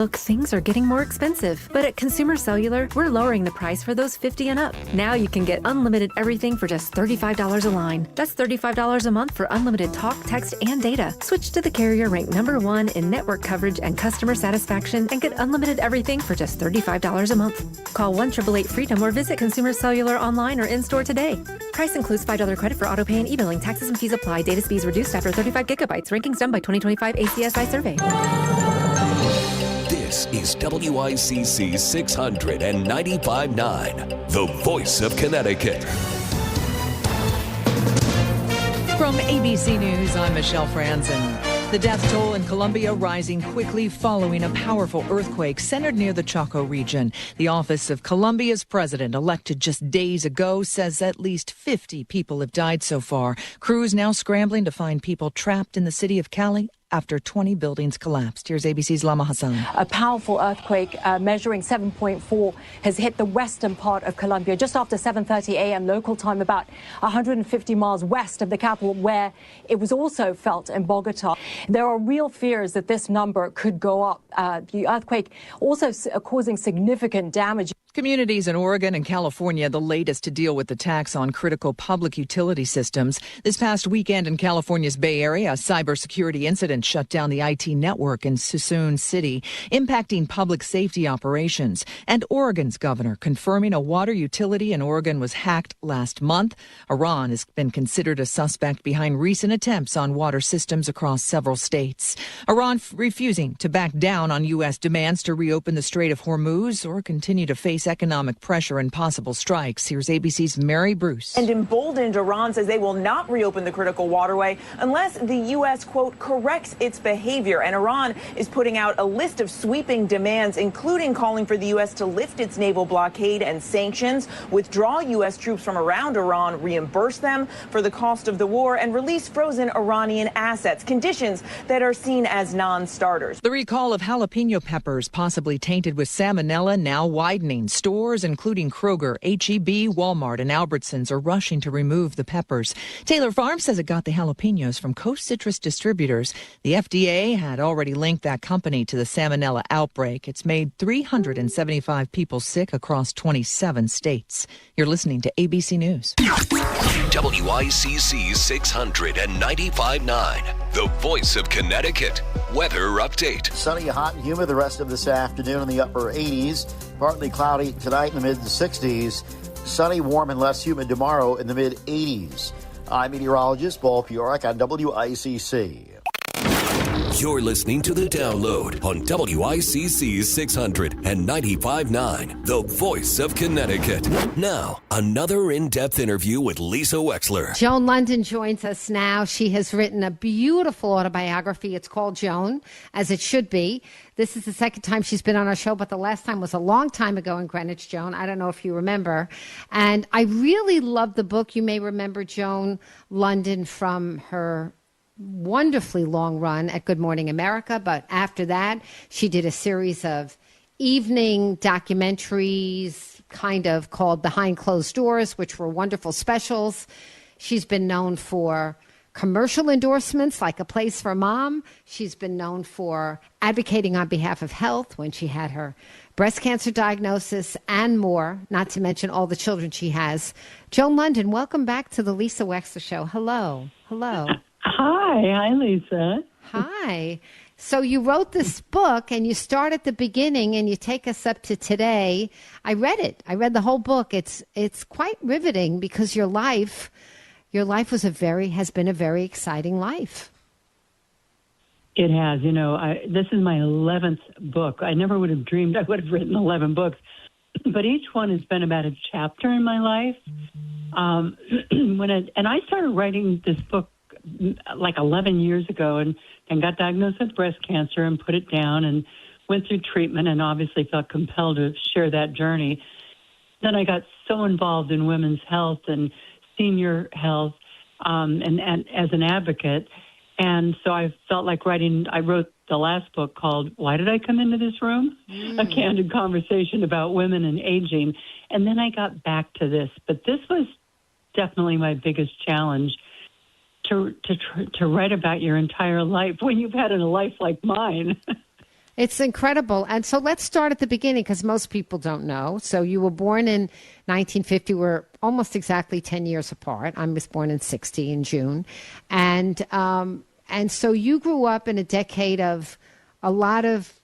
Look, things are getting more expensive, but at Consumer Cellular, we're lowering the price for those 50 and up. Now you can get unlimited everything for just $35 a line. That's $35 a month for unlimited talk, text, and data. Switch to the carrier ranked #1 in network coverage and customer satisfaction and get unlimited everything for just $35 a month. Call 1-888-FREEDOM or visit Consumer Cellular online or in-store today. Price includes $5 credit for autopay and e-billing. Taxes and fees apply. Data speeds reduced after 35 gigabytes. Rankings done by 2025 ACSI survey. This is WICC 695.9, the voice of Connecticut. From ABC News, I'm Michelle Franzen. The death toll in Colombia rising quickly following a powerful earthquake centered near the Chaco region. The office of Colombia's president, elected just days ago, says at least 50 people have died so far. Crews now scrambling to find people trapped in the city of Cali after 20 buildings collapsed. Here's ABC's Lama Hassan. A powerful earthquake measuring 7.4 has hit the western part of Colombia just after 7:30 a.m. local time, about 150 miles west of the capital, where it was also felt in Bogota. There are real fears that this number could go up. The earthquake also causing significant damage. Communities in Oregon and California, the latest to deal with attacks on critical public utility systems. This past weekend in California's Bay Area, a cybersecurity incident shut down the IT network in Suisun City, impacting public safety operations. And Oregon's governor confirming a water utility in Oregon was hacked last month. Iran has been considered a suspect behind recent attempts on water systems across several states. Iran refusing to back down on U.S. demands to reopen the Strait of Hormuz or continue to face economic pressure and possible strikes. Here's ABC's Mary Bruce. And emboldened, Iran says they will not reopen the critical waterway unless the U.S., quote, corrects its behavior. And Iran is putting out a list of sweeping demands, including calling for the U.S. to lift its naval blockade and sanctions, withdraw U.S. troops from around Iran, reimburse them for the cost of the war, and release frozen Iranian assets, conditions that are seen as non-starters. The recall of jalapeno peppers possibly tainted with salmonella now widening. Stores, including Kroger, H-E-B, Walmart, and Albertsons, are rushing to remove the peppers. Taylor Farms says it got the jalapenos from Coast Citrus distributors. The FDA had already linked that company to the salmonella outbreak. It's made 375 people sick across 27 states. You're listening to ABC News. WICC 695.9, the voice of Connecticut. Weather update. Sunny, hot, and humid the rest of this afternoon in the upper 80s. Partly cloudy tonight in the mid-60s. Sunny, warm, and less humid tomorrow in the mid-80s. I'm meteorologist Paul Fiorek on WICC. You're listening to The Download on WICC 695.9, the voice of Connecticut. Now, another in-depth interview with Lisa Wexler. Joan London joins us now. She has written a beautiful autobiography. It's called Joan, as it should be. This is the second time she's been on our show, but the last time was a long time ago in Greenwich, Joan. I don't know if you remember. And I really love the book. You may remember Joan London from her wonderfully long run at Good Morning America, but after that she did a series of evening documentaries kind of called Behind Closed Doors, which were wonderful specials. She's been known for commercial endorsements like A Place for Mom. She's been known for advocating on behalf of health when she had her breast cancer diagnosis and more, not to mention all the children she has. Joan London, welcome back to the Lisa Wexler Show. Hello. Hi, Lisa. Hi. So you wrote this book and you start at the beginning and you take us up to today. I read it. I read the whole book. It's quite riveting because your life has been a very exciting life. It has. This is my 11th book. I never would have dreamed I would have written 11 books, but each one has been about a chapter in my life. I started writing this book like 11 years ago and got diagnosed with breast cancer and put it down and went through treatment and obviously felt compelled to share that journey. Then I got so involved in women's health and senior health and as an advocate. And so I felt like I wrote the last book called Why Did I Come Into This Room? A candid conversation about women and aging. And then I got back to this. But this was definitely my biggest challenge, to write about your entire life when you've had a life like mine. It's incredible. And so let's start at the beginning because most people don't know. So you were born in 1950. We're almost exactly 10 years apart. I was born in 60 in June. And so you grew up in a decade of a lot of,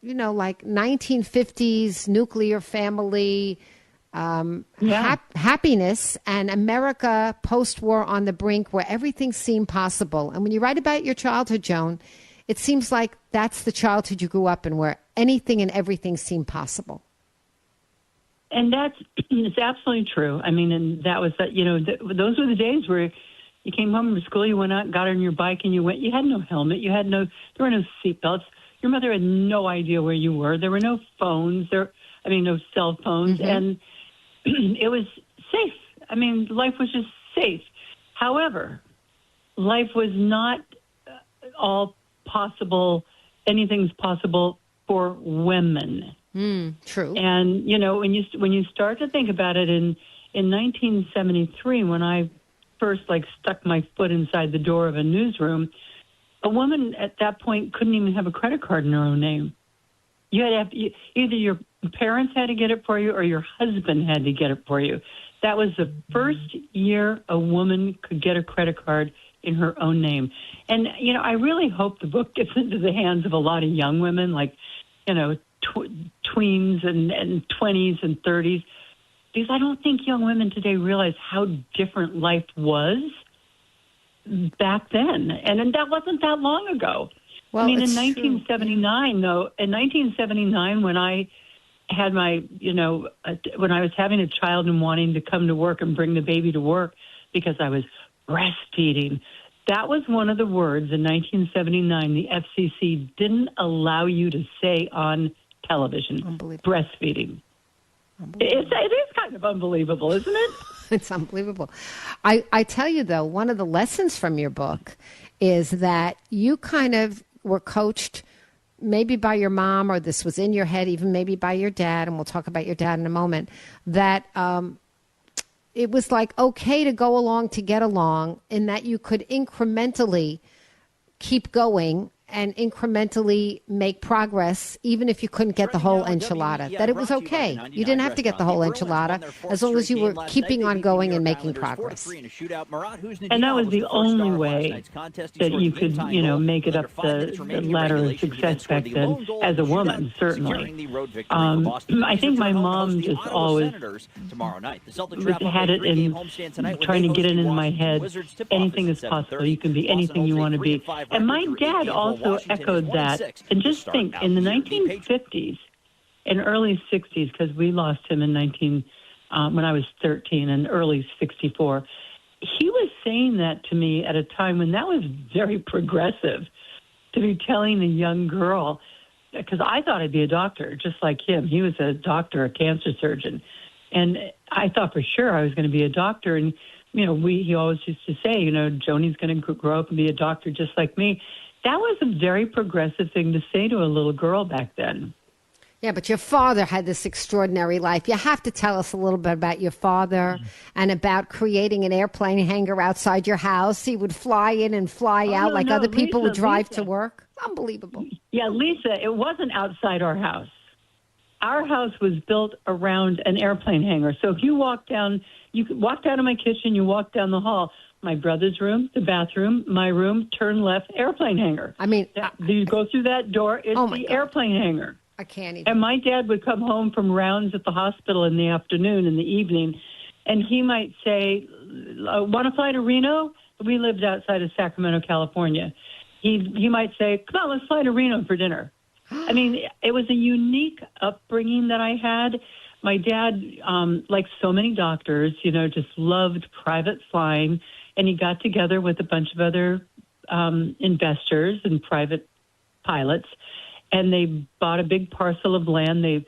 like 1950s nuclear family, happiness, and America post-war on the brink where everything seemed possible. And when you write about your childhood, Joan, it seems like that's the childhood you grew up in where anything and everything seemed possible. And it's absolutely true. I mean, and that was that, those were the days where you came home from school, you went out and got on your bike and you had no helmet, there were no seatbelts. Your mother had no idea where you were. There were no phones, no cell phones. Mm-hmm. And it was safe. I mean, life was just safe. However, life was not all possible. Anything's possible for women. True. And, when you start to think about it in 1973, when I first stuck my foot inside the door of a newsroom, a woman at that point couldn't even have a credit card in her own name. You had to have either your parents had to get it for you or your husband had to get it for you. That was the first year a woman could get a credit card in her own name. And, I really hope the book gets into the hands of a lot of young women, tweens and 20s and 30s, because I don't think young women today realize how different life was back then. And that wasn't that long ago. Well, in 1979, though, when I had my, when I was having a child and wanting to come to work and bring the baby to work because I was breastfeeding, that was one of the words in 1979 the FCC didn't allow you to say on television. Breastfeeding. It is kind of unbelievable, isn't it? It's unbelievable. I tell you, though, one of the lessons from your book is that you kind of were coached maybe by your mom, or this was in your head, even maybe by your dad, and we'll talk about your dad in a moment, that it was okay to go along to get along, in that you could incrementally keep going and incrementally make progress, even if you couldn't get the whole enchilada, that it was okay. You didn't have to get the whole enchilada as long as you were keeping on going and making progress. And that was the only way that you could, make it up the ladder of success back then as a woman, certainly. I think my mom just always had it in trying to get it in my head. Anything is possible. You can be anything you want to be. And my dad also echoed that. And just think, in the 1950s and early 60s, because we lost him in when I was 13 and early 64, he was saying that to me at a time when that was very progressive, to be telling a young girl, because I thought I'd be a doctor just like him. He was a doctor, a cancer surgeon. And I thought for sure I was going to be a doctor. And, he always used to say, Joni's going to grow up and be a doctor just like me. That was a very progressive thing to say to a little girl back then. Yeah, but your father had this extraordinary life. You have to tell us a little bit about your father and about creating an airplane hangar outside your house. He would fly in and fly out like other people would drive to work. Unbelievable. Yeah, Lisa, it wasn't outside our house. Our house was built around an airplane hangar. So if you walk down of my kitchen, you walk down the hall, my brother's room, the bathroom, my room, turn left, airplane hangar. I mean, you go through that door, it's the airplane hangar. I can't even. And my dad would come home from rounds at the hospital in the afternoon, in the evening, and he might say, want to fly to Reno? We lived outside of Sacramento, California. He might say, come on, let's fly to Reno for dinner. I mean, it was a unique upbringing that I had. My dad, like so many doctors, just loved private flying. And he got together with a bunch of other investors and private pilots, and they bought a big parcel of land. They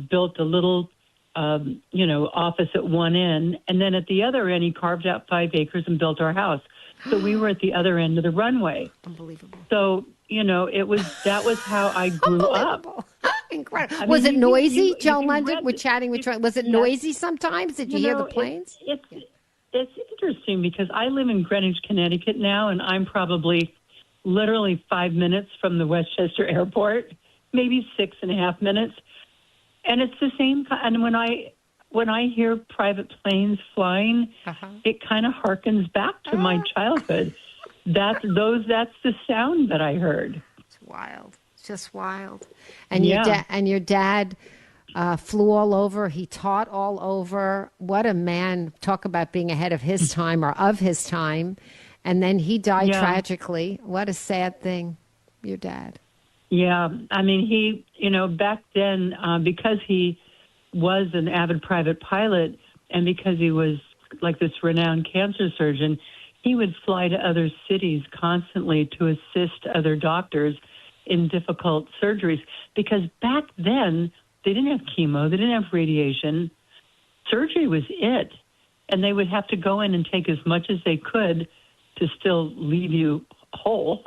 built a little, office at one end, and then at the other end, he carved out 5 acres and built our house. So we were at the other end of the runway. Unbelievable. So that was how I grew up. Incredible. Was it noisy, Joan London? We're chatting with. Was it noisy sometimes? Did you hear the planes? It's interesting because I live in Greenwich, Connecticut now, and I'm probably literally 5 minutes from the Westchester Airport. maybe 6.5 minutes. And it's the same. And when I hear private planes flying, it kind of harkens back to my childhood. That's the sound that I heard. It's wild. It's just wild. And Yeah. your dad flew all over. He taught all over. What a man. Talk about being ahead of his time or of his time. And then he died tragically. What a sad thing, your dad. Yeah. I mean, he, back then, because he was an avid private pilot and because he was like this renowned cancer surgeon, he would fly to other cities constantly to assist other doctors in difficult surgeries. Because back then, they didn't have chemo, they didn't have radiation. Surgery was it. And they would have to go in and take as much as they could to still leave you whole,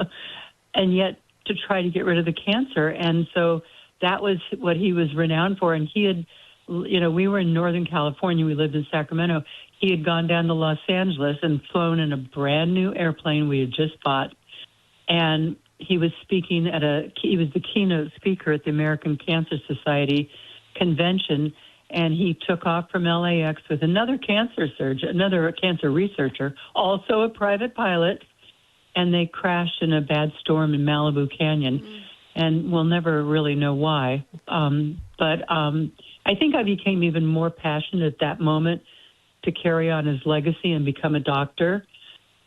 and yet to try to get rid of the cancer. And so that was what he was renowned for. And he had, we were in Northern California. We lived in Sacramento. He had gone down to Los Angeles and flown in a brand new airplane we had just bought. And he was speaking he was the keynote speaker at the American Cancer Society convention. And he took off from LAX with another cancer surgeon, another cancer researcher, also a private pilot. And they crashed in a bad storm in Malibu Canyon. And we'll never really know why. But I think I became even more passionate at that moment to carry on his legacy and become a doctor.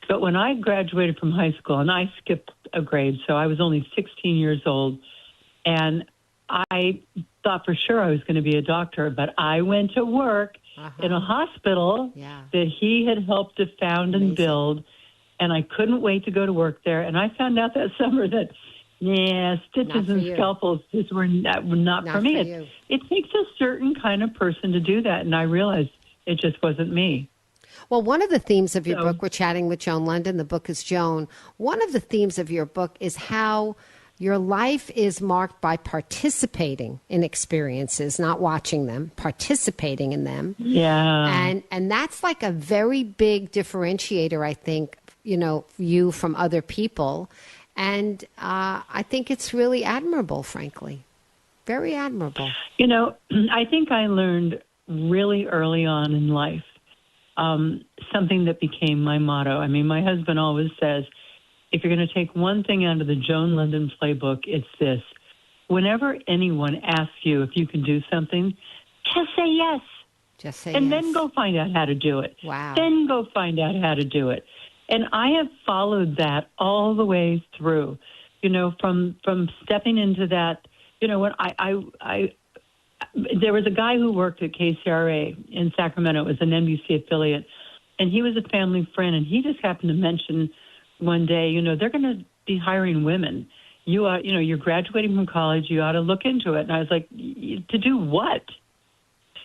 But when I graduated from high school, and I skipped a grade, so I was only 16 years old, and I thought for sure I was going to be a doctor, but I went to work in a hospital that he had helped to found and build, and I couldn't wait to go to work there. And I found out that summer that, stitches and scalpels just were not for me. It takes a certain kind of person to do that, and I realized it just wasn't me. Well, one of the themes of your book, we're chatting with Joan London, the book is Joan. One of the themes of your book is how your life is marked by participating in experiences, not watching them, participating in them. Yeah. And that's like a very big differentiator, I think, you from other people. And I think it's really admirable, frankly. Very admirable. I think I learned really early on in life something that became my motto. I mean, my husband always says, if you're going to take one thing out of the Joan London playbook, it's this. Whenever anyone asks you if you can do something, just say yes. Just say and yes. then go find out how to do it. Wow. Then go find out how to do it. And I have followed that all the way through, from stepping into that, when there was a guy who worked at KCRA in Sacramento. It was an NBC affiliate, and he was a family friend, and he just happened to mention one day, they're going to be hiring women. You're graduating from college. You ought to look into it. And I was like, to do what?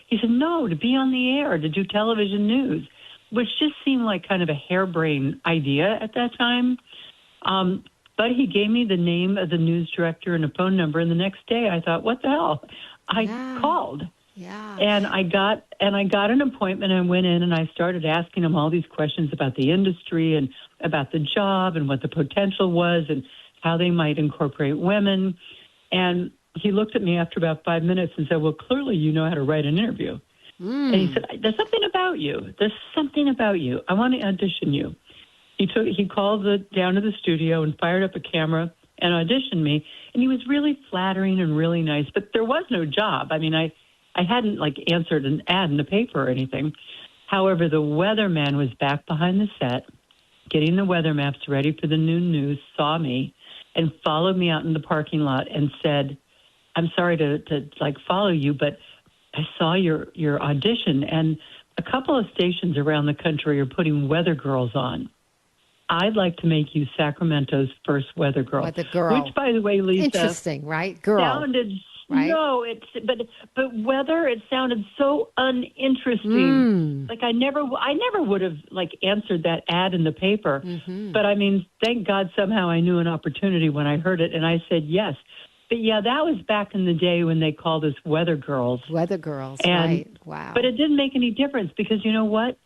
He said, no, to be on the air, to do television news, which just seemed like kind of a harebrained idea at that time. But he gave me the name of the news director and a phone number. And the next day I thought, what the hell? I called. Yeah. And I got an appointment and went in and I started asking him all these questions about the industry and about the job and what the potential was and how they might incorporate women. And he looked at me after about 5 minutes and said, well, clearly you know how to write an interview. And he said, there's something about you. There's something about you. I want to audition you. He called down to the studio and fired up a camera and auditioned me. And he was really flattering and really nice. But there was no job. I mean, I hadn't answered an ad in the paper or anything. However, the weatherman was back behind the set, getting the weather maps ready for the noon news, saw me, and followed me out in the parking lot and said, I'm sorry to follow you, but I saw your audition, and a couple of stations around the country are putting weather girls on. I'd like to make you Sacramento's first weather girl. Weather girl. Which, by the way, Lisa, interesting, right? Girl. Sounded right? No, but weather. It sounded so uninteresting. Like I never would have answered that ad in the paper. But I mean, thank God somehow I knew an opportunity when I heard it, and I said yes. But yeah, that was back in the day when they called us weather girls. Weather girls, and, right? Wow. But it didn't make any difference because you know what?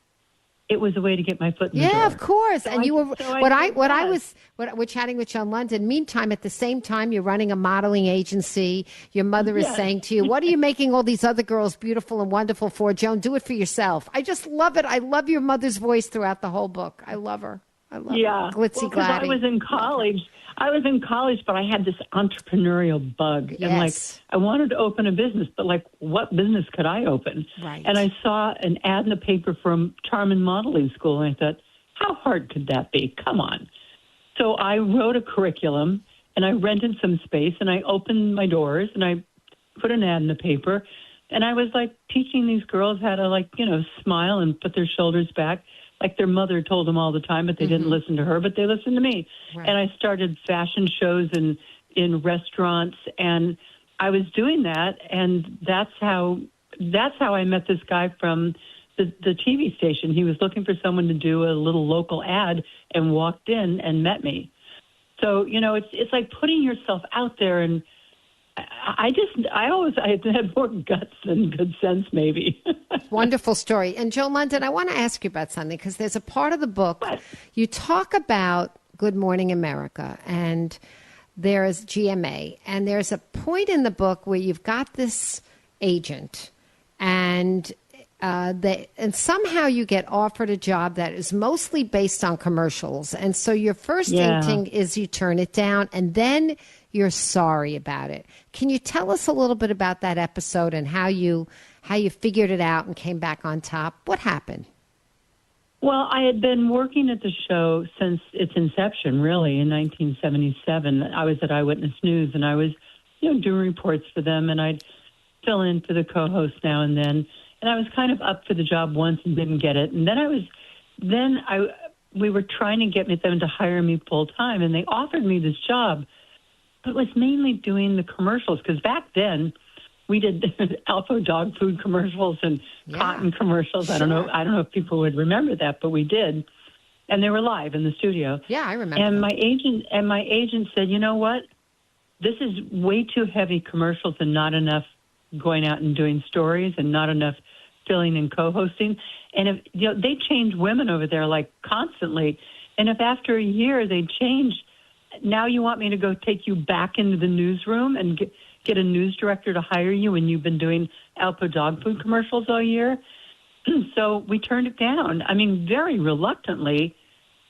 it was a way to get my foot in the door. Yeah, of course. So And you were yes. we're chatting with Joan London. Meantime, at the same time, you're running a modeling agency. Your mother is Yes. saying to you, "What are you making all these other girls beautiful and wonderful for, Joan? Do it for yourself." I just love it. I love your mother's voice throughout the whole book. I love her. I love Yeah. her. Glitzy Well, 'cause I Gladdy. was in college. But I had this entrepreneurial bug. Yes. And, like, I wanted to open a business, but, like, what business could I open? Right. And I saw an ad in the paper from Charmin Modeling School, and I thought, how hard could that be? Come on. So I wrote a curriculum, and I rented some space, and I opened my doors, and I put an ad in the paper, and I was, like, teaching these girls how to, like, smile and put their shoulders back, like their mother told them all the time, but they didn't listen to her, but they listened to me. Right. And I started fashion shows in restaurants, and I was doing that, and that's how I met this guy from the TV station. He was looking for someone to do a little local ad and walked in and met me. So, it's like putting yourself out there, and I had more guts than good sense, maybe. Wonderful story. And Joan London, I want to ask you about something because there's a part of the book you talk about Good Morning America, and there's GMA, and there's a point in the book where you've got this agent, and somehow you get offered a job that is mostly based on commercials, and so your first instinct is you turn it down, and then you're sorry about it. Can you tell us a little bit about that episode and how you figured it out and came back on top? What happened? Well, I had been working at the show since its inception, really, in 1977. I was at Eyewitness News, and I was, doing reports for them, and I'd fill in for the co-host now and then. And I was kind of up for the job once and didn't get it. And we were trying to get them to hire me full time, and they offered me this job. But it was mainly doing the commercials, because back then we did Alpha dog food commercials and cotton commercials. Sure. I don't know if people would remember that, but we did, and they were live in the studio. Yeah, I remember. And that. my agent said, "You know what? This is way too heavy commercials and not enough going out and doing stories and not enough filling and co-hosting. And if they change women over there like constantly, and if after a year they change." Now you want me to go take you back into the newsroom and get a news director to hire you when you've been doing Alpo dog food commercials all year? So we turned it down. I mean, very reluctantly,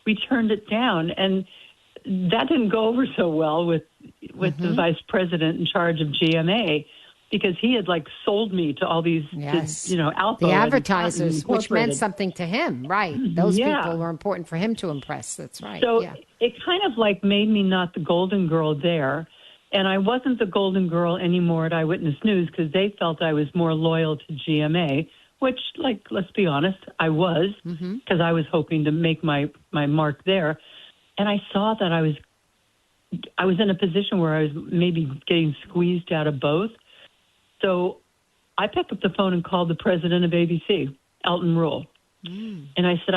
we turned it down. And that didn't go over so well with the vice president in charge of GMA, because he had sold me to all these, Alpo. The advertisers, which meant something to him, right? Those people were important for him to impress. That's right. So it kind of made me not the golden girl there. And I wasn't the golden girl anymore at Eyewitness News, because they felt I was more loyal to GMA, which, let's be honest, I was, because I was hoping to make my mark there. And I saw that I was in a position where I was maybe getting squeezed out of both. So I picked up the phone and called the president of ABC, Elton Rule. And I said,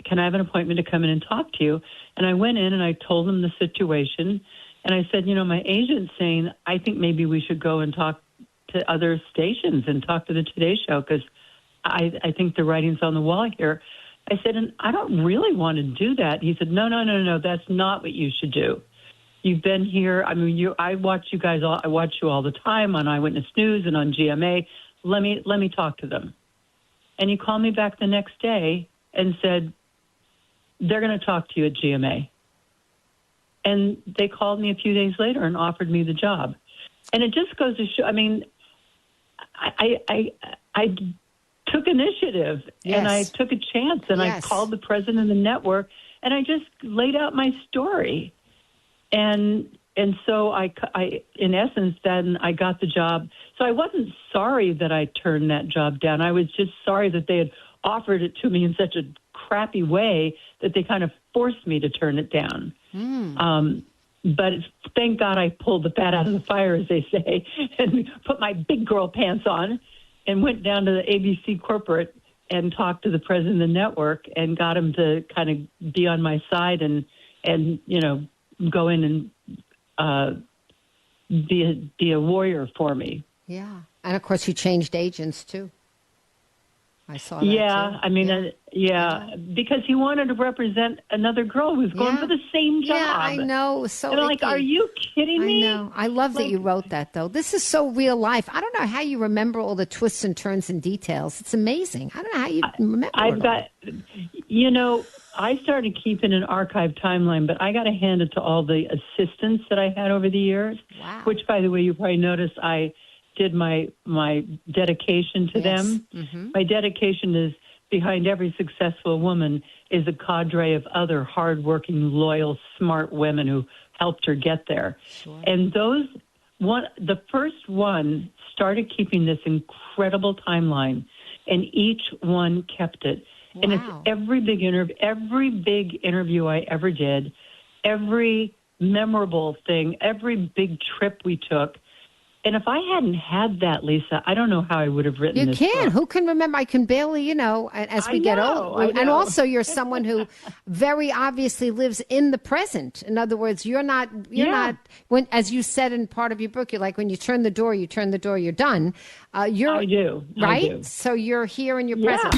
can I have an appointment to come in and talk to you? And I went in and I told him the situation. And I said, my agent's saying, I think maybe we should go and talk to other stations and talk to the Today Show, because I think the writing's on the wall here. I said, and I don't really want to do that. He said, no, that's not what you should do. You've been here. I mean, I watch you guys. I watch you all the time on Eyewitness News and on GMA. Let me talk to them. And he called me back the next day and said, they're going to talk to you at GMA. And they called me a few days later and offered me the job. And it just goes to show, I mean, I took initiative and I took a chance and I called the president of the network and I just laid out my story. And so I, in essence, then I got the job. So I wasn't sorry that I turned that job down. I was just sorry that they had offered it to me in such a crappy way that they kind of forced me to turn it down. But thank God I pulled the bat out of the fire, as they say, and put my big girl pants on and went down to the ABC corporate and talked to the president of the network and got him to kind of be on my side and go in and be a warrior for me. Yeah. And, of course, you changed agents, too. I saw that Yeah, too. I mean, because he wanted to represent another girl who's going for the same job. Yeah, I know. It was so and I'm like, icky. are you kidding me? I know. I love that you wrote that, though. This is so real life. I don't know how you remember all the twists and turns and details. It's amazing. I don't know how you remember I've it got, I started keeping an archive timeline, but I got to hand it to all the assistants that I had over the years. Wow. Which, by the way, you probably noticed I did my dedication to them. Mm-hmm. My dedication is behind every successful woman is a cadre of other hardworking, loyal, smart women who helped her get there. Sure. And the first one started keeping this incredible timeline, and each one kept it. Wow. And it's every big interview I ever did, every memorable thing, every big trip we took. And if I hadn't had that, Lisa, I don't know how I would have written this book. Who can remember? I can barely, as we get older. And also, you're someone who very obviously lives in the present. In other words, you're not, when, as you said in part of your book, you're like, when you turn the door, you're done. I do. Right? I do. So you're here in your present.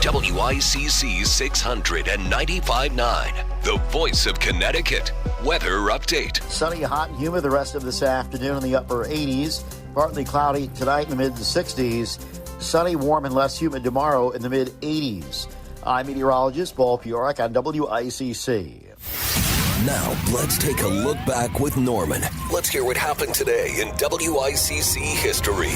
WICC 600.959, the voice of Connecticut. Weather update. Sunny, hot, and humid the rest of this afternoon in the upper 80s. Partly cloudy tonight in the mid 60s. Sunny, warm, and less humid tomorrow in the mid 80s. I'm meteorologist Paul Piorik on WICC. Now, let's take a look back with Norman. Let's hear what happened today in WICC history.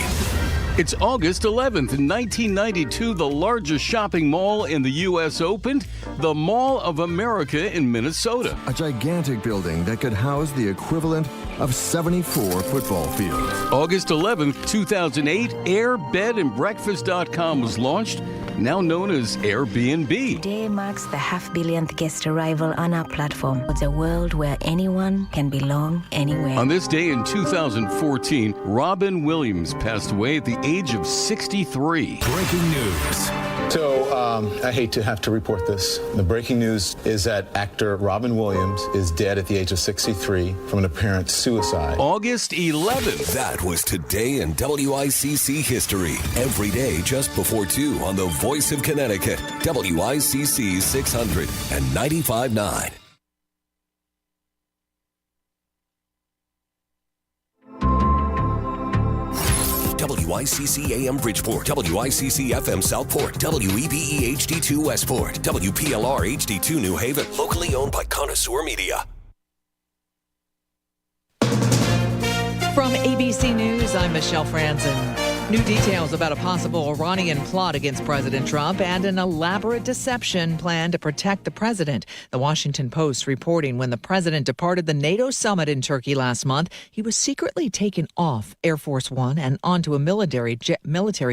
It's August 11th, 1992. The largest shopping mall in the U.S. opened, the Mall of America in Minnesota. A gigantic building that could house the equivalent of 74 football fields. August 11th, 2008, airbedandbreakfast.com was launched, now known as Airbnb. Today marks the half-billionth guest arrival on our platform. It's a world where anyone can belong anywhere. On this day in 2014, Robin Williams passed away at the age of 63. Breaking news. So, I hate to have to report this. The breaking news is that actor Robin Williams is dead at the age of 63 from an apparent suicide. August 11th. That was today in WICC history. Every day just before 2 on the voice of Connecticut. WICC 600 and 95.9. WICC AM Bridgeport, WICC FM Southport, WEBE HD2 Westport, WPLR HD2 New Haven, locally owned by Connoisseur Media. From ABC News, I'm Michelle Franzen. New details about a possible Iranian plot against President Trump and an elaborate deception plan to protect the president. The Washington Post reporting when the president departed the NATO summit in Turkey last month, he was secretly taken off Air Force One and onto a military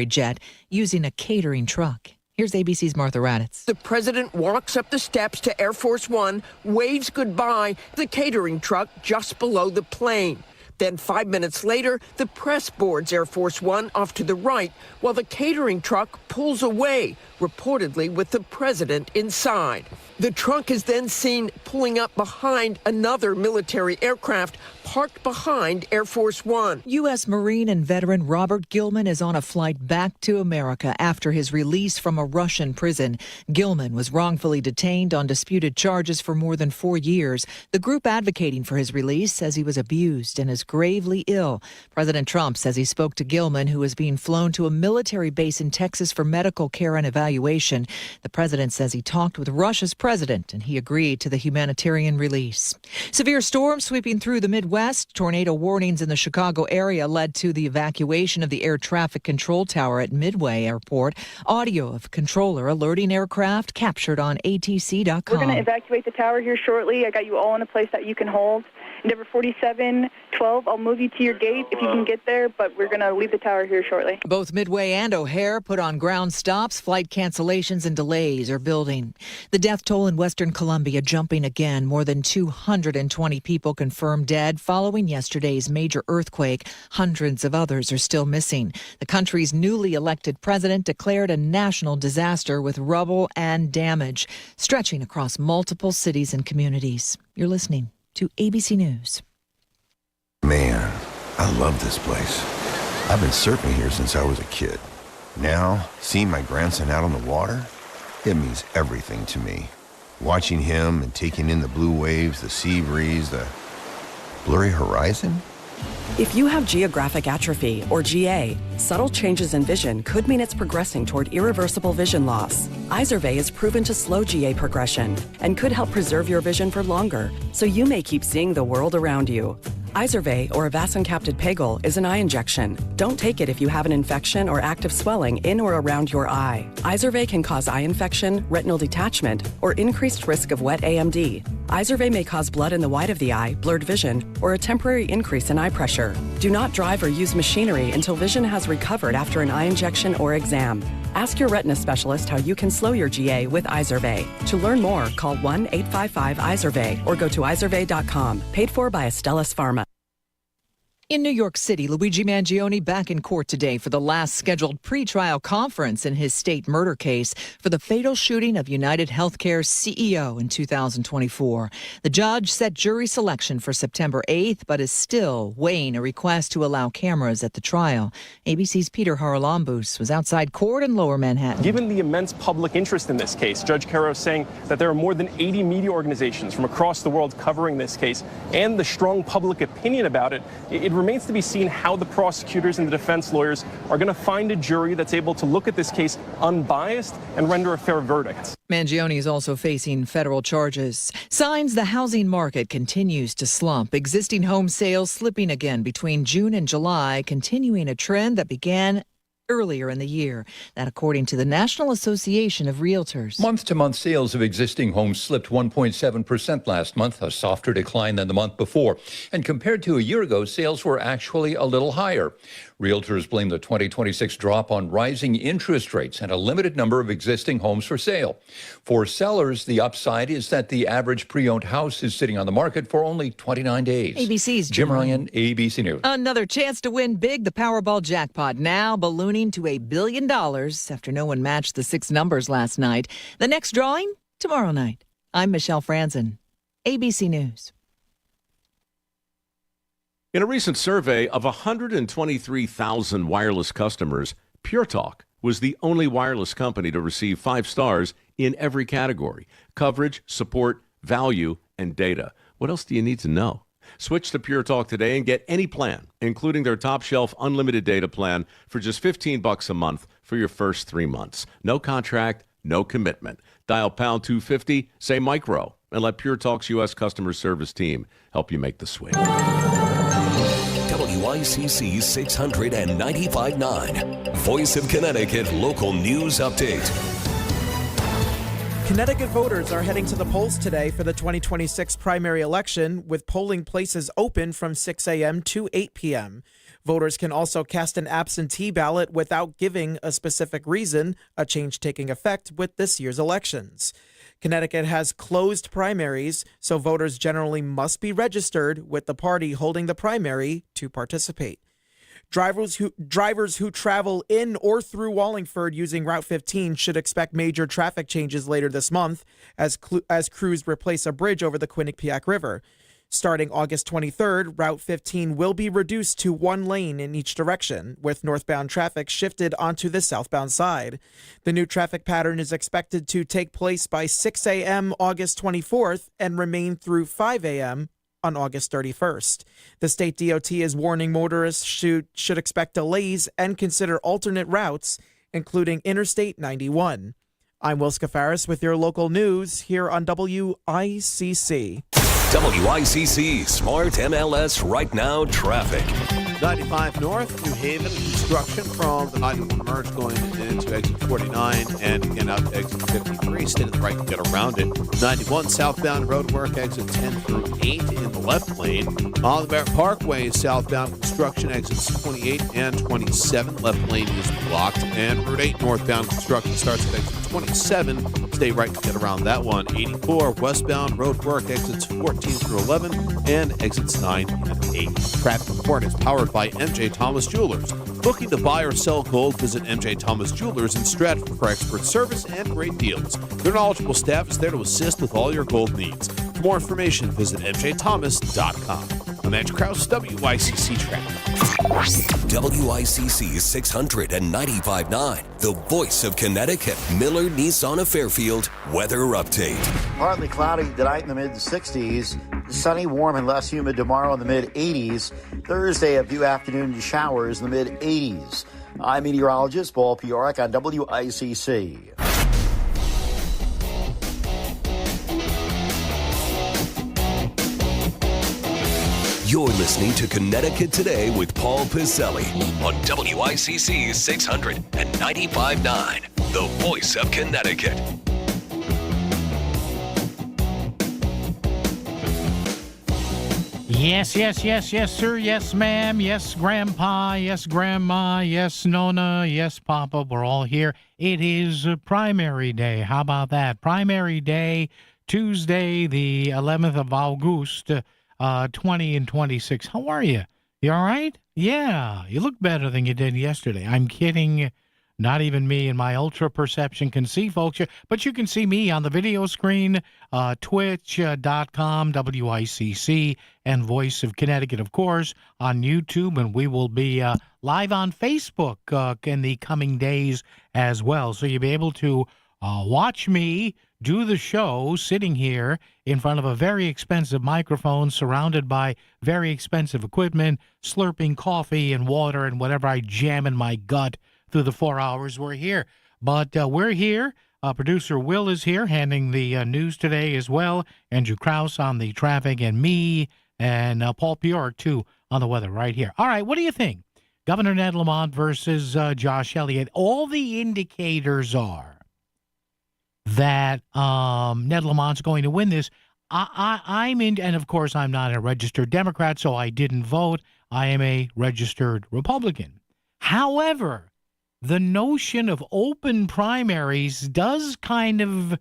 jet using a catering truck. Here's ABC's Martha Raddatz. The president walks up the steps to Air Force One, waves goodbye, the catering truck just below the plane. Then 5 minutes later, the press boards Air Force One off to the right while the catering truck pulls away, reportedly with the president inside. The truck is then seen pulling up behind another military aircraft parked behind Air Force One. U.S. Marine and veteran Robert Gilman is on a flight back to America after his release from a Russian prison. Gilman was wrongfully detained on disputed charges for more than 4 years. The group advocating for his release says he was abused and is gravely ill. President Trump says he spoke to Gilman, who is being flown to a military base in Texas for medical care and evaluation. The president says he talked with Russia's president and he agreed to the humanitarian release. Severe storms sweeping through the Midwest. Tornado warnings in the Chicago area led to the evacuation of the air traffic control tower at Midway Airport. Audio of controller alerting aircraft captured on ATC.com. We're going to evacuate the tower here shortly. I got you all in a place that you can hold. Endeavor 4712, I'll move you to your gate if you can get there, but we're going to leave the tower here shortly. Both Midway and O'Hare put on ground stops. Flight cancellations and delays are building. The death toll in Western Colombia jumping again. More than 220 people confirmed dead following yesterday's major earthquake. Hundreds of others are still missing. The country's newly elected president declared a national disaster with rubble and damage stretching across multiple cities and communities. You're listening to ABC News. Man, I love this place. I've been surfing here since I was a kid. Now, seeing my grandson out on the water, it means everything to me. Watching him and taking in the blue waves, the sea breeze, the blurry horizon. If you have geographic atrophy, or GA, subtle changes in vision could mean it's progressing toward irreversible vision loss. Izervay is proven to slow GA progression and could help preserve your vision for longer, so you may keep seeing the world around you. Izervay, or avacincaptad pegol, is an eye injection. Don't take it if you have an infection or active swelling in or around your eye. Izervay can cause eye infection, retinal detachment, or increased risk of wet AMD. Izervay may cause blood in the white of the eye, blurred vision, or a temporary increase in eye pressure. Do not drive or use machinery until vision has recovered after an eye injection or exam. Ask your retina specialist how you can slow your GA with Izervay. To learn more, call 1-855-IZERVAY or go to izervay.com. Paid for by Astellas Pharma. In New York City, Luigi Mangione back in court today for the last scheduled pretrial conference in his state murder case for the fatal shooting of United Healthcare's CEO in 2024. The judge set jury selection for September 8th, but is still weighing a request to allow cameras at the trial. ABC's Peter Haralambous was outside court in Lower Manhattan. Given the immense public interest in this case, Judge Caro is saying that there are more than 80 media organizations from across the world covering this case, and the strong public opinion about it, it remains to be seen how the prosecutors and the defense lawyers are going to find a jury that's able to look at this case unbiased and render a fair verdict. Mangione is also facing federal charges. Signs the housing market continues to slump. Existing home sales slipping again between June and July, continuing a trend that began earlier in the year. That according to the National Association of Realtors. Month-to-month sales of existing homes slipped 1.7% last month, a softer decline than the month before. And compared to a year ago, sales were actually a little higher. Realtors blame the 2026 drop on rising interest rates and a limited number of existing homes for sale. For sellers, the upside is that the average pre-owned house is sitting on the market for only 29 days. ABC's Jim Ryan, ABC News. Another chance to win big. The Powerball jackpot now ballooning to $1 billion after no one matched the 6 numbers last night. The next drawing tomorrow night. I'm Michelle Franzen, ABC News. In a recent survey of 123,000 wireless customers, Pure Talk was the only wireless company to receive 5 stars in every category: coverage, support, value, and data. What else do you need to know? Switch to Pure Talk today and get any plan, including their top shelf unlimited data plan, for just $15 a month for your first 3 months. No contract, no commitment. Dial pound 250, say micro, and let Pure Talk's U.S. customer service team help you make the switch. WICC 695.9, Voice of Connecticut Local News Update. Connecticut voters are heading to the polls today for the 2026 primary election, with polling places open from 6 a.m. to 8 p.m. Voters can also cast an absentee ballot without giving a specific reason, a change taking effect with this year's elections. Connecticut has closed primaries, so voters generally must be registered with the party holding the primary to participate. Drivers who travel in or through Wallingford using Route 15 should expect major traffic changes later this month as crews replace a bridge over the Quinnipiac River. Starting August 23rd, Route 15 will be reduced to 1 lane in each direction, with northbound traffic shifted onto the southbound side. The new traffic pattern is expected to take place by 6 a.m. August 24th and remain through 5 a.m. on August 31st. The state DOT is warning motorists should expect delays and consider alternate routes, including Interstate 91. I'm Will Scafaris with your local news here on WICC. WICC Smart MLS Right Now Traffic. 95 North, New Haven, construction from the 91 merge going into exit 49 and again out to exit 53. Stay to the right to get around it. 91 southbound road work, exit 10 through 8 in the left lane. On the Barrett Parkway, southbound construction, exits 28 and 27. Left lane is blocked. And Route 8 northbound construction starts at exit 27. Stay right to get around that one. 84 westbound road work, exits 14 through 11 and exits 9 and 8. Traffic report is powered by MJ Thomas Jewelers. Looking to buy or sell gold, visit MJ Thomas Jewelers in Stratford for expert service and great deals. Their knowledgeable staff is there to assist with all your gold needs. For more information, visit mjthomas.com. I'm Andrew Krause, WICC Traffic. WICC 695.9, the voice of Connecticut. Miller Nissan of Fairfield weather update. Partly cloudy tonight in the mid-60s. Sunny, warm, and less humid tomorrow in the mid-80s. Thursday, a few afternoon showers in the mid-80s. I'm meteorologist Paul Piorek on WICC. You're listening to Connecticut Today with Paul Piselli on WICC 695.9, the voice of Connecticut. Yes, sir. Yes, ma'am. Yes, Grandpa. Yes, Grandma. Yes, Nona. Yes, Papa. We're all here. It is primary day. How about that? Primary day, Tuesday, the 11th of August, 20 and 26. How are you? You all right? Yeah, you look better than you did yesterday. I'm kidding. Not even me and my ultra perception can see, folks. But you can see me on the video screen, twitch.com, WICC, and Voice of Connecticut, of course, on YouTube. And we will be live on Facebook in the coming days as well. So you'll be able to watch me do the show sitting here in front of a very expensive microphone, surrounded by very expensive equipment, slurping coffee and water and whatever I jam in my gut through the 4 hours we're here. But we're here. Producer Will is here, handing the news today as well. Andrew Krause on the traffic, and me and Paul Piorek, too, on the weather right here. All right, what do you think? Governor Ned Lamont versus Josh Elliott. All the indicators are that Ned Lamont's going to win this. I'm in, and of course, I'm not a registered Democrat, so I didn't vote. I am a registered Republican. However, the notion of open primaries does kind of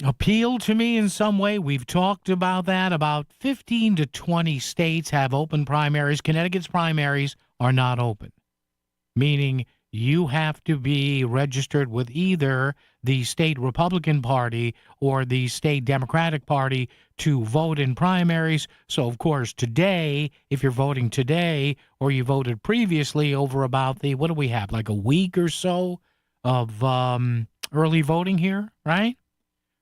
appeal to me in some way. We've talked about that. About 15 to 20 states have open primaries. Connecticut's primaries are not open, meaning you have to be registered with either the state Republican Party or the state Democratic Party to vote in primaries. So, of course, today, if you're voting today or you voted previously over about what do we have, like a week or so of early voting here, right?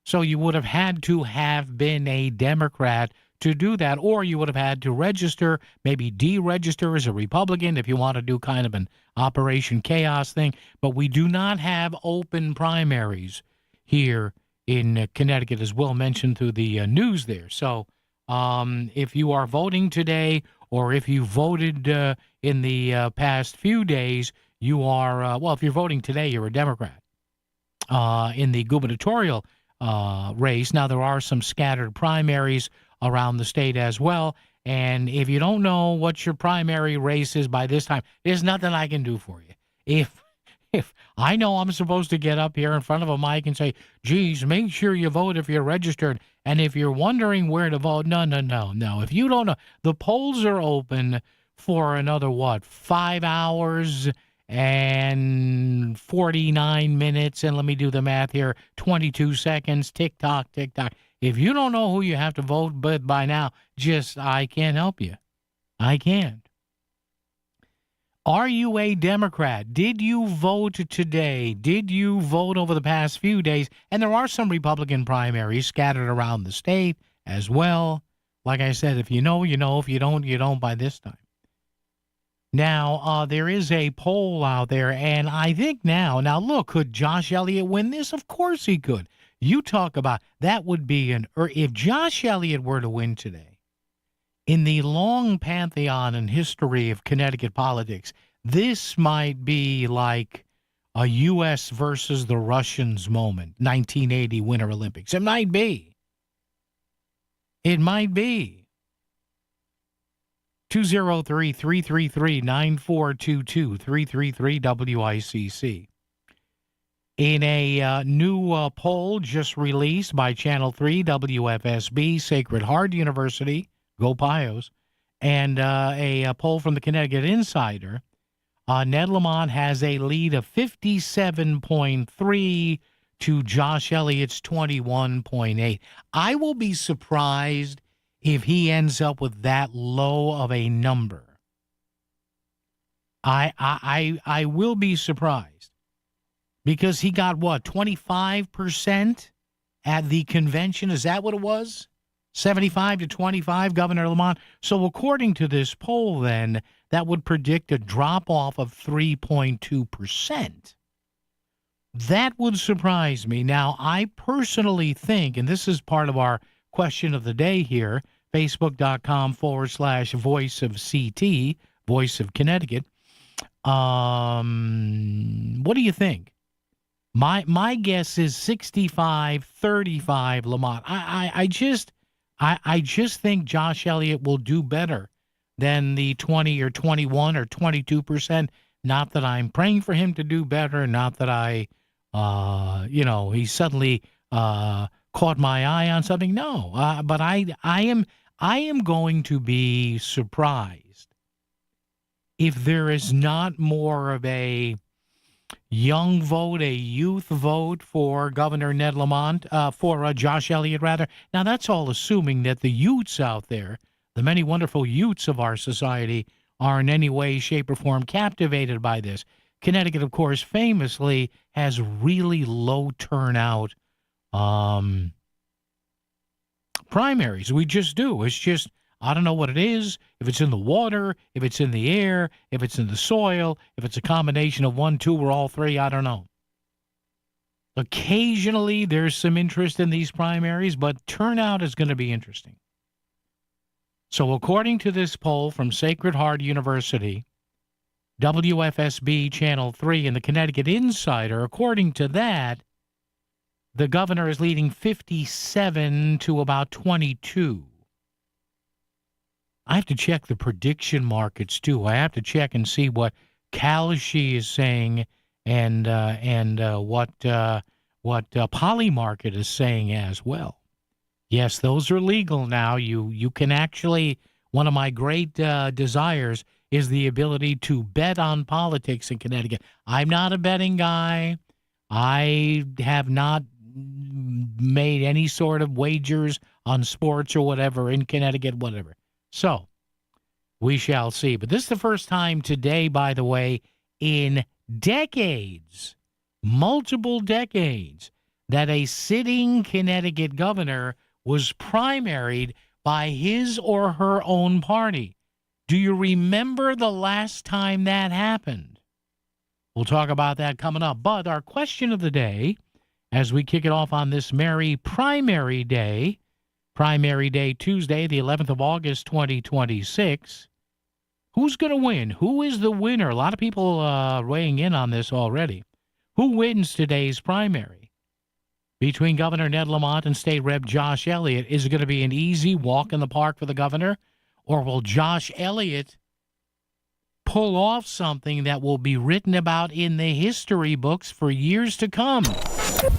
So you would have had to have been a Democrat to do that, or you would have had to register, maybe deregister as a Republican if you want to do kind of an Operation Chaos thing. But we do not have open primaries here in Connecticut, as Will mentioned through the news there. So if you are voting today, or if you voted in the past few days, you are, well, if you're voting today, you're a Democrat in the gubernatorial race. Now, there are some scattered primaries around the state as well. And if you don't know what your primary race is by this time, there's nothing I can do for you. If I know I'm supposed to get up here in front of a mic and say, geez, make sure you vote if you're registered. And if you're wondering where to vote, no. If you don't know, the polls are open for another, 5 hours and 49 minutes. And let me do the math here, 22 seconds, tick-tock. If you don't know who you have to vote with by now, I can't help you. I can't. Are you a Democrat? Did you vote today? Did you vote over the past few days? And there are some Republican primaries scattered around the state as well. Like I said, if you know, you know. If you don't, you don't by this time. Now, there is a poll out there, and I think now look, could Josh Elliott win this? Of course he could. You talk about, that would be if Josh Elliott were to win today, in the long pantheon and history of Connecticut politics, this might be like a U.S. versus the Russians moment, 1980 Winter Olympics. It might be. 203-333-9422, 333-WICC. In a new poll just released by Channel 3, WFSB, Sacred Heart University, go Pios, and a poll from the Connecticut Insider, Ned Lamont has a lead of 57.3 to Josh Elliott's 21.8. I will be surprised if he ends up with that low of a number. I will be surprised, because he got, 25% at the convention? Is that what it was? 75 to 25, Governor Lamont. So according to this poll, then, that would predict a drop-off of 3.2%. That would surprise me. Now, I personally think, and this is part of our question of the day here, facebook.com/voice of CT, Voice of Connecticut. What do you think? My guess is 65-35 Lamont. I just think Josh Elliott will do better than the 20 or 21 or 22%. Not that I'm praying for him to do better, not that he suddenly caught my eye on something. No, but I am going to be surprised if there is not more of a young vote, a youth vote for Governor Ned Lamont, for Josh Elliott, rather. Now, that's all assuming that the youths out there, the many wonderful youths of our society, are in any way, shape, or form captivated by this. Connecticut, of course, famously has really low turnout primaries. We just do. It's just, I don't know what it is, if it's in the water, if it's in the air, if it's in the soil, if it's a combination of one, two, or all three, I don't know. Occasionally, there's some interest in these primaries, but turnout is going to be interesting. So according to this poll from Sacred Heart University, WFSB Channel 3, and the Connecticut Insider, according to that, the governor is leading 57 to about 22. I have to check the prediction markets, too. I have to check and see what Kalshi is saying and what Polymarket is saying as well. Yes, those are legal now. You can actually, one of my great desires is the ability to bet on politics in Connecticut. I'm not a betting guy. I have not made any sort of wagers on sports or whatever in Connecticut, whatever. So, we shall see. But this is the first time today, by the way, in decades, multiple decades, that a sitting Connecticut governor was primaried by his or her own party. Do you remember the last time that happened? We'll talk about that coming up. But our question of the day, as we kick it off on this merry Primary Day Tuesday, the 11th of August, 2026, who's going to win? Who is the winner? A lot of people weighing in on this already. Who wins today's primary? Between Governor Ned Lamont and State Rep Josh Elliott, is it going to be an easy walk in the park for the governor? Or will Josh Elliott pull off something that will be written about in the history books for years to come?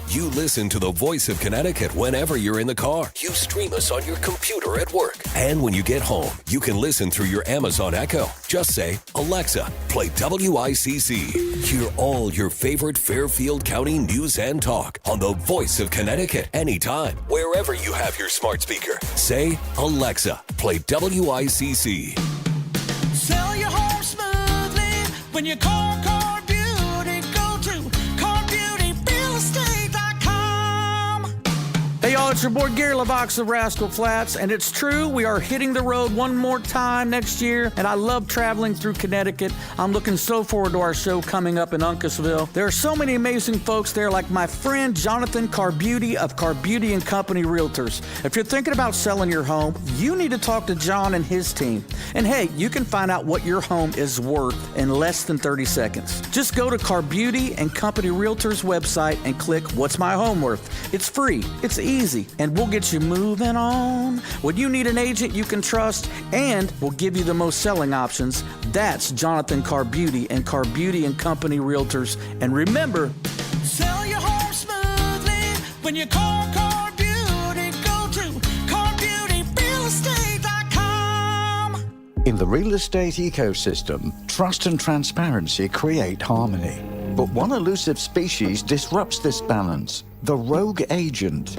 You listen to the Voice of Connecticut whenever you're in the car. You stream us on your computer at work. And when you get home, you can listen through your Amazon Echo. Just say, Alexa, play WICC. Hear all your favorite Fairfield County news and talk on the Voice of Connecticut anytime, wherever you have your smart speaker. Say, Alexa, play WICC. Sell your home smoothly when you call Car Beauty. Go to carbeautyrealestate.com. Hey y'all, it's your boy Gary LaVox of Rascal Flats, and it's true, we are hitting the road one more time next year, and I love traveling through Connecticut. I'm looking so forward to our show coming up in Uncasville. There are so many amazing folks there, like my friend Jonathan Carbeauty of Carbeauty & Company Realtors. If you're thinking about selling your home, you need to talk to John and his team. And hey, you can find out what your home is worth in less than 30 seconds. Just go to Carbeauty & Company Realtors website and click What's My Home Worth? It's free, it's easy, and we'll get you moving on. When you need an agent you can trust, and we'll give you the most selling options, that's Jonathan Carbeauty and Carbeauty & Company Realtors. And remember, Sell your home smoothly when you call Car Beauty. Go to carbeautyrealestate.com. In the real estate ecosystem, trust and transparency create harmony. But one elusive species disrupts this balance: the rogue agent.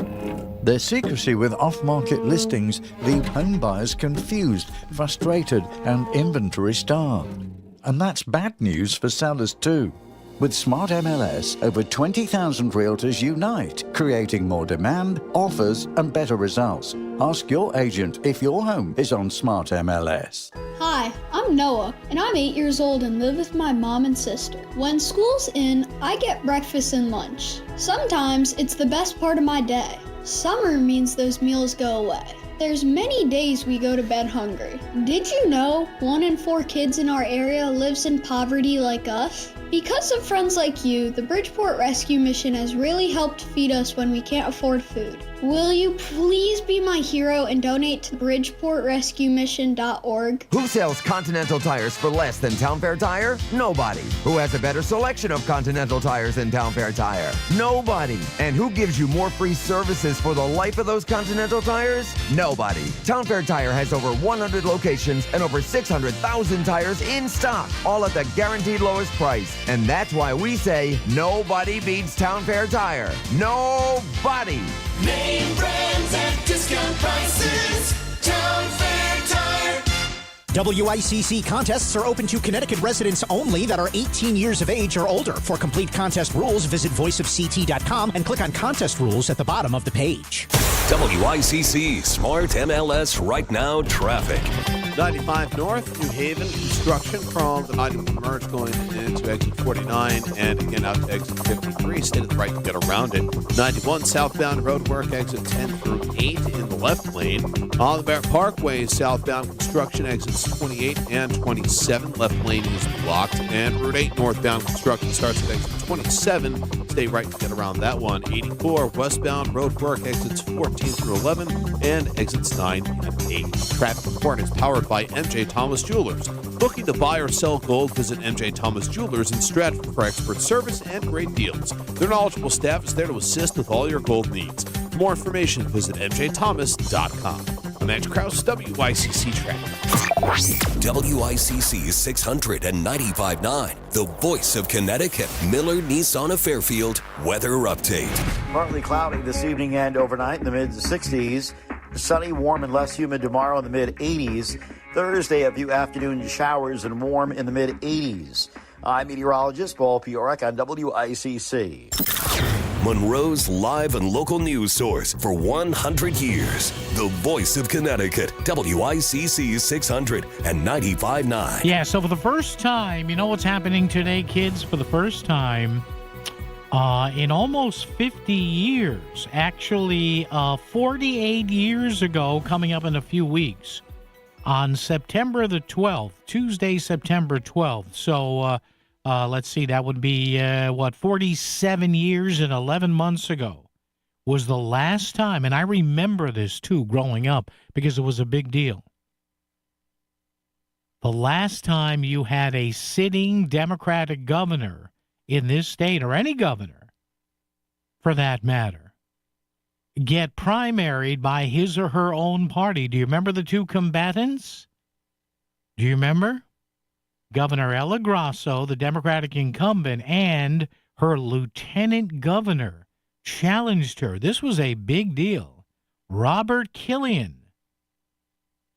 Their secrecy with off-market listings leave home buyers confused, frustrated, and inventory-starved. And that's bad news for sellers too. With Smart MLS, over 20,000 realtors unite, creating more demand, offers, and better results. Ask your agent if your home is on Smart MLS. Hi, I'm Noah, and I'm 8 years old and live with my mom and sister. When school's in, I get breakfast and lunch. Sometimes it's the best part of my day. Summer means those meals go away. There's many days we go to bed hungry. Did you know 1 in 4 kids in our area lives in poverty like us? Because of friends like you, the Bridgeport Rescue Mission has really helped feed us when we can't afford food. Will you please be my hero and donate to BridgeportRescueMission.org? Who sells Continental tires for less than Town Fair Tire? Nobody. Who has a better selection of Continental tires than Town Fair Tire? Nobody. And who gives you more free services for the life of those Continental tires? Nobody. Town Fair Tire has over 100 locations and over 600,000 tires in stock, all at the guaranteed lowest price. And that's why we say nobody beats Town Fair Tire. Nobody. Name brands at discount prices. Town Fair Tire. WICC contests are open to Connecticut residents only that are 18 years of age or older. For complete contest rules, visit voiceofct.com and click on contest rules at the bottom of the page. WICC Smart MLS Right Now traffic. 95 North, New Haven, construction from the 91 merge going into exit 49 and again out to exit 53. Stay to the right to get around it. 91 southbound road work, exit 10 through 8 in the left lane. On the Barrett Parkway, southbound construction, exits 28 and 27. Left lane is blocked. And Route 8 northbound construction starts at exit 27. Stay right to get around that one. 84 westbound road work, exits 14 through 11 and exits 9 and 8. Traffic report is powered by MJ Thomas Jewelers. Looking to buy or sell gold, visit MJ Thomas Jewelers in Stratford for expert service and great deals. Their knowledgeable staff is there to assist with all your gold needs. For more information, visit mjthomas.com. I'm Andrew Krause, WICC Traffic. WICC 695.9, the voice of Connecticut. Miller Nissan of Fairfield weather update. Partly cloudy this evening and overnight in the mid-60s. Sunny, warm, and less humid tomorrow in the mid-80s. Thursday, a few afternoon showers and warm in the mid-80s. I'm meteorologist Paul Piorik on WICC. Monroe's live and local news source for 100 years. The voice of Connecticut, WICC 695.9. Yeah, so for the first time, you know what's happening today, kids? For the first time in almost 50 years, actually 48 years ago, coming up in a few weeks, on September the 12th, Tuesday, September 12th. So, let's see, that would be, 47 years and 11 months ago was the last time, and I remember this too growing up because it was a big deal. The last time you had a sitting Democratic governor in this state, or any governor for that matter, get primaried by his or her own party. Do you remember the two combatants? Do you remember? Governor Ella Grasso, the Democratic incumbent, and her lieutenant governor challenged her. This was a big deal. Robert Killian.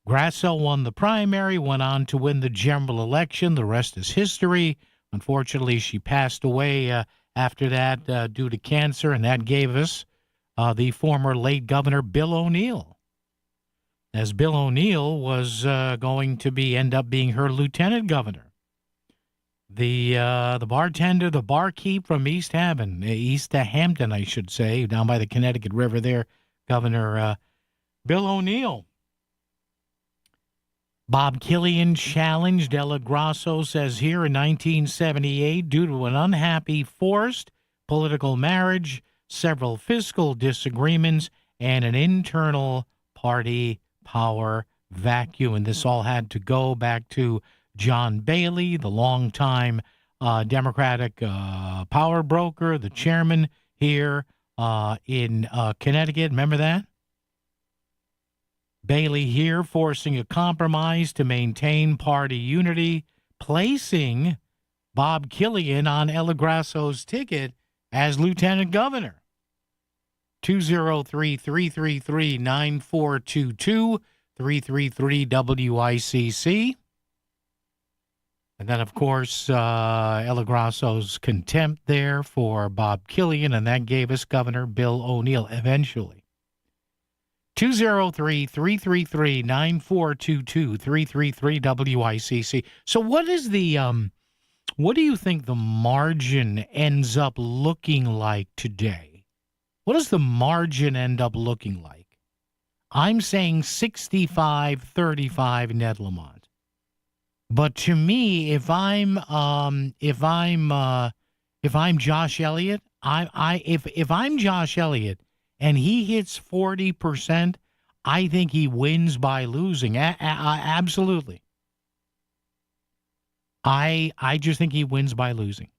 Grasso won the primary, went on to win the general election. The rest is history. Unfortunately, she passed away after that due to cancer, and that gave us the former late Governor Bill O'Neill, as Bill O'Neill was going to end up being her lieutenant governor. The bartender, the barkeep from East Hampton, I should say, down by the Connecticut River there, Governor Bill O'Neill. Bob Killian challenged Ella Grasso, says here, in 1978 due to an unhappy forced political marriage, several fiscal disagreements, and an internal party power vacuum. And this all had to go back to John Bailey, the longtime Democratic power broker, the chairman here in Connecticut. Remember that? Bailey here forcing a compromise to maintain party unity, placing Bob Killian on Ella Grasso's ticket as lieutenant governor. 203-333-9422, 333-WICC. And then, of course, Ella Grasso's contempt there for Bob Killian, and that gave us Governor Bill O'Neill eventually. 203-333-9422, 333-WICC. So what is the, what do you think the margin ends up looking like today? What does the margin end up looking like? I'm saying 65-35 Ned Lamont. But to me, if I'm Josh Elliott, if I'm Josh Elliott and he hits 40%, I think he wins by losing. Absolutely. I just think he wins by losing.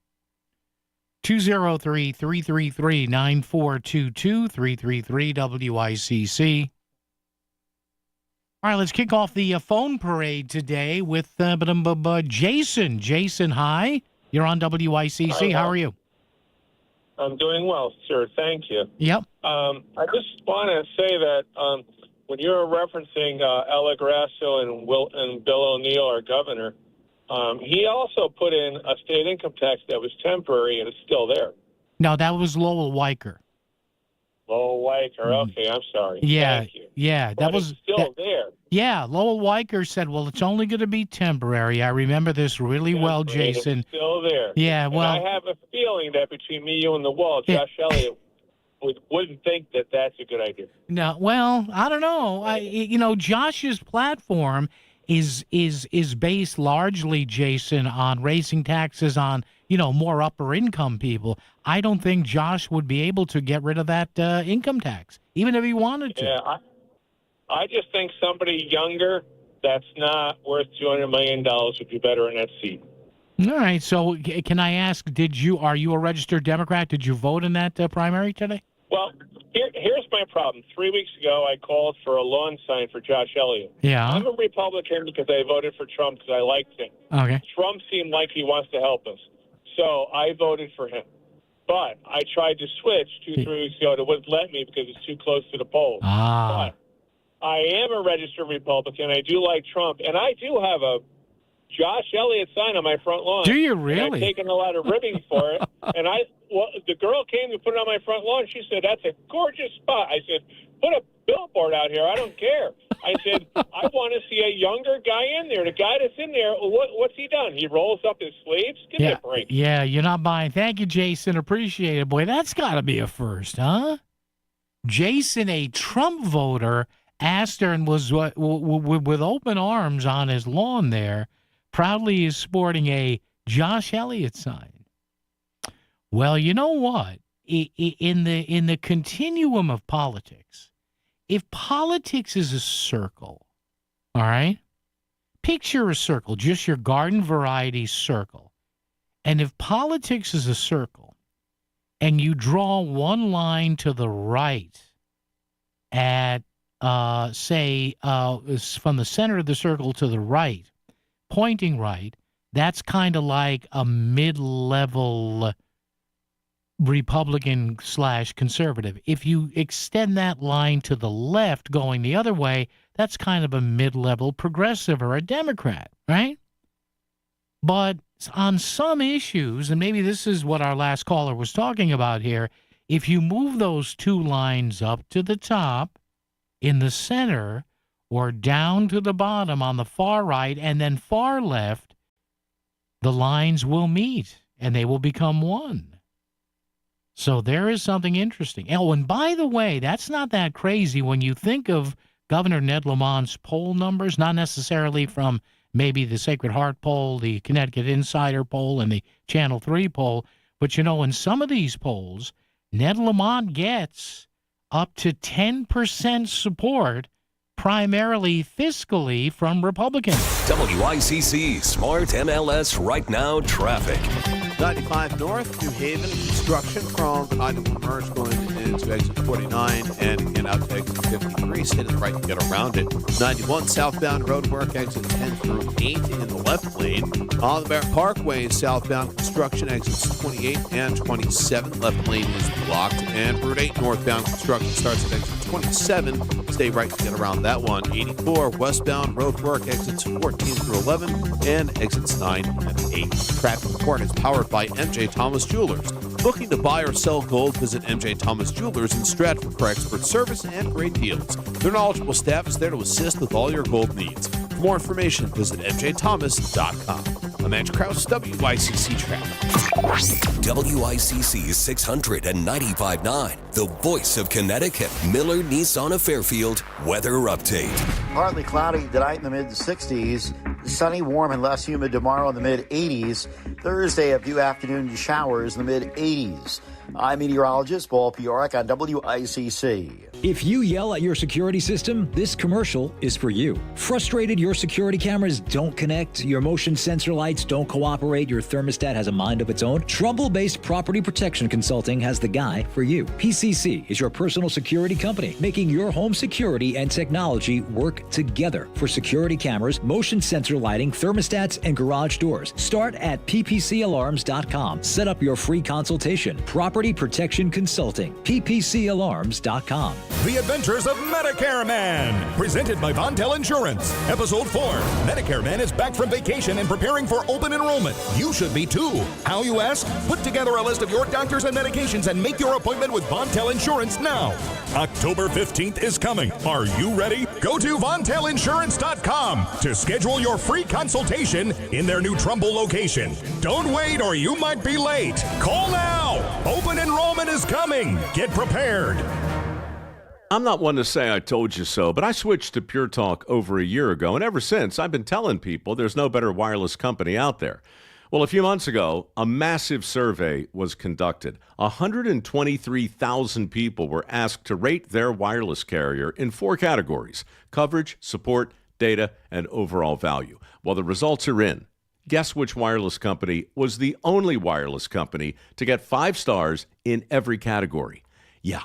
203-333-9422, 333-WICC. All right, let's kick off the phone parade today with Jason. Jason, hi. You're on WICC. How are you? I'm doing well, sir. Thank you. Yep. I just want to say that when you were referencing Ella Grasso and Bill O'Neill, our governor, he also put in a state income tax that was temporary and it's still there. No, that was Lowell Weicker. Lowell Weicker. Okay, I'm sorry. Yeah, Thank you. yeah, But it's still there. Yeah, Lowell Weicker said, well, it's only going to be temporary. I remember this really well, Jason. It's still there. Yeah, well. And I have a feeling that between me, you, and the wall, Josh Elliott wouldn't think that that's a good idea. No, well, I don't know. Josh's platform is based largely, Jason, on raising taxes on, more upper income people. I don't think Josh would be able to get rid of that income tax, even if he wanted to. Yeah, I just think somebody younger that's not worth $200 million would be better in that seat. All right. So can I ask, are you a registered Democrat? Did you vote in that primary today? Well, here's my problem. 3 weeks ago, I called for a lawn sign for Josh Elliott. Yeah. I'm a Republican because I voted for Trump because I liked him. Okay. Trump seemed like he wants to help us. So I voted for him. But I tried to switch 2-3 weeks ago. It wouldn't let me because it's too close to the polls. Ah. But I am a registered Republican. I do like Trump. And I do have a Josh Elliott sign on my front lawn. Do you really? And I've taken a lot of ribbing for it. And the girl came to put it on my front lawn. She said, that's a gorgeous spot. I said, put a billboard out here. I don't care. I said, I want to see a younger guy in there. The guy that's in there, what's he done? He rolls up his sleeves? Give me a break. Yeah, you're not buying. Thank you, Jason. Appreciate it. Boy, that's got to be a first, huh? Jason, a Trump voter, asked her and was with open arms on his lawn there, proudly is sporting a Josh Elliott sign. Well, you know what? In the continuum of politics, if politics is a circle, all right, picture a circle, just your garden variety circle. And if politics is a circle and you draw one line to the right at, from the center of the circle to the right, pointing right, that's kind of like a mid-level Republican/conservative. If you extend that line to the left going the other way, that's kind of a mid-level progressive or a Democrat, right? But on some issues, and maybe this is what our last caller was talking about here, if you move those two lines up to the top in the center or down to the bottom on the far right and then far left, the lines will meet and they will become one. So there is something interesting. Oh, and by the way, that's not that crazy when you think of Governor Ned Lamont's poll numbers, not necessarily from maybe the Sacred Heart poll, the Connecticut Insider poll, and the Channel 3 poll. But, in some of these polls, Ned Lamont gets up to 10% support, primarily fiscally, from Republicans. WICC Smart MLS Right Now Traffic. 95 North, New Haven, construction from the 91 merge going into exit 49 and again out to exit 53. Stay to the right and get around it. 91 southbound roadwork, exit 10 through 8 in the left lane. On the Merritt Parkway, southbound construction, exits 28 and 27. Left lane is blocked. And Route 8 northbound construction starts at exit 27. Stay right to get around that one. 84 westbound roadwork, exits 14 through 11 and exits 9 and 8. Traffic report is powered by MJ Thomas Jewelers. Looking to buy or sell gold, visit MJ Thomas Jewelers in Stratford for expert service and great deals. Their knowledgeable staff is there to assist with all your gold needs. For more information, visit mjthomas.com. I'm Andrew Krause, WICC Traffic. WICC 600 and 95.9, the voice of Connecticut. Miller Nissan of Fairfield weather update. Partly cloudy tonight in the mid-60s. Sunny, warm, and less humid tomorrow in the mid-80s. Thursday, a few afternoon showers in the mid-80s. I'm meteorologist Paul Piorek on WICC. If you yell at your security system, this commercial is for you. Frustrated your security cameras don't connect, your motion sensor lights don't cooperate, your thermostat has a mind of its own? Trumbull-based Property Protection Consulting has the guy for you. PCC is your personal security company, making your home security and technology work together for security cameras, motion sensor lighting, thermostats, and garage doors. Start at ppcalarms.com. Set up your free consultation. Property Protection Consulting, ppcalarms.com. The Adventures of Medicare Man, presented by Vontel Insurance. Episode 4. Medicare Man is back from vacation and preparing for open enrollment. You should be too. How, you ask? Put together a list of your doctors and medications and make your appointment with Vontel Insurance now. October 15th is coming. Are you ready? Go to VontelInsurance.com to schedule your free consultation in their new Trumbull location. Don't wait or you might be late. Call now. Open enrollment is coming. Get prepared. I'm not one to say I told you so, but I switched to Pure Talk over a year ago, and ever since, I've been telling people there's no better wireless company out there. Well, a few months ago, a massive survey was conducted. 123,000 people were asked to rate their wireless carrier in 4 categories: coverage, support, data, and overall value. Well, the results are in. Guess which wireless company was the only wireless company to get 5 stars in every category? Yeah,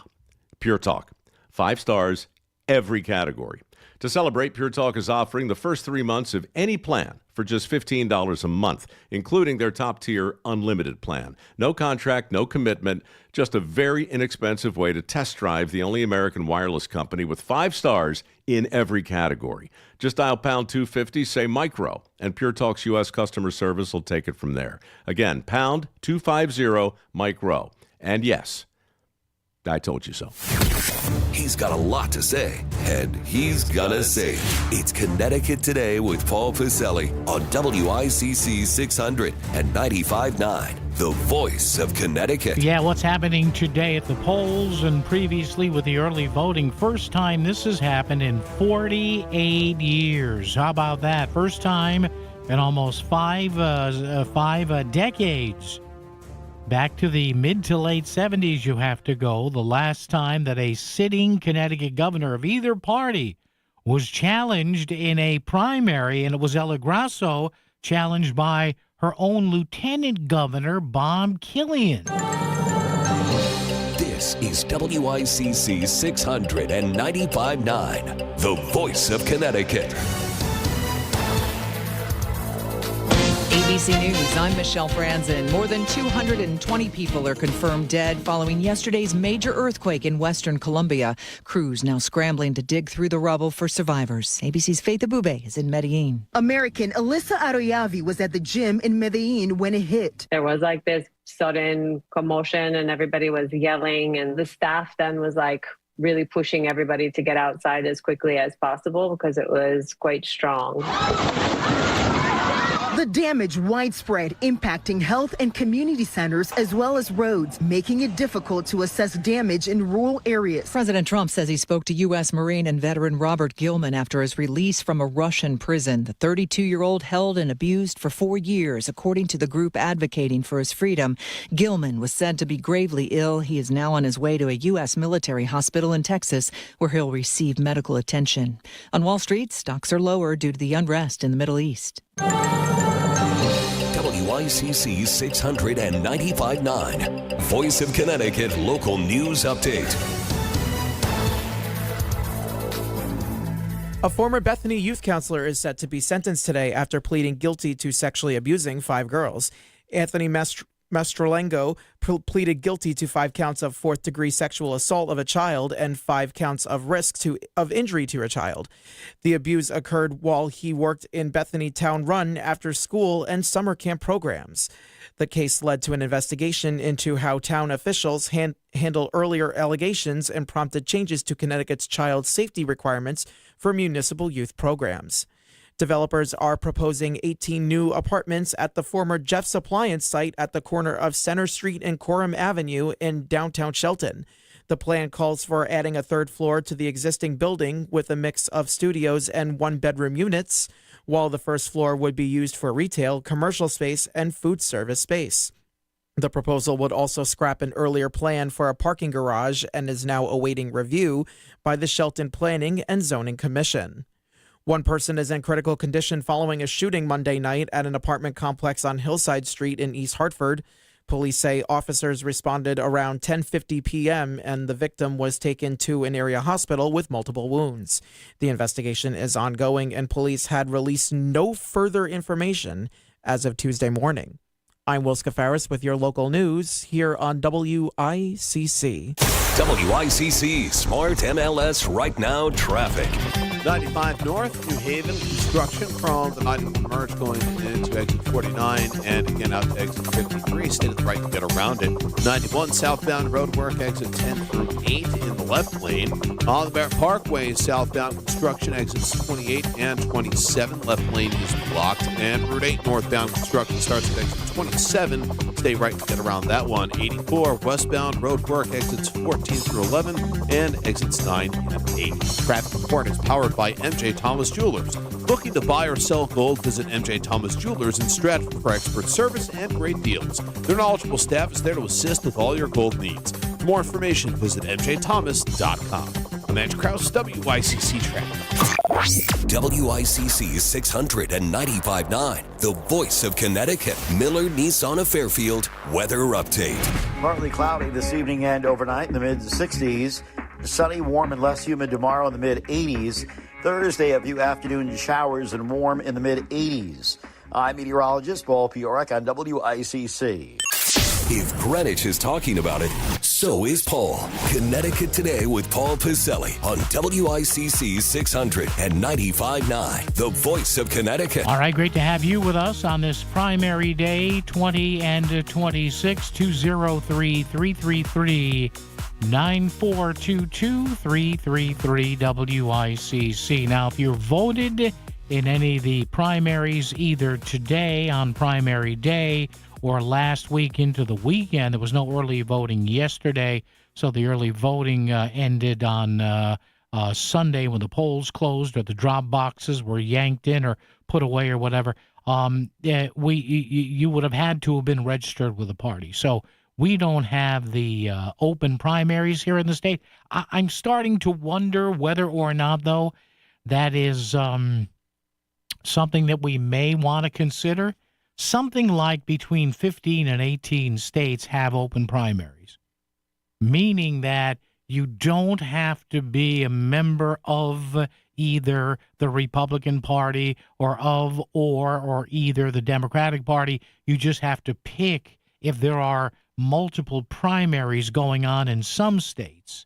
Pure Talk. 5 stars, every category. To celebrate, Pure Talk is offering the first 3 months of any plan for just $15 a month, including their top-tier unlimited plan. No contract, no commitment, just a very inexpensive way to test drive the only American wireless company with 5 stars in every category. Just dial pound 250, say micro, and Pure Talk's U.S. customer service will take it from there. Again, pound 250 micro. And yes, I told you so. He's got a lot to say, and he's gonna say it. It's Connecticut Today with Paul Pacelli on WICC 600 and 95.9, the voice of Connecticut. Yeah, what's happening today at the polls and previously with the early voting? First time this has happened in 48 years. How about that? First time in almost five decades. Back to the mid to late 70s you have to go, the last time that a sitting Connecticut governor of either party was challenged in a primary, and it was Ella Grasso challenged by her own lieutenant governor, Bob Killian. This is WICC 600 and 95.9, the voice of Connecticut. ABC News, I'm Michelle Franzen. More than 220 people are confirmed dead following yesterday's major earthquake in western Colombia. Crews now scrambling to dig through the rubble for survivors. ABC's Faith Abube is in Medellin. American Alyssa Aroyavi was at the gym in Medellin when it hit. There was like this sudden commotion and everybody was yelling, and the staff then was like really pushing everybody to get outside as quickly as possible because it was quite strong. The damage widespread, impacting health and community centers as well as roads, making it difficult to assess damage in rural areas. President Trump says he spoke to U.S. Marine and veteran Robert Gilman after his release from a Russian prison. The 32-year-old held and abused for 4 years, according to the group advocating for his freedom. Gilman was said to be gravely ill. He is now on his way to a U.S. military hospital in Texas, where he'll receive medical attention. On Wall Street, stocks are lower due to the unrest in the Middle East. WICC 695.9. Voice of Connecticut Local News Update. A former Bethany youth counselor is set to be sentenced today after pleading guilty to sexually abusing 5 girls. Anthony Mastrolengo pleaded guilty to 5 counts of fourth-degree sexual assault of a child and 5 counts of risk of injury to a child. The abuse occurred while he worked in Bethany Town Run after school and summer camp programs. The case led to an investigation into how town officials handle earlier allegations and prompted changes to Connecticut's child safety requirements for municipal youth programs. Developers are proposing 18 new apartments at the former Jeff's Appliance site at the corner of Center Street and Coram Avenue in downtown Shelton. The plan calls for adding a 3rd floor to the existing building with a mix of studios and 1-bedroom units, while the 1st floor would be used for retail, commercial space, and food service space. The proposal would also scrap an earlier plan for a parking garage and is now awaiting review by the Shelton Planning and Zoning Commission. One person is in critical condition following a shooting Monday night at an apartment complex on Hillside Street in East Hartford. Police say officers responded around 10:50 p.m. and the victim was taken to an area hospital with multiple wounds. The investigation is ongoing and police had released no further information as of Tuesday morning. I'm Will Scafaris with your local news here on WICC. WICC Smart MLS Right Now Traffic. 95 North, New Haven, construction from the 91 merge going into exit 49 and again out to exit 53. Stay to the right to get around it. 91 southbound road work, exit 10 through 8 in the left lane. On the Barrett Parkway, southbound construction, exits 28 and 27. Left lane is blocked. And Route 8 northbound construction starts at exit 27. Stay right to get around that one. 84 westbound road work, exits 14 through 11 and exits 9 and 8. Traffic report is powered by MJ Thomas Jewelers. Looking to buy or sell gold, visit MJ Thomas Jewelers in Stratford for expert service and great deals. Their knowledgeable staff is there to assist with all your gold needs. For more information, visit mjthomas.com. I'm Andrew Krause, WICC Traffic. WICC 695.9, the voice of Connecticut. Miller Nissan of Fairfield weather update. Partly cloudy this evening and overnight in the mid-60s. Sunny, warm, and less humid tomorrow in the mid-80s. Thursday, a few afternoon showers and warm in the mid-80s. I'm meteorologist Paul Piorek on WICC. If Greenwich is talking about it, so is Paul. Connecticut Today with Paul Piselli on WICC 695.9, the voice of Connecticut. All right, great to have you with us on this primary day, 20 and 26, 203-333. 9422-333 WICC. Now, if you voted in any of the primaries either today on primary day or last week into the weekend, there was no early voting yesterday, so the early voting ended on Sunday when the polls closed or the drop boxes were yanked in or put away or whatever. You would have had to have been registered with the party. So we don't have the open primaries here in the state. I'm starting to wonder whether or not, though, that is something that we may want to consider. Something like between 15 and 18 states have open primaries, meaning that you don't have to be a member of either the Republican Party or either the Democratic Party. You just have to pick if there are multiple primaries going on in some states.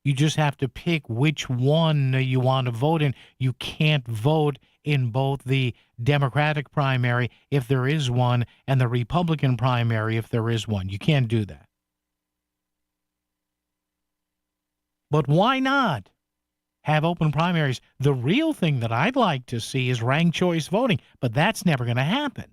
You just have to pick which one you want to vote in. You can't vote in both the Democratic primary, if there is one, and the Republican primary, if there is one. You can't do that. But why not have open primaries? The real thing that I'd like to see is ranked choice voting, but that's never going to happen,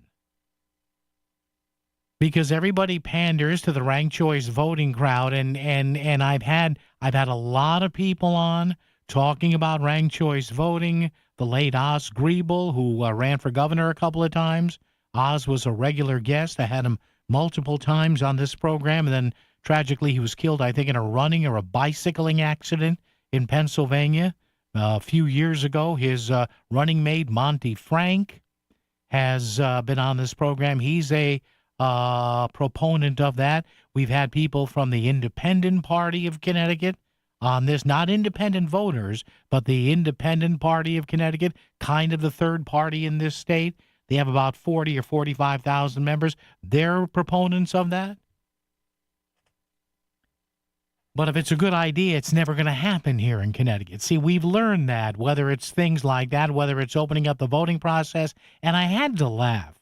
because everybody panders to the ranked choice voting crowd, and I've had a lot of people on talking about ranked choice voting. The late Oz Griebel, who ran for governor a couple of times. Oz was a regular guest. I had him multiple times on this program, and then tragically he was killed, I think, in a running or a bicycling accident in Pennsylvania a few years ago. His running mate, Monty Frank, has been on this program. He's a proponent of that. We've had people from the Independent Party of Connecticut on this, not independent voters, but the Independent Party of Connecticut, kind of the third party in this state. They have about 40 or 45,000 members. They're proponents of that. But if it's a good idea, it's never going to happen here in Connecticut. See, we've learned that, whether it's things like that, whether it's opening up the voting process. And I had to laugh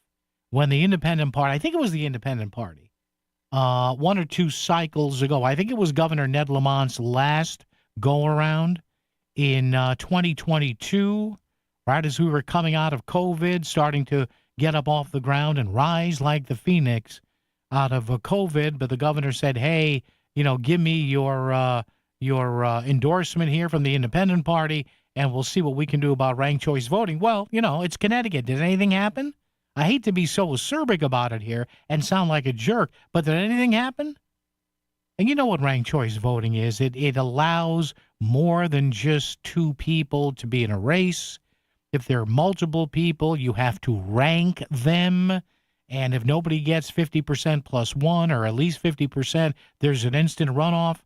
when the Independent Party, I think it was the Independent Party, one or two cycles ago, I think it was Governor Ned Lamont's last go-around in 2022, right as we were coming out of COVID, starting to get up off the ground and rise like the phoenix out of COVID. But the governor said, hey, give me your endorsement here from the Independent Party, and we'll see what we can do about ranked choice voting. Well, it's Connecticut. Did anything happen? I hate to be so acerbic about it here and sound like a jerk, but did anything happen? And you know what ranked choice voting is. It allows more than just two people to be in a race. If there are multiple people, you have to rank them. And if nobody gets 50% plus one, or at least 50%, there's an instant runoff.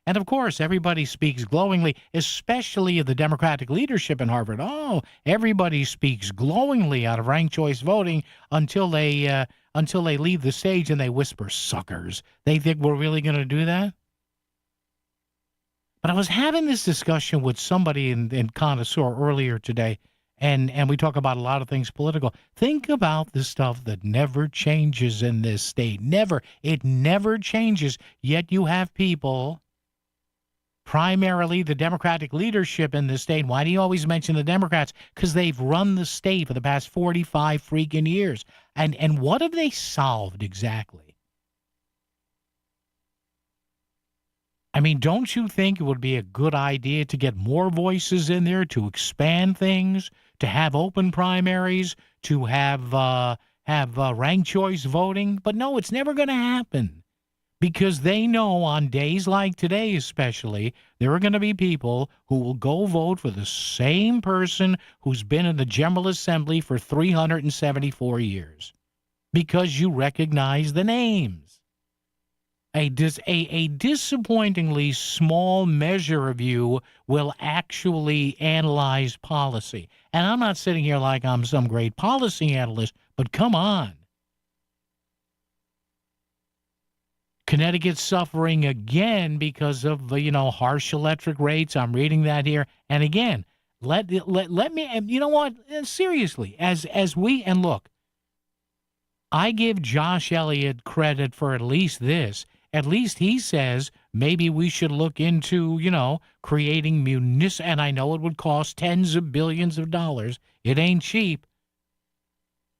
And, of course, everybody speaks glowingly, especially of the Democratic leadership in Harvard. Oh, everybody speaks glowingly out of ranked choice voting until they leave the stage and they whisper, suckers. They think we're really going to do that? But I was having this discussion with somebody in Connoisseur earlier today, and we talk about a lot of things political. Think about the stuff that never changes in this state. Never. It never changes. Yet you have people, primarily the Democratic leadership in the state. Why do you always mention the Democrats? Because they've run the state for the past 45 freaking years. And what have they solved exactly? I mean, don't you think it would be a good idea to get more voices in there, to expand things, to have open primaries, to have ranked choice voting? But no, it's never going to happen, because they know on days like today especially, there are going to be people who will go vote for the same person who's been in the General Assembly for 374 years, because you recognize the names. A disappointingly small measure of you will actually analyze policy. And I'm not sitting here like I'm some great policy analyst, but come on. Connecticut's suffering again because of, harsh electric rates. I'm reading that here. And again, let me, you know what? Seriously, as we, and look, I give Josh Elliott credit for at least this. At least he says maybe we should look into, creating and I know it would cost tens of billions of dollars. It ain't cheap.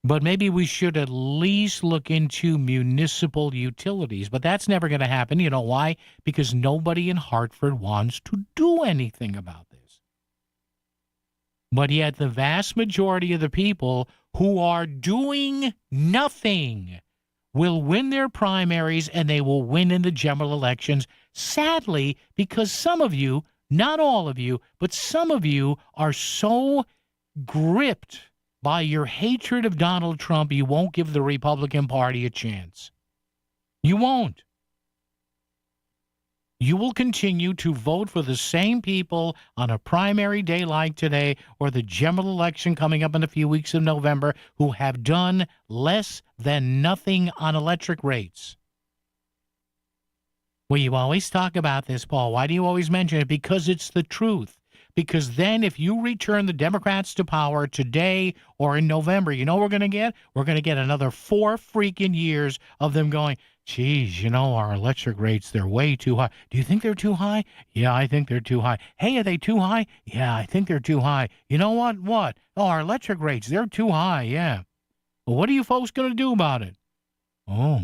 But maybe we should at least look into municipal utilities. But that's never going to happen. You know why? Because nobody in Hartford wants to do anything about this. But yet the vast majority of the people who are doing nothing will win their primaries, and they will win in the general elections, sadly, because some of you, not all of you, but some of you are so gripped by your hatred of Donald Trump, you won't give the Republican Party a chance. You won't. You will continue to vote for the same people on a primary day like today, or the general election coming up in a few weeks in November, who have done less than nothing on electric rates. Well, you always talk about this, Paul. Why do you always mention it? Because it's the truth. Because then if you return the Democrats to power today or in November, you know what we're going to get? We're going to get another 4 freaking years of them going, geez, our electric rates, they're way too high. Do you think they're too high? Yeah, I think they're too high. Hey, are they too high? Yeah, I think they're too high. You know what? What? Oh, our electric rates, they're too high, yeah. Well, what are you folks going to do about it? Oh,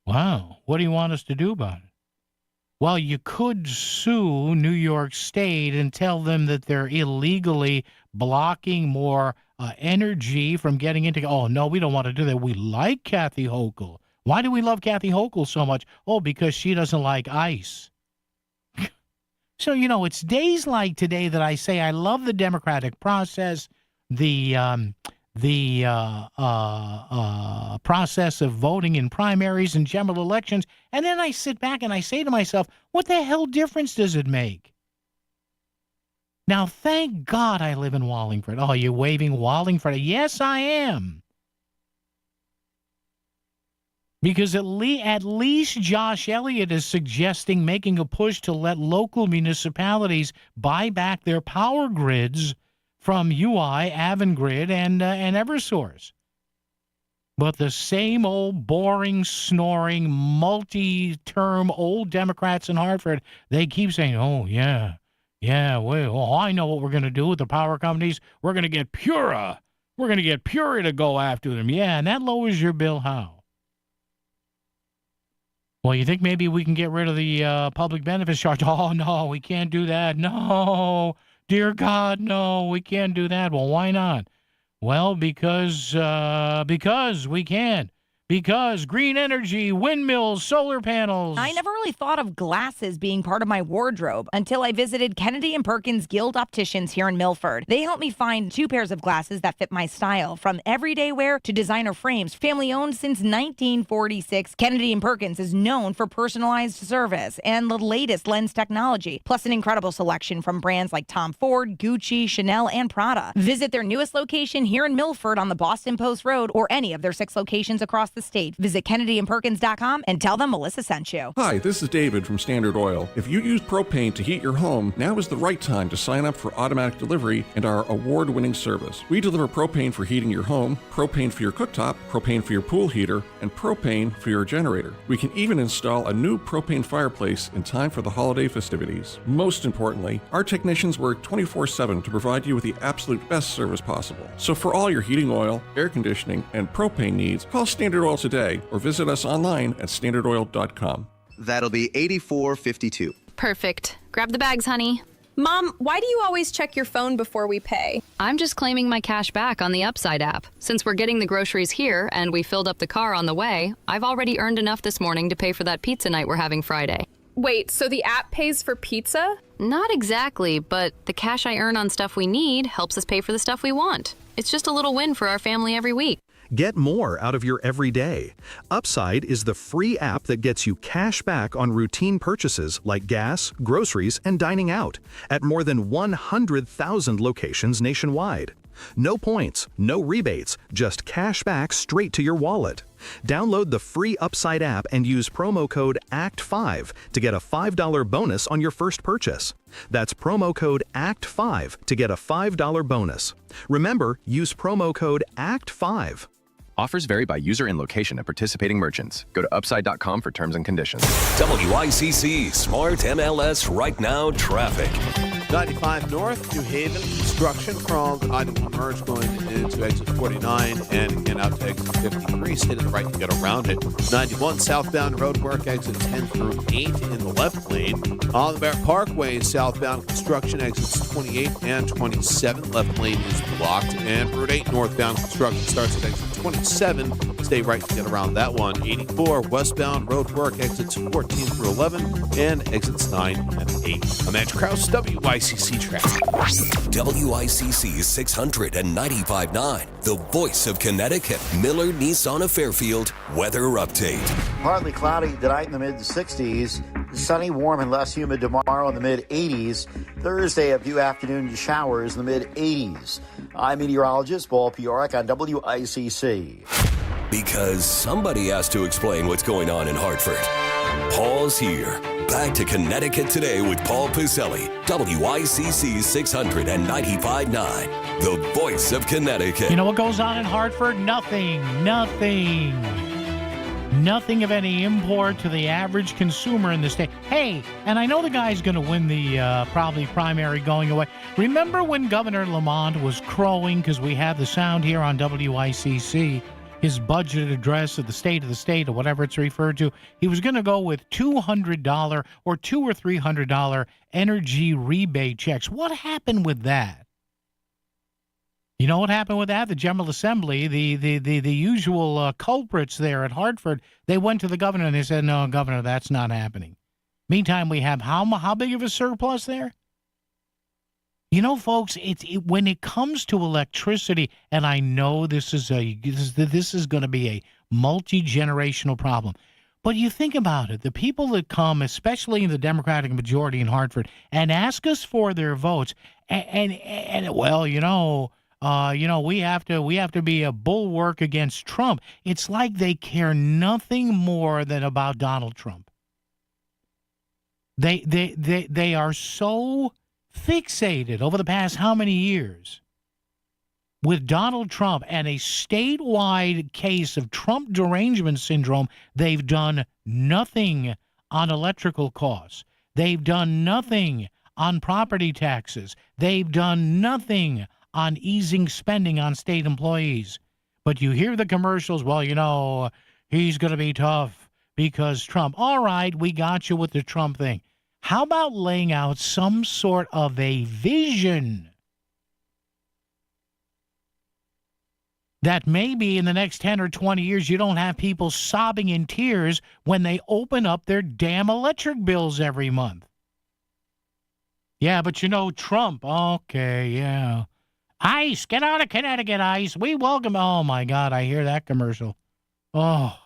wow. What do you want us to do about it? Well, you could sue New York State and tell them that they're illegally blocking more energy from getting into. Oh, no, we don't want to do that. We like Kathy Hochul. Why do we love Kathy Hochul so much? Oh, because she doesn't like ice. So, it's days like today that I say I love the democratic process, the the process of voting in primaries and general elections. And then I sit back and I say to myself, what the hell difference does it make? Now, thank God I live in Wallingford. Oh, you're waving Wallingford. Yes, I am. Because at least Josh Elliott is suggesting making a push to let local municipalities buy back their power grids from UI, Avangrid, and Eversource. But the same old boring, snoring, multi-term old Democrats in Hartford, they keep saying, oh, yeah, well, I know what we're going to do with the power companies. We're going to get Pura. We're going to get Pura to go after them. Yeah, and that lowers your bill how? Well, you think maybe we can get rid of the public benefits charge? Oh, no, we can't do that. No, dear God, no, we can't do that. Well, why not? Well, because we can. Because green energy, windmills, solar panels. I never really thought of glasses being part of my wardrobe until I visited Kennedy and Perkins Guild Opticians here in Milford. They helped me find 2 pairs of glasses that fit my style, from everyday wear to designer frames. Family owned since 1946, Kennedy and Perkins is known for personalized service and the latest lens technology, plus an incredible selection from brands like Tom Ford, Gucci, Chanel, and Prada. Visit their newest location here in Milford on the Boston Post Road or any of their 6 locations across the state. Visit KennedyandPerkins.com and tell them Melissa sent you. Hi, this is David from Standard Oil. If you use propane to heat your home, now is the right time to sign up for automatic delivery and our award-winning service. We deliver propane for heating your home, propane for your cooktop, propane for your pool heater, and propane for your generator. We can even install a new propane fireplace in time for the holiday festivities. Most importantly, our technicians work 24/7 to provide you with the absolute best service possible. So for all your heating oil, air conditioning, and propane needs, call Standard Oil today or visit us online at standardoil.com. That'll be $84.52. Perfect. Grab the bags, honey. Mom, why do you always check your phone before we pay? I'm just claiming my cash back on the Upside app. Since we're getting the groceries here and we filled up the car on the way, I've already earned enough this morning to pay for that pizza night we're having Friday. Wait, so the app pays for pizza? Not exactly, but the cash I earn on stuff we need helps us pay for the stuff we want. It's just a little win for our family every week. Get more out of your everyday. Upside is the free app that gets you cash back on routine purchases like gas, groceries, and dining out at more than 100,000 locations nationwide. No points, no rebates, just cash back straight to your wallet. Download the free Upside app and use promo code ACT5 to get a $5 bonus on your first purchase. That's promo code ACT5 to get a $5 bonus. Remember, use promo code ACT5. Offers vary by user and location at participating merchants. Go to upside.com for terms and conditions. WICC Smart MLS Right Now Traffic. 95 North, New Haven, construction from the 91 merge going into exit 49 and again out to exit 53. Stay to the right to get around it. 91 southbound roadwork, exit 10 through 8 in the left lane. On the Barrett Parkway, southbound construction, exits 28 and 27. Left lane is blocked. And Route 8 northbound construction starts at exit 27. Stay right to get around that one. 84 westbound roadwork, exits 14 through 11 and exits 9 and 8. I'm Edge Krause, WICC Traffic. WICC 695.9, the voice of Connecticut. Miller Nissan of Fairfield weather update. Partly cloudy tonight in the mid-60s. Sunny, warm, and less humid tomorrow in the mid-80s. Thursday, a few afternoon showers in the mid-80s. I'm meteorologist Paul Piorek on WICC. Because somebody has to explain what's going on in Hartford. Paul's here. Back to Connecticut Today with Paul Piselli. WICC 695.9, the voice of Connecticut. You know what goes on in Hartford? Nothing of any import to the average consumer in the state. Hey, and I know the guy's going to win the probably primary going away. Remember when Governor Lamont was crowing, because we have the sound here on WICC, his budget address of the state or whatever it's referred to, he was going to go with $200 or $200 or $300 energy rebate checks. What happened with that? You know what happened with that? The General Assembly, the usual culprits there at Hartford, they went to the governor and they said, no, Governor, that's not happening. Meantime, we have how big of a surplus there? You know, folks, when it comes to electricity, and I know this is going to be a multi-generational problem, but you think about it, the people that come, especially in the Democratic majority in Hartford, and ask us for their votes, and well, we have to be a bulwark against Trump. It's like they care nothing more than about Donald Trump. They are so fixated over the past how many years with Donald Trump and a statewide case of Trump derangement syndrome. They've done nothing on electrical costs. They've done nothing on property taxes. They've done nothing on easing spending on state employees. But you hear the commercials, well, he's going to be tough because Trump. All right, we got you with the Trump thing. How about laying out some sort of a vision that maybe in the next 10 or 20 years you don't have people sobbing in tears when they open up their damn electric bills every month? Yeah, but Trump. Okay, yeah. ICE, get out of Connecticut, ICE. We welcome. Oh, my God, I hear that commercial. Oh.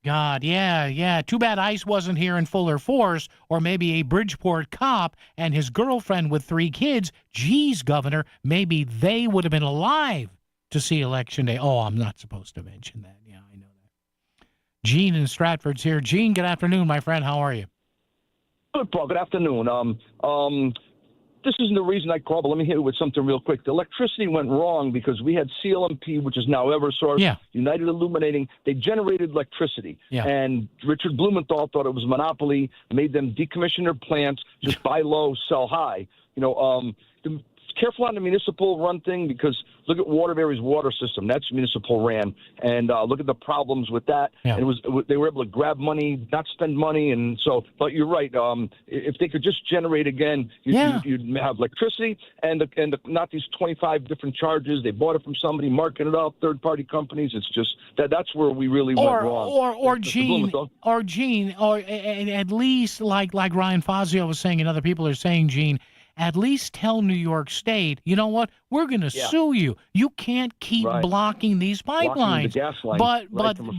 God, yeah. Too bad ICE wasn't here in fuller force, or maybe a Bridgeport cop and his girlfriend with 3 kids. Geez, Governor, maybe they would have been alive to see Election Day. Oh, I'm not supposed to mention that. Yeah, I know that. Gene in Stratford's here. Gene, good afternoon, my friend. How are you? Good, Paul. Good afternoon. This isn't the reason I called, but let me hit it with something real quick. The electricity went wrong because we had CLMP, which is now Eversource, United Illuminating. They generated electricity. Yeah. And Richard Blumenthal thought it was a monopoly, made them decommission their plants, just buy low, sell high. Careful on the municipal run thing, because look at Waterbury's water system. That's municipal ran. And look at the problems with that. Yeah. And they were able to grab money, not spend money. And so, but you're right. If they could just generate again, you'd have electricity and not these 25 different charges. They bought it from somebody, marking it up, third-party companies. It's just that's where we really went wrong. Or Gene, and at least like Ryan Fazio was saying and other people are saying, Gene, at least tell New York State, you know what? We're going to sue you. You can't keep blocking these pipelines.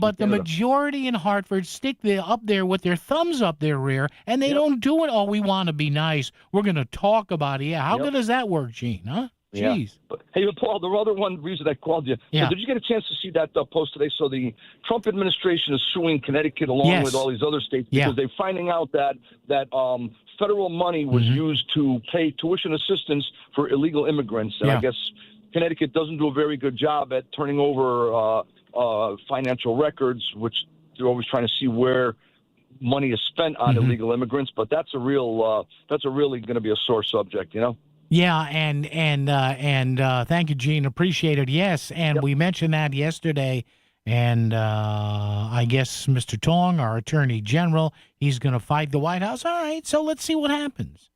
But the majority in Hartford stick up there with their thumbs up their rear, and they don't do it. Oh, we want to be nice. We're going to talk about it. Yeah, how good does that work, Gene? Huh? Jeez. Yeah. Hey, Paul, the other reason I called you. Yeah. Did you get a chance to see that post today? So the Trump administration is suing Connecticut along with all these other states because they're finding out that federal money was used to pay tuition assistance for illegal immigrants. And I guess Connecticut doesn't do a very good job at turning over financial records, which they're always trying to see where money is spent on illegal immigrants. But that's really going to be a sore subject, Yeah, and thank you, Gene. Appreciate it. Yes, and we mentioned that yesterday. And I guess Mr. Tong, our Attorney General, he's going to fight the White House. All right, so let's see what happens.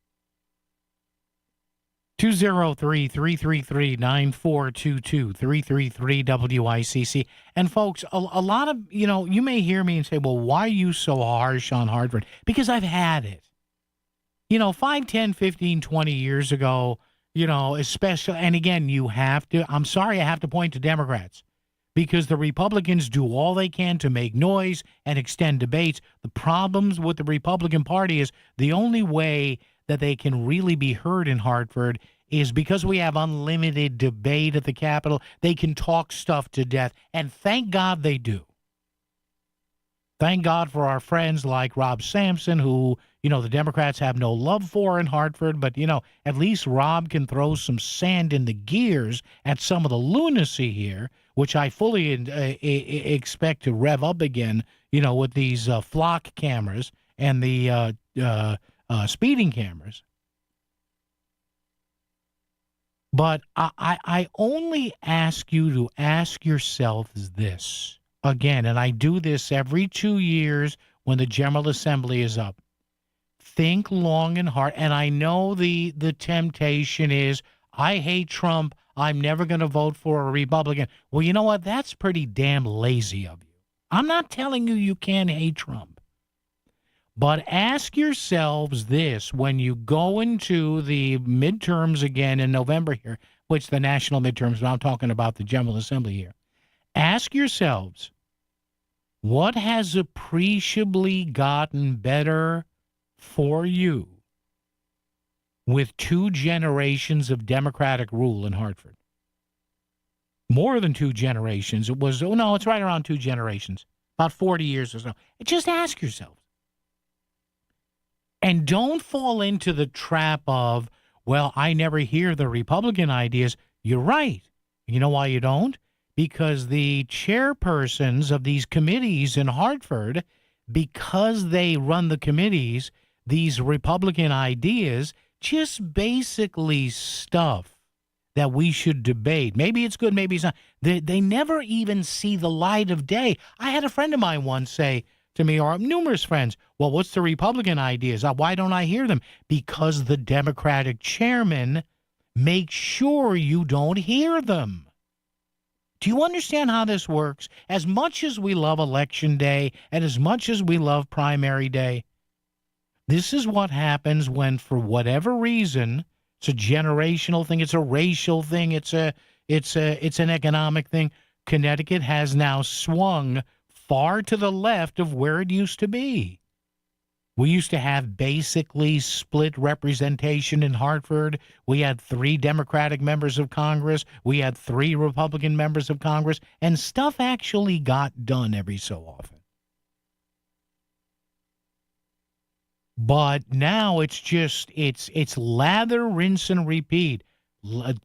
203-333-9422, 333-WICC. And, folks, a lot of, you may hear me and say, well, why are you so harsh on Hartford? Because I've had it. 5, 10, 15, 20 years ago, especially, and again, I'm sorry I have to point to Democrats, because the Republicans do all they can to make noise and extend debates. The problems with the Republican Party is the only way that they can really be heard in Hartford is because we have unlimited debate at the Capitol. They can talk stuff to death, and thank God they do. Thank God for our friends like Rob Sampson, who, the Democrats have no love for in Hartford, but, at least Rob can throw some sand in the gears at some of the lunacy here, which I fully expect to rev up again, with these flock cameras and the speeding cameras. But I only ask you to ask yourselves this again, and I do this every 2 years when the General Assembly is up. Think long and hard, and I know the temptation is, I hate Trump, I'm never going to vote for a Republican. Well, you know what? That's pretty damn lazy of you. I'm not telling you can't hate Trump. But ask yourselves this when you go into the midterms again in November here, which the national midterms, but I'm talking about the General Assembly here. Ask yourselves, what has appreciably gotten better for you with 2 generations of Democratic rule in Hartford? More than 2 generations. It was, it's right around 2 generations, about 40 years or so. Just ask yourselves. And don't fall into the trap of, well, I never hear the Republican ideas. You're right. You know why you don't? Because the chairpersons of these committees in Hartford, because they run the committees, these Republican ideas, just basically stuff that we should debate. Maybe it's good, maybe it's not. They never even see the light of day. I had a friend of mine once say to me, or numerous friends, well, what's the Republican ideas? Why don't I hear them? Because the Democratic chairman makes sure you don't hear them. Do you understand how this works? As much as we love Election Day and as much as we love Primary Day, this is what happens when, for whatever reason, it's a generational thing, it's a racial thing, it's an economic thing. Connecticut has now swung far to the left of where it used to be. We used to have basically split representation in Hartford. We had 3 Democratic members of Congress. We had 3 Republican members of Congress. And stuff actually got done every so often. But now it's just, it's lather, rinse, and repeat.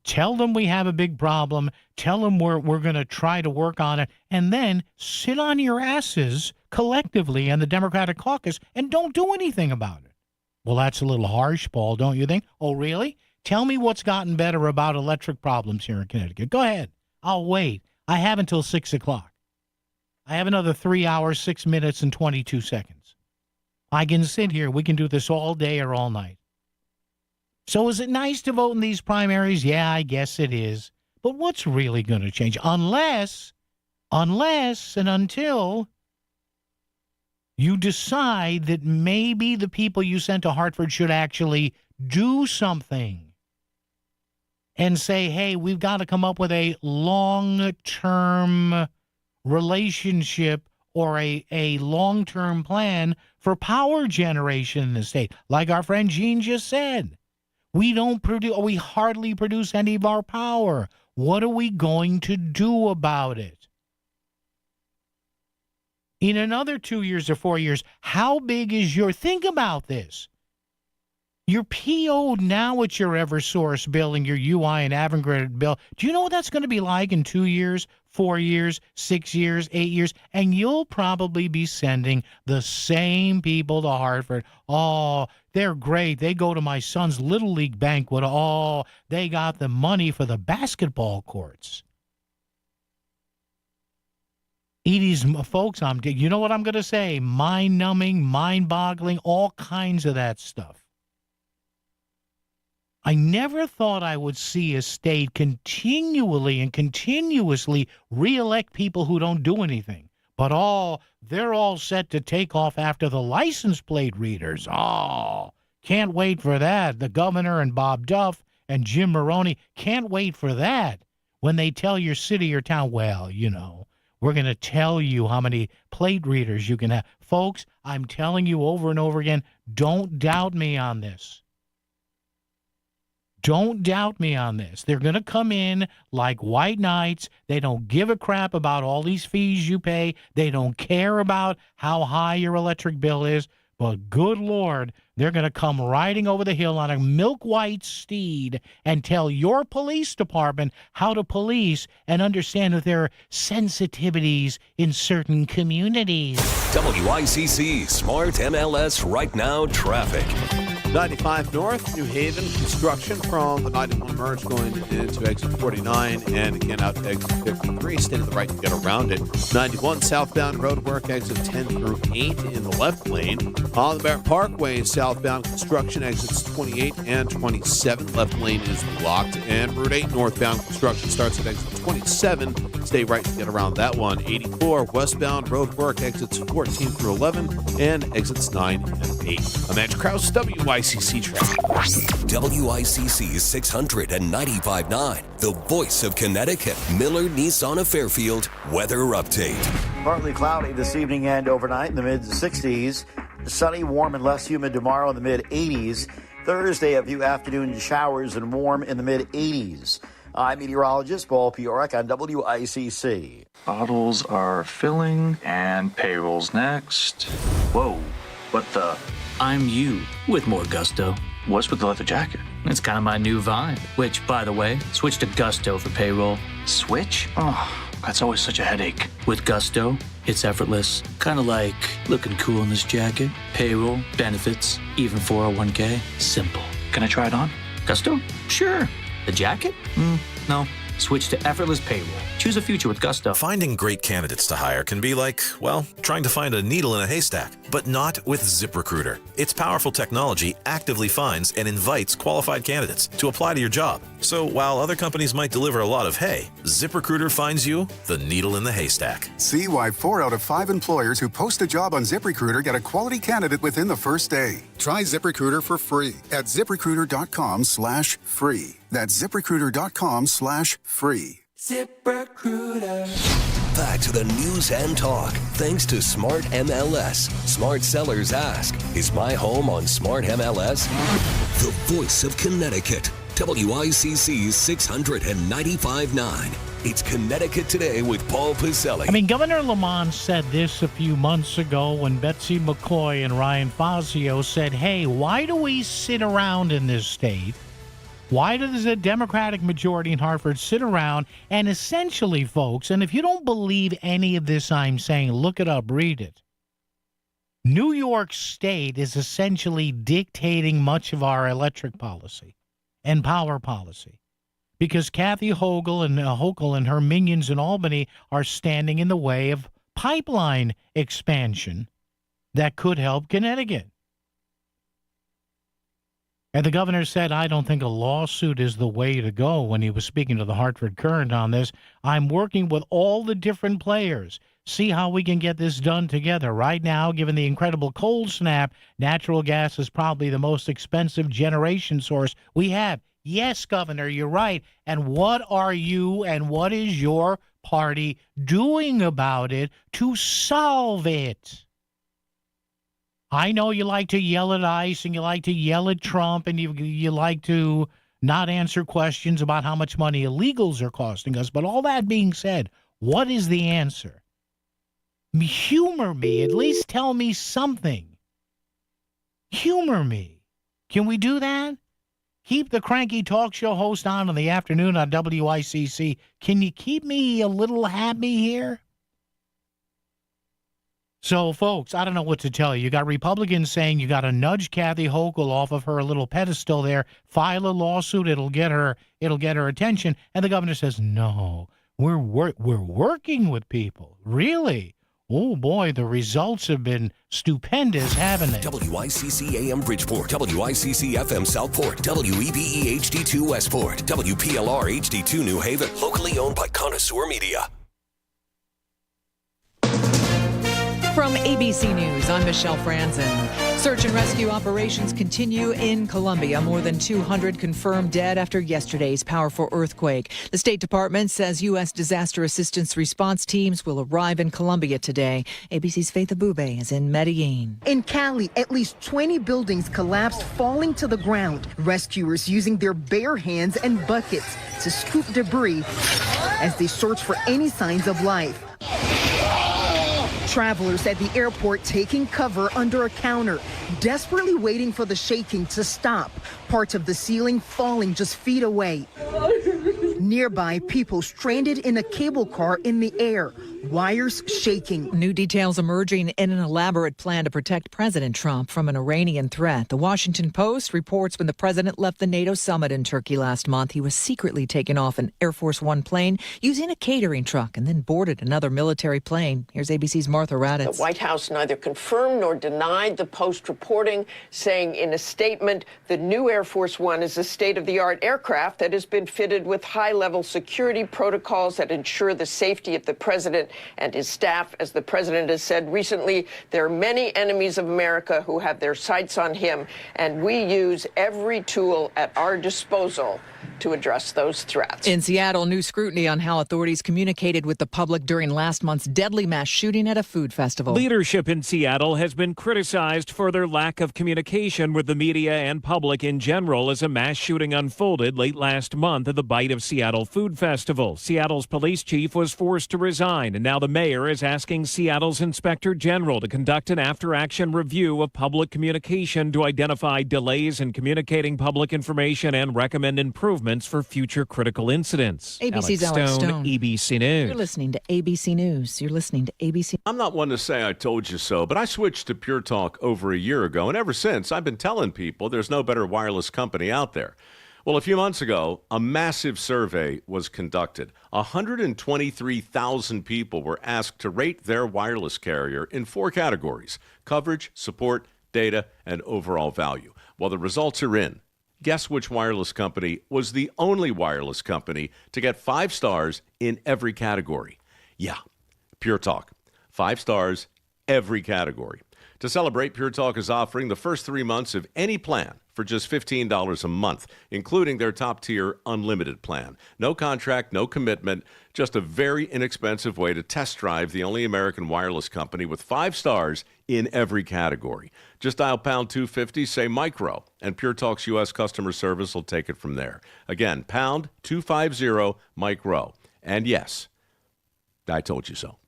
Tell them we have a big problem. Tell them we're going to try to work on it. And then sit on your asses collectively in the Democratic caucus and don't do anything about it. Well, that's a little harsh, Paul, don't you think? Oh, really? Tell me what's gotten better about electric problems here in Connecticut. Go ahead. I'll wait. I have until 6 o'clock. I have another 3 hours, 6 minutes, and 22 seconds. I can sit here. We can do this all day or all night. So is it nice to vote in these primaries? Yeah, I guess it is. But what's really going to change? Unless and until you decide that maybe the people you sent to Hartford should actually do something and say, hey, we've got to come up with a long-term relationship or a long-term plan for power generation in the state. Like our friend Gene just said, we hardly produce any of our power. What are we going to do about it? In another 2 years or 4 years, how big is think about this. Your PO'd now at your Eversource bill and your UI and Avangrid bill. Do you know what that's going to be like in 2 years, 4 years, 6 years, 8 years? And you'll probably be sending the same people to Hartford. Oh, they're great. They go to my son's Little League banquet. Oh, they got the money for the basketball courts. Edie's, folks, you know what I'm going to say? Mind-numbing, mind-boggling, all kinds of that stuff. I never thought I would see a state continually and continuously reelect people who don't do anything. But they're all set to take off after the license plate readers. Oh, can't wait for that. The governor and Bob Duff and Jim Maroney can't wait for that. When they tell your city or town, well, we're going to tell you how many plate readers you can have. Folks, I'm telling you over and over again, don't doubt me on this. Don't doubt me on this. They're going to come in like white knights. They don't give a crap about all these fees you pay. They don't care about how high your electric bill is. But good Lord, they're going to come riding over the hill on a milk-white steed and tell your police department how to police and understand that there are sensitivities in certain communities. WICC Smart MLS Right Now Traffic. 95 North, New Haven, construction from the 91 merge going into exit 49 and again out to exit 53. Stay to the right to get around it. 91 southbound roadwork, exit 10 through 8 in the left lane. On the Barrett Parkway, southbound construction, exits 28 and 27. Left lane is blocked. And Route 8 northbound construction starts at exit 27. Stay right to get around that one. 84 westbound roadwork, exits 14 through 11 and exits 9 and 8. I'm Andrew Krause, WICC traffic. WICC 695.9, the voice of Connecticut. Miller Nissan of Fairfield weather update. Partly cloudy this evening and overnight in the mid-60s. Sunny, warm, and less humid tomorrow in the mid-80s. Thursday, a few afternoon showers and warm in the mid-80s. I'm meteorologist Paul Piorek on WICC. Bottles are filling and payroll's next. Whoa, what the? I'm you with more gusto. What's with the leather jacket? It's kind of my new vibe, which, by the way, switch to Gusto for payroll. Switch? Oh, that's always such a headache. With Gusto, it's effortless. Kind of like looking cool in this jacket, payroll, benefits, even 401k. Simple. Can I try it on? Gusto? Sure. The jacket? No. Switch to effortless payroll. Choose a future with Gusto. Finding great candidates to hire can be like, well, trying to find a needle in a haystack, but not with ZipRecruiter. Its powerful technology actively finds and invites qualified candidates to apply to your job. So while other companies might deliver a lot of hay, ZipRecruiter finds you the needle in the haystack. See why 4 out of 5 employers who post a job on ZipRecruiter get a quality candidate within the first day. Try ZipRecruiter for free at ZipRecruiter.com/free. That's ZipRecruiter.com/free. ZipRecruiter. Back to the news and talk. Thanks to Smart MLS. Smart sellers ask, is my home on Smart MLS? The voice of Connecticut. WICC 695.9. It's Connecticut Today with Paul Piselli. I mean, Governor Lamont said this a few months ago when Betsy McCoy and Ryan Fazio said, hey, why do we sit around in this state? Why does a Democratic majority in Hartford sit around and essentially, folks, and if you don't believe any of this I'm saying, look it up, read it. New York State is essentially dictating much of our electric policy and power policy because Kathy Hochul and her minions in Albany are standing in the way of pipeline expansion that could help Connecticut. And the governor said, I don't think a lawsuit is the way to go when he was speaking to the Hartford Courant on this. I'm working with all the different players. See how we can get this done together. Right now, given the incredible cold snap, natural gas is probably the most expensive generation source we have. Yes, Governor, you're right. And what are you and what is your party doing about it to solve it? I know you like to yell at ICE and you like to yell at Trump and you like to not answer questions about how much money illegals are costing us. But all that being said, what is the answer? Humor me. At least tell me something. Humor me. Can we do that? Keep the cranky talk show host on in the afternoon on WICC. Can you keep me a little happy here? So, folks, I don't know what to tell you. You got Republicans saying you got to nudge Kathy Hochul off of her little pedestal there, file a lawsuit, it'll get her attention. And the governor says, no, we're working with people. Really? Oh, boy, the results have been stupendous, haven't they? WICC AM Bridgeport, WICC FM Southport, WEBE HD2 Westport, WPLR HD2 New Haven, locally owned by Connoisseur Media. From ABC News, I'm Michelle Franzen. Search and rescue operations continue in Colombia. More than 200 confirmed dead after yesterday's powerful earthquake. The State Department says U.S. disaster assistance response teams will arrive in Colombia today. ABC's Faith Abube is in Medellin. In Cali, at least 20 buildings collapsed, falling to the ground. Rescuers using their bare hands and buckets to scoop debris as they search for any signs of life. Travelers at the airport taking cover under a counter, desperately waiting for the shaking to stop. Parts of the ceiling falling just feet away. Nearby, people stranded in a cable car in the air, wires shaking. New details emerging in an elaborate plan to protect President Trump from an Iranian threat. The Washington Post reports when the president left the NATO summit in Turkey last month, he was secretly taken off an Air Force One plane using a catering truck and then boarded another military plane. Here's ABC's Martha Raddatz. The White House neither confirmed nor denied the Post reporting, saying in a statement, the new Air Force One is a state-of-the-art aircraft that has been fitted with high-level security protocols that ensure the safety of the president and his staff. As the president has said recently, there are many enemies of America who have their sights on him, and we use every tool at our disposal to address those threats. In Seattle, new scrutiny on how authorities communicated with the public during last month's deadly mass shooting at a food festival. Leadership in Seattle has been criticized for their lack of communication with the media and public in general as a mass shooting unfolded late last month at the Bite of Seattle Food Festival. Seattle's police chief was forced to resign, and now the mayor is asking Seattle's inspector general to conduct an after-action review of public communication to identify delays in communicating public information and recommend improvements for future critical incidents. ABC's Alex Stone. ABC News. You're listening to ABC News. You're listening to ABC. I'm not one to say I told you so, but I switched to Pure Talk over a year ago, and ever since, I've been telling people there's no better wireless company out there. Well, a few months ago, a massive survey was conducted. 123,000 people were asked to rate their wireless carrier in 4 categories: coverage, support, data, and overall value. Well, the results are in. Guess which wireless company was the only wireless company to get 5 stars in every category? Yeah, Pure Talk. 5 stars, every category. To celebrate, Pure Talk is offering the first 3 months of any plan for just $15 a month, including their top-tier unlimited plan. No contract, no commitment, just a very inexpensive way to test drive the only American wireless company with 5 stars in every category. Just dial pound 250, say micro, and Pure Talk's U.S. customer service will take it from there. Again, pound 250 micro. And yes, I told you so.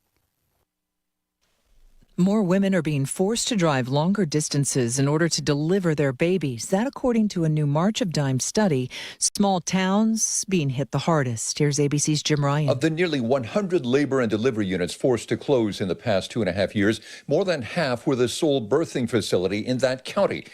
More women are being forced to drive longer distances in order to deliver their babies. That according to a new March of Dimes study. Small towns being hit the hardest. Here's ABC's Jim Ryan. Of the nearly 100 labor and delivery units forced to close in the past 2.5 years, more than half were the sole birthing facility in that county.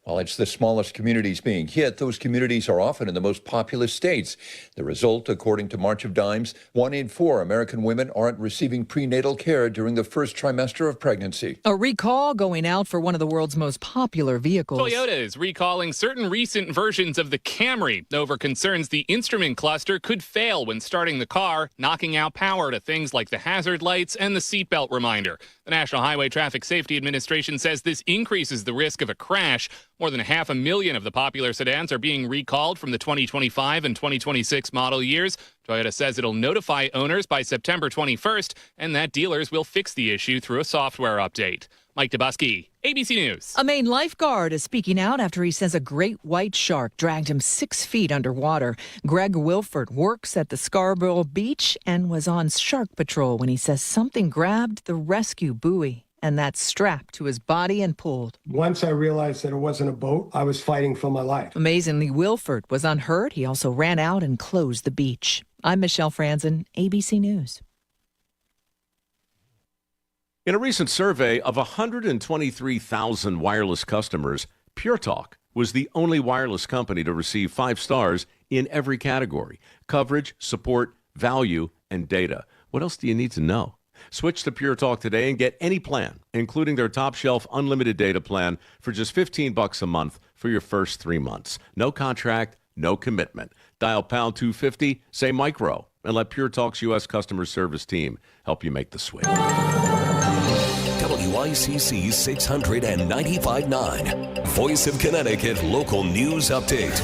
While it's the smallest communities being hit, those communities are often in the most populous states. The result, according to March of Dimes, 1 in 4 American women aren't receiving prenatal care during the first trimester of pregnancy. A recall going out for one of the world's most popular vehicles. Toyota is recalling certain recent versions of the Camry over concerns the instrument cluster could fail when starting the car, knocking out power to things like the hazard lights and the seatbelt reminder. The National Highway Traffic Safety Administration says this increases the risk of a crash. More than 500,000 of the popular sedans are being recalled from the 2025 and 2026 model years. Toyota says it'll notify owners by September 21st and that dealers will fix the issue through a software update. Mike Dubusky, ABC News. A Maine lifeguard is speaking out after he says a great white shark dragged him 6 feet underwater. Greg Wilford works at the Scarborough Beach and was on shark patrol when he says something grabbed the rescue buoy, and that's strapped to his body and pulled. Once I realized that it wasn't a boat, I was fighting for my life. Amazingly, Wilford was unhurt. He also ran out and closed the beach. I'm Michelle Franzen, ABC News. In a recent survey of 123,000 wireless customers, Pure Talk was the only wireless company to receive 5 stars in every category: coverage, support, value, and data. What else do you need to know? Switch to Pure Talk today and get any plan, including their top-shelf unlimited data plan for just $15 a month for your first 3 months. No contract, no commitment. Dial pound 250, say micro, and let Pure Talk's U.S. customer service team help you make the switch. WICC 695.9, Voice of Connecticut Local News Update.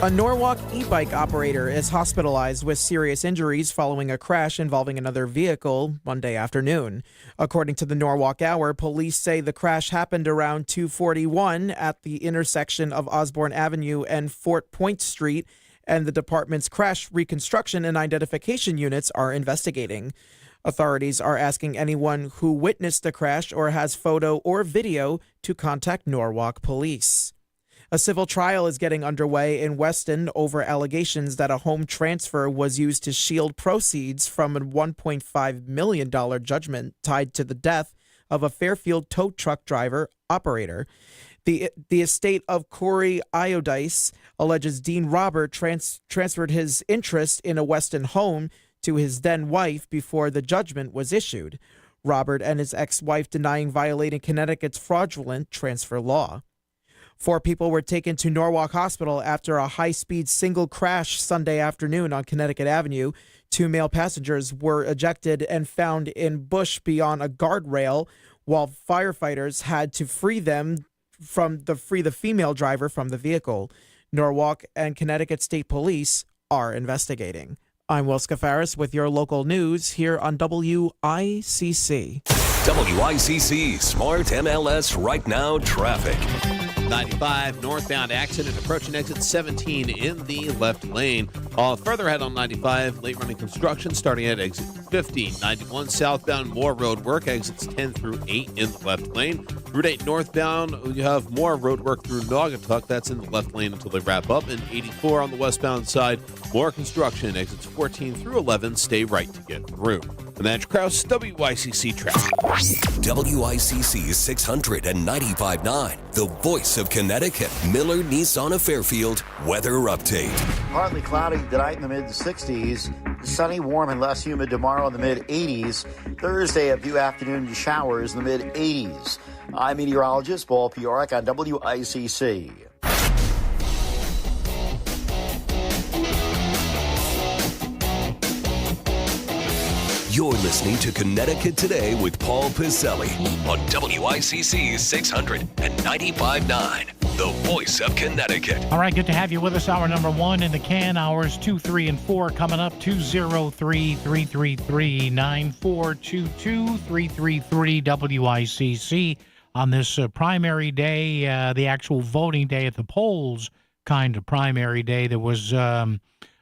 A Norwalk e-bike operator is hospitalized with serious injuries following a crash involving another vehicle Monday afternoon. According to the Norwalk Hour, police say the crash happened around 241 at the intersection of Osborne Avenue and Fort Point Street, and the department's crash reconstruction and identification units are investigating. Authorities are asking anyone who witnessed the crash or has photo or video to contact Norwalk Police. A civil trial is getting underway in Weston over allegations that a home transfer was used to shield proceeds from a $1.5 million judgment tied to the death of a Fairfield tow truck driver operator. The estate of Corey Iodice alleges Dean Robert transferred his interest in a Weston home to his then wife before the judgment was issued. Robert and his ex-wife denying violating Connecticut's fraudulent transfer law. 4 people were taken to Norwalk Hospital after a high-speed single crash Sunday afternoon on Connecticut Avenue. 2 male passengers were ejected and found in bush beyond a guardrail, while firefighters had to free the female driver from the vehicle. Norwalk and Connecticut State Police are investigating. I'm Will Scafaris with your local news here on WICC. WICC Smart MLS Right Now Traffic. 95 northbound accident approaching exit 17 in the left lane. Further ahead on 95, late running construction starting at exit 50. 91 southbound, more road work, exits 10 through 8 in the left lane. Route 8 northbound, you have more road work through Naugatuck. That's in the left lane until they wrap up. And 84 on the westbound side, more construction, exits 14 through 11. Stay right to get through. And that's Kraus, WICC Traffic. WICC 695.9, the voice of Connecticut. Miller Nissan of Fairfield weather update. Partly cloudy tonight in the mid-60s. Sunny, warm, and less humid tomorrow in the mid-80s. Thursday, a few afternoon showers in the mid-80s. I'm meteorologist Paul Piorik on WICC. You're listening to Connecticut Today with Paul Piselli on WICC 695.9, the voice of Connecticut. All right, good to have you with us. Hour number 1 in the can. Hours 2, 3, and 4 coming up. 203-333-9422, 333 WICC on this primary day, the actual voting day at the polls kind of primary day. There was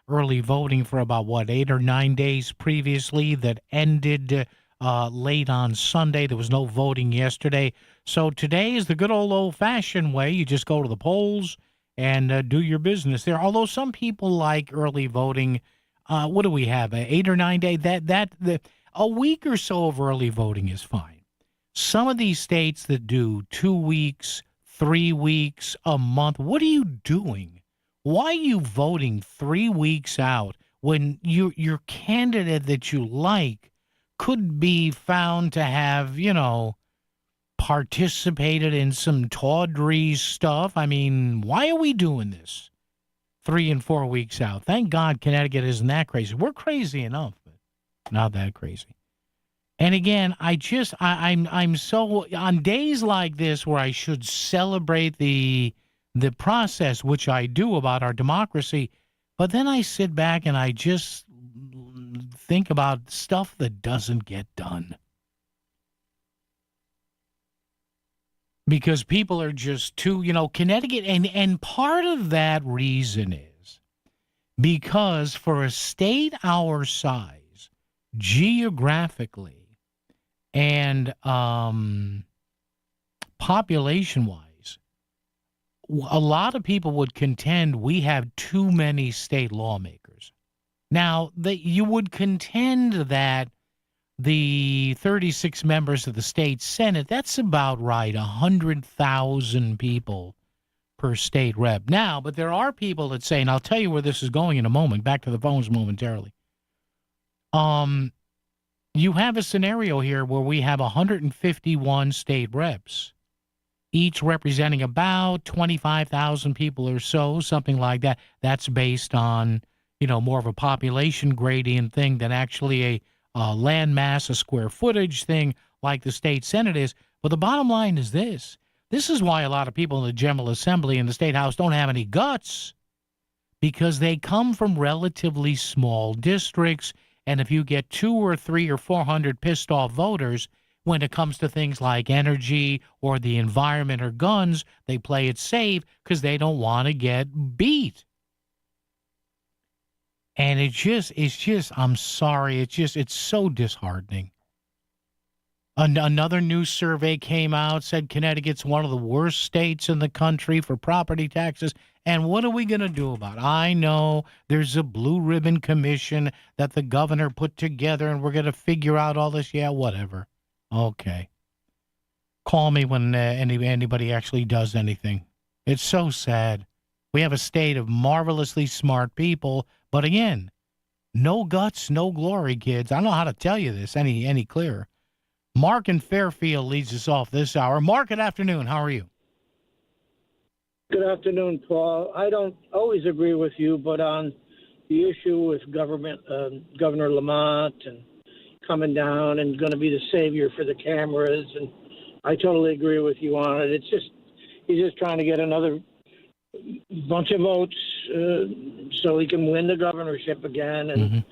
early voting for about, 8 or 9 days previously that ended late on Sunday. There was no voting yesterday. So today is the good old-fashioned way. You just go to the polls and do your business there. Although some people like early voting. What do we have, 8 or 9 days? A week or so of early voting is fine. Some of these states that do 2 weeks, 3 weeks, a month, what are you doing? Why are you voting 3 weeks out when your candidate that you like could be found to have, participated in some tawdry stuff? I mean, why are we doing this 3 and 4 weeks out? Thank God Connecticut isn't that crazy. We're crazy enough, but not that crazy. And again, I'm so, on days like this where I should celebrate the process, which I do about our democracy, but then I sit back and I just think about stuff that doesn't get done. Because people are just too, Connecticut, and part of that reason is because for a state our size, geographically and population-wise, a lot of people would contend we have too many state lawmakers. Now, you would contend that the 36 members of the state Senate, that's about right, 100,000 people per state rep. Now, but there are people that say, and I'll tell you where this is going in a moment, back to the phones momentarily. You have a scenario here where we have 151 state reps, each representing about 25,000 people or so, something like that. That's based on, more of a population gradient thing than actually a land mass, a square footage thing like the state Senate is. But the bottom line is this. This is why a lot of people in the General Assembly and the State House don't have any guts, because they come from relatively small districts. And if you get 200 or 300 or 400 pissed off voters, when it comes to things like energy or the environment or guns, they play it safe because they don't want to get beat. And it's just, I'm sorry, it's so disheartening. Another new survey came out, said Connecticut's one of the worst states in the country for property taxes. And what are we going to do about it? I know there's a blue ribbon commission that the governor put together, and we're going to figure out all this. Yeah, whatever. Okay. Call me when anybody actually does anything. It's so sad. We have a state of marvelously smart people, but again, no guts, no glory, kids. I don't know how to tell you this any clearer. Mark in Fairfield leads us off this hour. Mark, good afternoon. How are you? Good afternoon, Paul. I don't always agree with you, but on the issue with Governor Lamont and coming down and going to be the savior for the cameras, and I totally agree with you on it. It's just he's just trying to get another bunch of votes so he can win the governorship again. And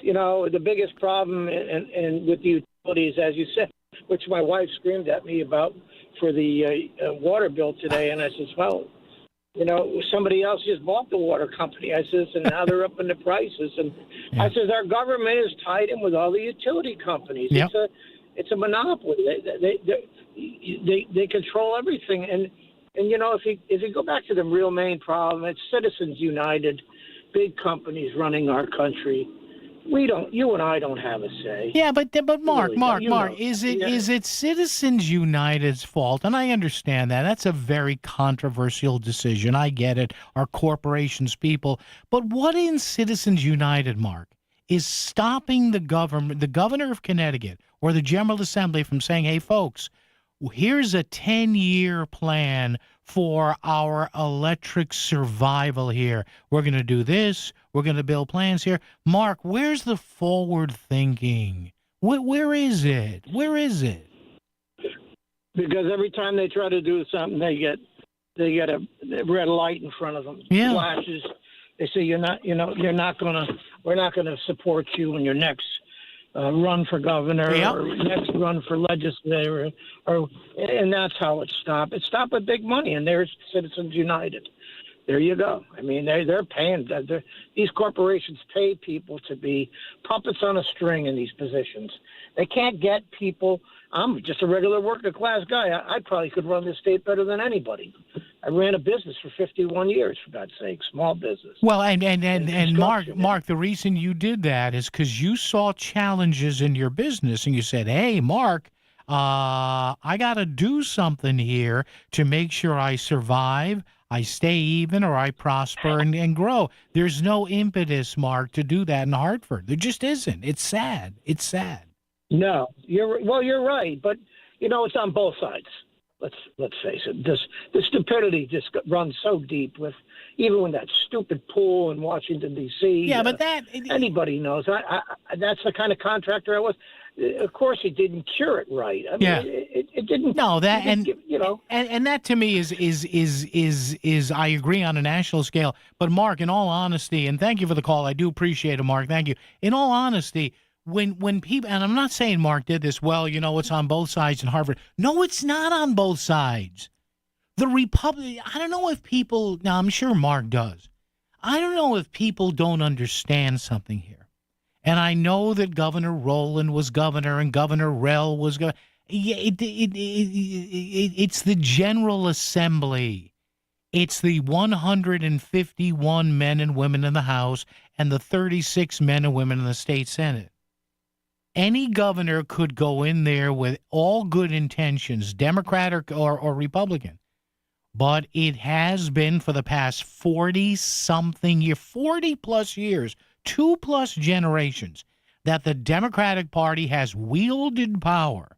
you know, the biggest problem and with the utilities, as you said, which my wife screamed at me about for the water bill today, and I says, well, you know, somebody else just bought the water company. I says, and now they're upping the prices. And I says, our government is tied in with all the utility companies. Yep. It's a monopoly. They control everything. And you know, if you go back to the real main problem, it's Citizens United, big companies running our country. You and I don't have a say. Yeah, but Mark, really, is it Citizens United's fault? And I understand that. That's a very controversial decision. I get it. Our corporations, people. But what in Citizens United, Mark, is stopping the governor of Connecticut or the General Assembly from saying, hey, folks, here's a 10-year plan for our electric survival here. We're going to do this. We're going to build plans here. Mark, where's the forward thinking? Where is it? Where is it? Because every time they try to do something, they get a red light in front of them. Yeah. Flashes. They say we're not gonna support you in your next run for governor or next run for legislator, and that's how it stopped. It stopped with big money, and there's Citizens United. There you go. I mean, they're paying. These corporations pay people to be puppets on a string in these positions. They can't get people. I'm just a regular working class guy. I probably could run this state better than anybody. I ran a business for 51 years, for God's sake, small business. Well, and Mark, the reason you did that is because you saw challenges in your business, and you said, hey, Mark, I got to do something here to make sure I survive, I stay even, or I prosper and grow. There's no impetus, Mark, to do that in Hartford. There just isn't. It's sad. It's sad. No, you're right, but you know it's on both sides. Let's face it. The stupidity just runs so deep with that stupid pool in Washington D.C. Yeah, but that anybody knows. That's the kind of contractor I was. Of course, he didn't cure it right. I mean, it didn't. No, that and that to me is I agree on a national scale. But Mark, in all honesty, and thank you for the call. I do appreciate it, Mark. Thank you. In all honesty, when people, and I'm not saying Mark did this, well, you know, it's on both sides in Harvard. No, it's not on both sides. The Republic. I don't know if people. Now, I'm sure Mark does. I don't know if people don't understand something here. And I know that Governor Rowland was governor and Governor Rell was governor. Yeah, it's the General Assembly. It's the 151 men and women in the House and the 36 men and women in the state Senate. Any governor could go in there with all good intentions, Democrat or Republican. But it has been for the past 40-something years, 40-plus years, 2+ generations, that the Democratic Party has wielded power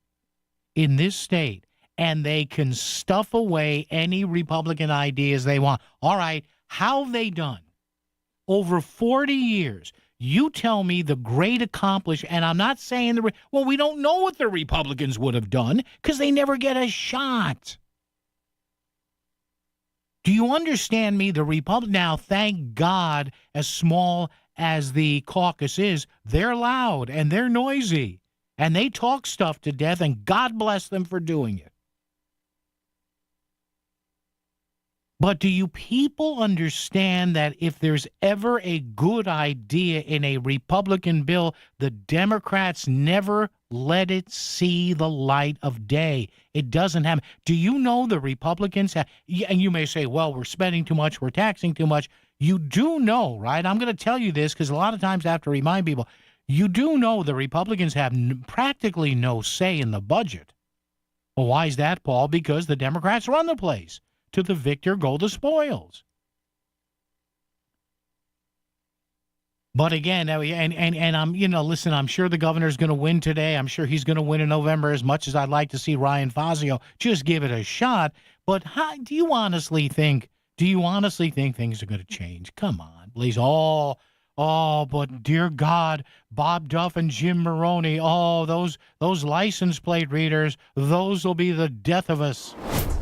in this state, and they can stuff away any Republican ideas they want. All right, how have they done? Over 40 years, you tell me the great accomplishment, and I'm not saying we don't know what the Republicans would have done because they never get a shot. Do you understand me? The Republic now, thank God, as small as the caucus is, they're loud and they're noisy and they talk stuff to death, and God bless them for doing it. But do you people understand that if there's ever a good idea in a Republican bill, the Democrats never Let it see the light of day. It doesn't happen. Do you know the Republicans have, and you may say, well, we're spending too much, we're taxing too much. You do know, right? I'm going to tell you this because a lot of times I have to remind people, you do know the Republicans have practically no say in the budget. Well, why is that, Paul? Because the Democrats run the place. To the victor go the spoils. But again, and I'm, listen, I'm sure the governor's going to win today. I'm sure he's going to win in November, as much as I'd like to see Ryan Fazio just give it a shot. But do you honestly think things are going to change? Come on, please. Oh, but dear God, Bob Duff and Jim Maroney, those license plate readers, those will be the death of us.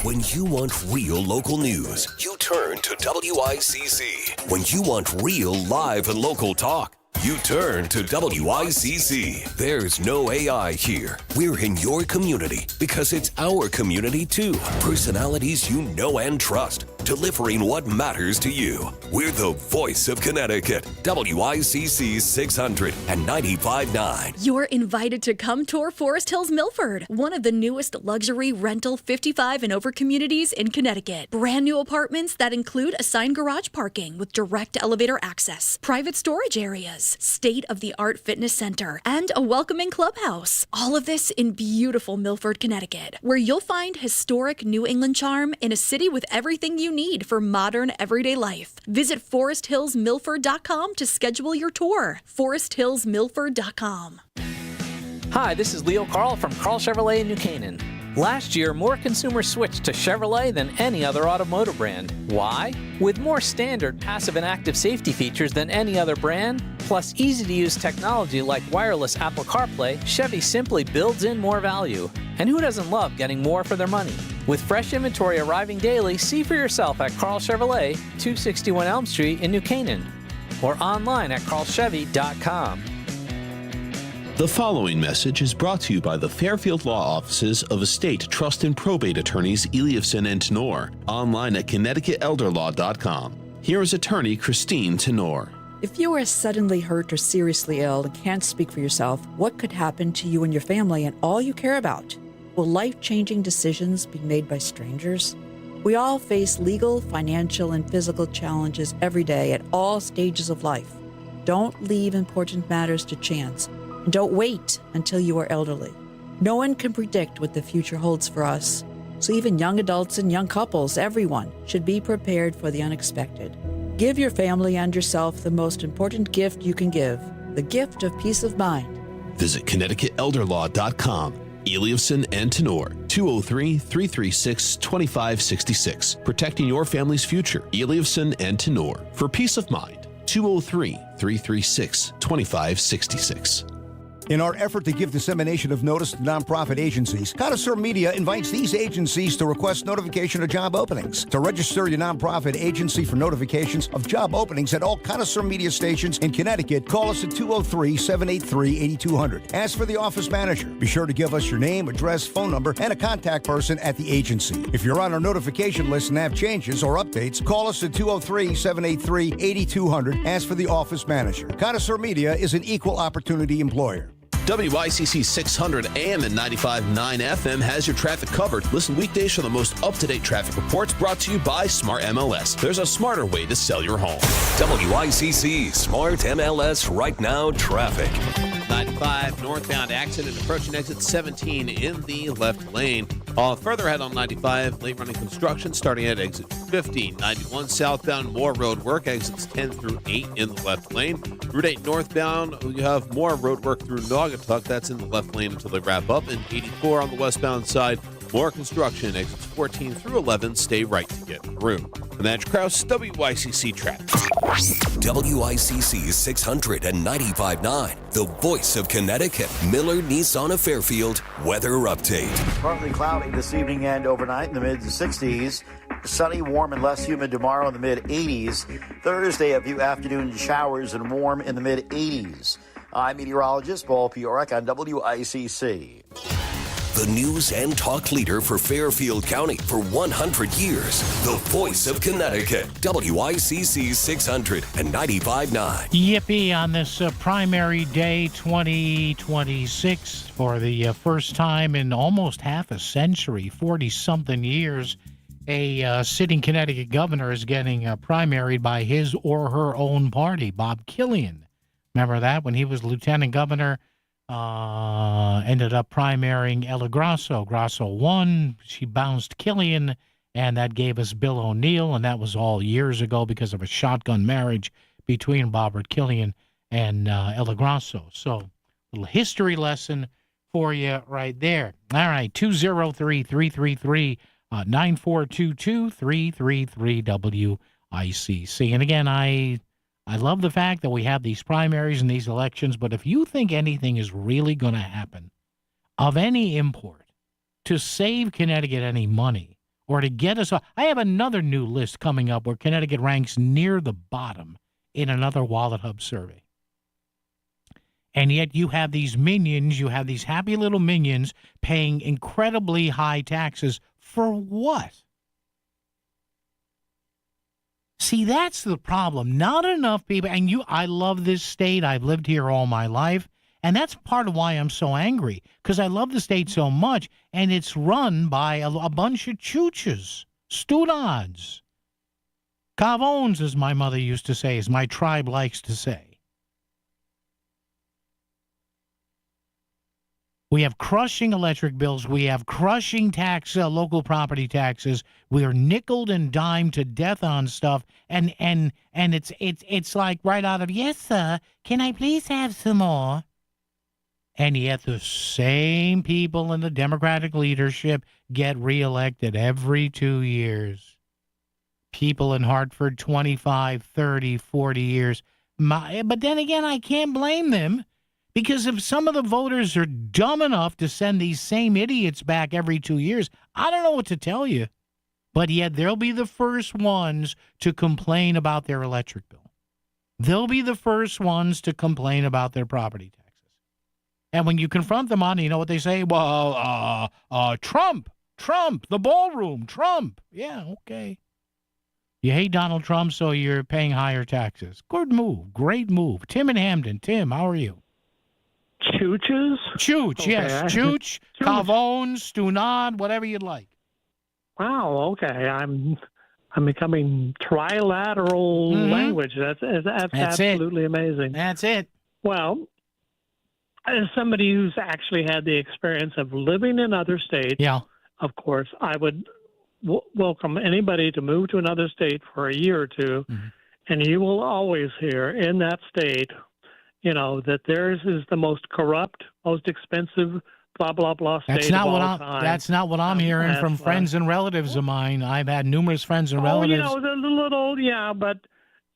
When you want real local news, you turn to WICC. When you want real live and local talk, you turn to WICC. There's no AI here. We're in your community because it's our community too. Personalities you know and trust, delivering what matters to you. We're the voice of Connecticut. WICC 600 and 95.9. You're invited to come tour Forest Hills Milford, one of the newest luxury rental 55 and over communities in Connecticut. Brand new apartments that include assigned garage parking with direct elevator access, private storage areas, state-of-the-art fitness center, and a welcoming clubhouse. All of this in beautiful Milford, Connecticut, where you'll find historic New England charm in a city with everything you need for modern everyday life. Visit foresthillsmilford.com to schedule your tour. foresthillsmilford.com. Hi, this is Leo Carl from Carl Chevrolet in New Canaan. Last year, more consumers switched to Chevrolet than any other automotive brand. Why? With more standard passive and active safety features than any other brand, plus easy-to-use technology like wireless Apple CarPlay, Chevy simply builds in more value. And who doesn't love getting more for their money? With fresh inventory arriving daily, see for yourself at Carl Chevrolet, 261 Elm Street in New Canaan, or online at carlchevy.com. The following message is brought to you by the Fairfield Law Offices of Estate, Trust, and Probate Attorneys Eliafson and Tenor, online at ConnecticutElderLaw.com. Here is attorney Christine Tenor. If you are suddenly hurt or seriously ill and can't speak for yourself, what could happen to you and your family and all you care about? Will life-changing decisions be made by strangers? We all face legal, financial, and physical challenges every day at all stages of life. Don't leave important matters to chance. And don't wait until you are elderly. No one can predict what the future holds for us. So even young adults and young couples, everyone, should be prepared for the unexpected. Give your family and yourself the most important gift you can give, the gift of peace of mind. Visit ConnecticutElderLaw.com. Eliafson and Tenor, 203-336-2566. Protecting your family's future. Eliafson and Tenor. For peace of mind, 203-336-2566. In our effort to give dissemination of notice to nonprofit agencies, Connoisseur Media invites these agencies to request notification of job openings. To register your nonprofit agency for notifications of job openings at all Connoisseur Media stations in Connecticut, call us at 203-783-8200. Ask for the office manager. Be sure to give us your name, address, phone number, and a contact person at the agency. If you're on our notification list and have changes or updates, call us at 203-783-8200. Ask for the office manager. Connoisseur Media is an equal opportunity employer. WICC 600 AM and 95.9 FM has your traffic covered. Listen weekdays for the most up-to-date traffic reports brought to you by Smart MLS. There's a smarter way to sell your home. WICC Smart MLS Right Now traffic. 95 northbound accident approaching exit 17 in the left lane. Further ahead on 95, late running construction starting at exit 50. 91 southbound, more road work, exits 10 through 8 in the left lane. Route 8 northbound, you have more road work through Naugatuck. That's in the left lane until they wrap up. And 84 on the westbound side, more construction, exits 14 through 11. Stay right to get through. I'm Andrew Krause, WICC Traffic. WICC 600 and 95.9, the voice of Connecticut. Miller Nissan of Fairfield weather update. Partly cloudy this evening and overnight in the mid-60s. Sunny, warm, and less humid tomorrow in the mid-80s. Thursday, a few afternoon showers and warm in the mid-80s. I'm meteorologist Paul Piorek on WICC. The news and talk leader for Fairfield County for 100 years. The voice of Connecticut. WICC 600 and 95.9. Yippee on this primary day 2026 for the first time in almost half a century, 40-something years. A sitting Connecticut governor is getting primaried by his or her own party, Bob Killian. Remember that? When he was lieutenant governor, ended up primarying Ella Grasso. Grasso won. She bounced Killian, and that gave us Bill O'Neill, and that was all years ago because of a shotgun marriage between Robert Killian and Ella Grasso. So, a little history lesson for you right there. All right, 203-333 9422 333 WICC. And again, I love the fact that we have these primaries and these elections, but if you think anything is really going to happen of any import to save Connecticut any money or to get us, I have another new list coming up where Connecticut ranks near the bottom in another Wallet Hub survey. And yet you have these minions, you have these happy little minions paying incredibly high taxes for what? See, that's the problem. Not enough people, and I love this state. I've lived here all my life, and that's part of why I'm so angry, because I love the state so much, and it's run by a bunch of chooches, stunads, cavones, as my mother used to say, as my tribe likes to say. We have crushing electric bills. We have crushing local property taxes. We are nickeled and dimed to death on stuff, and it's like right out of, yes, sir, can I please have some more? And yet the same people in the Democratic leadership get reelected every 2 years. People in Hartford, 25, 30, 40 years. But then again, I can't blame them. Because if some of the voters are dumb enough to send these same idiots back every 2 years, I don't know what to tell you. But yet they'll be the first ones to complain about their electric bill. They'll be the first ones to complain about their property taxes. And when you confront them on it, you know what they say? Well, Trump, the ballroom, Trump. Yeah, okay. You hate Donald Trump, so you're paying higher taxes. Good move. Great move. Tim in Hamden. Tim, how are you? Chooches? Chooch, okay. Yes. Chooch, Cavone, Stunad, whatever you'd like. Wow, okay. I'm becoming trilateral language. That's absolutely amazing. That's it. Well, as somebody who's actually had the experience of living in other states, of course, I would welcome anybody to move to another state for a year or two, and you will always hear in that state, you know, that theirs is the most corrupt, most expensive, blah, blah, blah state That's not of what all I'm. time. That's not what I'm hearing from friends and relatives of mine. I've had numerous friends and relatives. You know, the little, but,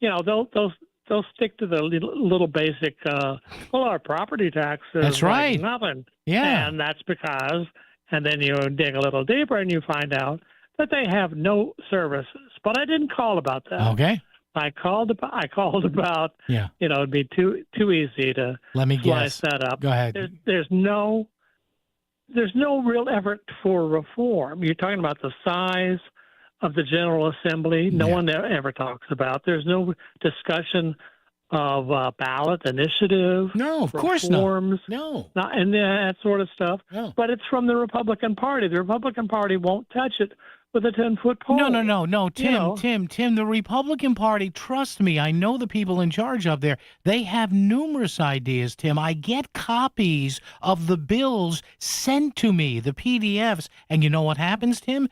you know, they'll stick to the little basic, our property tax is That's right. like nothing. Yeah. And that's because, and then you dig a little deeper and you find out that they have no services. But I didn't call about that. Okay. I called about, you know, it'd be too easy to slice that up. Go ahead. There's no real effort for reform. You're talking about the size of the General Assembly. No one ever talks about. There's no discussion of ballot initiative. No, of course reforms, not. And that sort of stuff. No. But it's from the Republican Party. The Republican Party won't touch it with a 10-foot pole. No, Tim, the Republican Party, trust me, I know the people in charge up there. They have numerous ideas, Tim. I get copies of the bills sent to me, the PDFs, and you know what happens, Tim?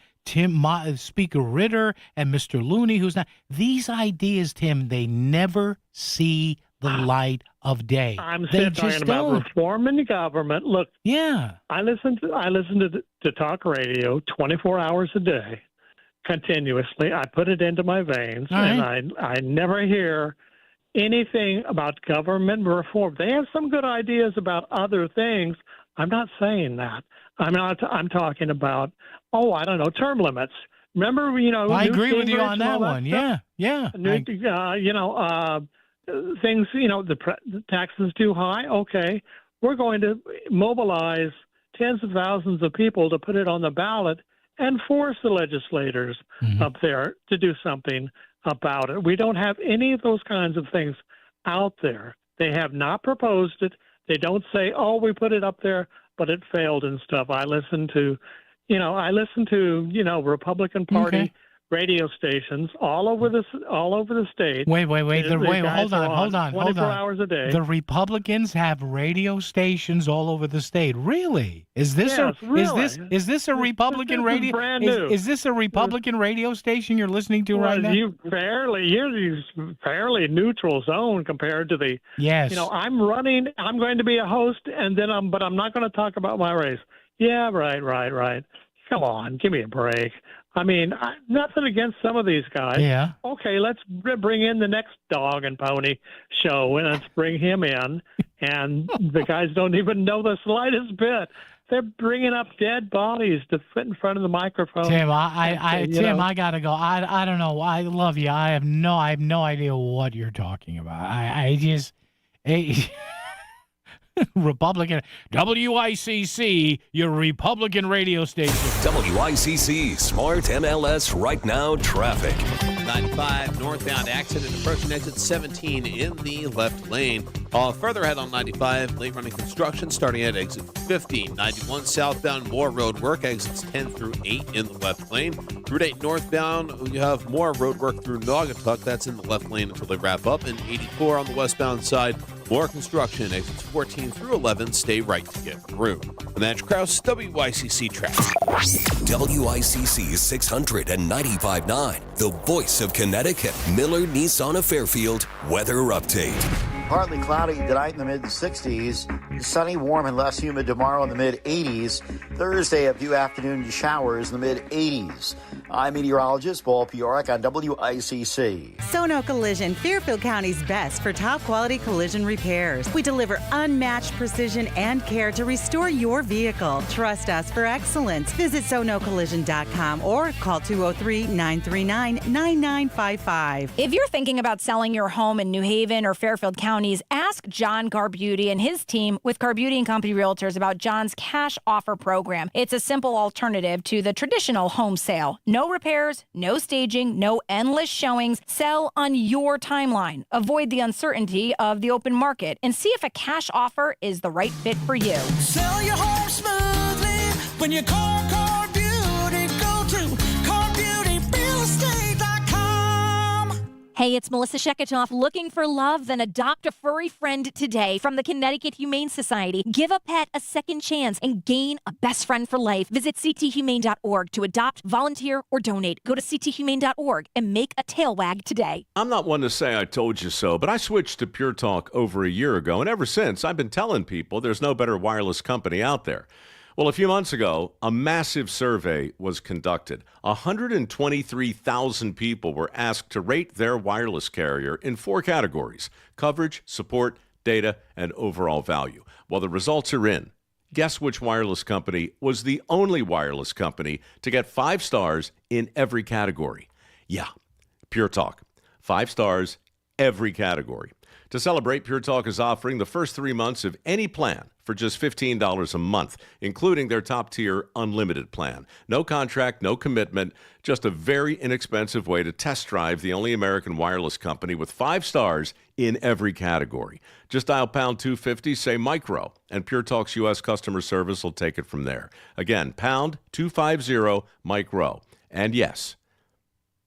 Speaker Ritter and Mr. Looney, who's not, these ideas, Tim, they never see the light of day. I'm talking about reform in the government. Look, I listen to talk radio 24 hours a day, continuously. I put it into my veins, and I never hear anything about government reform. They have some good ideas about other things. I'm not saying that. I'm talking about, I don't know, term limits. Remember, you know, I agree with you on that one. Yeah. Things, you know, the taxes too high. Okay, we're going to mobilize tens of thousands of people to put it on the ballot and force the legislators up there to do something about it. We don't have any of those kinds of things out there. They have not proposed it. They don't say, "Oh, we put it up there, but it failed" and stuff. I listen to Republican Party radio stations all over the state. Wait. Hold on. 24 hours a day. The Republicans have radio stations all over the state. Really? Is this is this a Republican radio? Brand new. Is this a Republican radio station you're listening to right now? You're fairly neutral zone compared to the. Yes. I'm going to be a host, but I'm not going to talk about my race. Yeah, right. Come on, give me a break. I mean, nothing against some of these guys. Yeah. Okay, let's bring in the next dog and pony show, and let's bring him in. And the guys don't even know the slightest bit. They're bringing up dead bodies to fit in front of the microphone. Tim, I gotta go. I don't know. I love you. I have no idea what you're talking about. Republican WICC, your Republican radio station. WICC Smart MLS Right Now traffic. 95 northbound accident approaching exit 17 in the left lane. Further ahead on 95, late running construction starting at exit 50. 91 southbound, more road work, exits 10 through 8 in the left lane. Route 8 northbound, you have more road work through Naugatuck. That's in the left lane until they wrap up. And 84 on the westbound side, more construction, exits 14 through 11. Stay right to get through. And that's Kraus, WICC traffic. WICC 695.9, the voice of Connecticut. Miller Nissan of Fairfield weather update. Partly cloudy tonight in the mid-60s. Sunny, warm, and less humid tomorrow in the mid-80s. Thursday, a few afternoon showers in the mid-80s. I'm meteorologist Paul Piorek on WICC. Sono Collision, Fairfield County's best for top-quality collision repairs. We deliver unmatched precision and care to restore your vehicle. Trust us for excellence. Visit sonocollision.com or call 203-939-9955. If you're thinking about selling your home in New Haven or Fairfield Counties, ask John Garbuti and his team with Garbuti & Company Realtors about John's cash offer program. It's a simple alternative to the traditional home sale. No repairs, no staging, no endless showings. Sell on your timeline. Avoid the uncertainty of the open market and see if a cash offer is the right fit for you. Sell your home smoothly when you call Garbuti. Go to GarButiRealEstate.com. Hey, it's Melissa Sheketoff. Looking for love? Then adopt a furry friend today from the Connecticut Humane Society. Give a pet a second chance and gain a best friend for life. Visit cthumane.org to adopt, volunteer, or donate. Go to cthumane.org and make a tail wag today. I'm not one to say I told you so, but I switched to Pure Talk over a year ago, and ever since, I've been telling people there's no better wireless company out there. Well, a few months ago, a massive survey was conducted. 123,000 people were asked to rate their wireless carrier in 4 categories: coverage, support, data, and overall value. Well, the results are in. Guess which wireless company was the only wireless company to get 5 stars in every category? Yeah, Pure Talk. 5 stars, every category. To celebrate, Pure Talk is offering the first 3 months of any plan for just $15 a month, including their top-tier unlimited plan. No contract, no commitment, just a very inexpensive way to test drive the only American wireless company with 5 stars in every category. Just dial pound 250, say micro, and Pure Talk's U.S. customer service will take it from there. Again, pound 250 micro. And yes,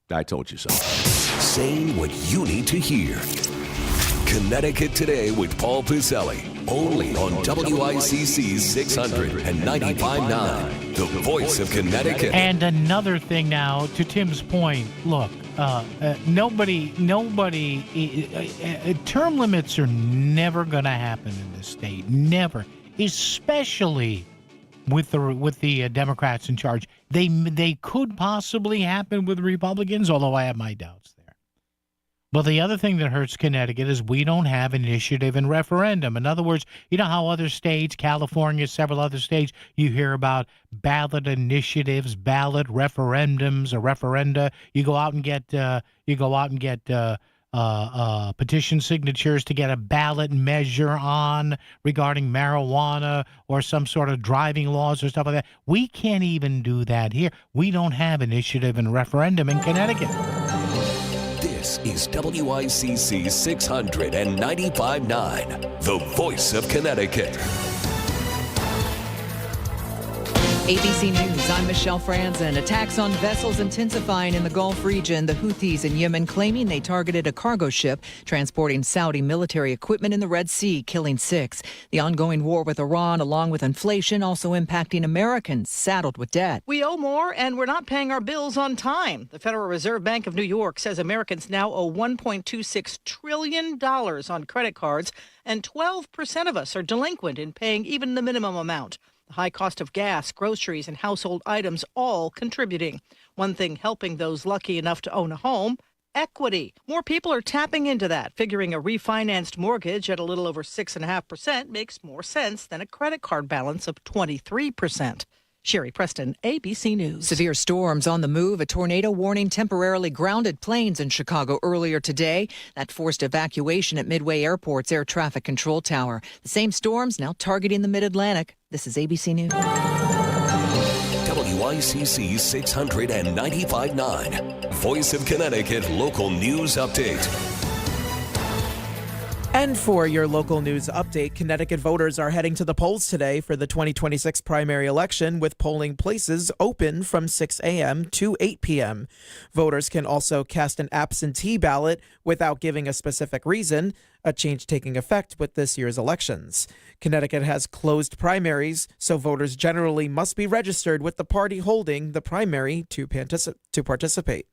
I told you so. Saying what you need to hear. Connecticut Today with Paul Piselli. Only on WICC 695.9, the voice of Connecticut. And another thing now, to Tim's point, look, term limits are never going to happen in this state. Never. Especially with the Democrats in charge. They could possibly happen with Republicans, although I have my doubts there. Well, the other thing that hurts Connecticut is we don't have initiative and referendum. In other words, you know how other states, California, several other states, you hear about ballot initiatives, ballot referendums or referenda. You go out and get petition signatures to get a ballot measure on regarding marijuana or some sort of driving laws or stuff like that. We can't even do that here. We don't have initiative and referendum in Connecticut. This is WICC 695.9, the voice of Connecticut. ABC News, I'm Michelle Franzen. Attacks on vessels intensifying in the Gulf region. The Houthis in Yemen claiming they targeted a cargo ship transporting Saudi military equipment in the Red Sea, killing 6. The ongoing war with Iran, along with inflation, also impacting Americans saddled with debt. We owe more, and we're not paying our bills on time. The Federal Reserve Bank of New York says Americans now owe $1.26 trillion on credit cards, and 12% of us are delinquent in paying even the minimum amount. The high cost of gas, groceries, and household items all contributing. One thing helping those lucky enough to own a home, equity. More people are tapping into that, figuring a refinanced mortgage at a little over 6.5% makes more sense than a credit card balance of 23%. Sherry Preston, ABC News. Severe storms on the move. A tornado warning temporarily grounded planes in Chicago earlier today. That forced evacuation at Midway Airport's air traffic control tower. The same storms now targeting the Mid-Atlantic. This is ABC News. WICC 695.9, Voice of Connecticut Local News Update. And for your local news update, Connecticut voters are heading to the polls today for the 2026 primary election, with polling places open from 6 a.m. to 8 p.m. Voters can also cast an absentee ballot without giving a specific reason, a change taking effect with this year's elections. Connecticut has closed primaries, so voters generally must be registered with the party holding the primary to participate.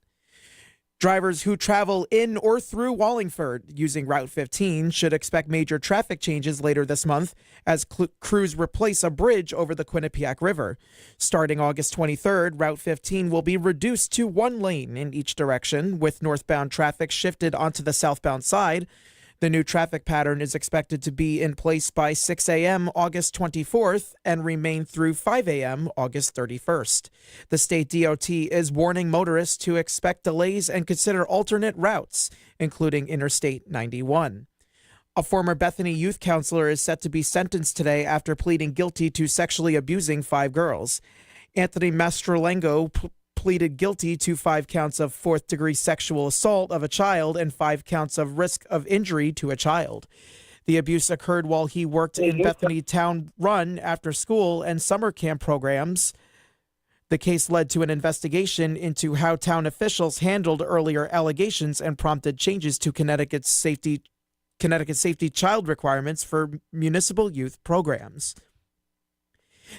Drivers who travel in or through Wallingford using Route 15 should expect major traffic changes later this month as crews replace a bridge over the Quinnipiac River. Starting August 23rd, Route 15 will be reduced to one lane in each direction, with northbound traffic shifted onto the southbound side. The new traffic pattern is expected to be in place by 6 a.m. August 24th and remain through 5 a.m. August 31st. The state DOT is warning motorists to expect delays and consider alternate routes, including Interstate 91. A former Bethany youth counselor is set to be sentenced today after pleading guilty to sexually abusing 5 girls. Anthony Mastrolengo pleaded guilty to 5 counts of fourth-degree sexual assault of a child and 5 counts of risk of injury to a child. The abuse occurred while he worked in Bethany Town Run after school and summer camp programs. The case led to an investigation into how town officials handled earlier allegations and prompted changes to Connecticut safety child requirements for municipal youth programs.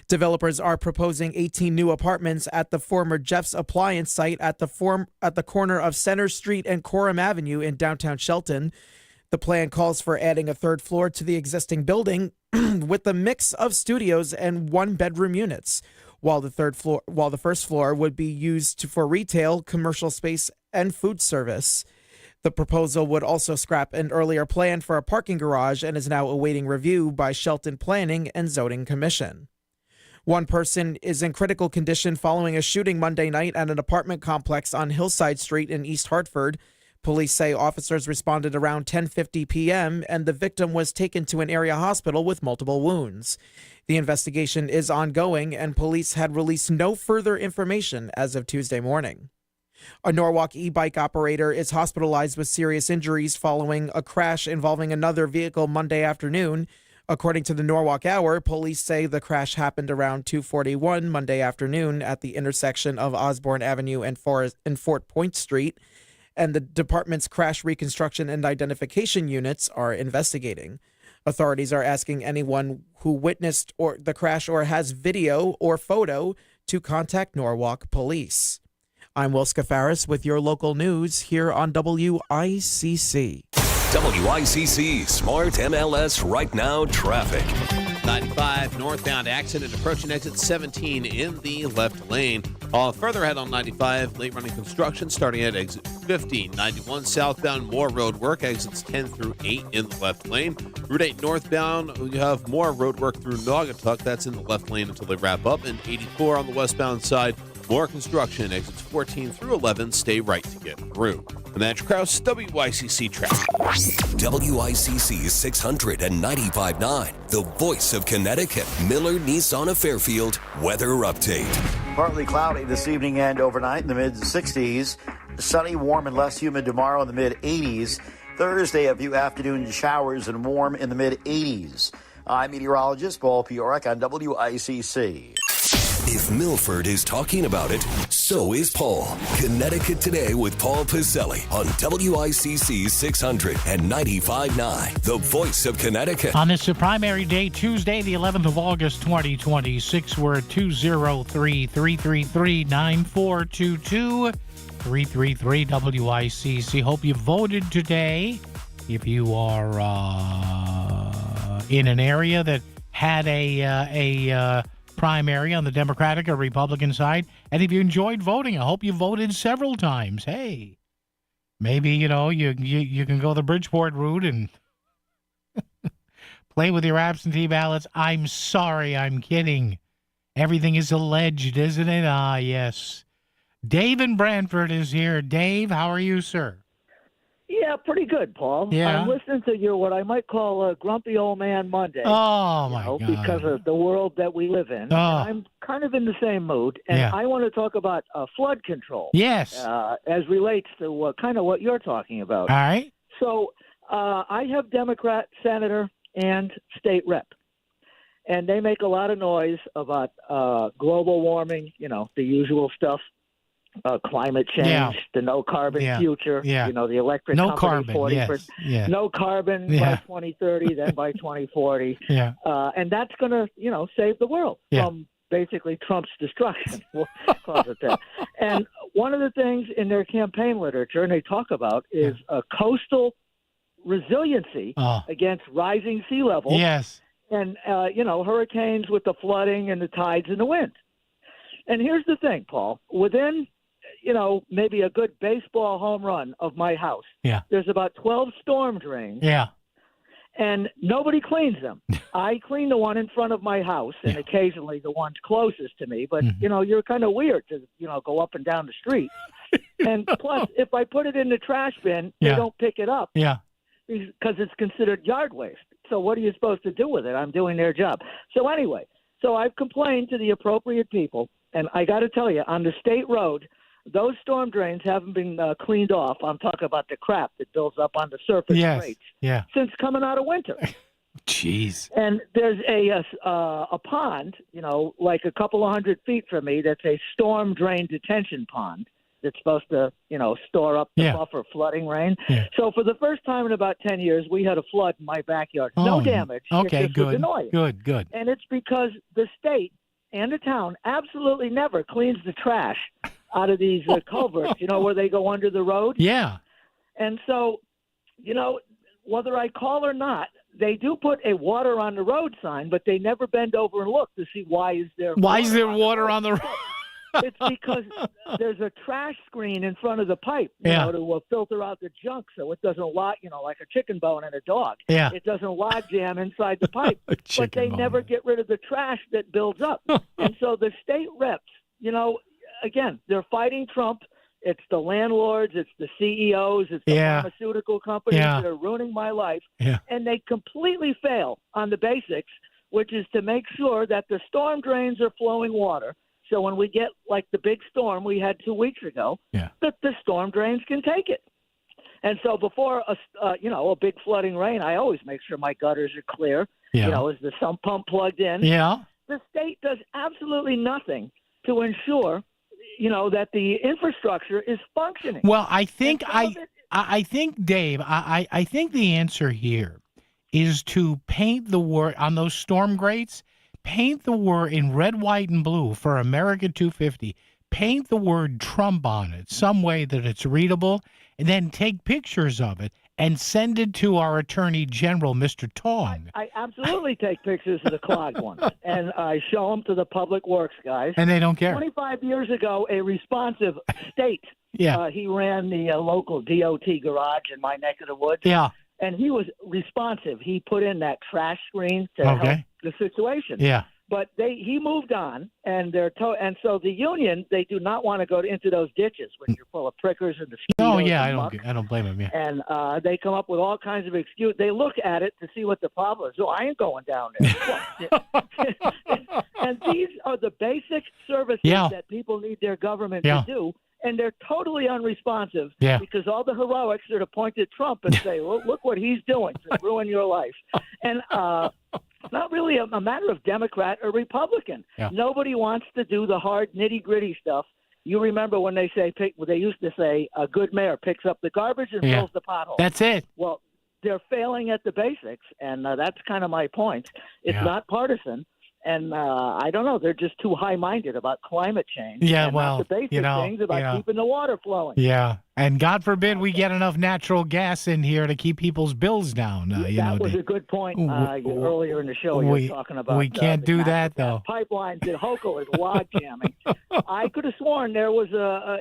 Developers are proposing 18 new apartments at the former Jeff's Appliance site at the corner of Center Street and Coram Avenue in downtown Shelton. The plan calls for adding a 3rd floor to the existing building with a mix of studios and 1-bedroom units, while the first floor would be used for retail, commercial space, and food service. The proposal would also scrap an earlier plan for a parking garage and is now awaiting review by Shelton Planning and Zoning Commission. One person is in critical condition following a shooting Monday night at an apartment complex on Hillside Street in East Hartford. Police say officers responded around 10:50 p.m. and the victim was taken to an area hospital with multiple wounds. The investigation is ongoing and police had released no further information as of Tuesday morning. A Norwalk e-bike operator is hospitalized with serious injuries following a crash involving another vehicle Monday afternoon. According to the Norwalk Hour, police say the crash happened around 2:41 Monday afternoon at the intersection of Osborne Avenue and Fort Point Street, and the department's crash reconstruction and identification units are investigating. Authorities are asking anyone who witnessed the crash or has video or photo to contact Norwalk Police. I'm Will Scafaris with your local news here on WICC. WICC Smart MLS Right Now Traffic. 95 northbound accident approaching exit 17 in the left lane. Further ahead on 95, late running construction starting at exit 50. 91 southbound, more road work, exits 10 through 8 in the left lane. Route 8 northbound, we have more road work through Naugatuck. That's in the left lane until they wrap up. And 84 on the westbound side, More construction, exits 14 through 11, stay right to get through. I'm Andrew Krause, WICC Traffic. WICC 695.9, the voice of Connecticut. Miller Nissan of Fairfield weather update. Partly cloudy this evening and overnight in the mid-60s. Sunny, warm, and less humid tomorrow in the mid-80s. Thursday, a few afternoon showers and warm in the mid-80s. I'm meteorologist Paul Piorek on WICC. If Milford is talking about it, so is Paul. Connecticut Today with Paul Piselli on WICC 695.9, the voice of Connecticut. On this primary day, Tuesday, the 11th of August, 2026, we're at 203-333-9422, 333 WICC. Hope you voted today. If you are in an area that had a primary on the Democratic or Republican side, and if you enjoyed voting, I hope you voted several times. Hey, maybe, you can go the Bridgeport route and play with your absentee ballots. I'm sorry, I'm kidding. Everything is alleged, isn't it? Ah, yes. Dave in Brantford is here. Dave, how are you, sir? Yeah, pretty good, Paul. Yeah. I'm listening to your what I might call a grumpy old man Monday. Oh, my God. Because of the world that we live in. Oh. And I'm kind of in the same mood, and Yeah. I want to talk about flood control. Yes. As relates to kind of what you're talking about. All right. So I have Democrat senator and state rep, and they make a lot of noise about global warming, the usual stuff. Climate change, Yeah. the no carbon future, Yeah. the electric No company, carbon, yes. Yeah. no carbon Yeah. by 2030, then by 2040. Yeah. And that's going to, save the world from basically Trump's destruction. We'll call it that. And one of the things in their campaign literature, and they talk about, is a coastal resiliency against rising sea levels. Yes. And, hurricanes with the flooding and the tides and the wind. And here's the thing, Paul. Within maybe a good baseball home run of my house. Yeah. There's about 12 storm drains. Yeah. And nobody cleans them. I clean the one in front of my house and occasionally the ones closest to me. But, you're kind of weird to, go up and down the street. And plus, if I put it in the trash bin, they don't pick it up. Yeah. Because it's considered yard waste. So what are you supposed to do with it? I'm doing their job. So anyway, I've complained to the appropriate people. And I got to tell you, on the state road, those storm drains haven't been cleaned off. I'm talking about the crap that builds up on the surface grates since coming out of winter. Jeez. And there's a pond, like a couple of 100 feet from me, that's a storm drain detention pond that's supposed to, store up the buffer flooding rain. Yeah. So for the first time in about 10 years, we had a flood in my backyard. No damage. Okay, It just was good. annoying. Good. And it's because the state and the town absolutely never cleans the trash out of these culverts, where they go under the road. Yeah. And so, whether I call or not, they do put a water on the road sign, but they never bend over and look to see why is there water on the road. It's because there's a trash screen in front of the pipe, to filter out the junk so it doesn't like a chicken bone and a dog. Yeah. It doesn't log jam inside the pipe. But they never get rid of the trash that builds up. And so the state reps, again, they're fighting Trump. It's the landlords, it's the CEOs, it's the pharmaceutical companies that are ruining my life. Yeah. And they completely fail on the basics, which is to make sure that the storm drains are flowing water. So when we get like the big storm we had 2 weeks ago, that the storm drains can take it. And so before a big flooding rain, I always make sure my gutters are clear. Yeah. Is the sump pump plugged in? Yeah. The state does absolutely nothing to ensure, that the infrastructure is functioning. Well, I think Dave, I think the answer here is to paint the word on those storm grates. Paint the word in red, white, and blue for America 250. Paint the word Trump on it some way that it's readable, and then take pictures of it and send it to our Attorney General, Mr. Tong. I absolutely take pictures of the clogged ones, and I show them to the public works guys. And they don't care. 25 years ago, a responsive state, he ran the local DOT garage in my neck of the woods. Yeah. And he was responsive. He put in that trash screen to help the situation. Yeah. But he moved on, and and so the union, they do not want to go into those ditches which are full of prickers and mosquitoes. Oh yeah, and I don't blame him. Yeah, and they come up with all kinds of excuses. They look at it to see what the problem is. Oh, I ain't going down there. And these are the basic services that people need their government to do. And they're totally unresponsive because all the heroics are to point at Trump and say, well, look what he's doing to ruin your life. And it's not really a matter of Democrat or Republican. Yeah. Nobody wants to do the hard nitty-gritty stuff. You remember when they used to say a good mayor picks up the garbage and fills the pothole. That's it. Well, they're failing at the basics, and that's kind of my point. It's not partisan. And I don't know, they're just too high-minded about climate change. Yeah, and well, not the basic things about keeping the water flowing. Yeah, and God forbid we get enough natural gas in here to keep people's bills down. That was a good point earlier in the show. You were talking about we can't do that, though. Pipelines in Hoco is log jamming. I could have sworn there was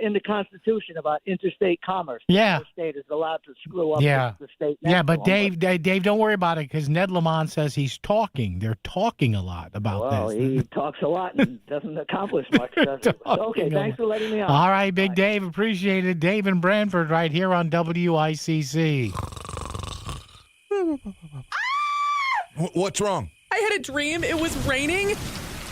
in the Constitution about interstate commerce. Yeah. The state is allowed to screw up the state. Yeah, but Dave, don't worry about it because Ned Lamont says he's talking. They're talking a lot about this. Well, he talks a lot and doesn't accomplish much, does he? Okay, thanks for letting me on. All right, Big Dave, appreciate it. Dave in Brantford right here on WICC. What's wrong? I had a dream. It was raining,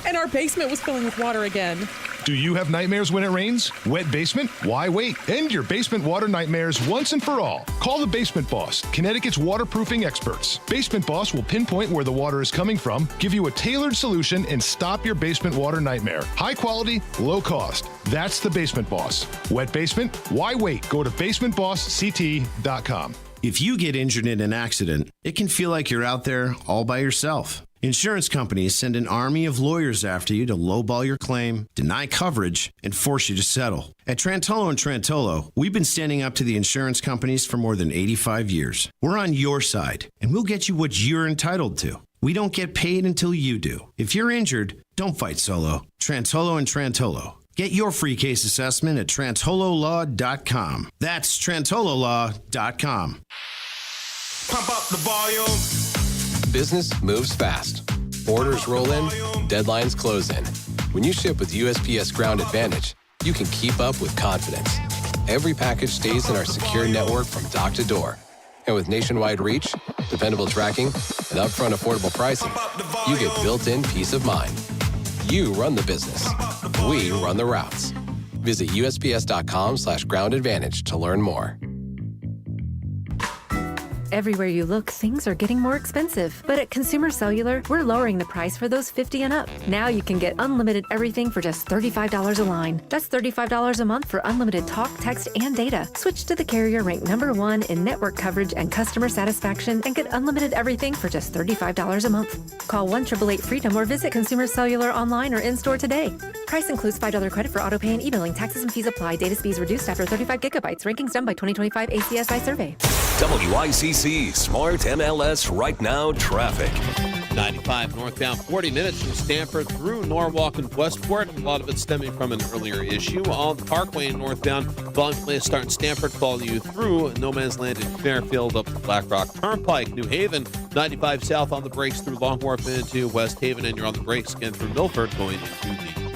and our basement was filling with water again. Do you have nightmares when it rains? Wet basement? Why wait? End your basement water nightmares once and for all. Call the Basement Boss, Connecticut's waterproofing experts. Basement Boss will pinpoint where the water is coming from, give you a tailored solution, and stop your basement water nightmare. High quality, low cost. That's the Basement Boss. Wet basement? Why wait? Go to basementbossct.com. If you get injured in an accident, it can feel like you're out there all by yourself. Insurance companies send an army of lawyers after you to lowball your claim, deny coverage, and force you to settle. At Trantolo & Trantolo, we've been standing up to the insurance companies for more than 85 years. We're on your side, and we'll get you what you're entitled to. We don't get paid until you do. If you're injured, don't fight solo. Trantolo & Trantolo. Get your free case assessment at TrantoloLaw.com. That's TrantoloLaw.com. Pump up the volume. Business moves fast. Orders roll in, deadlines close in. When you ship with USPS Ground Advantage, you can keep up with confidence. Every package stays in our secure network from dock to door. And with nationwide reach, dependable tracking, and upfront affordable pricing, you get built-in peace of mind. You run the business. We run the routes. Visit USPS.com/Ground Advantage to learn more. Everywhere you look, things are getting more expensive. But at Consumer Cellular, we're lowering the price for those 50 and up. Now you can get unlimited everything for just $35 a line. That's $35 a month for unlimited talk, text, and data. Switch to the carrier ranked #1 in network coverage and customer satisfaction and get unlimited everything for just $35 a month. Call 1-888-FREEDOM or visit Consumer Cellular online or in-store today. Price includes $5 credit for auto pay and e-billing. Taxes and fees apply. Data speeds reduced after 35 gigabytes. Rankings done by 2025 ACSI survey. WICC Smart MLS Right Now traffic. 95 northbound, 40 minutes from Stamford through Norwalk and Westport. A lot of it stemming from an earlier issue. On the Parkway northbound, volume place start in Stamford, follow you through No Man's Land in Fairfield up to Black Rock Turnpike, New Haven. 95 south on the brakes through Long Wharf into West Haven, and you're on the brakes again through Milford going into the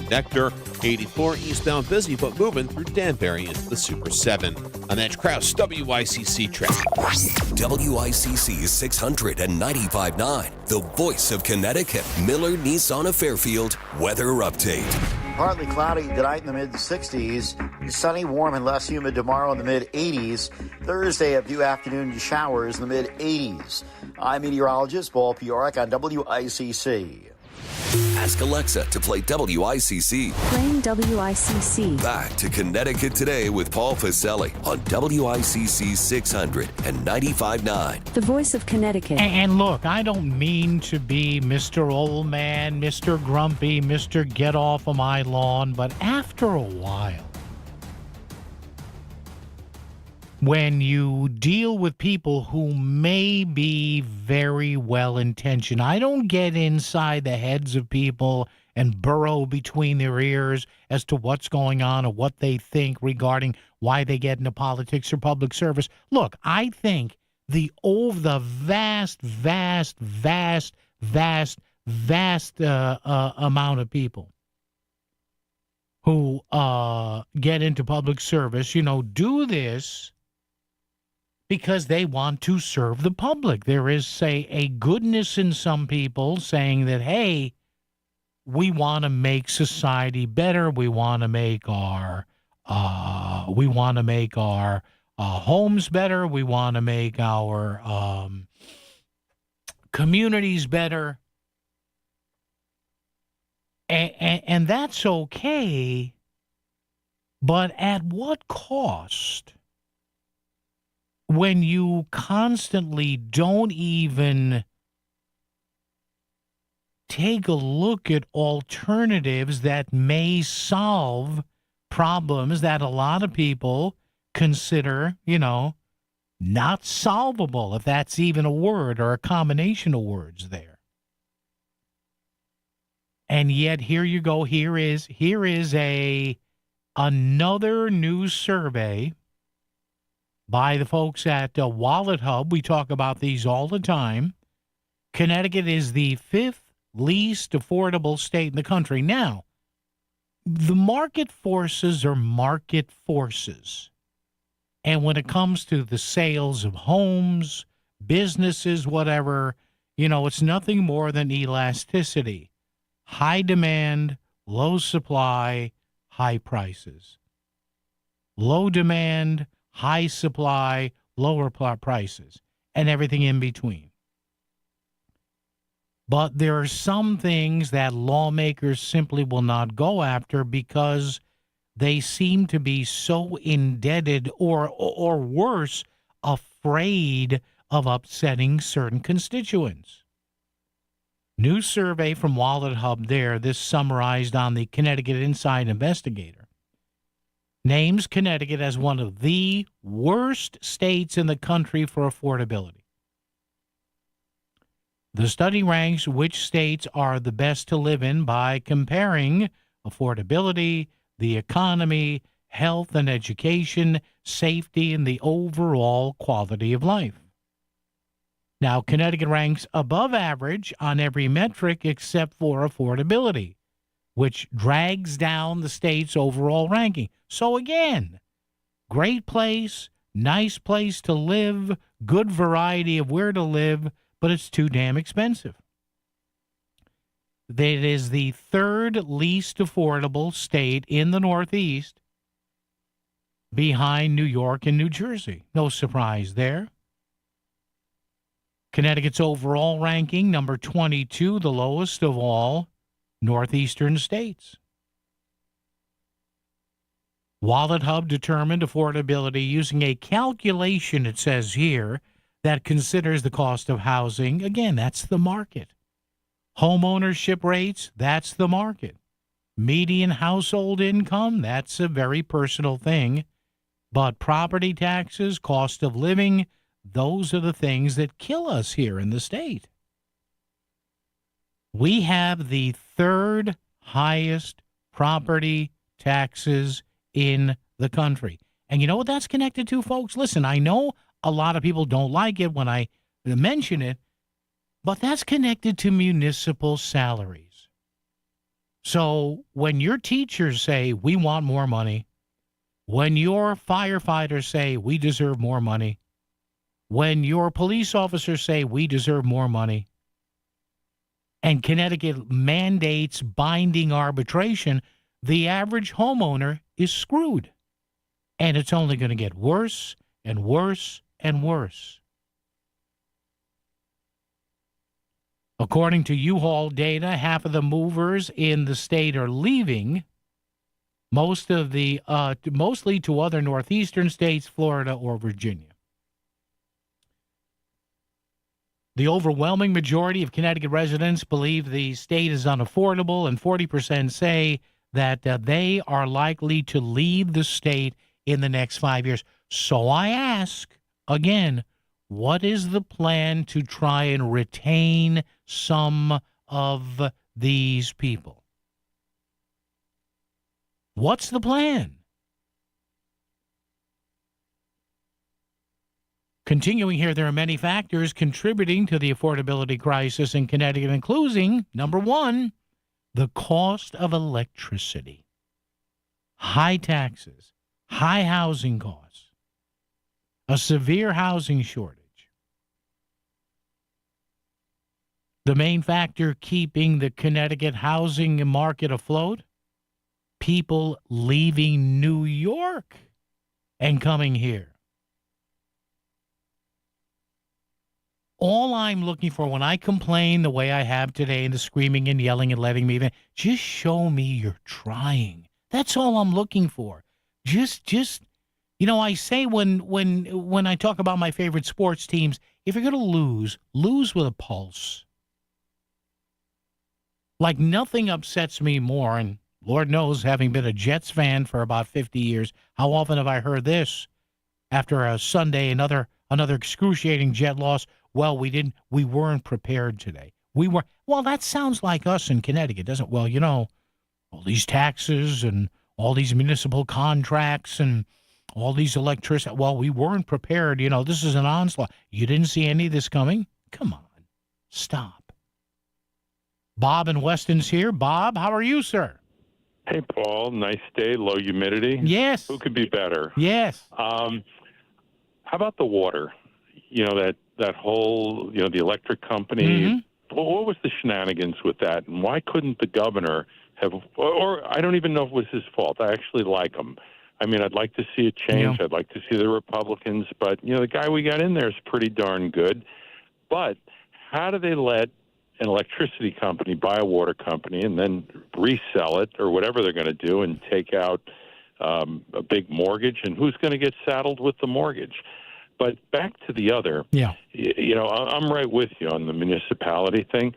connector. 84 eastbound, busy but moving through Danbury into the Super 7. I'm Edge Krause, WICC traffic. WICC 695.9, the voice of Connecticut. Miller Nissan of Fairfield weather update. Partly cloudy tonight in the mid-60s. Sunny, warm, and less humid tomorrow in the mid-80s. Thursday, a few afternoon showers in the mid-80s. I'm meteorologist Paul Piorek on WICC. Ask Alexa to play WICC. Playing WICC. Back to Connecticut Today with Paul Pacelli on WICC 695.9. The voice of Connecticut. And look, I don't mean to be Mr. Old Man, Mr. Grumpy, Mr. Get Off of My Lawn, but after a while, when you deal with people who may be very well-intentioned, I don't get inside the heads of people and burrow between their ears as to what's going on or what they think regarding why they get into politics or public service. Look, I think the vast vast amount of people who get into public service, do this because they want to serve the public. There is, say, a goodness in some people saying that, hey, we want to make society better. We want to make our homes better. We want to make our communities better. And that's okay, but at what cost? When you constantly don't even take a look at alternatives that may solve problems that a lot of people consider, not solvable, if that's even a word or a combination of words there. And yet here you go. Here is another new survey by the folks at Wallet Hub. We talk about these all the time. Connecticut is the 5th least affordable state in the country. Now, the market forces are market forces. And when it comes to the sales of homes, businesses, whatever, it's nothing more than elasticity. High demand, low supply, high prices. Low demand, high supply, lower prices, and everything in between. But there are some things that lawmakers simply will not go after because they seem to be so indebted or worse, afraid of upsetting certain constituents. New survey from Wallet Hub there, this summarized on the Connecticut Inside Investigator, names Connecticut as one of the worst states in the country for affordability. The study ranks which states are the best to live in by comparing affordability, the economy, health and education, safety, and the overall quality of life. Now, Connecticut ranks above average on every metric except for affordability, which drags down the state's overall ranking. So again, great place, nice place to live, good variety of where to live, but it's too damn expensive. It is the 3rd least affordable state in the Northeast, behind New York and New Jersey. No surprise there. Connecticut's overall ranking, number 22, the lowest of all northeastern states. Wallet Hub determined affordability using a calculation, it says here, that considers the cost of housing. Again, that's the market. Home ownership rates, that's the market. Median household income, that's a very personal thing. But property taxes, cost of living, those are the things that kill us here in the state. We have the 3rd highest property taxes in the country. And you know what that's connected to, folks? Listen, I know a lot of people don't like it when I mention it, but that's connected to municipal salaries. So when your teachers say, we want more money, when your firefighters say, we deserve more money, when your police officers say, we deserve more money, and Connecticut mandates binding arbitration, the average homeowner is screwed. And it's only going to get worse and worse and worse. According to U-Haul data, half of the movers in the state are leaving, mostly to other northeastern states, Florida or Virginia. The overwhelming majority of Connecticut residents believe the state is unaffordable, and 40% say that they are likely to leave the state in the next 5 years. So I ask, again, what is the plan to try and retain some of these people? What's the plan? Continuing here, there are many factors contributing to the affordability crisis in Connecticut, including, number one, the cost of electricity, high taxes, high housing costs, a severe housing shortage. The main factor keeping the Connecticut housing market afloat, people leaving New York and coming here. All I'm looking for when I complain the way I have today and the screaming and yelling and letting me, just show me you're trying. That's all I'm looking for. Just, I say when I talk about my favorite sports teams, if you're going to lose with a pulse. Like nothing upsets me more, and Lord knows, having been a Jets fan for about 50 years, how often have I heard this after a Sunday, another excruciating Jet loss? Well, we weren't prepared today. Well, that sounds like us in Connecticut, doesn't it? Well, all these taxes and all these municipal contracts and all these electricity. Well, we weren't prepared. This is an onslaught. You didn't see any of this coming? Come on. Stop. Bob in Weston's here. Bob, how are you, sir? Hey, Paul. Nice day, low humidity. Yes. Who could be better? Yes. How about the water? That whole, the electric company. Mm-hmm. What was the shenanigans with that? And why couldn't the governor have, or I don't even know if it was his fault. I actually like him. I mean, I'd like to see it change. Yeah. I'd like to see the Republicans. But, the guy we got in there is pretty darn good. But how do they let an electricity company buy a water company and then resell it or whatever they're going to do and take out a big mortgage? And who's going to get saddled with the mortgage? But back to the other, I'm right with you on the municipality thing.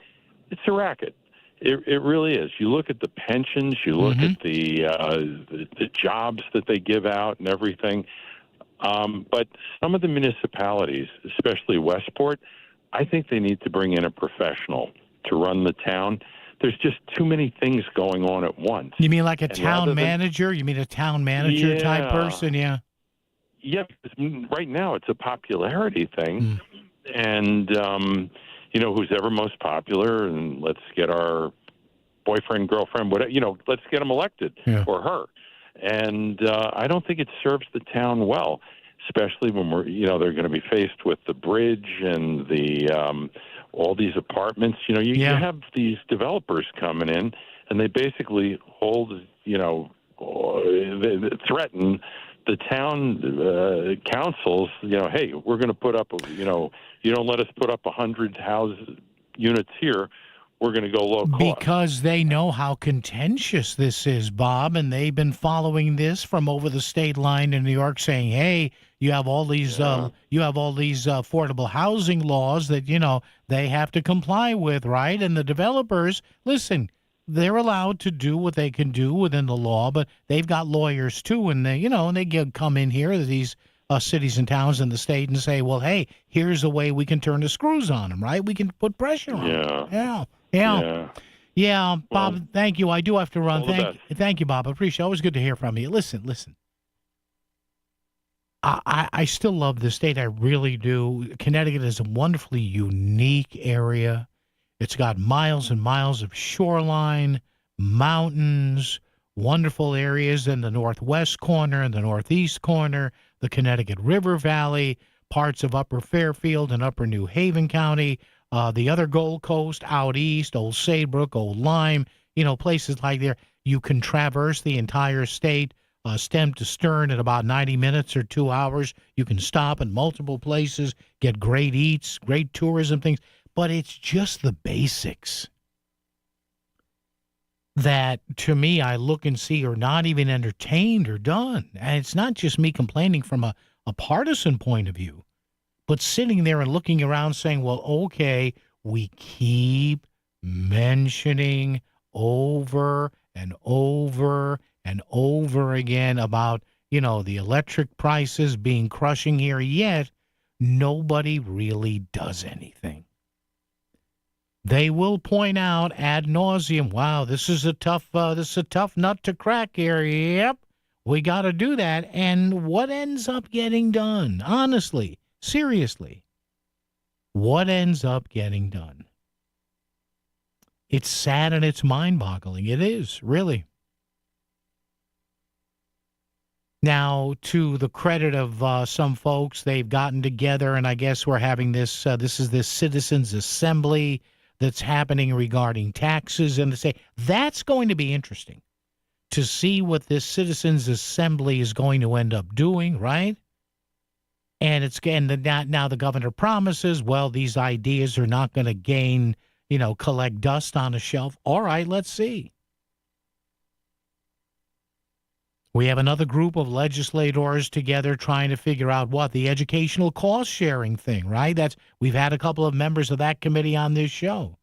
It's a racket. It really is. You look at the pensions, you look at the jobs that they give out and everything. But some of the municipalities, especially Westport, I think they need to bring in a professional to run the town. There's just too many things going on at once. You mean like a town manager? You mean a town manager type person? Yeah. Yeah, because right now it's a popularity thing. And, who's ever most popular, and let's get our boyfriend, girlfriend, whatever, let's get them elected or her. And I don't think it serves the town well, especially when they're going to be faced with the bridge and the all these apartments. You have these developers coming in, and they basically hold, they threaten the town councils, hey, we're going to put up, you don't let us put up 100 house units here. We're going to go low cost. Because they know how contentious this is, Bob, and they've been following this from over the state line in New York, saying, "Hey, you have all these affordable housing laws that they have to comply with, right?" And the developers, listen, they're allowed to do what they can do within the law, but they've got lawyers too, and they come in here to these cities and towns in the state and say, "Well, hey, here's a way we can turn the screws on them, right? We can put pressure on them." Yeah, Bob, well, thank you. I do have to run. Thank you, Bob. I appreciate it. Always good to hear from you. Listen. I still love the state. I really do. Connecticut is a wonderfully unique area. It's got miles and miles of shoreline, mountains, wonderful areas in the northwest corner and the northeast corner, the Connecticut River Valley, parts of Upper Fairfield and Upper New Haven County, the other Gold Coast, out east, Old Saybrook, Old Lyme, places like there. You can traverse the entire state, stem to stern, in about 90 minutes or 2 hours. You can stop in multiple places, get great eats, great tourism things. But it's just the basics that, to me, I look and see are not even entertained or done. And it's not just me complaining from a partisan point of view, but sitting there and looking around saying, well, okay, we keep mentioning over and over and over again about, the electric prices being crushing here, yet nobody really does anything. They will point out ad nauseum, wow, this is a tough nut to crack here. Yep, we got to do that. And what ends up getting done? Honestly, seriously, what ends up getting done? It's sad and it's mind-boggling. It is, really. Now, to the credit of some folks, they've gotten together, and I guess we're having this citizens' assembly that's happening regarding taxes, and to say that's going to be interesting to see what this citizens' assembly is going to end up doing, right? And now the governor promises, well, these ideas are not going to collect dust on a shelf. All right, let's see. We have another group of legislators together trying to figure out the educational cost sharing thing, right? We've had a couple of members of that committee on this show.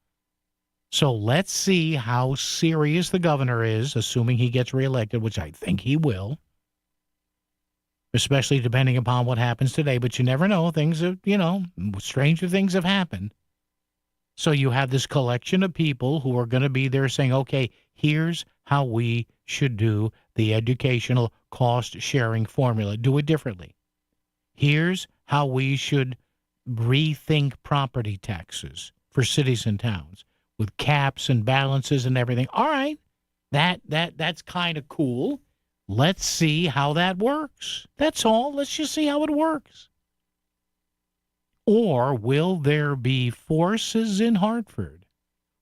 So let's see how serious the governor is, assuming he gets reelected, which I think he will, especially depending upon what happens today. But you never know. Stranger things have happened. So you have this collection of people who are going to be there saying, okay, here's how we should do the educational cost sharing formula. Do it differently. Here's how we should rethink property taxes for cities and towns with caps and balances and everything. All right, that's kind of cool. Let's see how that works. That's all. Let's just see how it works. Or will there be forces in Hartford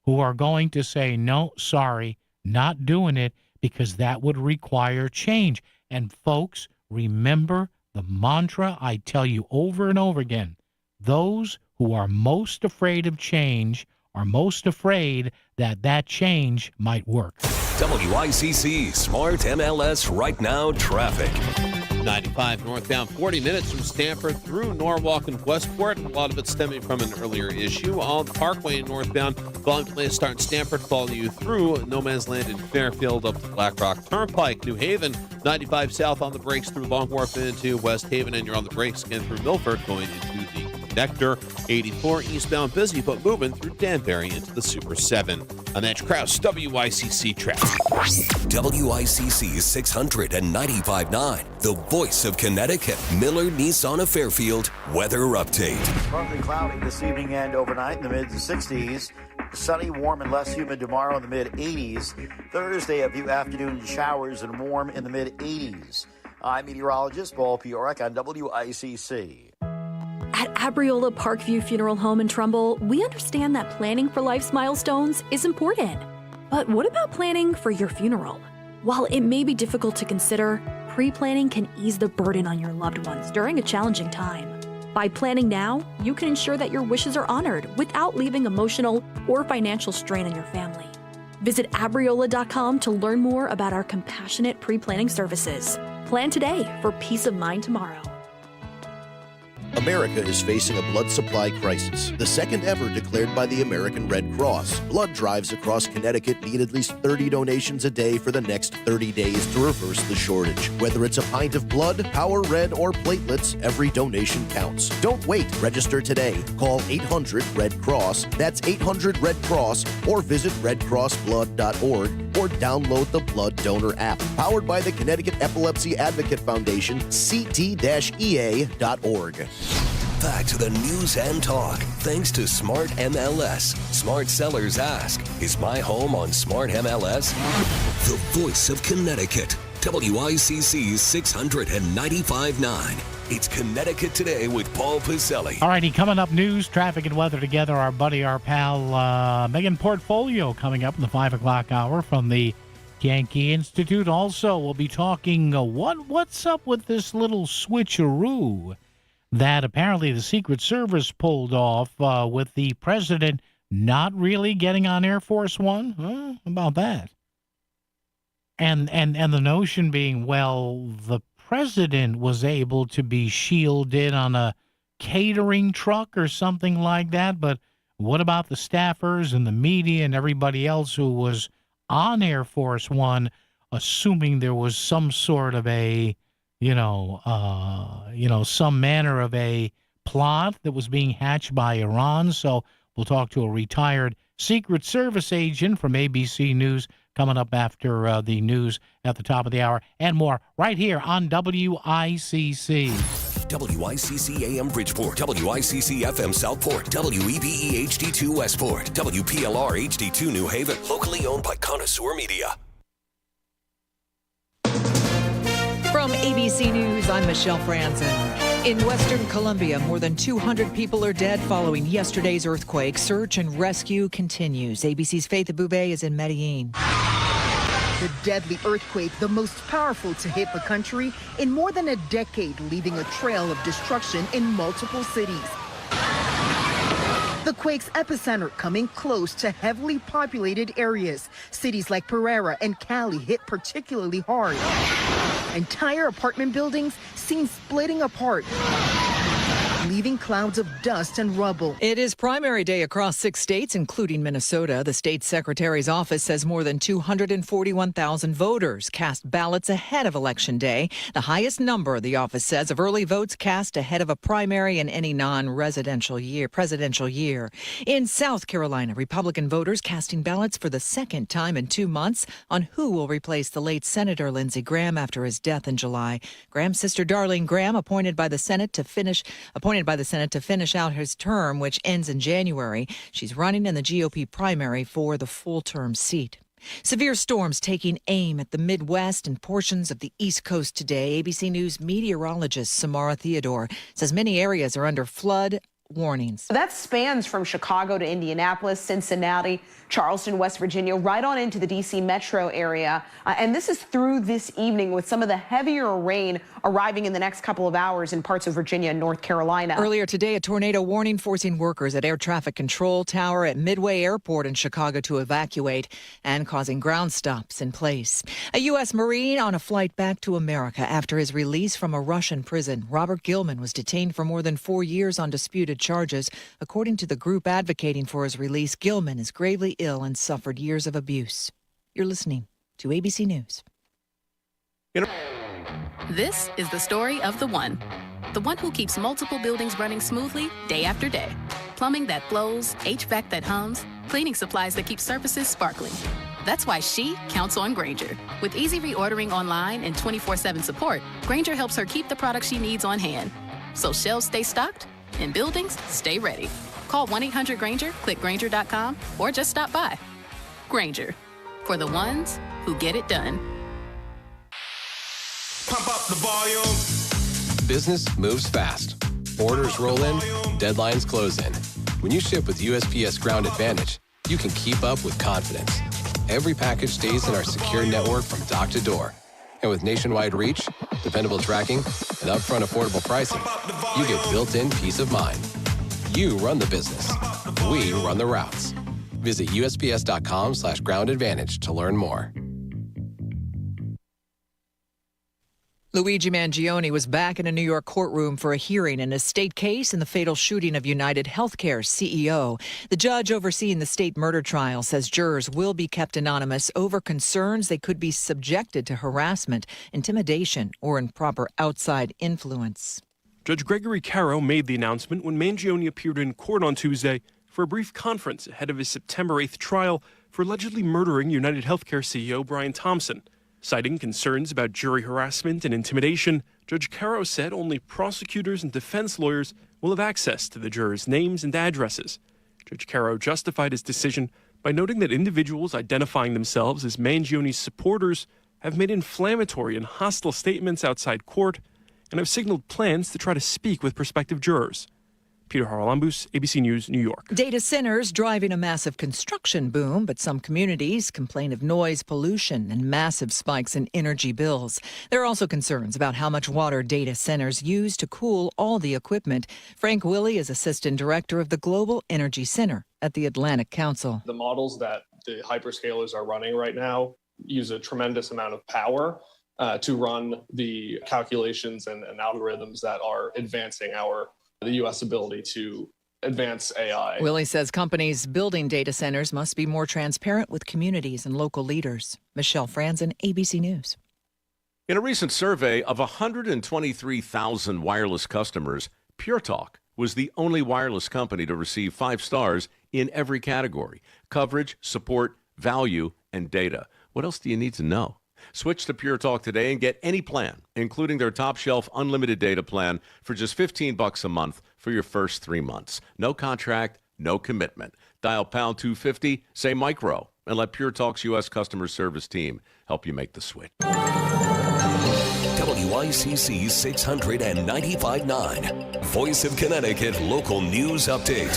who are going to say, no, sorry, not doing it, because that would require change? And folks, remember the mantra I tell you over and over again. Those who are most afraid of change are most afraid that change might work. WICC Smart MLS Right Now traffic. 95 northbound, 40 minutes from Stamford through Norwalk and Westport. A lot of it stemming from an earlier issue. On the Parkway northbound, volume delays start in Stamford, follow you through No Man's Land in Fairfield up to Black Rock Turnpike. New Haven, 95 south on the brakes through Long Wharf into West Haven, and you're on the brakes again through Milford going into the connector. 84 eastbound, busy but moving through Danbury into the Super 7. I'm Edge Krause, WICC traffic. WICC 695.9, the voice of Connecticut. Miller Nissan of Fairfield weather update. Partly cloudy this evening and overnight in the mid-60s. Sunny, warm, and less humid tomorrow in the mid-80s. Thursday, a few afternoon showers and warm in the mid-80s. I'm meteorologist Paul Piorek on WICC. At Abriola Parkview Funeral Home in Trumbull, we understand that planning for life's milestones is important. But what about planning for your funeral? While it may be difficult to consider, pre-planning can ease the burden on your loved ones during a challenging time. By planning now, you can ensure that your wishes are honored without leaving emotional or financial strain on your family. Visit Abriola.com to learn more about our compassionate pre-planning services. Plan today for peace of mind tomorrow. America is facing a blood supply crisis, the second ever declared by the American Red Cross. Blood drives across Connecticut need at least 30 donations a day for the next 30 days to reverse the shortage. Whether it's a pint of blood, Power Red, or platelets, every donation counts. Don't wait. Register today. Call 800-RED-CROSS. That's 800-RED-CROSS, or visit redcrossblood.org or download the Blood Donor app. Powered by the Connecticut Epilepsy Advocate Foundation, ct-ea.org. Back to the news and talk, thanks to Smart MLS. Smart sellers ask, is my home on Smart MLS? The voice of Connecticut, WICC 695.9. It's Connecticut Today with Paul Pacelli. All righty, coming up, news, traffic, and weather together. Our buddy, our pal, Megan Portfolio coming up in the 5 o'clock hour from the Yankee Institute. Also, we'll be talking what's up with this little switcheroo that apparently the Secret Service pulled off with the president not really getting on Air Force One. How about that? And the notion being, well, the president was able to be shielded on a catering truck or something like that, but what about the staffers and the media and everybody else who was on Air Force One, assuming there was some sort of a, some manner of a plot that was being hatched by Iran? So we'll talk to a retired Secret Service agent from ABC News coming up after the news at the top of the hour, and more right here on WICC. WICC AM Bridgeport, WICC FM Southport, WEBE HD2 Westport, WPLR HD2 New Haven. Locally owned by Connoisseur Media. From ABC News, I'm Michelle Franzen. In Western Colombia, more than 200 people are dead following yesterday's earthquake. Search and rescue continues. ABC's Faith Abube is in Medellin. The deadly earthquake, the most powerful to hit the country in more than a decade, leaving a trail of destruction in multiple cities. The quake's epicenter coming close to heavily populated areas. Cities like Pereira and Cali hit particularly hard. Entire apartment buildings seen splitting apart, leaving clouds of dust and rubble. It is primary day across 6 states, including Minnesota. The state secretary's office says more than 241,000 voters cast ballots ahead of Election Day, the highest number, the office says, of early votes cast ahead of a primary in any non-presidential year. In South Carolina, Republican voters casting ballots for the second time in 2 months on who will replace the late Senator Lindsey Graham after his death in July. Graham's sister Darlene Graham, appointed by the Senate to finish out his term, which ends in January. She's running in the GOP primary for the full-term seat. Severe storms taking aim at the Midwest and portions of the East Coast today. ABC News meteorologist Samara Theodore says many areas are under flood warnings. That spans from Chicago to Indianapolis, Cincinnati, Charleston, West Virginia, right on into the D.C. metro area. And this is through this evening with some of the heavier rain arriving in the next couple of hours in parts of Virginia and North Carolina. Earlier today, a tornado warning forcing workers at Air Traffic Control Tower at Midway Airport in Chicago to evacuate and causing ground stops in place. A U.S. Marine on a flight back to America after his release from a Russian prison. Robert Gilman was detained for more than 4 years on disputed charges. According to the group advocating for his release, Gilman is gravely ill and suffered years of abuse. You're listening to ABC News. This is the story of the one who keeps multiple buildings running smoothly day after day. Plumbing that flows, HVAC that hums, cleaning supplies that keep surfaces sparkling. That's why she counts on Grainger. With easy reordering online and 24/7 support, Grainger helps her keep the products she needs on hand. So shelves stay stocked and buildings stay ready. Call 1-800-GRAINGER, click Grainger.com, or just stop by. Grainger, for the ones who get it done. Pump up the volume. Business moves fast. Orders roll in, deadlines close in. When you ship with USPS Ground Advantage, you can keep up with confidence. Every package stays in our secure network from dock to door. And with nationwide reach, dependable tracking, and upfront affordable pricing, you get built-in peace of mind. You run the business. We run the routes. Visit USPS.com/Ground Advantage to learn more. Luigi Mangione was back in a New York courtroom for a hearing in a state case in the fatal shooting of United Healthcare's CEO. The judge overseeing the state murder trial says jurors will be kept anonymous over concerns they could be subjected to harassment, intimidation, or improper outside influence. Judge Gregory Caro made the announcement when Mangione appeared in court on Tuesday for a brief conference ahead of his September 8th trial for allegedly murdering United Healthcare CEO Brian Thompson. Citing concerns about jury harassment and intimidation, Judge Caro said only prosecutors and defense lawyers will have access to the jurors' names and addresses. Judge Caro justified his decision by noting that individuals identifying themselves as Mangione's supporters have made inflammatory and hostile statements outside court and have signaled plans to try to speak with prospective jurors. Peter Haralambous, ABC News, New York. Data centers driving a massive construction boom, but some communities complain of noise pollution and massive spikes in energy bills. There are also concerns about how much water data centers use to cool all the equipment. Frank Willey is Assistant Director of the Global Energy Center at the Atlantic Council. The models that the hyperscalers are running right now use a tremendous amount of power to run the calculations and algorithms that are advancing the U.S. ability to advance AI. Willey says companies building data centers must be more transparent with communities and local leaders. Michelle Franzen, ABC News. In a recent survey of 123,000 wireless customers, Pure Talk was the only wireless company to receive 5 stars in every category: coverage, support, value, and data. What else do you need to know? Switch to Pure Talk today and get any plan, including their top shelf unlimited data plan for just $15 a month for your first 3 months. No contract, no commitment. Dial pound 250, say micro, and let Pure Talk's U.S. customer service team help you make the switch. WICC 695.9, Voice of Connecticut Local News Update.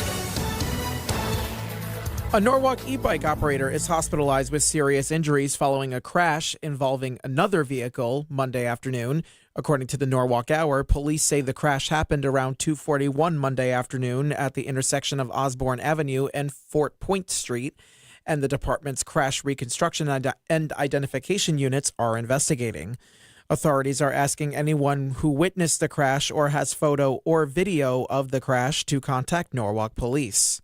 A Norwalk e-bike operator is hospitalized with serious injuries following a crash involving another vehicle Monday afternoon. According to the Norwalk Hour, police say the crash happened around 2:41 Monday afternoon at the intersection of Osborne Avenue and Fort Point Street, and the department's crash reconstruction and identification units are investigating. Authorities are asking anyone who witnessed the crash or has photo or video of the crash to contact Norwalk Police.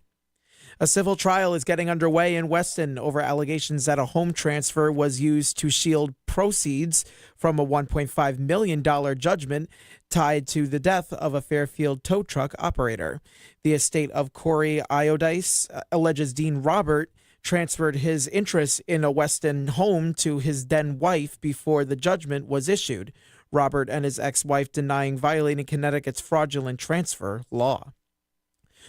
A civil trial is getting underway in Weston over allegations that a home transfer was used to shield proceeds from a $1.5 million judgment tied to the death of a Fairfield tow truck operator. The estate of Corey Iodice alleges Dean Robert transferred his interest in a Weston home to his then wife before the judgment was issued. Robert and his ex-wife denying violating Connecticut's fraudulent transfer law.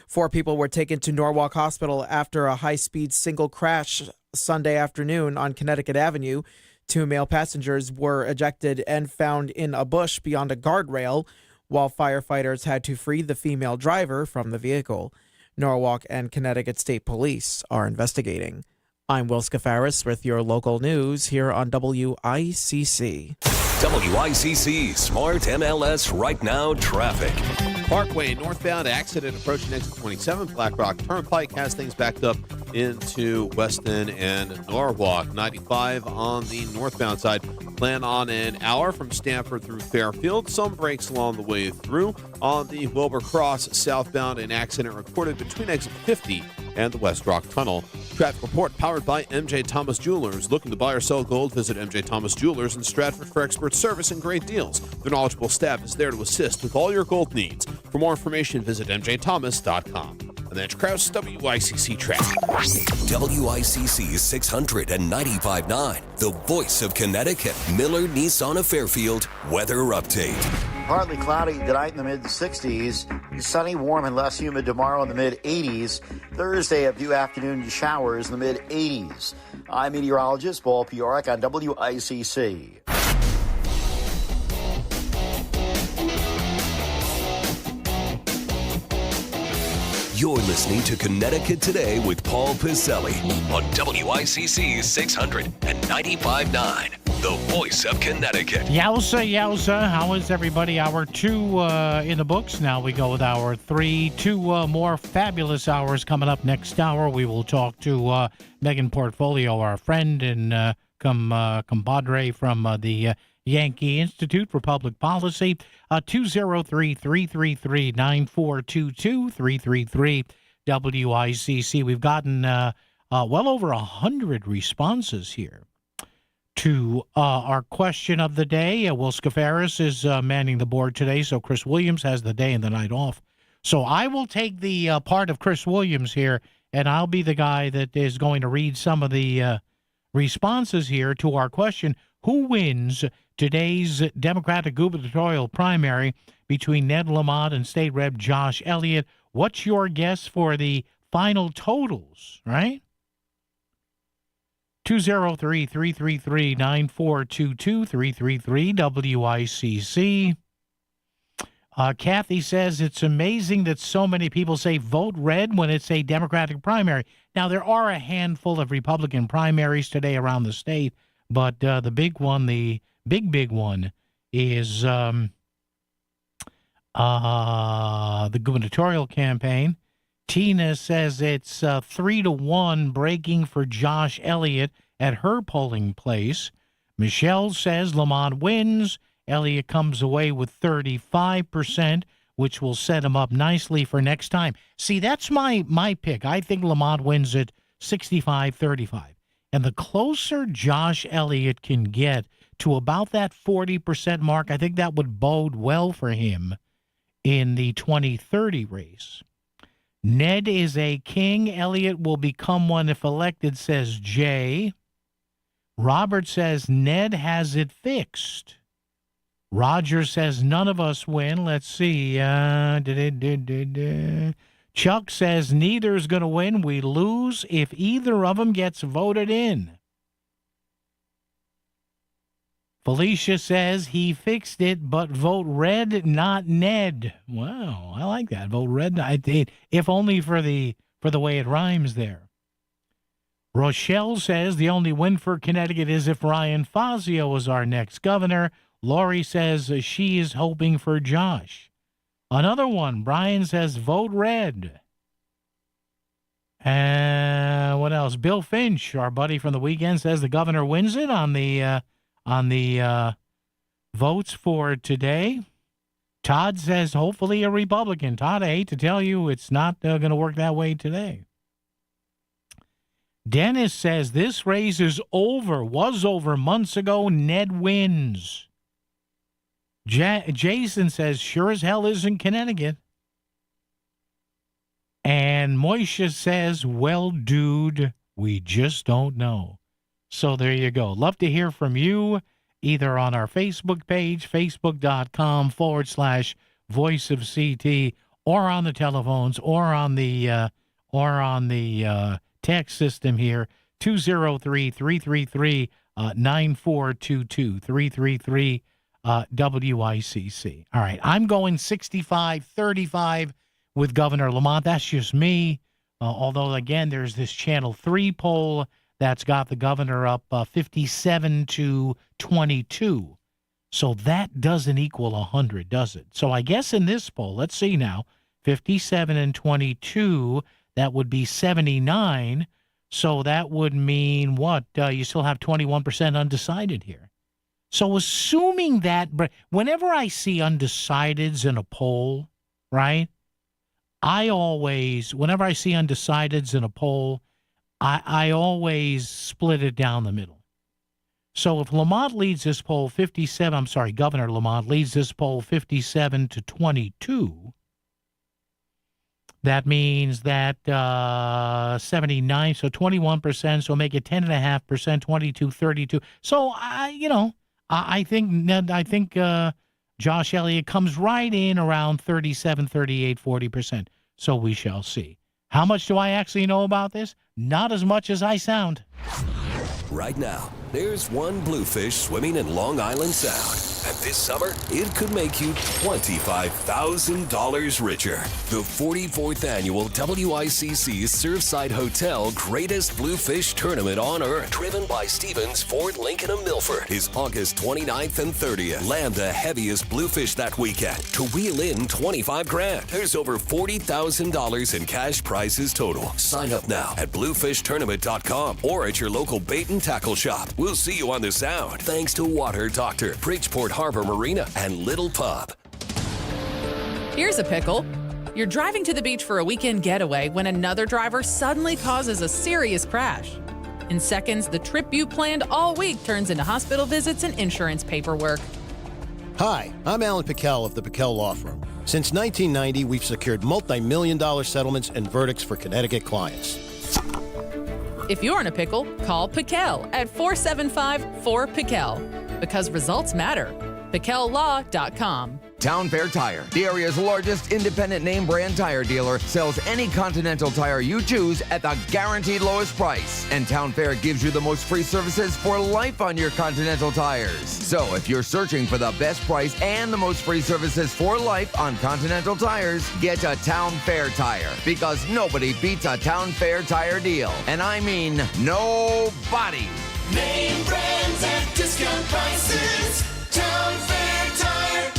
4 people were taken to Norwalk Hospital after a high-speed single crash Sunday afternoon on Connecticut Avenue. 2 male passengers were ejected and found in a bush beyond a guardrail, while firefighters had to free the female driver from the vehicle. Norwalk and Connecticut State Police are investigating. I'm Will Scafaris with your local news here on WICC. WICC Smart MLS Right Now Traffic. Parkway northbound accident approaching exit 27. Black Rock Turnpike has things backed up into Weston and Norwalk. 95 on the northbound side. Plan on an hour from Stamford through Fairfield. Some breaks along the way through. On the Wilbur Cross southbound, an accident reported between exit 50 and the West Rock Tunnel. Traffic report powered by MJ Thomas Jewelers. Looking to buy or sell gold? Visit MJ Thomas Jewelers in Stratford for expert service and great deals. Their knowledgeable staff is there to assist with all your gold needs. For more information, visit mjthomas.com. And that's Kraus, WICC Traffic. WICC 695.9, the voice of Connecticut. Miller Nissan of Fairfield weather update. Partly cloudy tonight in the mid-60s. Sunny, warm, and less humid tomorrow in the mid-80s. Thursday, a few afternoon showers in the mid-80s. I'm meteorologist Paul Piorek on WICC. You're listening to Connecticut Today with Paul Piselli on WICC 695.9, the voice of Connecticut. Yowza, yowza. How is everybody? Hour 2 in the books. Now we go with hour 3. 2 more fabulous hours coming up next hour. We will talk to Megan Portfolio, our friend and compadre from the Yankee Institute for Public Policy. 203-333-9422, 333-WICC. We've gotten well over 100 responses here to our question of the day. Will Scafaris is manning the board today, so Chris Williams has the day and the night off. So I will take the part of Chris Williams here, and I'll be the guy that is going to read some of the responses here to our question: who wins today's Democratic gubernatorial primary between Ned Lamont and State Rep Josh Elliott? What's your guess for the final totals, right? 203-333-9422, 333-WICC. Kathy says it's amazing that so many people say vote red when it's a Democratic primary. Now, there are a handful of Republican primaries today around the state, but the big one, the big one, is the gubernatorial campaign. Tina says it's 3-1 breaking for Josh Elliott at her polling place. Michelle says Lamont wins. Elliott comes away with 35%, which will set him up nicely for next time. See, that's my pick. I think Lamont wins at 65-35. And the closer Josh Elliott can get to about that 40% mark, I think that would bode well for him in the 2030 race. Ned is a king. Elliott will become one if elected, says Jay. Robert says Ned has it fixed. Roger says none of us win. Let's see. Chuck says neither's going to win. We lose if either of them gets voted in. Felicia says he fixed it, but vote red, not Ned. Wow, I like that. Vote red, if only for the way it rhymes there. Rochelle says the only win for Connecticut is if Ryan Fazio was our next governor. Lori says she is hoping for Josh. Another one, Brian says vote red. And what else? Bill Finch, our buddy from the weekend, says the governor wins it on the votes for today. Todd says hopefully a Republican. Todd, I hate to tell you, it's not going to work that way today. Dennis says this race is over, was over months ago. Ned wins. Jason says sure as hell isn't Connecticut. And Moisha says, well, dude, we just don't know. So there you go. Love to hear from you either on our Facebook page, facebook.com/Voice of CT, or on the telephones, or on the text system here, 203-333-9422, 333 WICC. All right, I'm going 65-35 with Governor Lamont. That's just me. Although, again, there's this Channel 3 poll that's got the governor up 57-22. So that doesn't equal 100, does it? So I guess in this poll, let's see now, 57-22, that would be 79. So that would mean what? You still have 21% undecided here. So assuming that, whenever I see undecideds in a poll, right, whenever I see undecideds in a poll, I always split it down the middle. So if Lamont leads this poll Governor Lamont leads this poll 57-22, that means that 79, so 21%, so make it 10.5%, 22-32. So, I think Josh Elliott comes right in around 37, 38, 40%. So we shall see. How much do I actually know about this? Not as much as I sound. Right now, there's one bluefish swimming in Long Island Sound. And this summer, it could make you $25,000 richer. The 44th annual WICC Surfside Hotel Greatest Bluefish Tournament on Earth, driven by Stevens, Ford, Lincoln, and Milford, is August 29th and 30th. Land the heaviest bluefish that weekend to wheel in $25,000. There's over $40,000 in cash prizes total. Sign up now at bluefishtournament.com or at your local bait and tackle shop. We'll see you on the Sound. Thanks to Water Doctor, Bridgeport Harbor Marina, and Little Pub. Here's a pickle. You're driving to the beach for a weekend getaway when another driver suddenly causes a serious crash. In seconds, the trip you planned all week turns into hospital visits and insurance paperwork. Hi, I'm Alan Pickell of the Pickell Law Firm. Since 1990, we've secured multi-million-dollar settlements and verdicts for Connecticut clients. If you're in a pickle, call Pickell at 475-4PICKELL. Because results matter. PickellLaw.com. Town Fair Tire, the area's largest independent name brand tire dealer, sells any Continental tire you choose at the guaranteed lowest price. And Town Fair gives you the most free services for life on your Continental tires. So if you're searching for the best price and the most free services for life on Continental tires, get a Town Fair Tire. Because nobody beats a Town Fair Tire deal. And I mean nobody. Name brands at discount prices. Town Fair Tire.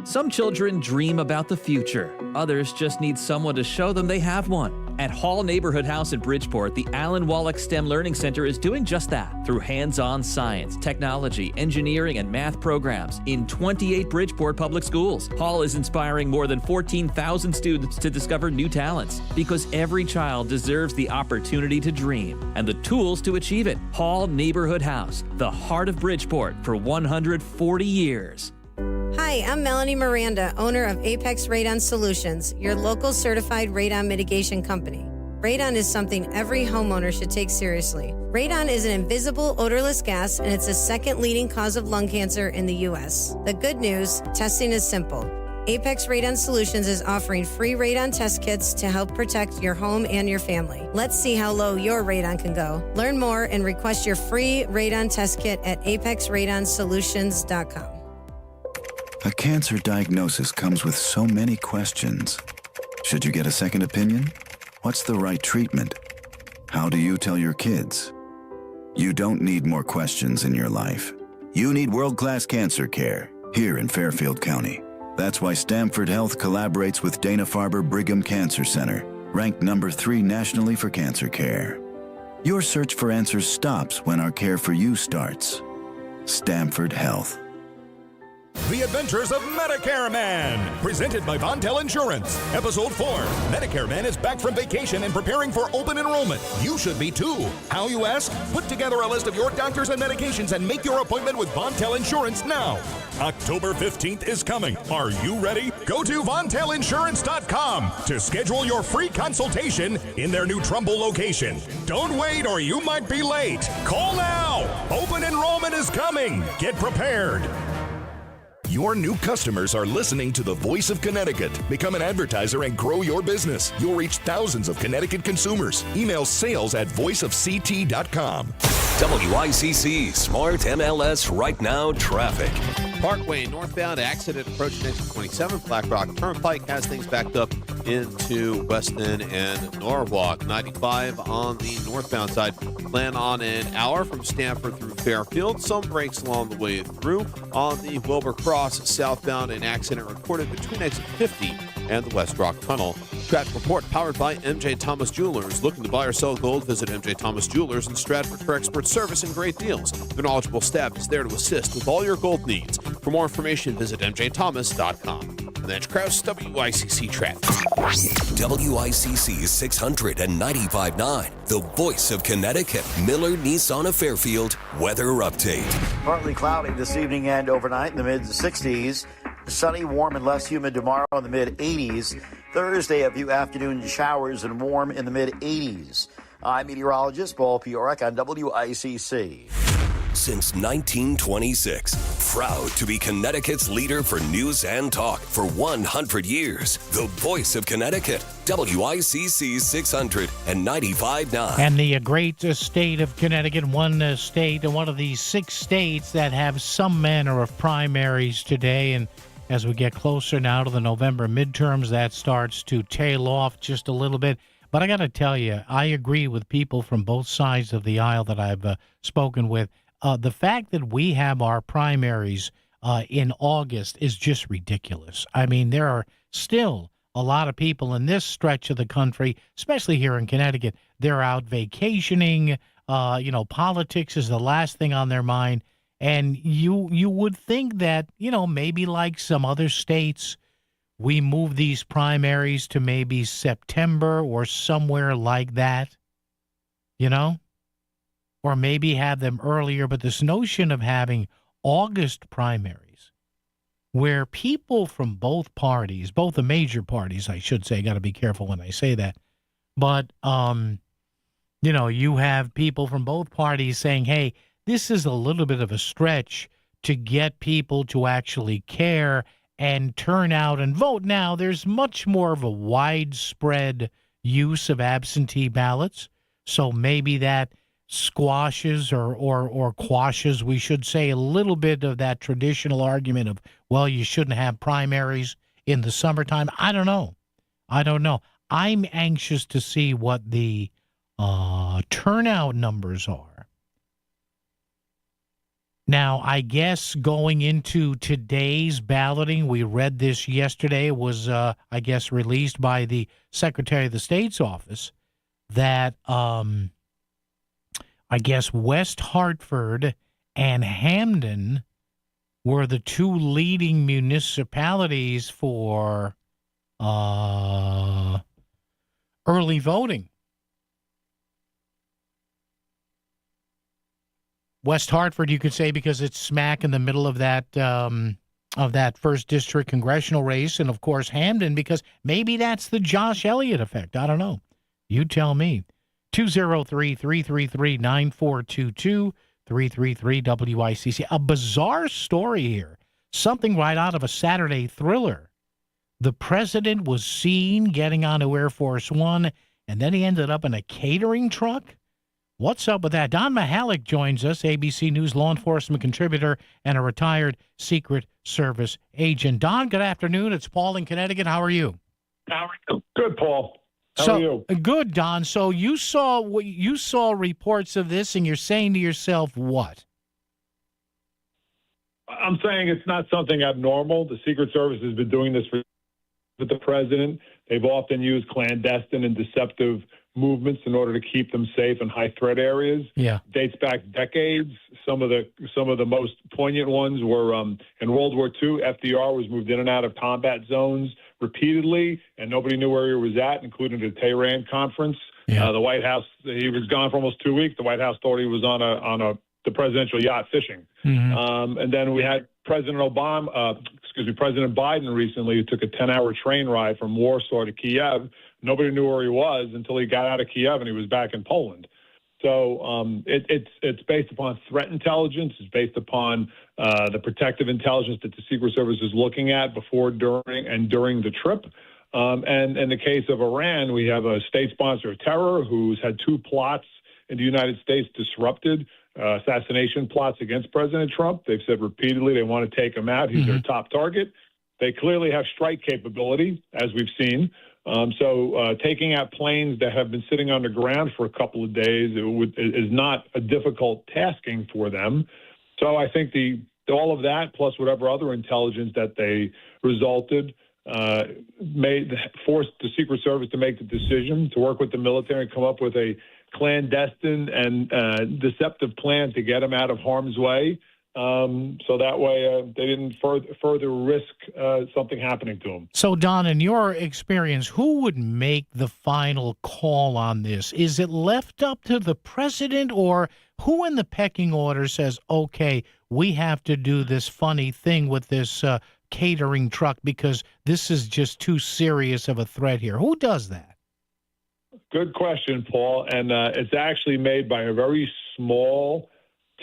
Some children dream about the future. Others just need someone to show them they have one. At Hall Neighborhood House in Bridgeport, the Alan Wallach STEM Learning Center is doing just that through hands-on science, technology, engineering, and math programs in 28 Bridgeport public schools. Hall is inspiring more than 14,000 students to discover new talents because every child deserves the opportunity to dream and the tools to achieve it. Hall Neighborhood House, the heart of Bridgeport for 140 years. Hi, I'm Melanie Miranda, owner of Apex Radon Solutions, your local certified radon mitigation company. Radon is something every homeowner should take seriously. Radon is an invisible, odorless gas, and it's the second leading cause of lung cancer in the U.S. The good news, testing is simple. Apex Radon Solutions is offering free radon test kits to help protect your home and your family. Let's see how low your radon can go. Learn more and request your free radon test kit at apexradonsolutions.com. A cancer diagnosis comes with so many questions. Should you get a second opinion? What's the right treatment? How do you tell your kids? You don't need more questions in your life. You need world-class cancer care here in Fairfield County. That's why Stamford Health collaborates with Dana-Farber Brigham Cancer Center, ranked number 3 nationally for cancer care. Your search for answers stops when our care for you starts. Stamford Health. The Adventures of Medicare Man, presented by Vontel Insurance. Episode 4, Medicare Man is back from vacation and preparing for open enrollment. You should be too. How, you ask? Put together a list of your doctors and medications and make your appointment with Vontel Insurance now. October 15th is coming. Are you ready? Go to VontelInsurance.com to schedule your free consultation in their new Trumbull location. Don't wait or you might be late. Call now. Open enrollment is coming. Get prepared. Your new customers are listening to the Voice of Connecticut. Become an advertiser and grow your business. You'll reach thousands of Connecticut consumers. Email sales@voiceofct.com. WICC Smart MLS Right Now Traffic. Parkway northbound accident approaching exit 27. Black Rock Turnpike has things backed up into Weston and Norwalk. 95 on the northbound side. Plan on an hour from Stamford through Fairfield. Some breaks along the way through. On the Wilbur Cross southbound, an accident reported between exit 50 and the West Rock Tunnel. Traffic report powered by MJ Thomas Jewelers. Looking to buy or sell gold? Visit MJ Thomas Jewelers in Stratford for expert service and great deals. Their knowledgeable staff is there to assist with all your gold needs. For more information, visit mjthomas.com. And that's Kraus, WICC Traffic. WICC 695.9, the voice of Connecticut. Miller Nissan of Fairfield weather update. Partly cloudy this evening and overnight in the mid-60s. Sunny, warm, and less humid tomorrow in the mid-80s. Thursday, a few afternoon showers and warm in the mid-80s. I'm meteorologist Paul Piorek on WICC. Since 1926, proud to be Connecticut's leader for news and talk for 100 years. The voice of Connecticut, WICC 695.9. And the great state of Connecticut, one state and one of the 6 states that have some manner of primaries today. And as we get closer now to the November midterms, that starts to tail off just a little bit. But I got to tell you, I agree with people from both sides of the aisle that I've spoken with. The fact that we have our primaries in August is just ridiculous. I mean, there are still a lot of people in this stretch of the country, especially here in Connecticut, they're out vacationing. Politics is the last thing on their mind. And you would think that, maybe like some other states, we move these primaries to maybe September or somewhere like that, or maybe have them earlier. But this notion of having August primaries where people from both parties, both the major parties, I should say, got to be careful when I say that, but, you have people from both parties saying, hey, this is a little bit of a stretch to get people to actually care and turn out and vote. Now, there's much more of a widespread use of absentee ballots, so maybe that squashes or quashes, we should say, a little bit of that traditional argument of, well, you shouldn't have primaries in the summertime. I don't know. I'm anxious to see what the turnout numbers are. Now, I guess going into today's balloting, we read this yesterday, was, released by the Secretary of the State's office, that West Hartford and Hamden were the 2 leading municipalities for early voting. West Hartford, you could say, because it's smack in the middle of that first district congressional race, and of course Hamden, because maybe that's the Josh Elliott effect. I don't know. You tell me. 203-333-9422, 333-WICC. A bizarre story here. Something right out of a Saturday thriller. The president was seen getting onto Air Force One, and then he ended up in a catering truck? What's up with that? Don Mihalik joins us, ABC News law enforcement contributor and a retired Secret Service agent. Don, good afternoon. It's Paul in Connecticut. How are you? Good, Paul. How are you? Good, Don. So you saw reports of this, and you're saying to yourself what? I'm saying it's not something abnormal. The Secret Service has been doing this with the president. They've often used clandestine and deceptive movements in order to keep them safe in high threat areas. Yeah. Dates back decades. Some of the most poignant ones were in World War II. FDR was moved in and out of combat zones repeatedly, and nobody knew where he was at, including the Tehran conference. Yeah. The White House, he was gone for almost 2 weeks. The White House thought he was on the presidential yacht fishing. Mm-hmm. And then we had President Biden recently, who took a 10-hour train ride from Warsaw to Kiev. Nobody knew where he was until he got out of Kiev and he was back in Poland. So it's based upon threat intelligence. It's based upon the protective intelligence that the Secret Service is looking at before, during, and during the trip. And in the case of Iran, we have a state sponsor of terror who's had 2 plots in the United States disrupted, assassination plots against President Trump. They've said repeatedly they want to take him out. He's their top target. They clearly have strike capability, as we've seen. So taking out planes that have been sitting on the ground for a couple of days is not a difficult tasking for them. So I think all of that, plus whatever other intelligence that they resulted, forced the Secret Service to make the decision to work with the military and come up with a clandestine and deceptive plan to get him out of harm's way. So that way they didn't further risk something happening to him. So, Don, in your experience, who would make the final call on this? Is it left up to the president, or who in the pecking order says, okay, we have to do this funny thing with this catering truck because this is just too serious of a threat here? Who does that? Good question, Paul. And it's actually made by a very small,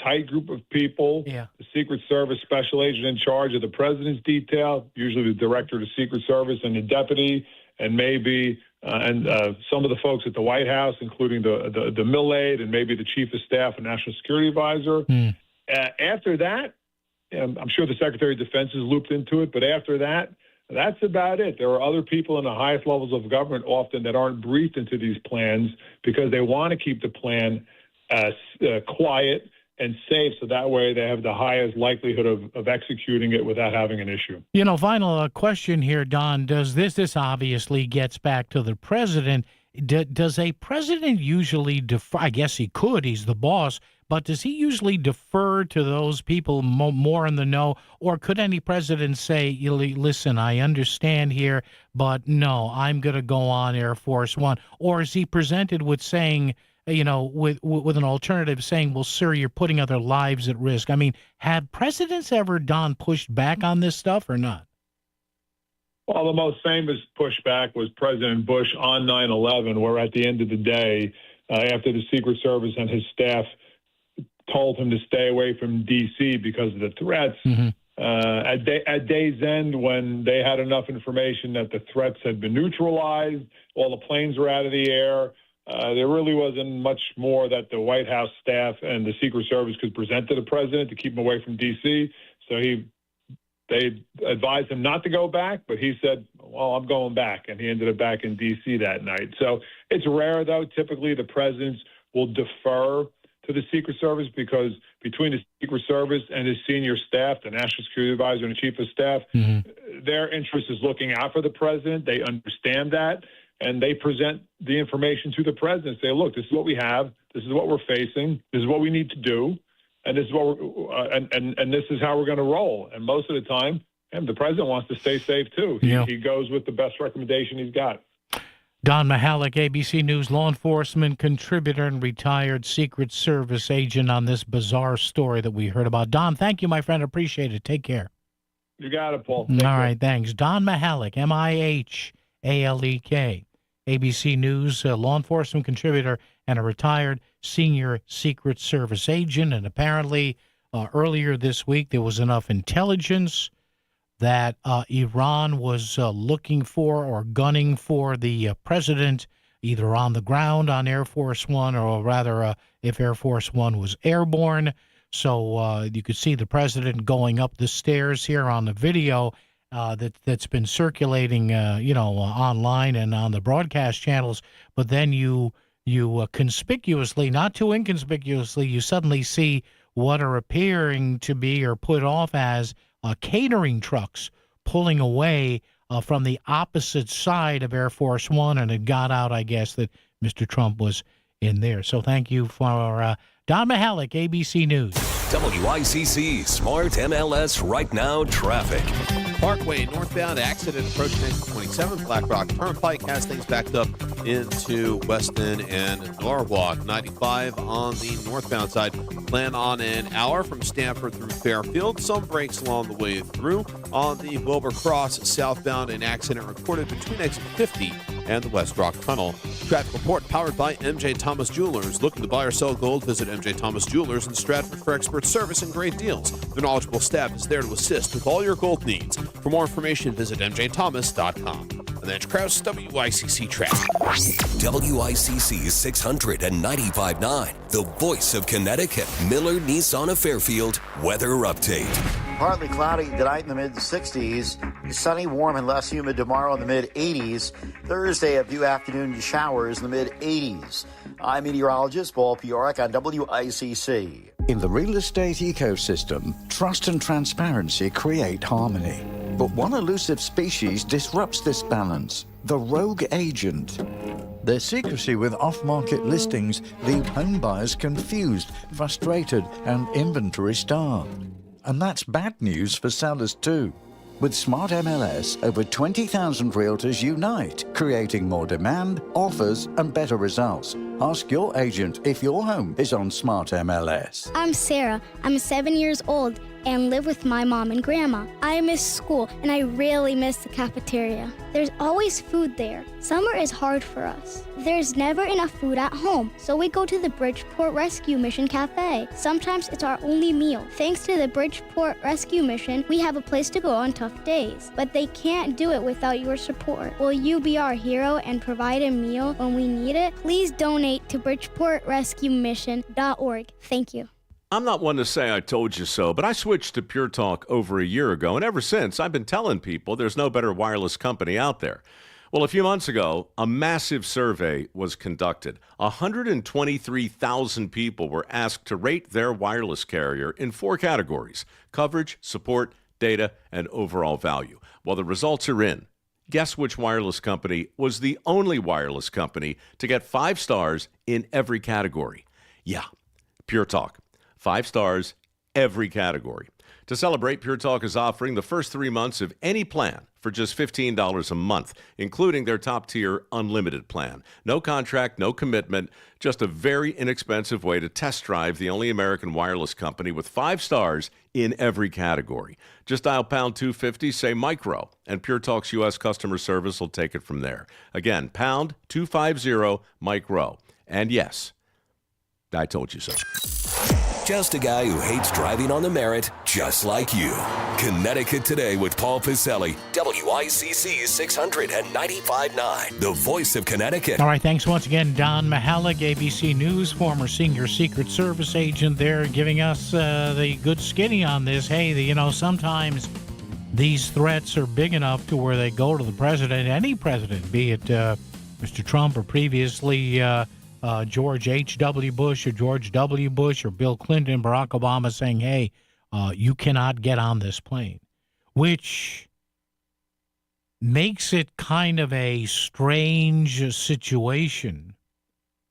tight group of people. Yeah. The Secret Service special agent in charge of the president's detail, usually the director of the Secret Service and the deputy, and maybe some of the folks at the White House, including the mill aide and maybe the chief of staff and national security advisor. After that, I'm sure the Secretary of Defense is looped into it, but after that, that's about it. There are other people in the highest levels of government often that aren't briefed into these plans because they want to keep the plan quiet and safe, so that way they have the highest likelihood of executing it without having an issue. Final question here, Don. Does this obviously gets back to the president. Does a president usually defer? I guess he could. He's the boss. But does he usually defer to those people more in the know? Or could any president say, listen, I understand here, but no, I'm going to go on Air Force One? Or is he presented with saying, with an alternative saying, well, sir, you're putting other lives at risk? I mean, have presidents ever, Don, pushed back on this stuff or not? Well, the most famous pushback was President Bush on 9/11, where at the end of the day, after the Secret Service and his staff told him to stay away from D.C. because of the threats, at day's end, when they had enough information that the threats had been neutralized, all the planes were out of the air, there really wasn't much more that the White House staff and the Secret Service could present to the president to keep him away from D.C. So they advised him not to go back, but he said, well, I'm going back. And he ended up back in D.C. that night. So it's rare, though. Typically, the presidents will defer to the Secret Service because between the Secret Service and his senior staff, the National Security Advisor and the Chief of Staff, their interest is looking out for the president. They understand that. And they present the information to the president, say, look, this is what we have. This is what we're facing. This is what we need to do. And this is what and this is how we're going to roll. And most of the time, the president wants to stay safe, too. He goes with the best recommendation he's got. Don Mihalik, ABC News law enforcement contributor and retired Secret Service agent on this bizarre story that we heard about. Don, thank you, my friend. Appreciate it. Take care. You got it, Paul. All right, thanks. Don Mihalik, Mihalek, ABC News law enforcement contributor and a retired senior Secret Service agent. And apparently earlier this week there was enough intelligence that Iran was looking for or gunning for the president, either on the ground on Air Force One, or rather if Air Force One was airborne. So you could see the president going up the stairs here on the video that's been circulating, online and on the broadcast channels. But then you conspicuously, not too inconspicuously, you suddenly see what are appearing to be or put off as catering trucks pulling away from the opposite side of Air Force One, and it got out, I guess, that Mr. Trump was in there. So thank you for Don Mihalik, ABC News. WICC Smart MLS Right Now traffic. Parkway northbound accident approaching exit 27. Black Rock Turnpike has things backed up into Weston and Norwalk. 95 on the northbound side. Plan on an hour from Stamford through Fairfield. Some breaks along the way through. On the Wilbur Cross southbound, an accident reported between exit 50 and the West Rock Tunnel. Traffic report powered by MJ Thomas Jewelers. Looking to buy or sell gold? Visit MJ Thomas Jewelers in Stratford for expert service and great deals. The knowledgeable staff is there to assist with all your gold needs. For more information, visit mjthomas.com. And that's Krause, WICC Traffic. WICC 695.9, the voice of Connecticut. Miller Nissan of Fairfield weather update. Partly cloudy tonight in the mid-60s. Sunny, warm, and less humid tomorrow in the mid-80s. Thursday, a few afternoon showers in the mid-80s. I'm meteorologist Paul Piorek on WICC. In the real estate ecosystem, trust and transparency create harmony. But one elusive species disrupts this balance: the rogue agent. Their secrecy with off-market listings leave home buyers confused, frustrated, and inventory-starved. And that's bad news for sellers too. With Smart MLS, over 20,000 realtors unite, creating more demand, offers, and better results. Ask your agent if your home is on Smart MLS. I'm Sarah. I'm 7 years old and live with my mom and grandma. I miss school, and I really miss the cafeteria. There's always food there. Summer is hard for us. There's never enough food at home, so we go to the Bridgeport Rescue Mission Cafe. Sometimes it's our only meal. Thanks to the Bridgeport Rescue Mission, we have a place to go on tough days. But they can't do it without your support. Will you be our hero and provide a meal when we need it? Please donate to BridgeportRescueMission.org. Thank you. I'm not one to say I told you so, but I switched to Pure Talk over a year ago, and ever since, I've been telling people there's no better wireless company out there. Well, a few months ago, a massive survey was conducted. 123,000 people were asked to rate their wireless carrier in 4 categories: coverage, support, data, and overall value. Well, the results are in. Guess which wireless company was the only wireless company to get 5 stars in every category? Yeah, Pure Talk. 5 stars, every category. To celebrate, Pure Talk is offering the first 3 months of any plan for just $15 a month, including their top-tier unlimited plan. No contract, no commitment, just a very inexpensive way to test drive the only American wireless company with 5 stars in every category. Just dial pound 250, say micro, and Pure Talk's U.S. customer service will take it from there. Again, pound 250, micro. And yes, I told you so. Just a guy who hates driving on the Merit, just like you. Connecticut Today with Paul Piselli, WICC 695.9, the voice of Connecticut. All right, thanks once again, Don Mihalik, ABC News, former senior Secret Service agent there, giving us the good skinny on this. Hey, sometimes these threats are big enough to where they go to the president, any president, be it Mr. Trump or previously George H.W. Bush or George W. Bush or Bill Clinton, Barack Obama, saying, hey, you cannot get on this plane, which makes it kind of a strange situation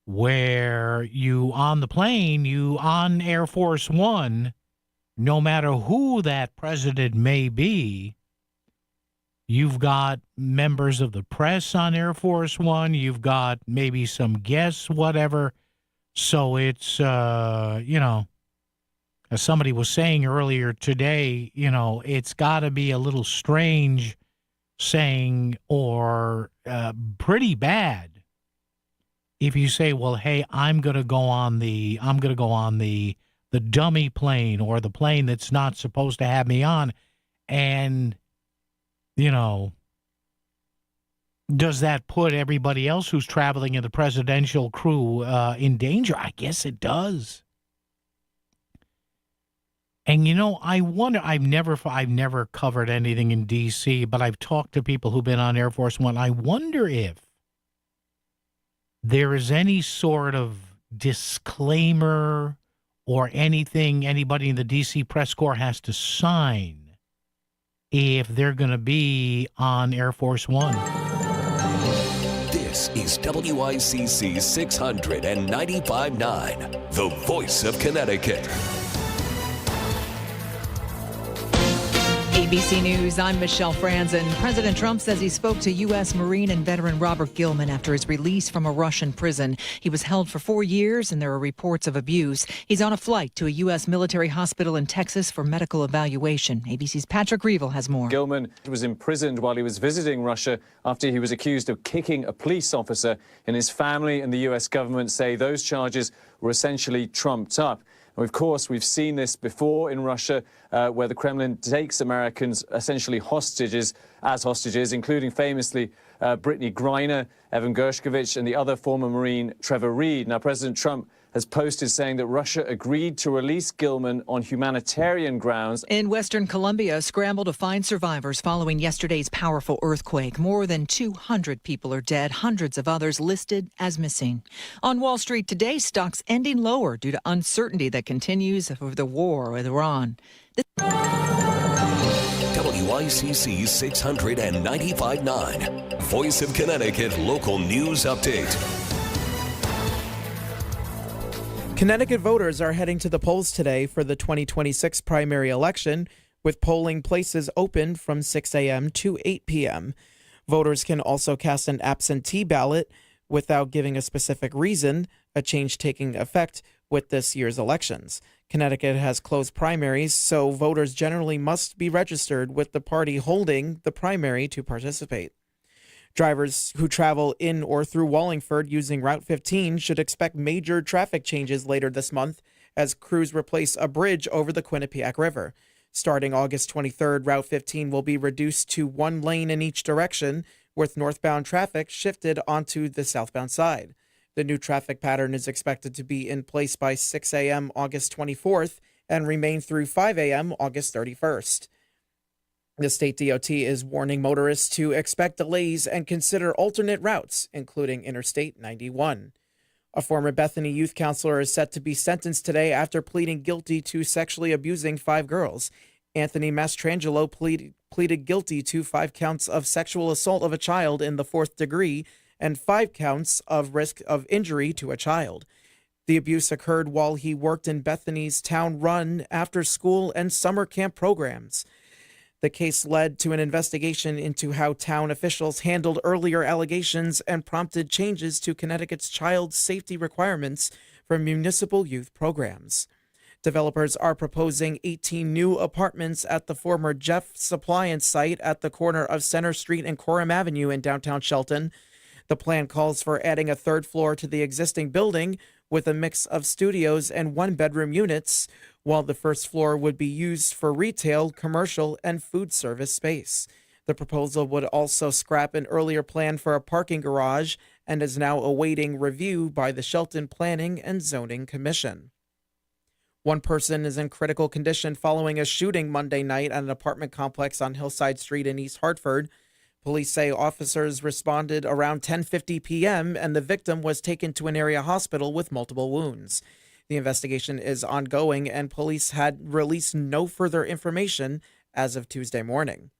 where you on the plane, you on Air Force One, no matter who that president may be, you've got members of the press on Air Force One. You've got maybe some guests, whatever. So it's, as somebody was saying earlier today, it's got to be a little strange saying, or pretty bad if you say, well, hey, I'm going to go on the dummy plane or the plane that's not supposed to have me on. And, does that put everybody else who's traveling in the presidential crew in danger? I guess it does. And I wonder. I've never covered anything in D.C., but I've talked to people who've been on Air Force One. I wonder if there is any sort of disclaimer or anything anybody in the D.C. press corps has to sign if they're going to be on Air Force One. This is WICC 695.9, the voice of Connecticut. ABC News, I'm Michelle Franzen. President Trump says he spoke to U.S. Marine and veteran Robert Gilman after his release from a Russian prison. He was held for 4 years, and there are reports of abuse. He's on a flight to a U.S. military hospital in Texas for medical evaluation. ABC's Patrick Reevell has more. Gilman was imprisoned while he was visiting Russia after he was accused of kicking a police officer, and his family and the U.S. government say those charges were essentially trumped up. Of course, we've seen this before in Russia, where the Kremlin takes Americans essentially hostages, including famously Brittany Griner, Evan Gershkovich, and the other former Marine Trevor Reed. Now, President Trump has posted saying that Russia agreed to release Gilman on humanitarian grounds. In Western Colombia, a scramble to find survivors following yesterday's powerful earthquake. More than 200 people are dead, hundreds of others listed as missing. On Wall Street today, stocks ending lower due to uncertainty that continues over the war with Iran. WICC 695.9, Voice of Connecticut Local News Update. Connecticut voters are heading to the polls today for the 2026 primary election, with polling places open from 6 a.m. to 8 p.m. Voters can also cast an absentee ballot without giving a specific reason, a change taking effect with this year's elections. Connecticut has closed primaries, so voters generally must be registered with the party holding the primary to participate. Drivers who travel in or through Wallingford using Route 15 should expect major traffic changes later this month as crews replace a bridge over the Quinnipiac River. Starting August 23rd, Route 15 will be reduced to one lane in each direction, with northbound traffic shifted onto the southbound side. The new traffic pattern is expected to be in place by 6 a.m. August 24th and remain through 5 a.m. August 31st. The state DOT is warning motorists to expect delays and consider alternate routes, including Interstate 91. A former Bethany youth counselor is set to be sentenced today after pleading guilty to sexually abusing 5 girls. Anthony Mastrangelo pleaded guilty to 5 counts of sexual assault of a child in the 4th degree and 5 counts of risk of injury to a child. The abuse occurred while he worked in Bethany's town-run after-school and summer camp programs. The case led to an investigation into how town officials handled earlier allegations and prompted changes to Connecticut's child safety requirements for municipal youth programs. Developers are proposing 18 new apartments at the former Jeff's Appliance site at the corner of Center Street and Coram Avenue in downtown Shelton. The plan calls for adding a 3rd floor to the existing building with a mix of studios and 1-bedroom units, while the 1st floor would be used for retail, commercial, and food service space. The proposal would also scrap an earlier plan for a parking garage and is now awaiting review by the Shelton Planning and Zoning Commission. One person is in critical condition following a shooting Monday night at an apartment complex on Hillside Street in East Hartford. Police say officers responded around 10:50 p.m. and the victim was taken to an area hospital with multiple wounds. The investigation is ongoing and police had released no further information as of Tuesday morning.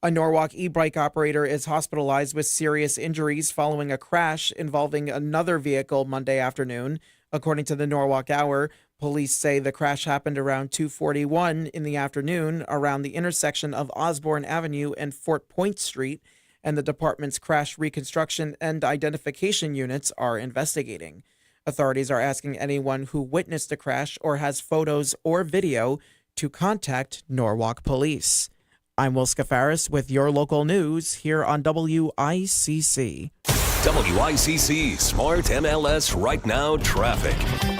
A Norwalk e-bike operator is hospitalized with serious injuries following a crash involving another vehicle Monday afternoon. According to the Norwalk Hour, police say the crash happened around 2:41 in the afternoon around the intersection of Osborne Avenue and Fort Point Street, and the department's crash reconstruction and identification units are investigating. Authorities are asking anyone who witnessed the crash or has photos or video to contact Norwalk Police. I'm Will Scafaris with your local news here on WICC. WICC Smart MLS Right Now traffic.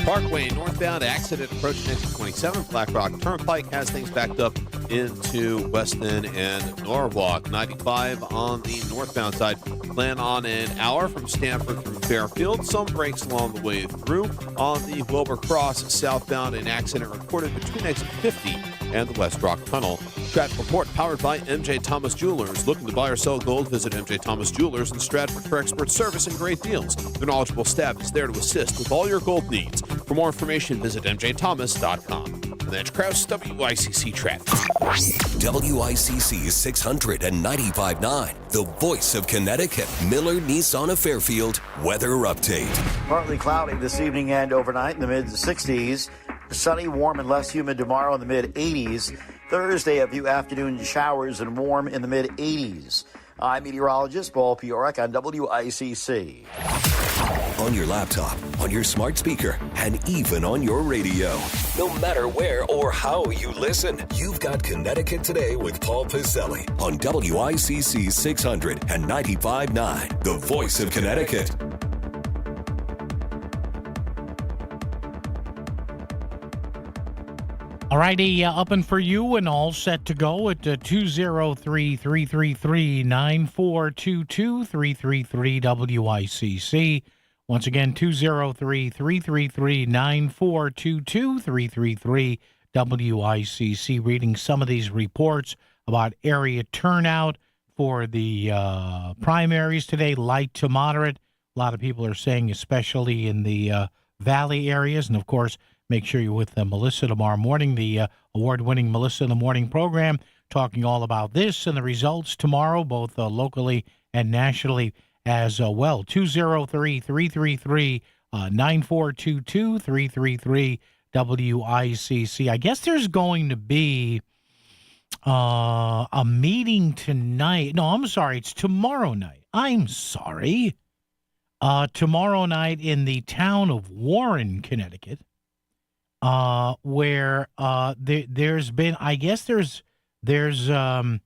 Parkway northbound accident approaching exit 27. Black Rock Turnpike has things backed up into Weston and Norwalk. 95 on the northbound side. Plan on an hour from Stamford through Fairfield. Some breaks along the way through. On the Wilbur Cross southbound, an accident reported between exit 50 and the West Rock Tunnel. Traffic report powered by MJ Thomas Jewelers. Looking to buy or sell gold? Visit MJ Thomas Jewelers in Stratford for expert service and great deals. Their knowledgeable staff is there to assist with all your gold needs. For more information, visit mjthomas.com. And that's Kraus, WICC Traffic. WICC 695.9, the voice of Connecticut. Miller Nissan of Fairfield weather update. Partly cloudy this evening and overnight in the mid-60s. Sunny, warm, and less humid tomorrow in the mid-80s. Thursday, a few afternoon showers and warm in the mid-80s. I'm meteorologist Paul Piorek on WICC. On your laptop, on your smart speaker, and even on your radio. No matter where or how you listen, you've got Connecticut Today with Paul Piselli on WICC 695.9, the voice of Connecticut. All righty, up and for you and all set to go at 203-333-9422, 333-WICC. Once again, 203-333-9422, 333-WICC. Reading some of these reports about area turnout for the primaries today, light to moderate. A lot of people are saying, especially in the valley areas. And, of course, make sure you're with Melissa tomorrow morning, the award-winning Melissa in the Morning program, talking all about this and the results tomorrow, both locally and nationally as well. 203-333-9422, 333-WICC. I guess there's going to be a meeting tonight. No, I'm sorry. It's tomorrow night. I'm sorry. Tomorrow night in the town of Warren, Connecticut. Where there's been, I guess there's an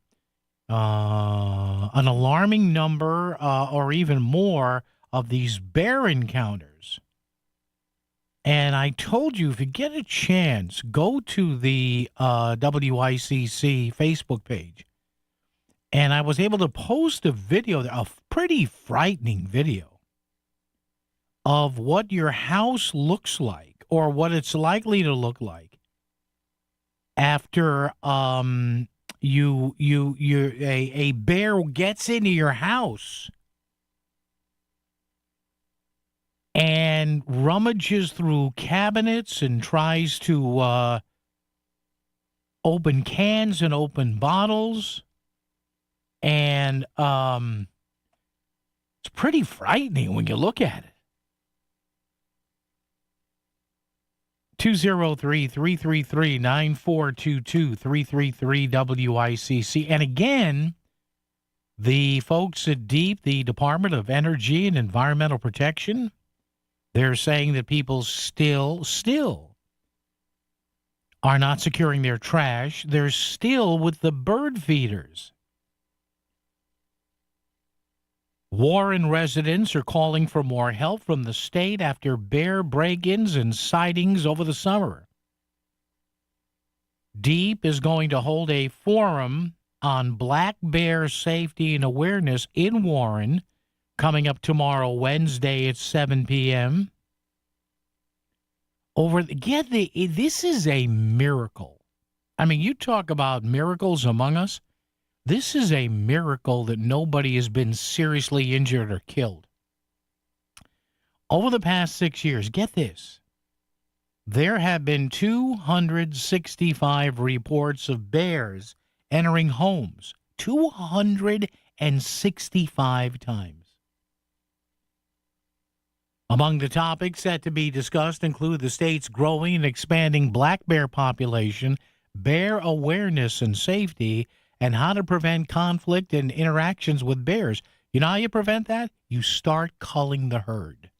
alarming number or even more of these bear encounters. And I told you, if you get a chance, go to the WICC Facebook page. And I was able to post a video, a pretty frightening video, of what your house looks like, or what it's likely to look like after a bear gets into your house and rummages through cabinets and tries to open cans and open bottles. And it's pretty frightening when you look at it. 203-333-9422, 333-WICC. And again, the folks at DEEP, the Department of Energy and Environmental Protection, they're saying that people still are not securing their trash. They're still with the bird feeders. Warren residents are calling for more help from the state after bear break-ins and sightings over the summer. DEEP is going to hold a forum on black bear safety and awareness in Warren coming up tomorrow, Wednesday at 7 p.m. This is a miracle. I mean, you talk about miracles among us. This is a miracle that nobody has been seriously injured or killed. Over the past 6 years, get this, there have been 265 reports of bears entering homes. 265 times. Among the topics set to be discussed include the state's growing and expanding black bear population, bear awareness and safety, and how to prevent conflict and interactions with bears. You know how you prevent that? You start culling the herd.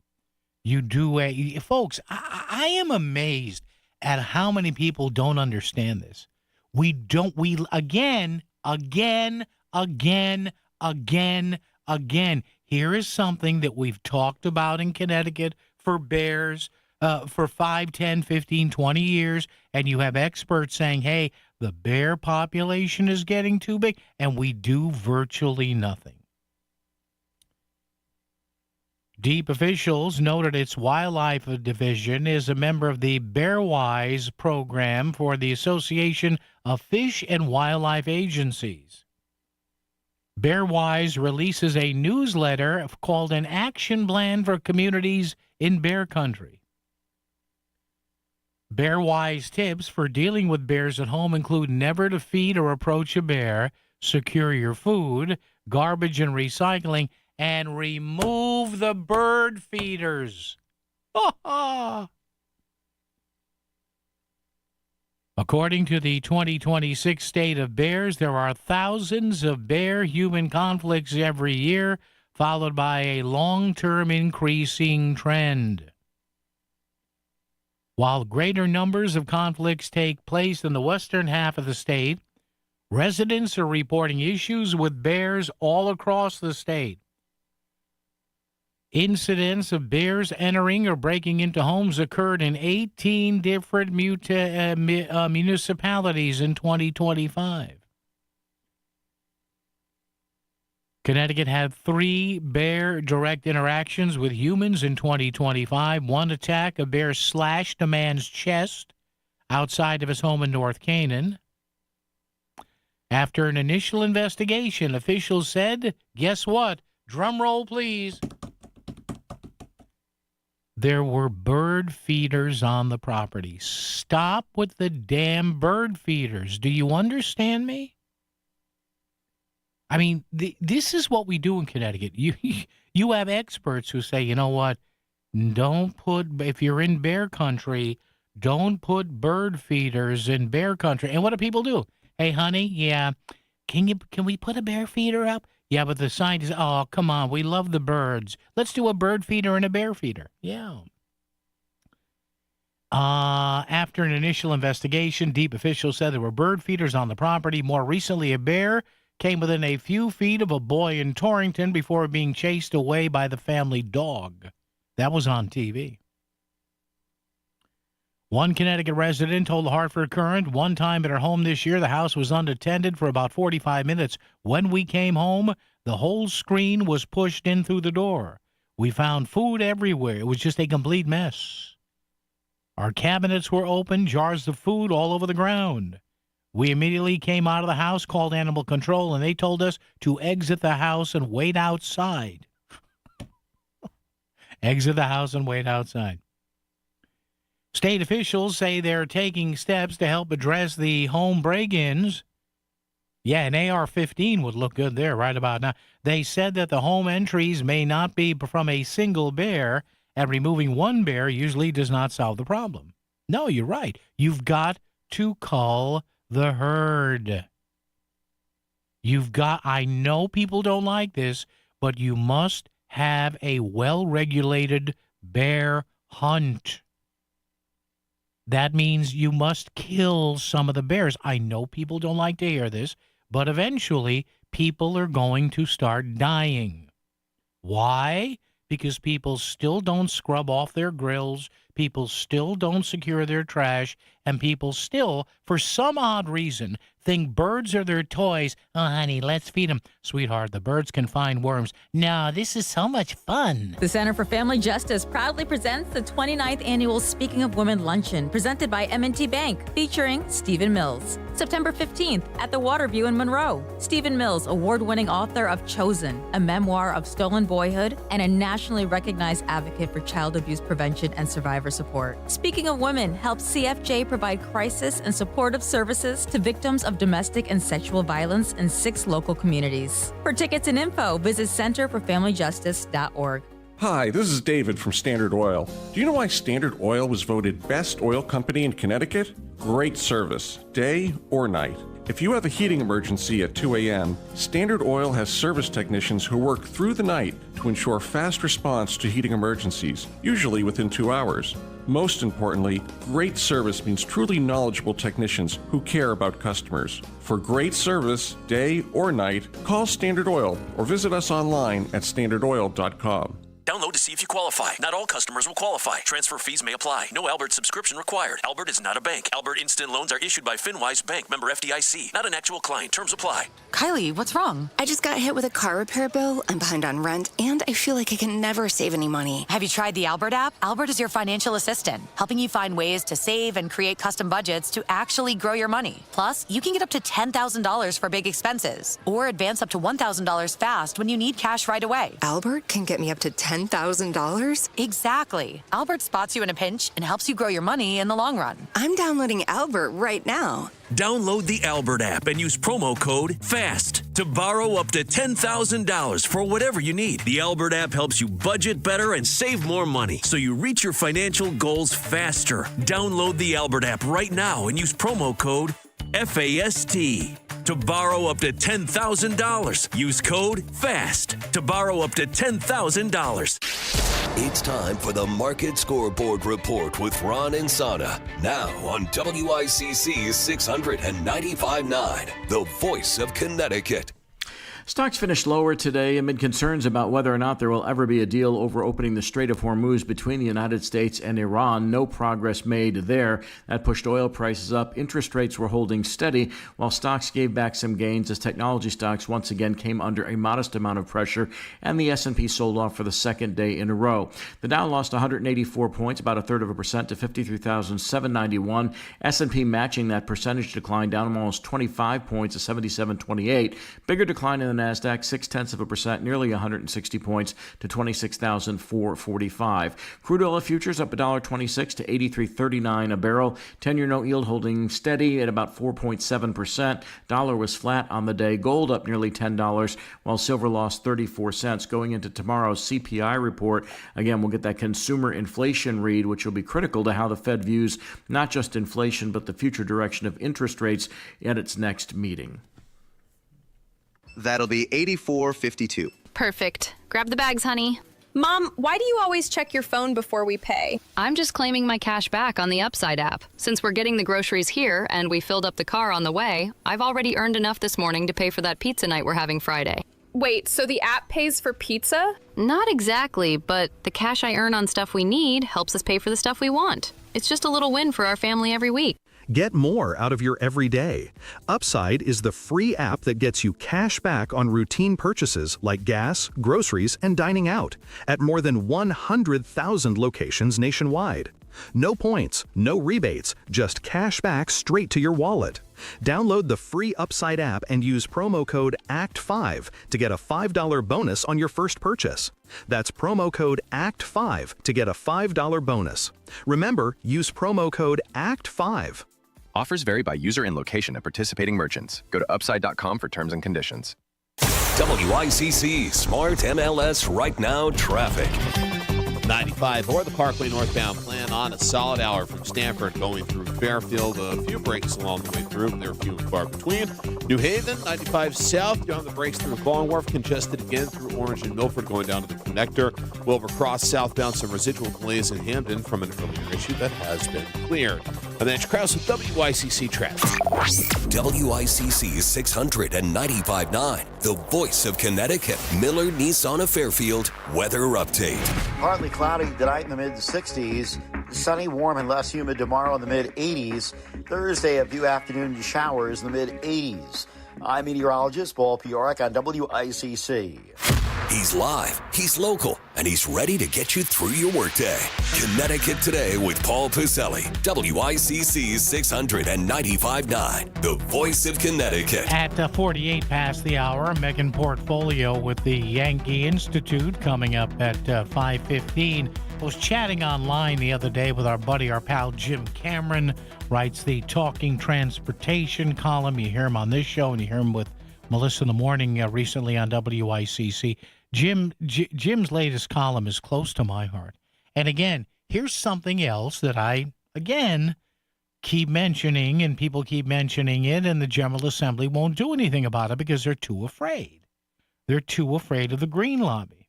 You do folks, I am amazed at how many people don't understand this. We again. Here is something that we've talked about in Connecticut for bears for 5, 10, 15, 20 years, and you have experts saying, hey, the bear population is getting too big, and we do virtually nothing. Deep officials noted its wildlife division is a member of the BearWise program for the Association of Fish and Wildlife Agencies. BearWise releases a newsletter called an action plan for communities in bear country. BearWise tips for dealing with bears at home include never to feed or approach a bear, secure your food, garbage and recycling, and remove the bird feeders. According to the 2026 State of Bears, there are thousands of bear-human conflicts every year, followed by a long-term increasing trend. While greater numbers of conflicts take place in the western half of the state, residents are reporting issues with bears all across the state. Incidents of bears entering or breaking into homes occurred in 18 different municipalities in 2025. Connecticut had 3 bear direct interactions with humans in 2025. One attack, a bear slashed a man's chest outside of his home in North Canaan. After an initial investigation, officials said, guess what? Drum roll, please. There were bird feeders on the property. Stop with the damn bird feeders. Do you understand me? I mean, this is what we do in Connecticut. You have experts who say, you know what? Don't put, if you're in bear country, don't put bird feeders in bear country. And what do people do? Hey, honey, yeah, can we put a bear feeder up? Yeah, but the scientists, oh, come on, we love the birds. Let's do a bird feeder and a bear feeder. Yeah. After an initial investigation, deep officials said there were bird feeders on the property. More recently, a bear came within a few feet of a boy in Torrington before being chased away by the family dog. That was on TV. One Connecticut resident told the Hartford Courant one time at her home this year, the house was unattended for about 45 minutes. When we came home, the whole screen was pushed in through the door. We found food everywhere. It was just a complete mess. Our cabinets were open, jars of food all over the ground. We immediately came out of the house, called animal control, and they told us to exit the house and wait outside. Exit the house and wait outside. State officials say they're taking steps to help address the home break-ins. Yeah, an AR-15 would look good there right about now. They said that the home entries may not be from a single bear, and removing one bear usually does not solve the problem. No, you're right. You've got to cull the herd. I know people don't like this, but you must have a well-regulated bear hunt. That means you must kill some of the bears. I know people don't like to hear this, but eventually people are going to start dying. Why? Because people still don't scrub off their grills, people still don't secure their trash, and people still, for some odd reason, think birds are their toys. Oh, honey, let's feed them. Sweetheart, the birds can find worms. No, this is so much fun. The Center for Family Justice proudly presents the 29th Annual Speaking of Women Luncheon, presented by M&T Bank, featuring Stephen Mills. September 15th at the Waterview in Monroe. Stephen Mills, award-winning author of Chosen, a memoir of stolen boyhood, and a nationally recognized advocate for child abuse prevention and survivor support. Speaking of Women helps CFJ provide crisis and supportive services to victims of domestic and sexual violence in 6 local communities. For tickets and info, visit centerforfamilyjustice.org. Hi, this is David from Standard Oil. Do you know why Standard Oil was voted best oil company in Connecticut? Great service, day or night. If you have a heating emergency at 2 a.m., Standard Oil has service technicians who work through the night to ensure fast response to heating emergencies, usually within 2 hours. Most importantly, great service means truly knowledgeable technicians who care about customers. For great service, day or night, call Standard Oil or visit us online at standardoil.com. Download to see if you qualify. Not all customers will qualify. Transfer fees may apply. No Albert subscription required. Albert is not a bank. Albert Instant Loans are issued by FinWise Bank, member FDIC. Not an actual client. Terms apply. Kylie, what's wrong? I just got hit with a car repair bill. I'm behind on rent, and I feel like I can never save any money. Have you tried the Albert app? Albert is your financial assistant, helping you find ways to save and create custom budgets to actually grow your money. Plus, you can get up to $10,000 for big expenses, or advance up to $1,000 fast when you need cash right away. Albert can get me up to $10,000? Exactly. Albert spots you in a pinch and helps you grow your money in the long run. I'm downloading Albert right now. Download the Albert app and use promo code FAST to borrow up to $10,000 for whatever you need. The Albert app helps you budget better and save more money so you reach your financial goals faster. Download the Albert app right now and use promo code FAST to borrow up to $10,000. Use code FAST to borrow up to $10,000. It's time for the Market Scoreboard Report with Ron and Sana. Now on WICC's 695.9, the voice of Connecticut. Stocks finished lower today amid concerns about whether or not there will ever be a deal over opening the Strait of Hormuz between the United States and Iran. No progress made there. That pushed oil prices up. Interest rates were holding steady, while stocks gave back some gains as technology stocks once again came under a modest amount of pressure, and the S&P sold off for the second day in a row. The Dow lost 184 points, about 1/3% to 53,791. S&P matching that percentage decline, down almost 25 points to 77.28. Bigger decline in the NASDAQ, 0.6%, nearly 160 points to 26,445. Crude oil futures up $1.26 to 83.39 a barrel. 10-year note yield holding steady at about 4.7%. Dollar was flat on the day. Gold up nearly $10, while silver lost 34 cents. Going into tomorrow's CPI report, again, we'll get that consumer inflation read, which will be critical to how the Fed views not just inflation, but the future direction of interest rates at its next meeting. That'll be 84.52. Perfect. Grab the bags, honey. Mom, why do you always check your phone before we pay? I'm just claiming my cash back on the Upside app. Since we're getting the groceries here and we filled up the car on the way, I've already earned enough this morning to pay for that pizza night we're having Friday. Wait, so the app pays for pizza? Not exactly, but the cash I earn on stuff we need helps us pay for the stuff we want. It's just a little win for our family every week. Get more out of your everyday. Upside is the free app that gets you cash back on routine purchases like gas, groceries, and dining out at more than 100,000 locations nationwide. No points, no rebates, just cash back straight to your wallet. Download the free Upside app and use promo code ACT5 to get a $5 bonus on your first purchase. That's promo code ACT5 to get a $5 bonus. Remember, use promo code ACT5. Offers vary by user and location at participating merchants. Go to upside.com for terms and conditions. WICC Smart MLS Right Now Traffic. 95 or the Parkway northbound plan on a solid hour from Stamford going through Fairfield. A few breaks along the way through, but they're few and far between. New Haven, 95 south, down the breaks through Long Wharf, congested again through Orange and Milford going down to the connector. Wilbur Cross southbound, some residual delays in Hamden from an earlier issue that has been cleared. I'm Ange Krause with WICC Traffic. WICC 695.9, the voice of Connecticut. Miller Nissan of Fairfield weather update. Partly cloudy tonight in the mid-60s. Sunny, warm, and less humid tomorrow in the mid-80s. Thursday, a few afternoon showers in the mid-80s. I'm meteorologist Paul Piorek on WICC. He's live, he's local, and he's ready to get you through your workday. Connecticut Today with Paul Piselli. WICC 695.9, the voice of Connecticut. At 48 past the hour, Megan Portfolio with the Yankee Institute coming up at 5:15. I was chatting online the other day with our pal Jim Cameron, writes the Talking Transportation column. You hear him on this show, and you hear him with Melissa in the Morning recently on WICC. Jim's latest column is close to my heart. And again, here's something else that I, again, keep mentioning, and people keep mentioning it, and the General Assembly won't do anything about it because they're too afraid. They're too afraid of the Green Lobby.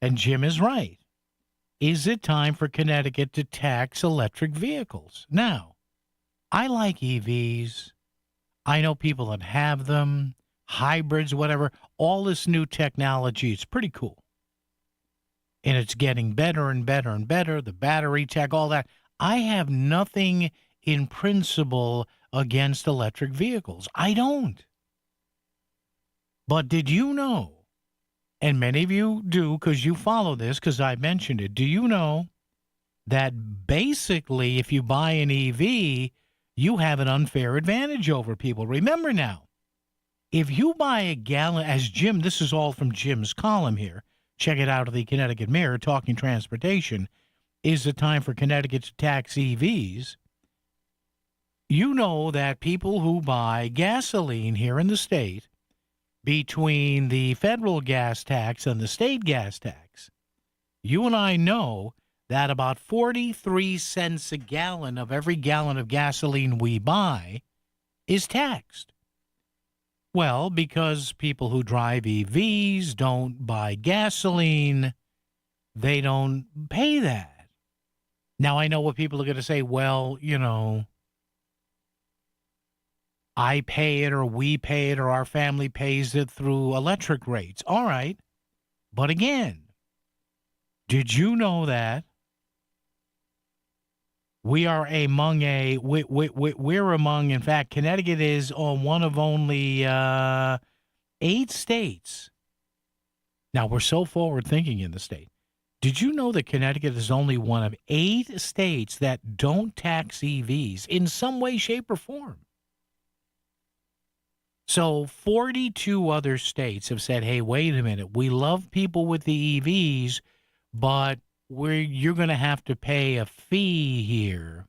And Jim is right. is it time for Connecticut to tax electric vehicles? Now, I like EVs. I know people that have them, hybrids, whatever. All this new technology, it's pretty cool. And it's getting better and better and better. The battery tech, all that. I have nothing in principle against electric vehicles. I don't. But did you know, and many of you do because you follow this because I mentioned it, do you know that basically if you buy an EV, you have an unfair advantage over people? Remember now, if you buy a gallon, as Jim, this is all from Jim's column here, check it out at the Connecticut Mirror, Talking Transportation, is it time for Connecticut to tax EVs? You know that people who buy gasoline here in the state, between the federal gas tax and the state gas tax, you and I know that about 43 cents a gallon of every gallon of gasoline we buy is taxed. Well, because people who drive EVs don't buy gasoline, they don't pay that. Now, I know what people are going to say, well, you know, I pay it or we pay it or our family pays it through electric rates. All right. But again, did you know that we're among, in fact, Connecticut is on one of only 8 states. Now, we're so forward thinking in the state. Did you know that Connecticut is only one of 8 states that don't tax EVs in some way, shape, or form? So 42 other states have said, hey, wait a minute, we love people with the EVs, but you're going to have to pay a fee here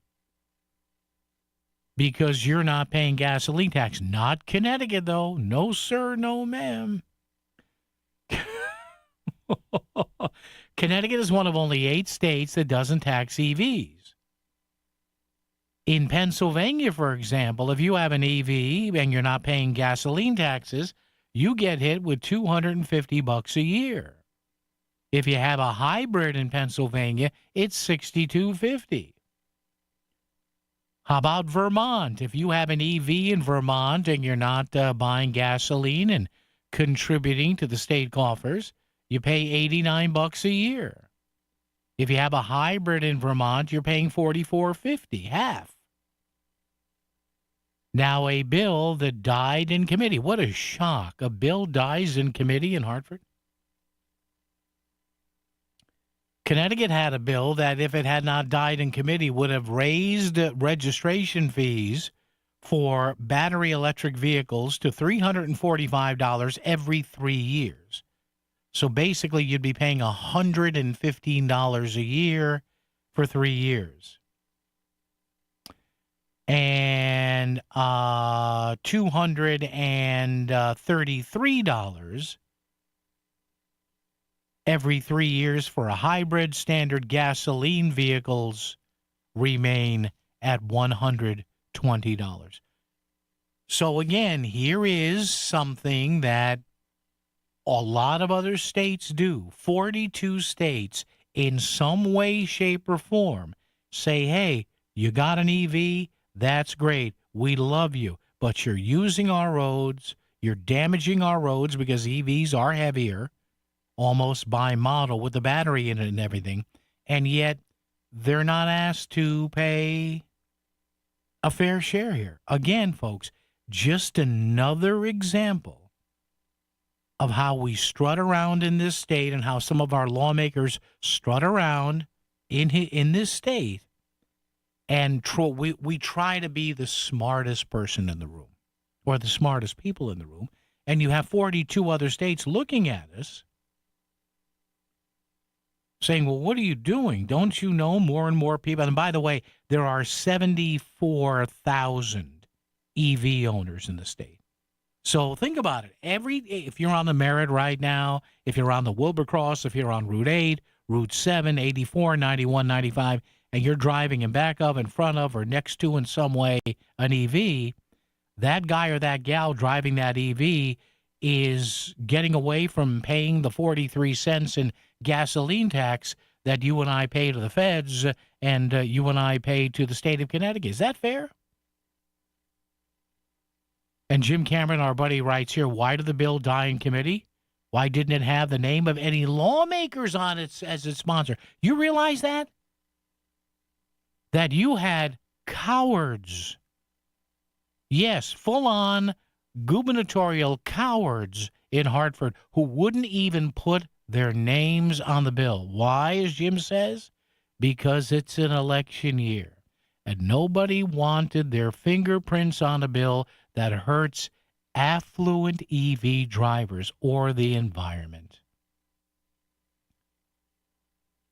because you're not paying gasoline tax. Not Connecticut, though. No, sir, no, ma'am. Connecticut is one of only 8 states that doesn't tax EVs. In Pennsylvania, for example, if you have an EV and you're not paying gasoline taxes, you get hit with $250 a year. If you have a hybrid in Pennsylvania, it's $62.50. How about Vermont? If you have an EV in Vermont and you're not buying gasoline and contributing to the state coffers, you pay $89 a year. If you have a hybrid in Vermont, you're paying $44.50, half. Now, a bill that died in committee. What a shock. A bill dies in committee in Hartford. Connecticut had a bill that, if it had not died in committee, would have raised registration fees for battery electric vehicles to $345 every 3 years. So basically, you'd be paying $115 a year for 3 years. And $233 every 3 years for a hybrid. Standard gasoline vehicles remain at $120. So again, here is something that a lot of other states do. 42 states in some way, shape, or form say, hey, you got an EV, that's great. We love you. But you're using our roads. You're damaging our roads because EVs are heavier, almost by model with the battery in it and everything. And yet they're not asked to pay a fair share here. Again, folks, just another example of how we strut around in this state and how some of our lawmakers strut around in this state. And we try to be the smartest person in the room or the smartest people in the room. And you have 42 other states looking at us saying, well, what are you doing? Don't you know more and more people? And by the way, there are 74,000 EV owners in the state. So think about it. If you're on the Merritt right now, if you're on the Wilbercross, if you're on Route 8, Route 7, 84, 91, 95, and you're driving in back of, in front of, or next to in some way an EV, that guy or that gal driving that EV is getting away from paying the 43 cents in gasoline tax that you and I pay to the feds and you and I pay to the state of Connecticut. Is that fair? And Jim Cameron, our buddy, writes here, why did the bill die in committee? Why didn't it have the name of any lawmakers on it as its sponsor? You realize that? That you had cowards. Yes, full-on gubernatorial cowards in Hartford who wouldn't even put their names on the bill. Why, as Jim says? Because it's an election year. And nobody wanted their fingerprints on a bill that hurts affluent EV drivers or the environment.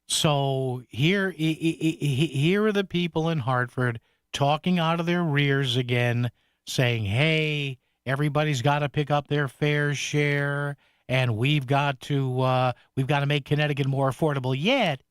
So here are the people in Hartford talking out of their rears again, saying, hey, everybody's got to pick up their fair share, and we've got to make Connecticut more affordable.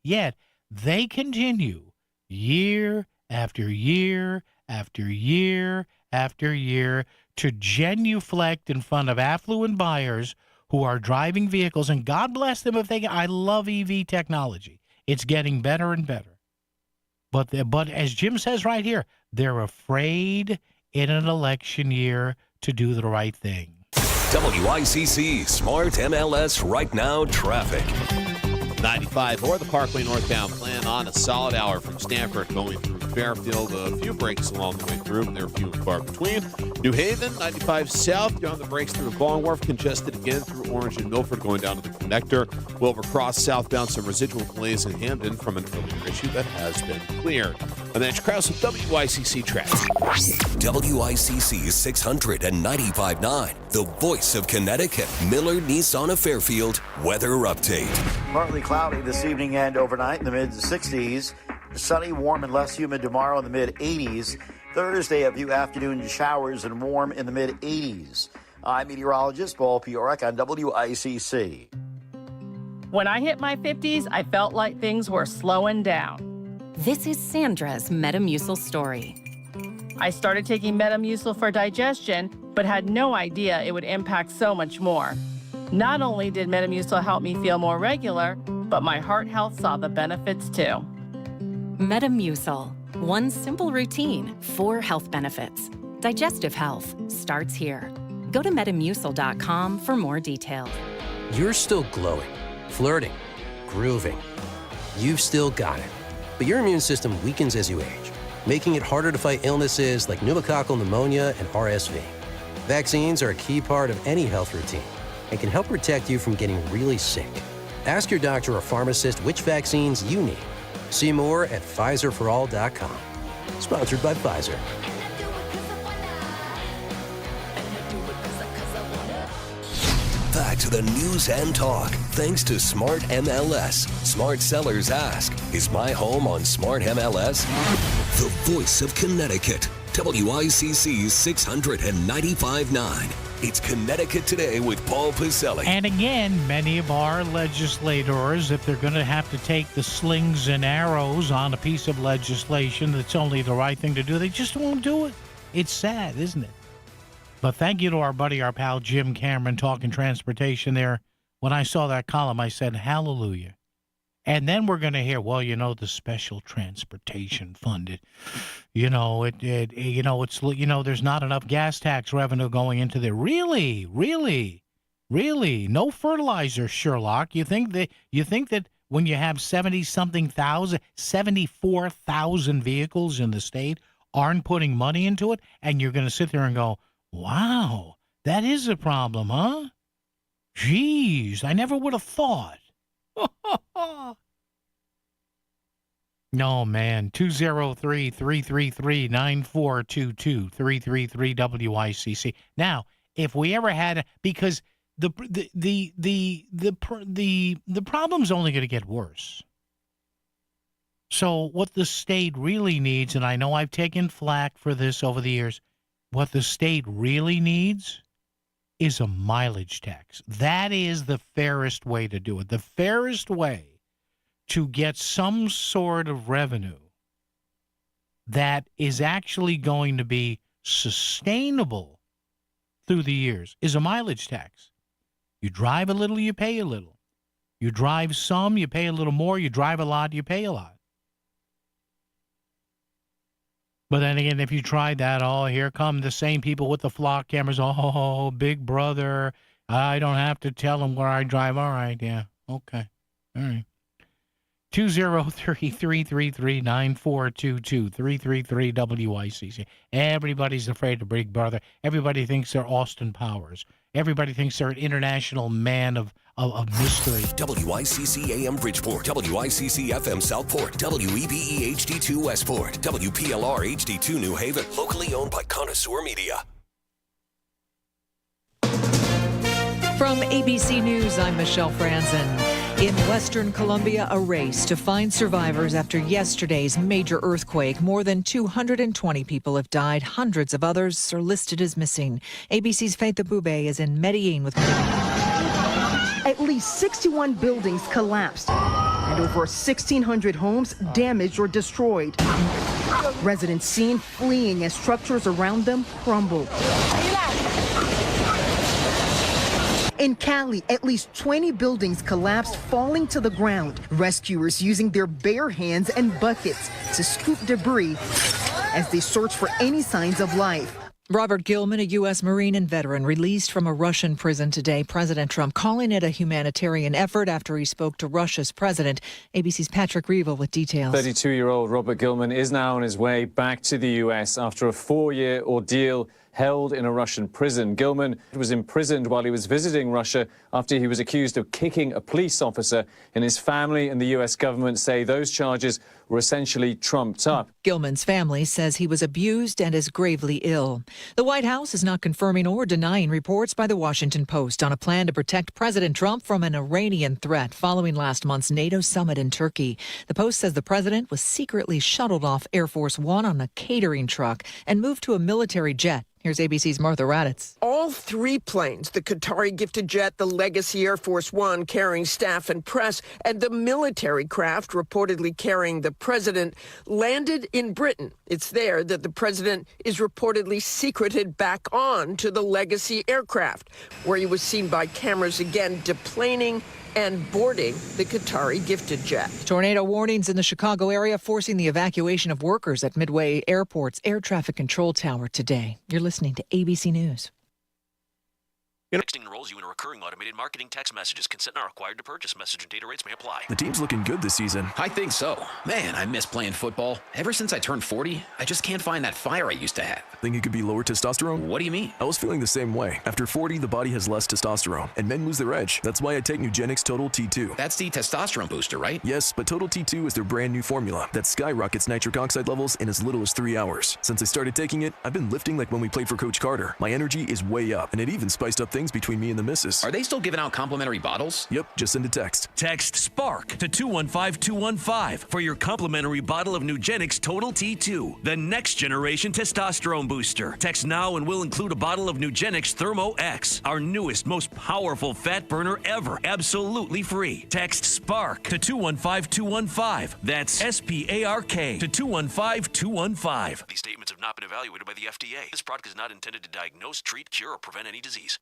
Yet they continue year after year after year after year to genuflect in front of affluent buyers who are driving vehicles, and God bless them if they. I love EV technology; it's getting better and better. But as Jim says right here, they're afraid in an election year to do the right thing. WICC Smart MLS Right Now Traffic. 95 or the Parkway northbound plan on a solid hour from Stamford going through Fairfield. A few breaks along the way through, and they're few and far between. New Haven, 95 south, you're on the brakes through Ballingworth, congested again through Orange and Milford going down to the connector. Wilbur Cross southbound, some residual delays in Hamden from an earlier issue that has been cleared. And then Krause with WICC traffic. WICC 695.9, the voice of Connecticut. Miller Nissan of Fairfield weather update. Partly cloudy this evening and overnight in the mid-60s. Sunny, warm, and less humid tomorrow in the mid-80s. Thursday, a few afternoon showers and warm in the mid-80s. I'm meteorologist Paul Piorek on WICC. When I hit my 50s, I felt like things were slowing down. This is Sandra's Metamucil story. I started taking Metamucil for digestion, but had no idea it would impact so much more. Not only did Metamucil help me feel more regular, but my heart health saw the benefits too. Metamucil. One simple routine, 4 health benefits. Digestive health starts here. Go to Metamucil.com for more details. You're still glowing, flirting, grooving. You've still got it. But your immune system weakens as you age, making it harder to fight illnesses like pneumococcal pneumonia and RSV. Vaccines are a key part of any health routine and can help protect you from getting really sick. Ask your doctor or pharmacist which vaccines you need. See more at PfizerForAll.com. Sponsored by Pfizer. Back to the news and talk. Thanks to Smart MLS. Smart sellers ask, is my home on Smart MLS? The voice of Connecticut. WICC 695.9. It's Connecticut Today with Paul Pacelli. And again, many of our legislators, if they're going to have to take the slings and arrows on a piece of legislation that's only the right thing to do, they just won't do it. It's sad, isn't it? But thank you to our buddy, our pal Jim Cameron, talking transportation there. When I saw that column, I said, hallelujah. And then we're going to hear, well, the special transportation fund, there's not enough gas tax revenue going into there. Really? No fertilizer, Sherlock. You think that when you have 74,000 vehicles in the state aren't putting money into it, and you're going to sit there and go, wow, that is a problem, huh? Geez, I never would have thought. No, man. 203-333-9422, 333-WICC. Now, if we ever had because the problem's only going to get worse. So what the state really needs, and I know I've taken flack for this over the years, what the state really needs is a mileage tax. That is the fairest way to do it. The fairest way to get some sort of revenue that is actually going to be sustainable through the years is a mileage tax. You drive a little, you pay a little. You drive some, you pay a little more. You drive a lot, you pay a lot. But then again, if you tried that, here come the same people with the flock cameras. Oh, big brother, I don't have to tell them where I drive. All right, yeah, okay, all right. 203-333-9422, 333-WICC. Everybody's afraid of Big Brother. Everybody thinks they're Austin Powers. Everybody thinks they're an international man of mystery. WICC AM Bridgeport, WICC FM Southport, WEBE HD2 Westport, WPLR HD2 New Haven, locally owned by Connoisseur Media. From ABC News, I'm Michelle Franzen. In Western Colombia, a race to find survivors after yesterday's major earthquake. More than 220 people have died. Hundreds of others are listed as missing. ABC's Faith Abube is in Medellin with more. At least 61 buildings collapsed and over 1,600 homes damaged or destroyed. Residents seen fleeing as structures around them crumbled. In Cali, at least 20 buildings collapsed, falling to the ground. Rescuers using their bare hands and buckets to scoop debris as they search for any signs of life. Robert Gilman, a U.S. Marine and veteran, released from a Russian prison today. President Trump calling it a humanitarian effort after he spoke to Russia's president. ABC's Patrick Reevell with details. 32-year-old Robert Gilman is now on his way back to the U.S. after a 4-year ordeal held in a Russian prison. Gilman was imprisoned while he was visiting Russia after he was accused of kicking a police officer, and his family and the U.S. government say those charges were essentially trumped up. Gilman's family says he was abused and is gravely ill. The White House is not confirming or denying reports by the Washington Post on a plan to protect President Trump from an Iranian threat following last month's NATO summit in Turkey. The Post says the president was secretly shuttled off Air Force One on a catering truck and moved to a military jet. Here's ABC's Martha Raddatz. All 3 planes, the Qatari gifted jet, the Legacy Air Force One carrying staff and press, and the military craft reportedly carrying the president, landed in Britain. It's there that the president is reportedly secreted back on to the Legacy aircraft, where he was seen by cameras again deplaning and boarding the Qatari gifted jet. Tornado warnings in the Chicago area forcing the evacuation of workers at Midway Airport's air traffic control tower today. You're listening to ABC News. Texting enrolls you in a recurring automated marketing text messages. Consent not required to purchase. Message and data rates may apply. The team's looking good this season. I think so. Man, I miss playing football. Ever since I turned 40, I just can't find that fire I used to have. Think it could be lower testosterone? What do you mean? I was feeling the same way. After 40, the body has less testosterone, and men lose their edge. That's why I take Nugenix Total T2. That's the testosterone booster, right? Yes, but Total T2 is their brand new formula that skyrockets nitric oxide levels in as little as 3 hours. Since I started taking it, I've been lifting like when we played for Coach Carter. My energy is way up, and it even spiced up things between me and the missus. Are they still giving out complimentary bottles? Yep, just send a text. Text SPARK to 215-215 for your complimentary bottle of Nugenix Total T2, the next generation testosterone booster. Text now and we'll include a bottle of Nugenix Thermo X, our newest, most powerful fat burner ever, absolutely free. Text SPARK to 215-215. That's SPARK to 215-215. These statements have not been evaluated by the FDA. This product is not intended to diagnose, treat, cure, or prevent any disease.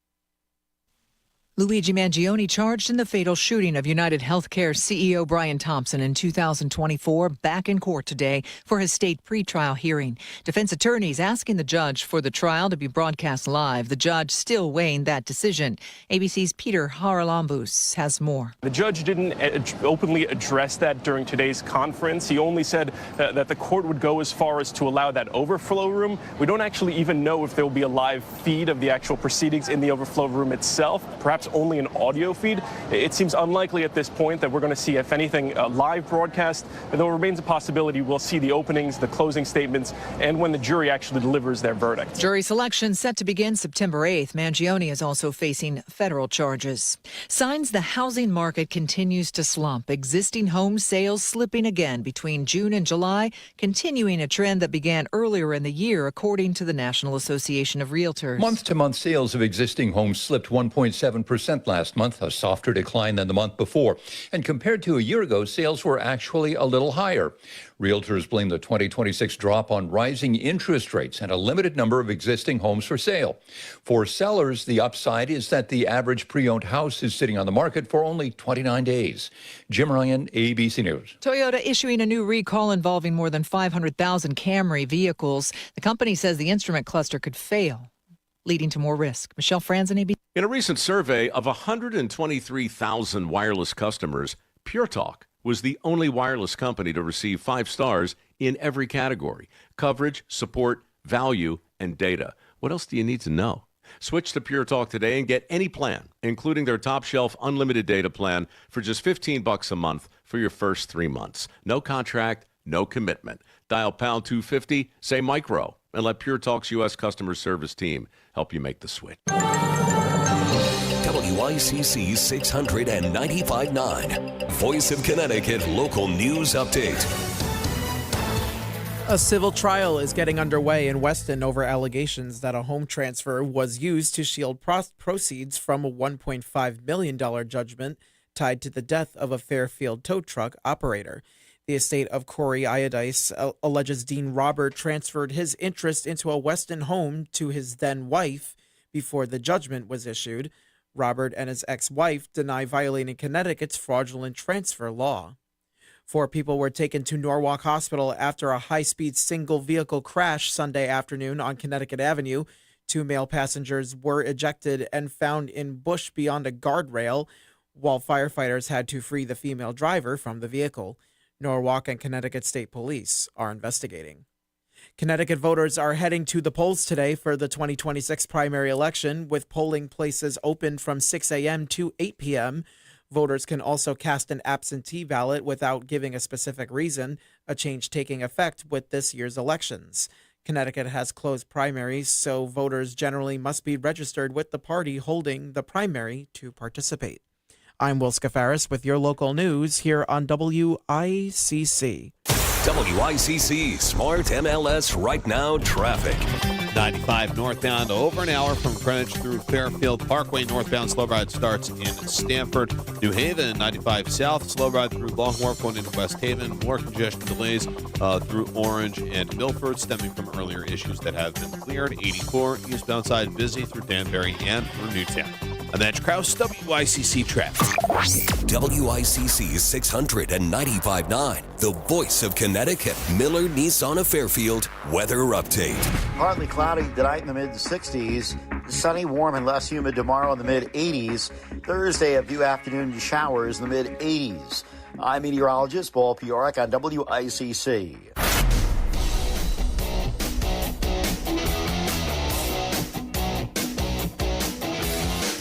Luigi Mangione charged in the fatal shooting of United Healthcare CEO Brian Thompson in 2024, back in court today for his state pretrial hearing. Defense attorneys asking the judge for the trial to be broadcast live. The judge still weighing that decision. ABC's Peter Haralambous has more. The judge didn't openly address that during today's conference. He only said that the court would go as far as to allow that overflow room. We don't actually even know if there will be a live feed of the actual proceedings in the overflow room itself. Perhaps only an audio feed. It seems unlikely at this point that we're going to see, if anything, a live broadcast, though it remains a possibility we'll see the openings, the closing statements, and when the jury actually delivers their verdict. Jury selection set to begin September 8th. Mangione is also facing federal charges. Signs the housing market continues to slump. Existing home sales slipping again between June and July, continuing a trend that began earlier in the year, according to the National Association of Realtors. Month-to-month sales of existing homes slipped 1.7% 6% last month, a softer decline than the month before. And compared to a year ago, sales were actually a little higher. Realtors blame the 2026 drop on rising interest rates and a limited number of existing homes for sale. For sellers, the upside is that the average pre-owned house is sitting on the market for only 29 days. Jim Ryan, ABC News. Toyota issuing a new recall involving more than 500,000 Camry vehicles. The company says the instrument cluster could fail, leading to more risk. Michelle Franzen, ABC. In a recent survey of 123,000 wireless customers, Pure Talk was the only wireless company to receive 5 stars in every category: coverage, support, value, and data. What else do you need to know? Switch to Pure Talk today and get any plan, including their top shelf unlimited data plan, for just $15 a month for your first 3 months. No contract, no commitment. Dial pound 250, say micro, and let Pure Talk's U.S. customer service team help you make the switch. WICC 695.9, Voice of Connecticut Local News Update. A civil trial is getting underway in Weston over allegations that a home transfer was used to shield proceeds from a $1.5 million judgment tied to the death of a Fairfield tow truck operator. The estate of Corey Iodice alleges Dean Robert transferred his interest into a Weston home to his then wife before the judgment was issued. Robert and his ex-wife deny violating Connecticut's fraudulent transfer law. 4 people were taken to Norwalk Hospital after a high-speed single-vehicle crash Sunday afternoon on Connecticut Avenue. 2 male passengers were ejected and found in bush beyond a guardrail, while firefighters had to free the female driver from the vehicle. Norwalk and Connecticut State Police are investigating. Connecticut voters are heading to the polls today for the 2026 primary election, with polling places open from 6 a.m. to 8 p.m. Voters can also cast an absentee ballot without giving a specific reason, a change taking effect with this year's elections. Connecticut has closed primaries, so voters generally must be registered with the party holding the primary to participate. I'm Will Scafaris with your local news here on WICC. WICC Smart MLS Right Now Traffic. 95 northbound, over an hour from Greenwich through Fairfield Parkway. Northbound slow ride starts in Stamford, New Haven. 95 south, slow ride through Long Wharf going into West Haven. More congestion delays through Orange and Milford, stemming from earlier issues that have been cleared. 84 eastbound side busy through Danbury and through Newtown. I'm Edge Krause, WICC Traffic. WICC 695.9, the voice of Connecticut. Miller Nissan of Fairfield weather update. Partly cloudy tonight in the mid-60s. Sunny, warm, and less humid tomorrow in the mid-80s. Thursday, a few afternoon showers in the mid-80s. I'm meteorologist Paul Piorek on WICC.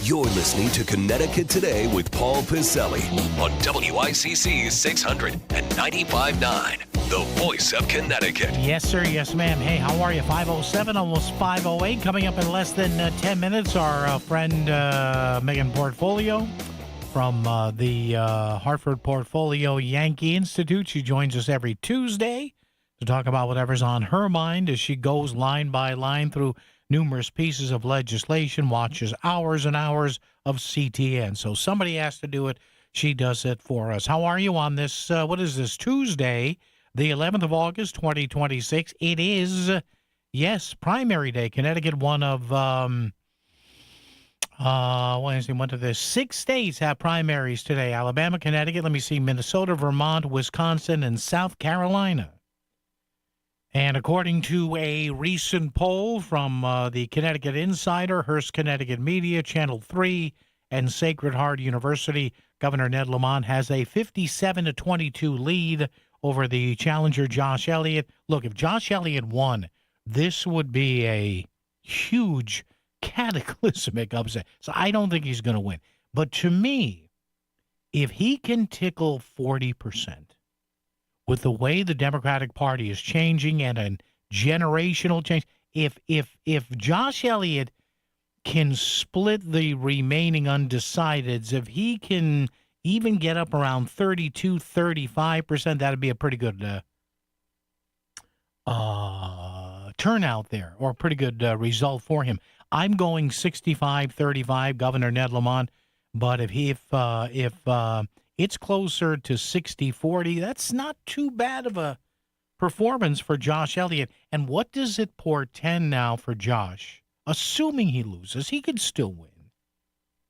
You're listening to Connecticut Today with Paul Piselli on WICC 695.9, the voice of Connecticut. Yes, sir. Yes, ma'am. Hey, how are you? 507, almost 508. Coming up in less than 10 minutes, our friend Megan Portfolio from the Hartford Portfolio Yankee Institute. She joins us every Tuesday to talk about whatever's on her mind as she goes line by line through numerous pieces of legislation, watches hours and hours of CTN. So somebody has to do it. She does it for us. How are you on this, what is this, Tuesday, the 11th of August, 2026? It is, yes, primary day. Connecticut, one of, one of the 6 states have primaries today. Alabama, Connecticut, let me see, Minnesota, Vermont, Wisconsin, and South Carolina. And according to a recent poll from the Connecticut Insider, Hearst Connecticut Media, Channel 3, and Sacred Heart University, Governor Ned Lamont has a 57-22 lead over the challenger Josh Elliott. Look, if Josh Elliott won, this would be a huge cataclysmic upset. So I don't think he's going to win. But to me, if he can tickle 40%, with the way the Democratic Party is changing and a generational change, if Josh Elliott can split the remaining undecideds, if he can even get up around 32, 35%, that'd be a pretty good turnout there, or a pretty good result for him. I'm going 65-35, Governor Ned Lamont. But if it's closer to 60-40, that's not too bad of a performance for Josh Elliott. And what does it portend now for Josh? Assuming he loses, he could still win.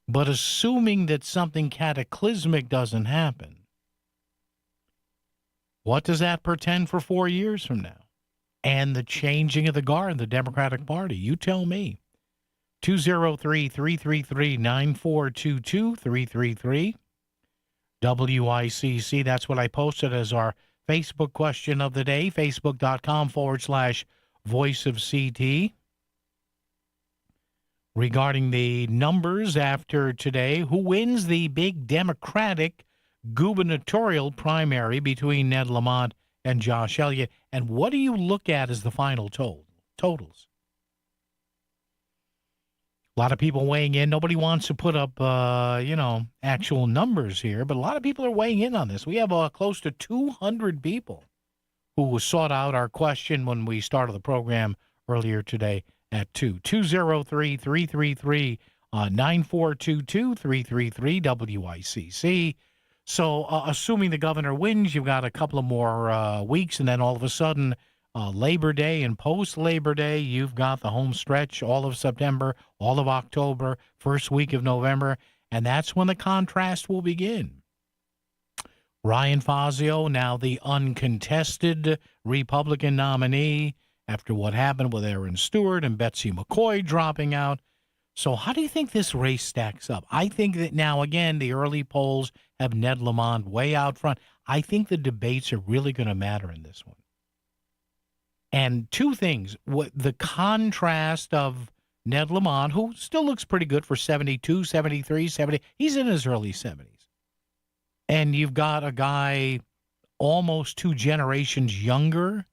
But assuming that something cataclysmic doesn't happen, what does that portend for 4 years from now? And the changing of the guard in the Democratic Party? You tell me. 203-333-9422, 333 WICC. That's what I posted as our Facebook question of the day, facebook.com/Voice of CT. Regarding the numbers after today, who wins the big Democratic gubernatorial primary between Ned Lamont and Josh Elliott, and what do you look at as the final totals? A lot of people weighing in. Nobody wants to put up, actual numbers here, but a lot of people are weighing in on this. We have close to 200 people who sought out our question when we started the program earlier today at 2. 203-333-9422, 333 WICC. So assuming the governor wins, you've got a couple of more weeks, and then all of a sudden, Labor Day and post-Labor Day, you've got the home stretch, all of September, all of October, first week of November, and that's when the contrast will begin. Ryan Fazio, now the uncontested Republican nominee after what happened with Aaron Stewart and Betsy McCoy dropping out. So how do you think this race stacks up? I think that now, again, the early polls have Ned Lamont way out front. I think the debates are really going to matter in this one. And two things, the contrast of Ned Lamont, who still looks pretty good for 72, 73, 70. He's in his early 70s. And you've got a guy almost 2 generations younger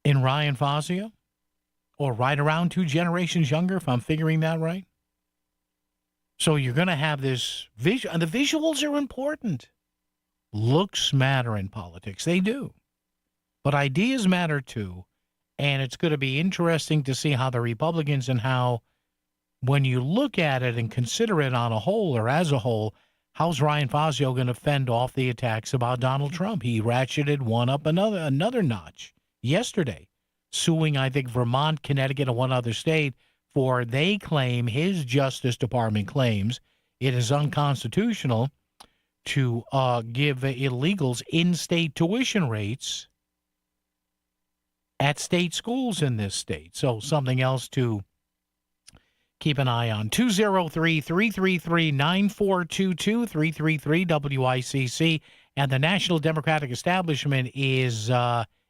in Ryan Fazio, or right around 2 generations younger, if I'm figuring that right. So you're going to have this visual, and the visuals are important. Looks matter in politics. They do. But ideas matter too, and it's going to be interesting to see how the Republicans and how, when you look at it and consider it on a whole or as a whole, how's Ryan Fazio going to fend off the attacks about Donald Trump? He ratcheted one up another notch yesterday, suing, I think, Vermont, Connecticut, and one other state for, they claim, his Justice Department claims it is unconstitutional to give illegals in-state tuition rates at state schools in this state. So something else to keep an eye on. 203-333-9422, 333 WICC. And the National Democratic establishment is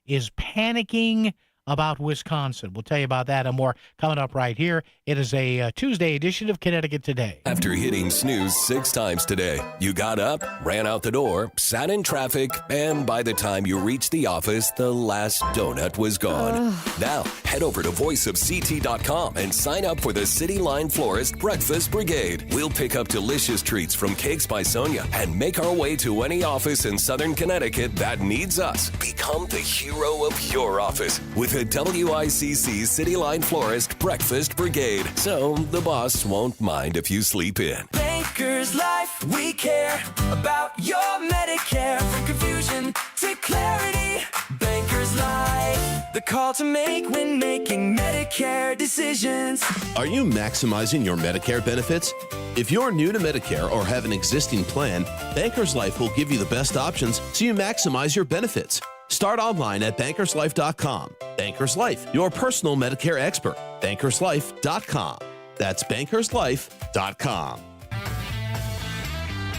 panicking about Wisconsin. We'll tell you about that and more coming up right here. It is a Tuesday edition of Connecticut Today. After hitting snooze 6 times today, you got up, ran out the door, sat in traffic, and by the time you reached the office, the last donut was gone. Now, head over to voiceofct.com and sign up for the City Line Florist Breakfast Brigade. We'll pick up delicious treats from Cakes by Sonia and make our way to any office in Southern Connecticut that needs us. Become the hero of your office with a WICC City Line Florist Breakfast Brigade, so the boss won't mind if you sleep in. Bankers Life, we care about your Medicare. From confusion to clarity, Bankers Life, the call to make when making Medicare decisions. Are you maximizing your Medicare benefits? If you're new to Medicare or have an existing plan, Bankers Life will give you the best options so you maximize your benefits. Start online at bankerslife.com. Bankers Life, your personal Medicare expert. Bankerslife.com. That's bankerslife.com.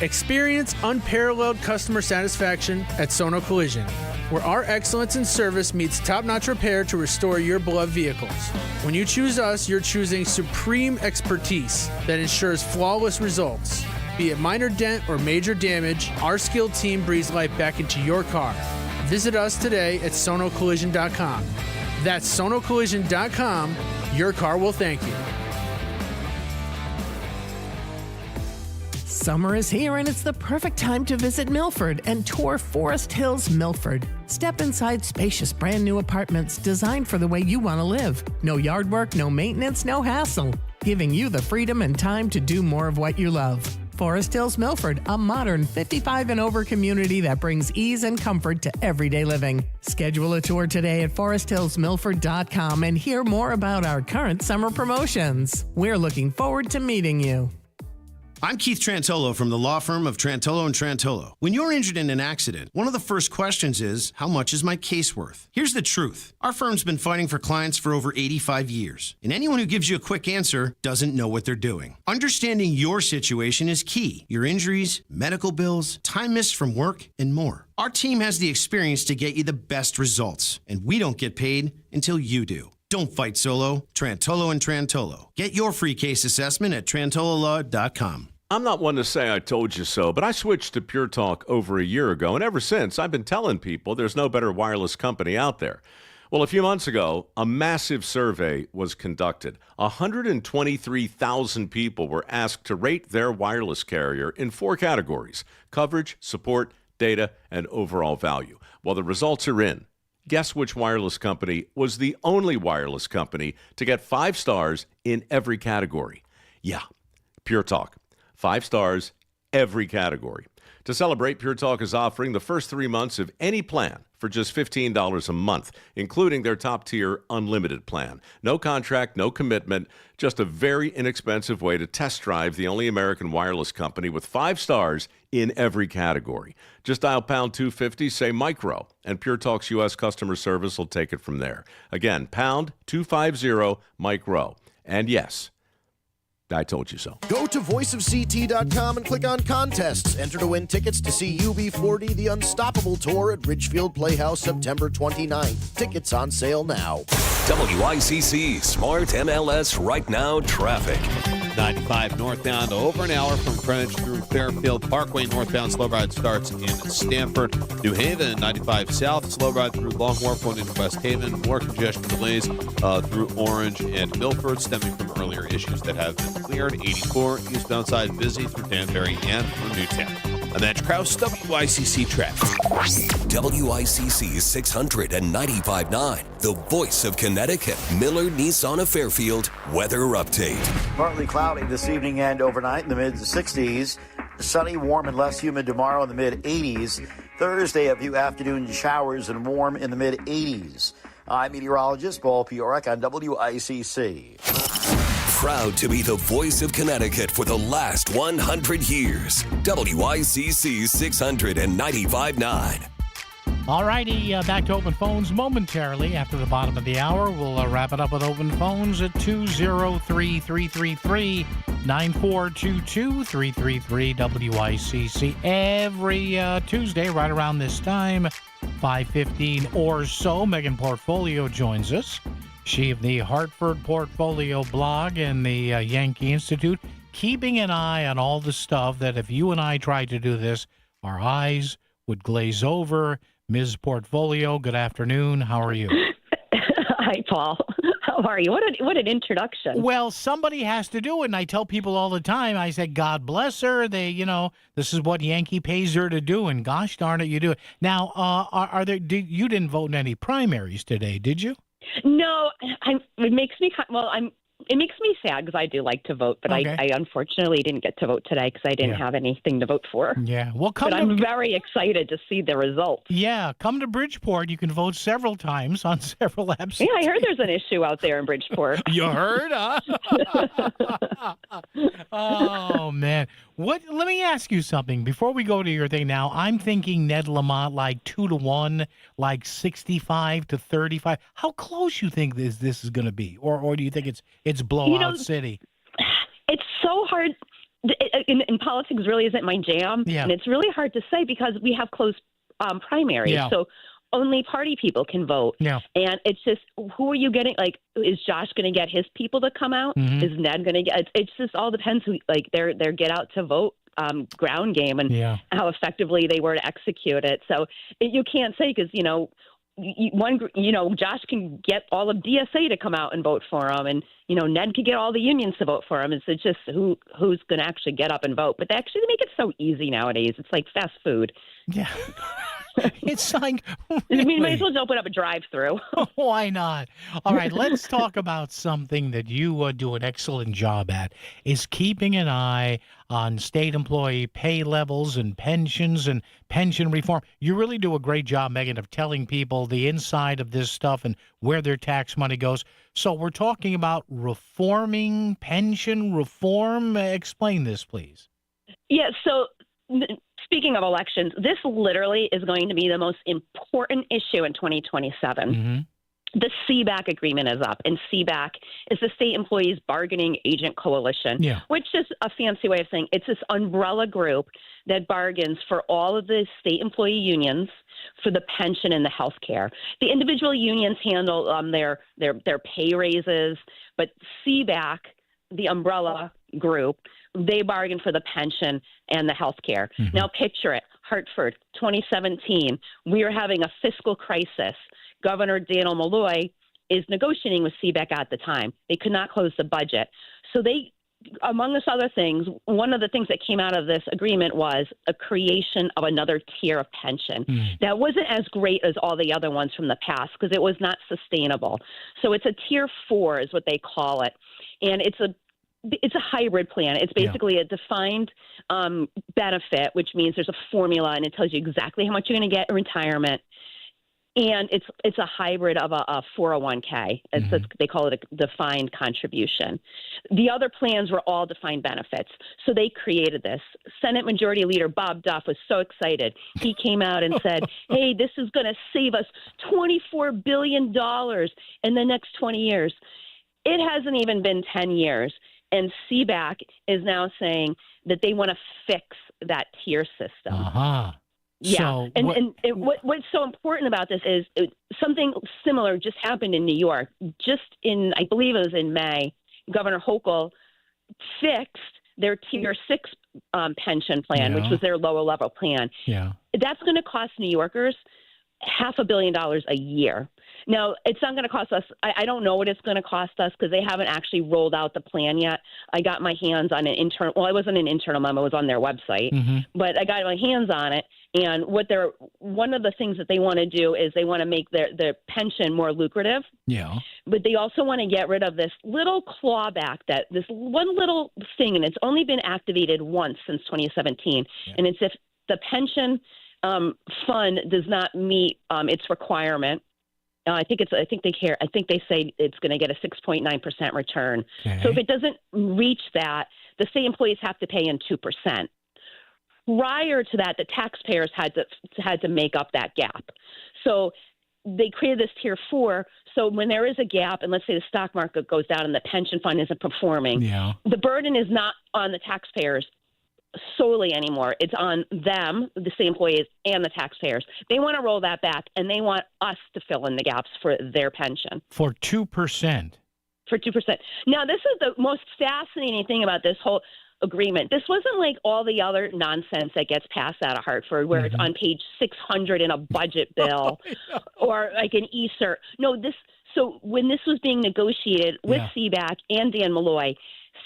Experience unparalleled customer satisfaction at Sono Collision, where our excellence in service meets top-notch repair to restore your beloved vehicles. When you choose us, you're choosing supreme expertise that ensures flawless results. Be it minor dent or major damage, our skilled team breathes life back into your car. Visit us today at sonocollision.com. That's sonocollision.com. Your car will thank you. Summer is here and it's the perfect time to visit Milford and tour Forest Hills Milford. Step inside spacious brand new apartments designed for the way you want to live. No yard work, no maintenance, no hassle. giving you the freedom and time to do more of what you love. Forest Hills Milford, a modern 55 and over community that brings ease and comfort to everyday living. Schedule a tour today at foresthillsmilford.com and hear more about our current summer promotions. We're looking forward to meeting you. I'm Keith Trantolo from the law firm of Trantolo & Trantolo. When you're injured in an accident, one of the first questions is, how much is my case worth? Here's the truth. Our firm's been fighting for clients for over 85 years, and anyone who gives you a quick answer doesn't know what they're doing. Understanding your situation is key. Your injuries, medical bills, time missed from work, and more. Our team has the experience to get you the best results, and we don't get paid until you do. Don't fight solo. Trantolo & Trantolo. Get your free case assessment at trantololaw.com. I'm not one to say I told you so, but I switched to Pure Talk over a year ago, and ever since, I've been telling people there's no better wireless company out there. Well, a few months ago, a massive survey was conducted. 123,000 people were asked to rate their wireless carrier in 4 categories: coverage, support, data, and overall value. Well, the results are in. Guess which wireless company was the only wireless company to get 5 stars in every category? Yeah, Pure Talk. 5 stars, every category. To celebrate, Pure Talk is offering the first 3 months of any plan for just $15 a month, including their top-tier unlimited plan. No contract, no commitment, just a very inexpensive way to test drive the only American wireless company with 5 stars in every category. Just dial pound 250, say micro, and Pure Talk's U.S. customer service will take it from there. Again, pound 250 micro. And yes, I told you so. Go to voiceofct.com and click on contests. Enter to win tickets to see UB40 The Unstoppable Tour at Ridgefield Playhouse September 29th. Tickets on sale now. WICC Smart MLS Right Now Traffic. 95 northbound over an hour from Greenwich through Fairfield Parkway. Northbound slow ride starts in Stamford. New Haven, 95 south, slow ride through Long Wharf going into West Haven. More congestion delays through Orange and Milford stemming from earlier issues that have been cleared. 84 eastbound side busy through Danbury and through Newtown. I'm Edge Krause, WICC Traffic. WICC 695.9, the voice of Connecticut. Miller Nissan of Fairfield weather update. Partly cloudy this evening and overnight in the mid-60s. Sunny, warm, and less humid tomorrow in the mid-80s. Thursday, a few afternoon showers and warm in the mid-80s. I'm meteorologist Paul Piorek on WICC. Proud to be the voice of Connecticut for the last 100 years. WICC 695.9. All righty, back to open phones momentarily after the bottom of the hour. We'll wrap it up with open phones at 203-333-9422, 333-WICC. Every Tuesday, right around this time, 5:15 or so, Megan Portfolio joins us. She of the Hartford Portfolio blog and the Yankee Institute, keeping an eye on all the stuff that if you and I tried to do this, our eyes would glaze over. Ms. Portfolio, good afternoon. How are you? Hi, Paul. How are you? What an introduction. Well, somebody has to do it, and I tell people all the time, I say, God bless her. This is what Yankee pays her to do, and gosh darn it, you do it. Now, you didn't vote in any primaries today, did you? No, it makes me sad because I do like to vote, but okay. I unfortunately didn't get to vote today because I didn't have anything to vote for. Yeah, well, I'm very excited to see the results. Yeah, come to Bridgeport. You can vote several times on several apps. Yeah, I heard there's an issue out there in Bridgeport. You heard, huh? Oh man, let me ask you something before we go to your thing. Now, I'm thinking Ned Lamont like 2-1, like 65-35. How close you think this is going to be, or do you think it's blowout city? It's so hard. In politics, really isn't my jam, and it's really hard to say because we have closed primaries. Yeah. So only party people can vote. Yeah. And it's just, who are you getting? Like, is Josh going to get his people to come out? Mm-hmm. Is Ned going to get? It's just all depends who, like, their get out to vote ground game and how effectively they were to execute it. So you can't say because Josh can get all of DSA to come out and vote for him, and Ned could get all the unions to vote for him. It's just who's going to actually get up and vote. But they make it so easy nowadays. It's like fast food. Yeah. It's like, We might really? as well open up a drive-through. Why not? All right, let's talk about something that you do an excellent job at, is keeping an eye on state employee pay levels and pensions and pension reform. You really do a great job, Megan, of telling people the inside of this stuff and where their tax money goes. So we're talking about reforming pension reform. Explain this, please. Yeah, so speaking of elections, this literally is going to be the most important issue in 2027. Mm-hmm. The CBAC agreement is up, and CBAC is the State Employees Bargaining Agent Coalition, which is a fancy way of saying it's this umbrella group that bargains for all of the state employee unions for the pension and the health care. The individual unions handle their pay raises, but CBAC, the umbrella group, they bargain for the pension and the health care. Mm-hmm. Now picture it, Hartford, 2017, we are having a fiscal crisis. Governor Daniel Malloy is negotiating with CBAC at the time. They could not close the budget. So they, among us other things, one of the things that came out of this agreement was a creation of another tier of pension. That wasn't as great as all the other ones from the past because it was not sustainable. So it's a tier 4 is what they call it. And it's a hybrid plan. It's basically a defined benefit, which means there's a formula and it tells you exactly how much you're going to get in retirement. And it's a hybrid of a 401k. They call it a defined contribution. The other plans were all defined benefits. So they created this. Senate Majority Leader Bob Duff was so excited. He came out and said, hey, this is going to save us $24 billion in the next 20 years. It hasn't even been 10 years. And CBAC is now saying that they want to fix that tier system. Uh-huh. Yeah, So what's so important about this is something similar just happened in New York. Just in, I believe it was in May, Governor Hochul fixed their Tier 6 pension plan, which was their lower level plan. Yeah. That's going to cost New Yorkers $500 million a year. Now, it's not going to cost us. I don't know what it's going to cost us because they haven't actually rolled out the plan yet. I got my hands on an internal. Well, I wasn't an internal memo; it was on their website. Mm-hmm. But I got my hands on it, and one of the things that they want to do is they want to make their pension more lucrative. Yeah. But they also want to get rid of this little clawback, this one little thing, and it's only been activated once since 2017, and it's if the pension fund does not meet its requirement. I think they say it's going to get a 6.9% return. Okay. So if it doesn't reach that, the state employees have to pay in 2%. Prior to that, the taxpayers had to make up that gap. So they created this tier 4. So when there is a gap, and let's say the stock market goes down and the pension fund isn't performing, the burden is not on the taxpayers solely anymore. It's on them, the state employees, and the taxpayers. They want to roll that back, and they want us to fill in the gaps for their pension. For 2%. For 2%. Now, this is the most fascinating thing about this whole agreement. This wasn't like all the other nonsense that gets passed out of Hartford, where it's on page 600 in a budget bill or like an e-cert. No, so when this was being negotiated with CBAC and Dan Malloy,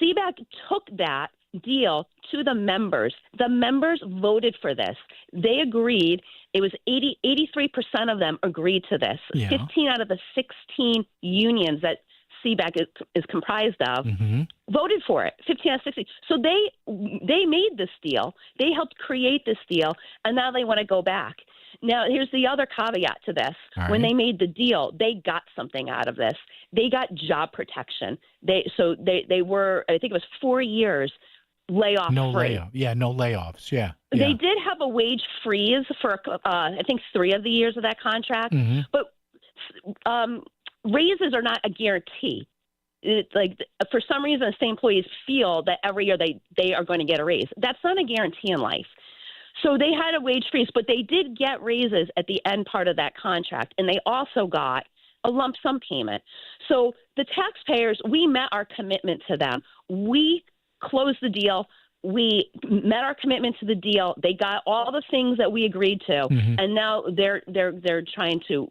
CBAC took that deal to the members. The members voted for this. They agreed. It was 83% of them agreed to this. 15 out of the 16 unions that CBAC is comprised of voted for it. 15 out of 16. So they made this deal. They helped create this deal, and now they want to go back. Now, here's the other caveat to this. When they made the deal, they got something out of this. They got job protection. They were, I think it was 4 years layoff no free. layoff. Yeah, no layoffs. Yeah. They did have a wage freeze for, I think, 3 of the years of that contract. But raises are not a guarantee. For some reason, the state employees feel that every year they are going to get a raise. That's not a guarantee in life. So they had a wage freeze, but they did get raises at the end part of that contract, and they also got a lump sum payment. So the taxpayers, we met our commitment to them. We closed the deal. We met our commitment to the deal. They got all the things that we agreed to, and now they're trying to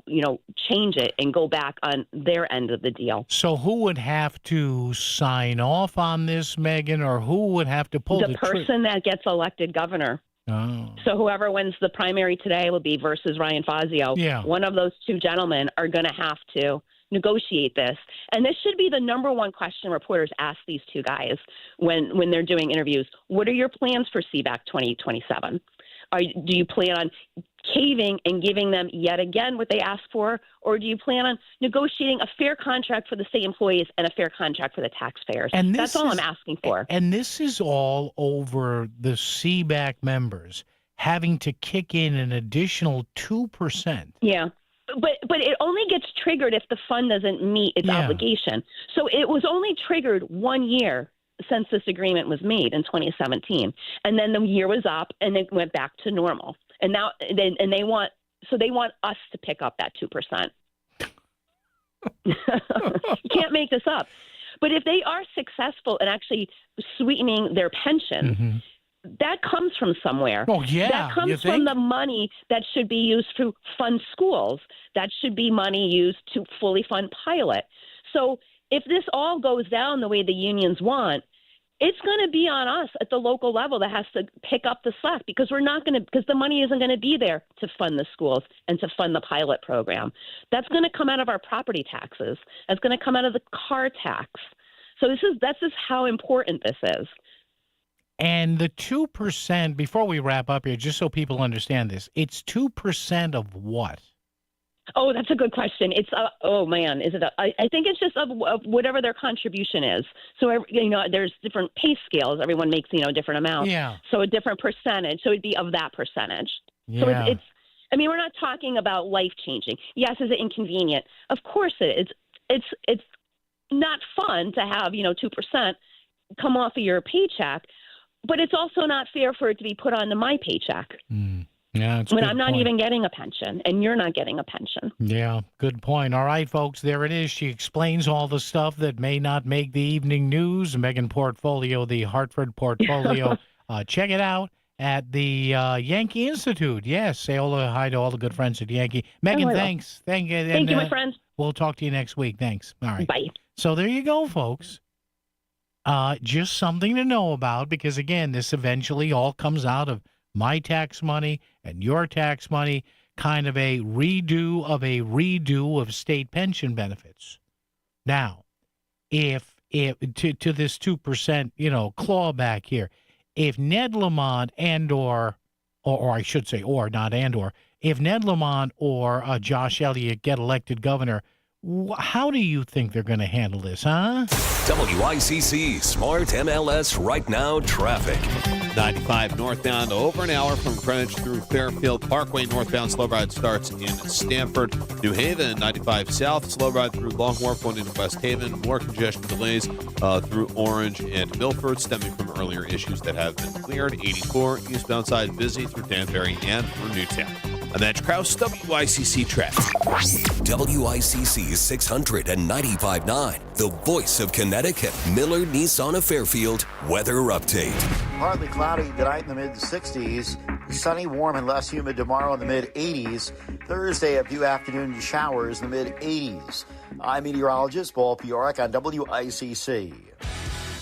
change it and go back on their end of the deal. So who would have to sign off on this, Megan, or who would have to pull the person that gets elected governor? Oh. So whoever wins the primary today will be versus Ryan Fazio. Yeah. One of those two gentlemen are going to have to negotiate this. And this should be the number one question reporters ask these two guys when they're doing interviews. What are your plans for CBAC 2027? Do you plan on caving and giving them yet again what they asked for, or do you plan on negotiating a fair contract for the state employees and a fair contract for the taxpayers? And that's all I'm asking for. And this is all over the CBAC members having to kick in an additional 2%. Yeah. But it only gets triggered if the fund doesn't meet its obligation. So it was only triggered 1 year since this agreement was made in 2017, and then the year was up, and it went back to normal. And now, they want us to pick up that 2%. You can't make this up. But if they are successful in actually sweetening their pension, that comes from somewhere. Oh, yeah. That comes from the money that should be used to fund schools. That should be money used to fully fund pilot. So if this all goes down the way the unions want, it's going to be on us at the local level that has to pick up the slack, because because the money isn't going to be there to fund the schools and to fund the pilot program. That's going to come out of our property taxes. That's going to come out of the car tax. So that's just how important this is. And the 2%, before we wrap up here, just so people understand this, it's 2% of what? Oh, that's a good question. It's I think it's just of whatever their contribution is. So there's different pay scales. Everyone makes a different amount. Yeah. So a different percentage. So it'd be of that percentage. Yeah. So it's. I mean, we're not talking about life changing. Yes, is it inconvenient? Of course it is. It's not fun to have 2% come off of your paycheck, but it's also not fair for it to be put onto my paycheck. Yeah, when I'm not even getting a pension and you're not getting a pension. Yeah, good point. All right, folks, there it is. She explains all the stuff that may not make the evening news. Megan Portfolio, the Hartford Portfolio. Check it out at the Yankee Institute. Yes, say hi to all the good friends at Yankee. Megan, thanks. Thank you, my friends. We'll talk to you next week. Thanks. All right. Bye. So there you go, folks. Just something to know about, because, again, this eventually all comes out of my tax money and your tax money, kind of a redo of state pension benefits. Now, if to this 2%, clawback here, if Ned Lamont if Ned Lamont or Josh Elliott get elected governor, how do you think they're going to handle this, huh? WICC Smart MLS Right Now Traffic. 95 northbound, over an hour from Greenwich through Fairfield Parkway. Northbound slow ride starts in Stamford, New Haven. 95 south, slow ride through Long Wharf going into West Haven. More congestion delays through Orange and Milford, stemming from earlier issues that have been cleared. 84 eastbound side busy through Danbury and through Newtown. I'm Edge Krause, WICC Traffic. WICC 695.9, the voice of Connecticut. Miller Nissan of Fairfield weather update. Partly cloudy tonight in the mid-60s. Sunny, warm, and less humid tomorrow in the mid-80s. Thursday, a few afternoon showers in the mid-80s. I'm meteorologist Paul Piorek on WICC.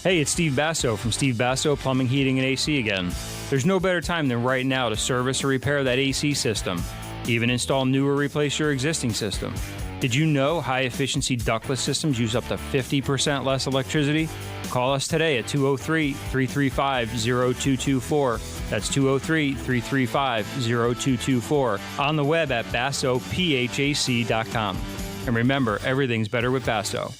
Hey, it's Steve Basso from Steve Basso Plumbing, Heating, and AC again. There's no better time than right now to service or repair that AC system. Even install new or replace your existing system. Did you know high-efficiency ductless systems use up to 50% less electricity? Call us today at 203-335-0224. That's 203-335-0224. On the web at BassoPHAC.com. And remember, everything's better with Basso.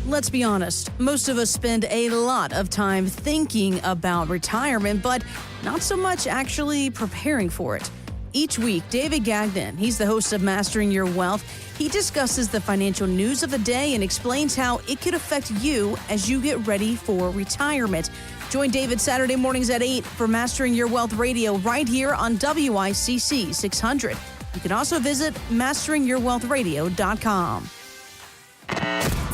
Let's be honest, most of us spend a lot of time thinking about retirement, but not so much actually preparing for it. Each week, David Gagnon, he's the host of Mastering Your Wealth. He discusses the financial news of the day and explains how it could affect you as you get ready for retirement. Join David Saturday mornings at 8 for Mastering Your Wealth Radio right here on WICC 600. You can also visit masteringyourwealthradio.com.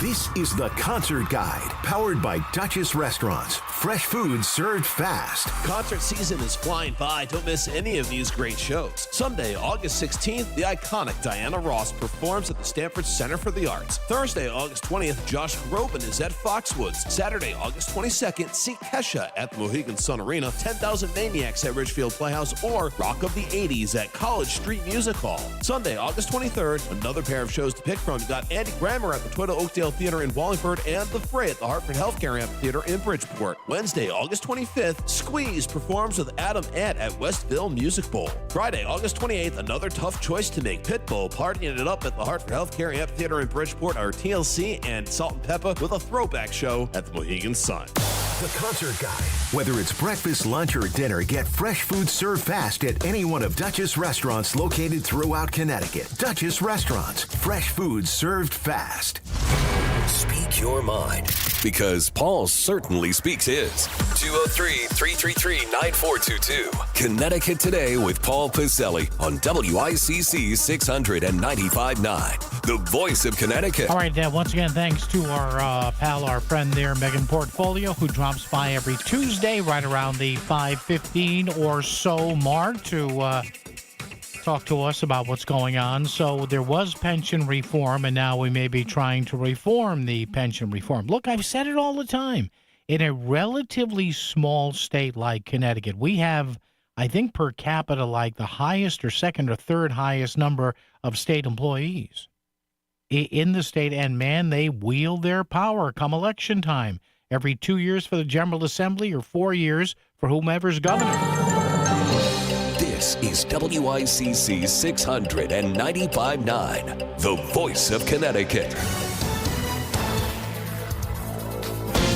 This is the Concert Guide, powered by Duchess Restaurants. Fresh food served fast. Concert season is flying by. Don't miss any of these great shows. Sunday, August 16th, the iconic Diana Ross performs at the Stanford Center for the Arts. Thursday, August 20th, Josh Groban is at Foxwoods. Saturday, August 22nd, see Kesha at the Mohegan Sun Arena, 10,000 Maniacs at Ridgefield Playhouse, or Rock of the 80s at College Street Music Hall. Sunday, August 23rd, another pair of shows to pick from. You got Andy Grammer at the Twiddle Oakdale Theater in Wallingford and The Fray at the Hartford Healthcare Amphitheater in Bridgeport. Wednesday, August 25th, Squeeze performs with Adam Ant at Westville Music Bowl. Friday, August 28th, another tough choice to make. Pitbull partying it up at the Hartford Healthcare Amphitheater in Bridgeport are TLC and Salt and Pepper with a throwback show at the Mohegan Sun. The Concert Guide. Whether it's breakfast, lunch, or dinner, get fresh food served fast at any one of Duchess restaurants located throughout Connecticut. Duchess Restaurants. Fresh food served fast. Speak your mind, because Paul certainly speaks his. 203-333-9422. Connecticut Today with Paul Pacelli on WICC 695.9. The voice of Connecticut. All right, once again, thanks to our pal, our friend there, Megan Portfolio, who drops by every Tuesday right around the 5:15 or so mark to talk to us about what's going on. So there was pension reform, and now we may be trying to reform the pension reform. Look, I've said it all the time. In a relatively small state like Connecticut, we have, I think, per capita, like the highest or second or third highest number of state employees in the state. And, man, they wield their power come election time. Every 2 years for the General Assembly or 4 years for whomever's governor. This is WICC 695.9, the voice of Connecticut.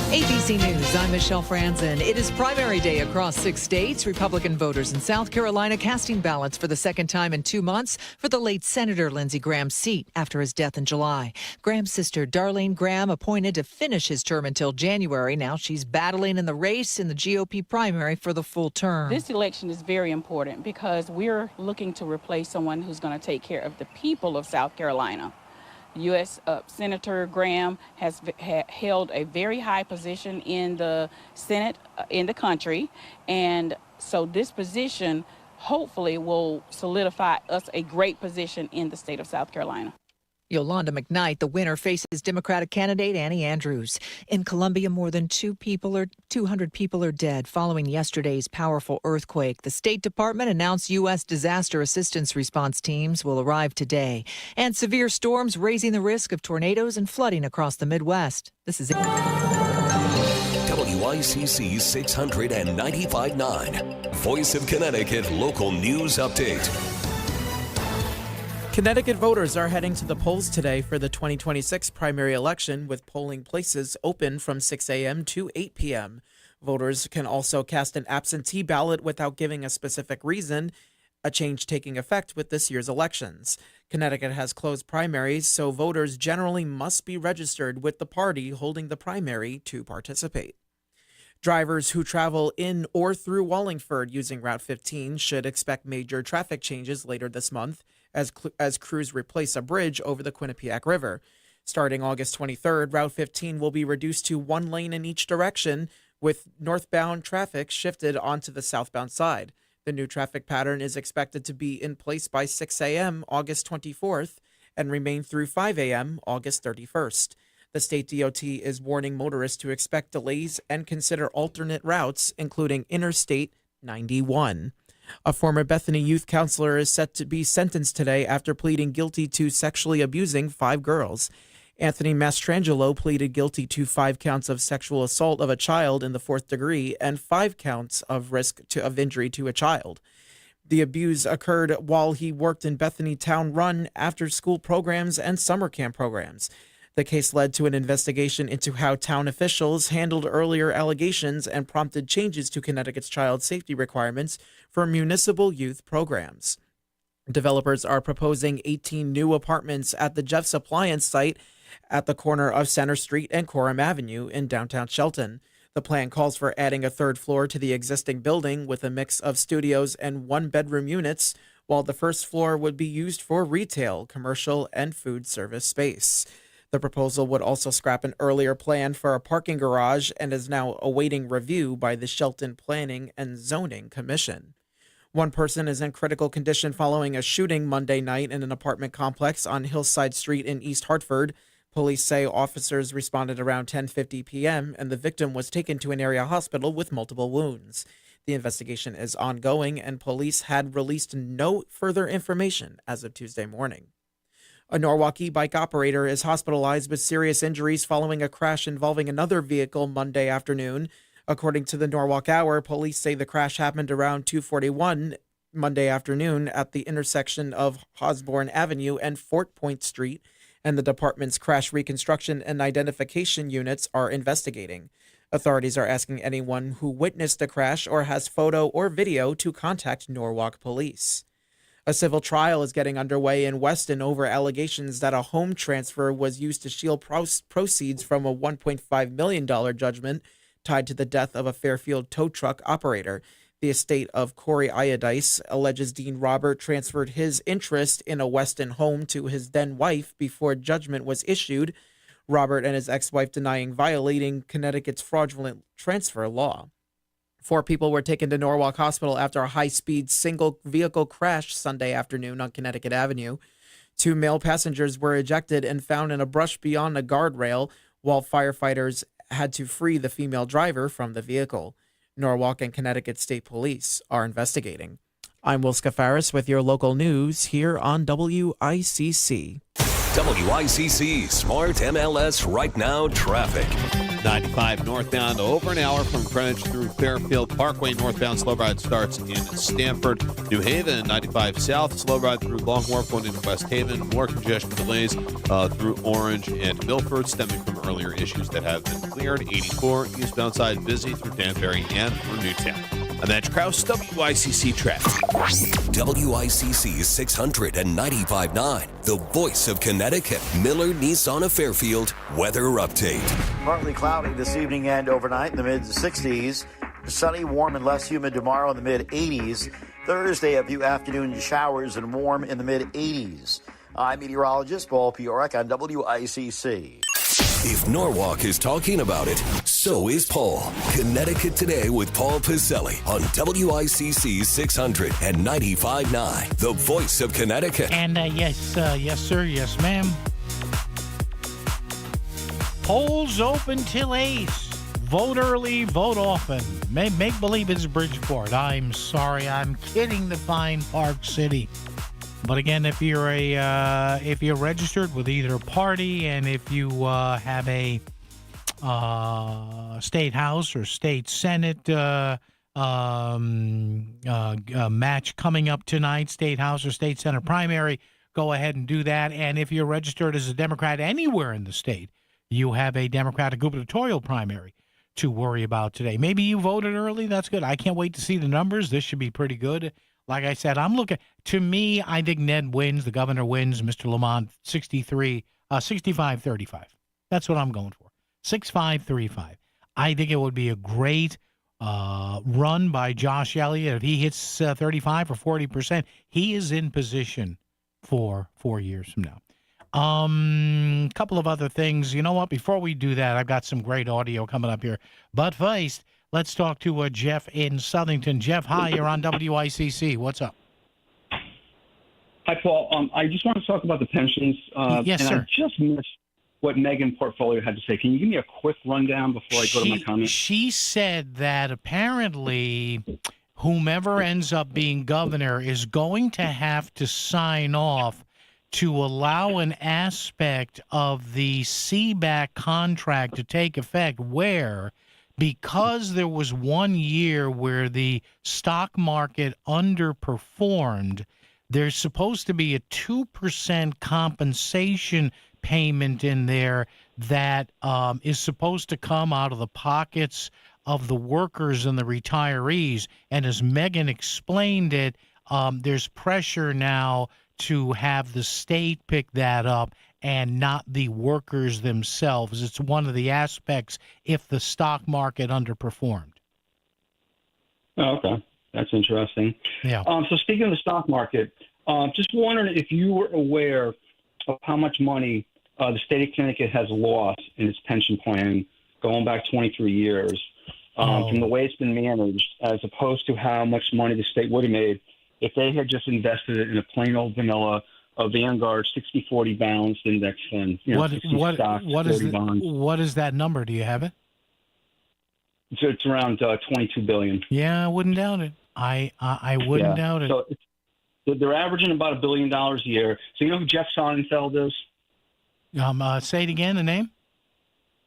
ABC News, I'm Michelle Franzen. It is primary day across 6 states. Republican voters in South Carolina casting ballots for the second time in 2 months for the late Senator Lindsey Graham's seat after his death in July. Graham's sister, Darlene Graham, appointed to finish his term until January. Now she's battling in the race in the GOP primary for the full term. This election is very important because we're looking to replace someone who's going to take care of the people of South Carolina. U.S. Senator Graham has held a very high position in the Senate in the country, and so this position hopefully will solidify us a great position in the state of South Carolina. Yolanda McKnight, the winner, faces Democratic candidate Annie Andrews. In Colombia, more than 200 people are dead following yesterday's powerful earthquake. The State Department announced U.S. disaster assistance response teams will arrive today. And severe storms raising the risk of tornadoes and flooding across the Midwest. This is it. WICC 695.9, Voice of Connecticut Local News Update. Connecticut voters are heading to the polls today for the 2026 primary election, with polling places open from 6 a.m. to 8 p.m. Voters can also cast an absentee ballot without giving a specific reason, a change taking effect with this year's elections. Connecticut has closed primaries, so voters generally must be registered with the party holding the primary to participate. Drivers who travel in or through Wallingford using Route 15 should expect major traffic changes later this month as crews replace a bridge over the Quinnipiac River. Starting August 23rd, Route 15 will be reduced to one lane in each direction, with northbound traffic shifted onto the southbound side. The new traffic pattern is expected to be in place by 6 a.m. August 24th and remain through 5 a.m. August 31st. The state DOT is warning motorists to expect delays and consider alternate routes, including Interstate 91. A former Bethany youth counselor is set to be sentenced today after pleading guilty to sexually abusing 5 girls. Anthony Mastrangelo pleaded guilty to 5 counts of sexual assault of a child in the 4th degree and 5 counts of risk of injury to a child. The abuse occurred while he worked in Bethany town-run after-school programs and summer camp programs. The case led to an investigation into how town officials handled earlier allegations and prompted changes to Connecticut's child safety requirements for municipal youth programs. Developers are proposing 18 new apartments at the Jeff's Appliance site at the corner of Center Street and Coram Avenue in downtown Shelton. The plan calls for adding a 3rd floor to the existing building with a mix of studios and 1-bedroom units, while the 1st floor would be used for retail, commercial, and food service space. The proposal would also scrap an earlier plan for a parking garage and is now awaiting review by the Shelton Planning and Zoning Commission. One person is in critical condition following a shooting Monday night in an apartment complex on Hillside Street in East Hartford. Police say officers responded around 10:50 p.m. and the victim was taken to an area hospital with multiple wounds. The investigation is ongoing and police had released no further information as of Tuesday morning. A Norwalk e-bike operator is hospitalized with serious injuries following a crash involving another vehicle Monday afternoon. According to the Norwalk Hour, police say the crash happened around 2:41 Monday afternoon at the intersection of Osborne Avenue and Fort Point Street, and the department's crash reconstruction and identification units are investigating. Authorities are asking anyone who witnessed the crash or has photo or video to contact Norwalk Police. A civil trial is getting underway in Weston over allegations that a home transfer was used to shield proceeds from a $1.5 million judgment tied to the death of a Fairfield tow truck operator. The estate of Corey Iodice alleges Dean Robert transferred his interest in a Weston home to his then-wife before judgment was issued, Robert and his ex-wife denying violating Connecticut's fraudulent transfer law. 4 people were taken to Norwalk Hospital after a high-speed single-vehicle crash Sunday afternoon on Connecticut Avenue. 2 male passengers were ejected and found in a brush beyond a guardrail, while firefighters had to free the female driver from the vehicle. Norwalk and Connecticut State Police are investigating. I'm Will Scafaris with your local news here on WICC. WICC Smart MLS Right Now Traffic. 95 northbound over an hour from Greenwich through Fairfield Parkway. Northbound slow ride starts in Stamford, New Haven. 95 south slow ride through Long Wharf going into West Haven. More congestion delays through Orange and Milford stemming from earlier issues that have been cleared. 84 eastbound side busy through Danbury and through Newtown. I'm Matt Krause, WICC Traffic. WICC 695.9, the voice of Connecticut. Miller Nissan of Fairfield weather update. Partly cloudy this evening and overnight in the mid-60s. Sunny, warm, and less humid tomorrow in the mid-80s. Thursday, a few afternoon showers and warm in the mid-80s. I'm meteorologist Paul Piorek on WICC. If Norwalk is talking about it, so is Paul. Connecticut Today with Paul Piselli on WICC 695.9, the voice of Connecticut. And yes, sir, yes, ma'am. Polls open till 8. Vote early, vote often. Make believe it's Bridgeport. I'm sorry, I'm kidding the fine Park City. But again, if you're registered with either party, and if you have a state house or state senate match coming up tonight, state house or state senate primary, go ahead and do that. And if you're registered as a Democrat anywhere in the state, you have a Democratic gubernatorial primary to worry about today. Maybe you voted early. That's good. I can't wait to see the numbers. This should be pretty good. Like I said, I'm looking. To me, I think Ned wins. The governor wins. Mr. Lamont, 65-35. That's what I'm going for. 65-35. I think it would be a great run by Josh Elliott. If he hits 35 or 40%, he is in position for 4 years from now. Couple of other things. You know what? Before we do that, I've got some great audio coming up here. But first, let's talk to Jeff in Southington. Jeff, hi, you're on WICC. What's up? Hi, Paul. I just want to talk about the pensions. Yes, and sir. I just missed what Megan Portfolio had to say. Can you give me a quick rundown before I go to my comment? She said that apparently whomever ends up being governor is going to have to sign off to allow an aspect of the CBAC contract to take effect where, because there was 1 year where the stock market underperformed, there's supposed to be a 2% compensation payment in there that is supposed to come out of the pockets of the workers and the retirees. And as Megan explained it, there's pressure now to have the state pick that up and not the workers themselves. It's one of the aspects if the stock market underperformed. Oh, okay. That's interesting. Yeah. So speaking of the stock market, just wondering if you were aware of how much money the state of Connecticut has lost in its pension plan going back 23 years from the way it's been managed, as opposed to how much money the state would have made if they had just invested it in a plain old vanilla Vanguard 60-40 balanced index fund. What 60 stocks, what 40 is bonds. what is that number? Do you have it? So it's around $22 billion. Yeah, I wouldn't doubt it. I wouldn't doubt it. So they're averaging about $1 billion a year. So you know who Jeff Sonnenfeld is? Say it again, the name?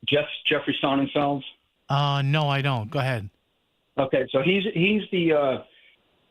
Jeffrey Sonnenfeld? No, I don't. Go ahead. Okay, so he's the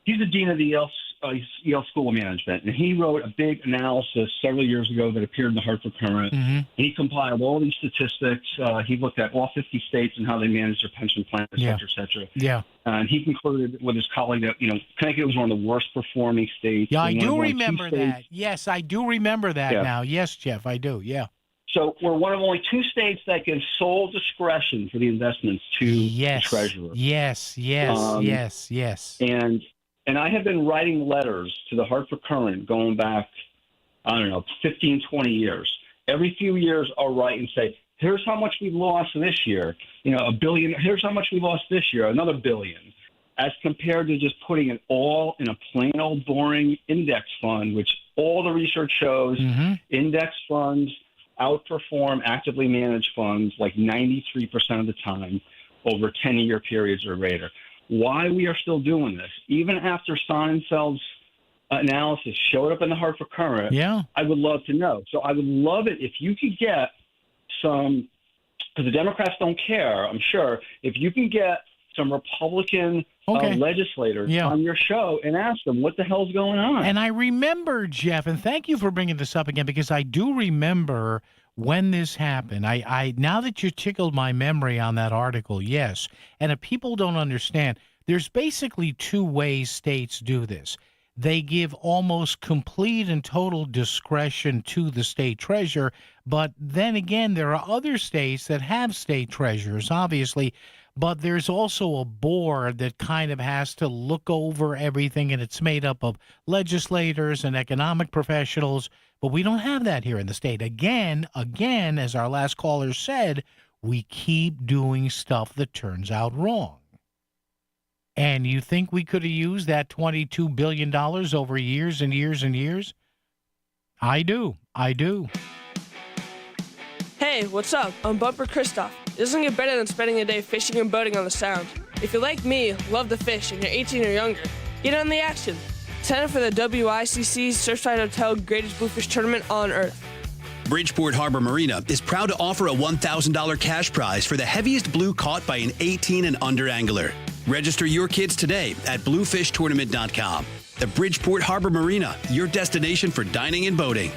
dean of the Yale School of Management, and he wrote a big analysis several years ago that appeared in the Hartford Courant. Mm-hmm. And he compiled all these statistics. He looked at all 50 states and how they manage their pension plans, et cetera, et cetera. Yeah. And he concluded with his colleague that, Connecticut was one of the worst performing states. Yeah, I do remember that. Yes, I do remember that now. Yes, Jeff, I do. Yeah. So we're one of only 2 states that gives sole discretion for the investments to the treasurer. Yes. And I have been writing letters to the Hartford Courant going back, 15, 20 years. Every few years I'll write and say, here's how much we lost this year. $1 billion. Here's how much we lost this year, another $1 billion. As compared to just putting it all in a plain old boring index fund, which all the research shows index funds outperform actively managed funds like 93% of the time over 10-year periods or greater. Why we are still doing this, even after Sonnenfeld's analysis showed up in the Hartford Courant, I would love to know. So I would love it if you could get some, because the Democrats don't care, I'm sure, if you can get some Republican legislators on your show and ask them what the hell's going on. And I remember, Jeff, and thank you for bringing this up again, because I do remember when this happened. I now that you tickled my memory on that article, yes. And if people don't understand, there's basically 2 ways states do this. They give almost complete and total discretion to the state treasurer, but then again, there are other states that have state treasurers, obviously, but there's also a board that kind of has to look over everything, and it's made up of legislators and economic professionals, but we don't have that here in the state. Again, as our last caller said, we keep doing stuff that turns out wrong. And you think we could have used that $22 billion over years and years and years? I do. Hey, what's up? I'm Bumper Christoph. It doesn't get better than spending a day fishing and boating on the Sound. If you're like me, love to fish, and you're 18 or younger, get on the action. Sign up for the WICC Surfside Hotel Greatest Bluefish Tournament on Earth. Bridgeport Harbor Marina is proud to offer a $1,000 cash prize for the heaviest blue caught by an 18 and under angler. Register your kids today at bluefishtournament.com. The Bridgeport Harbor Marina, your destination for dining and boating.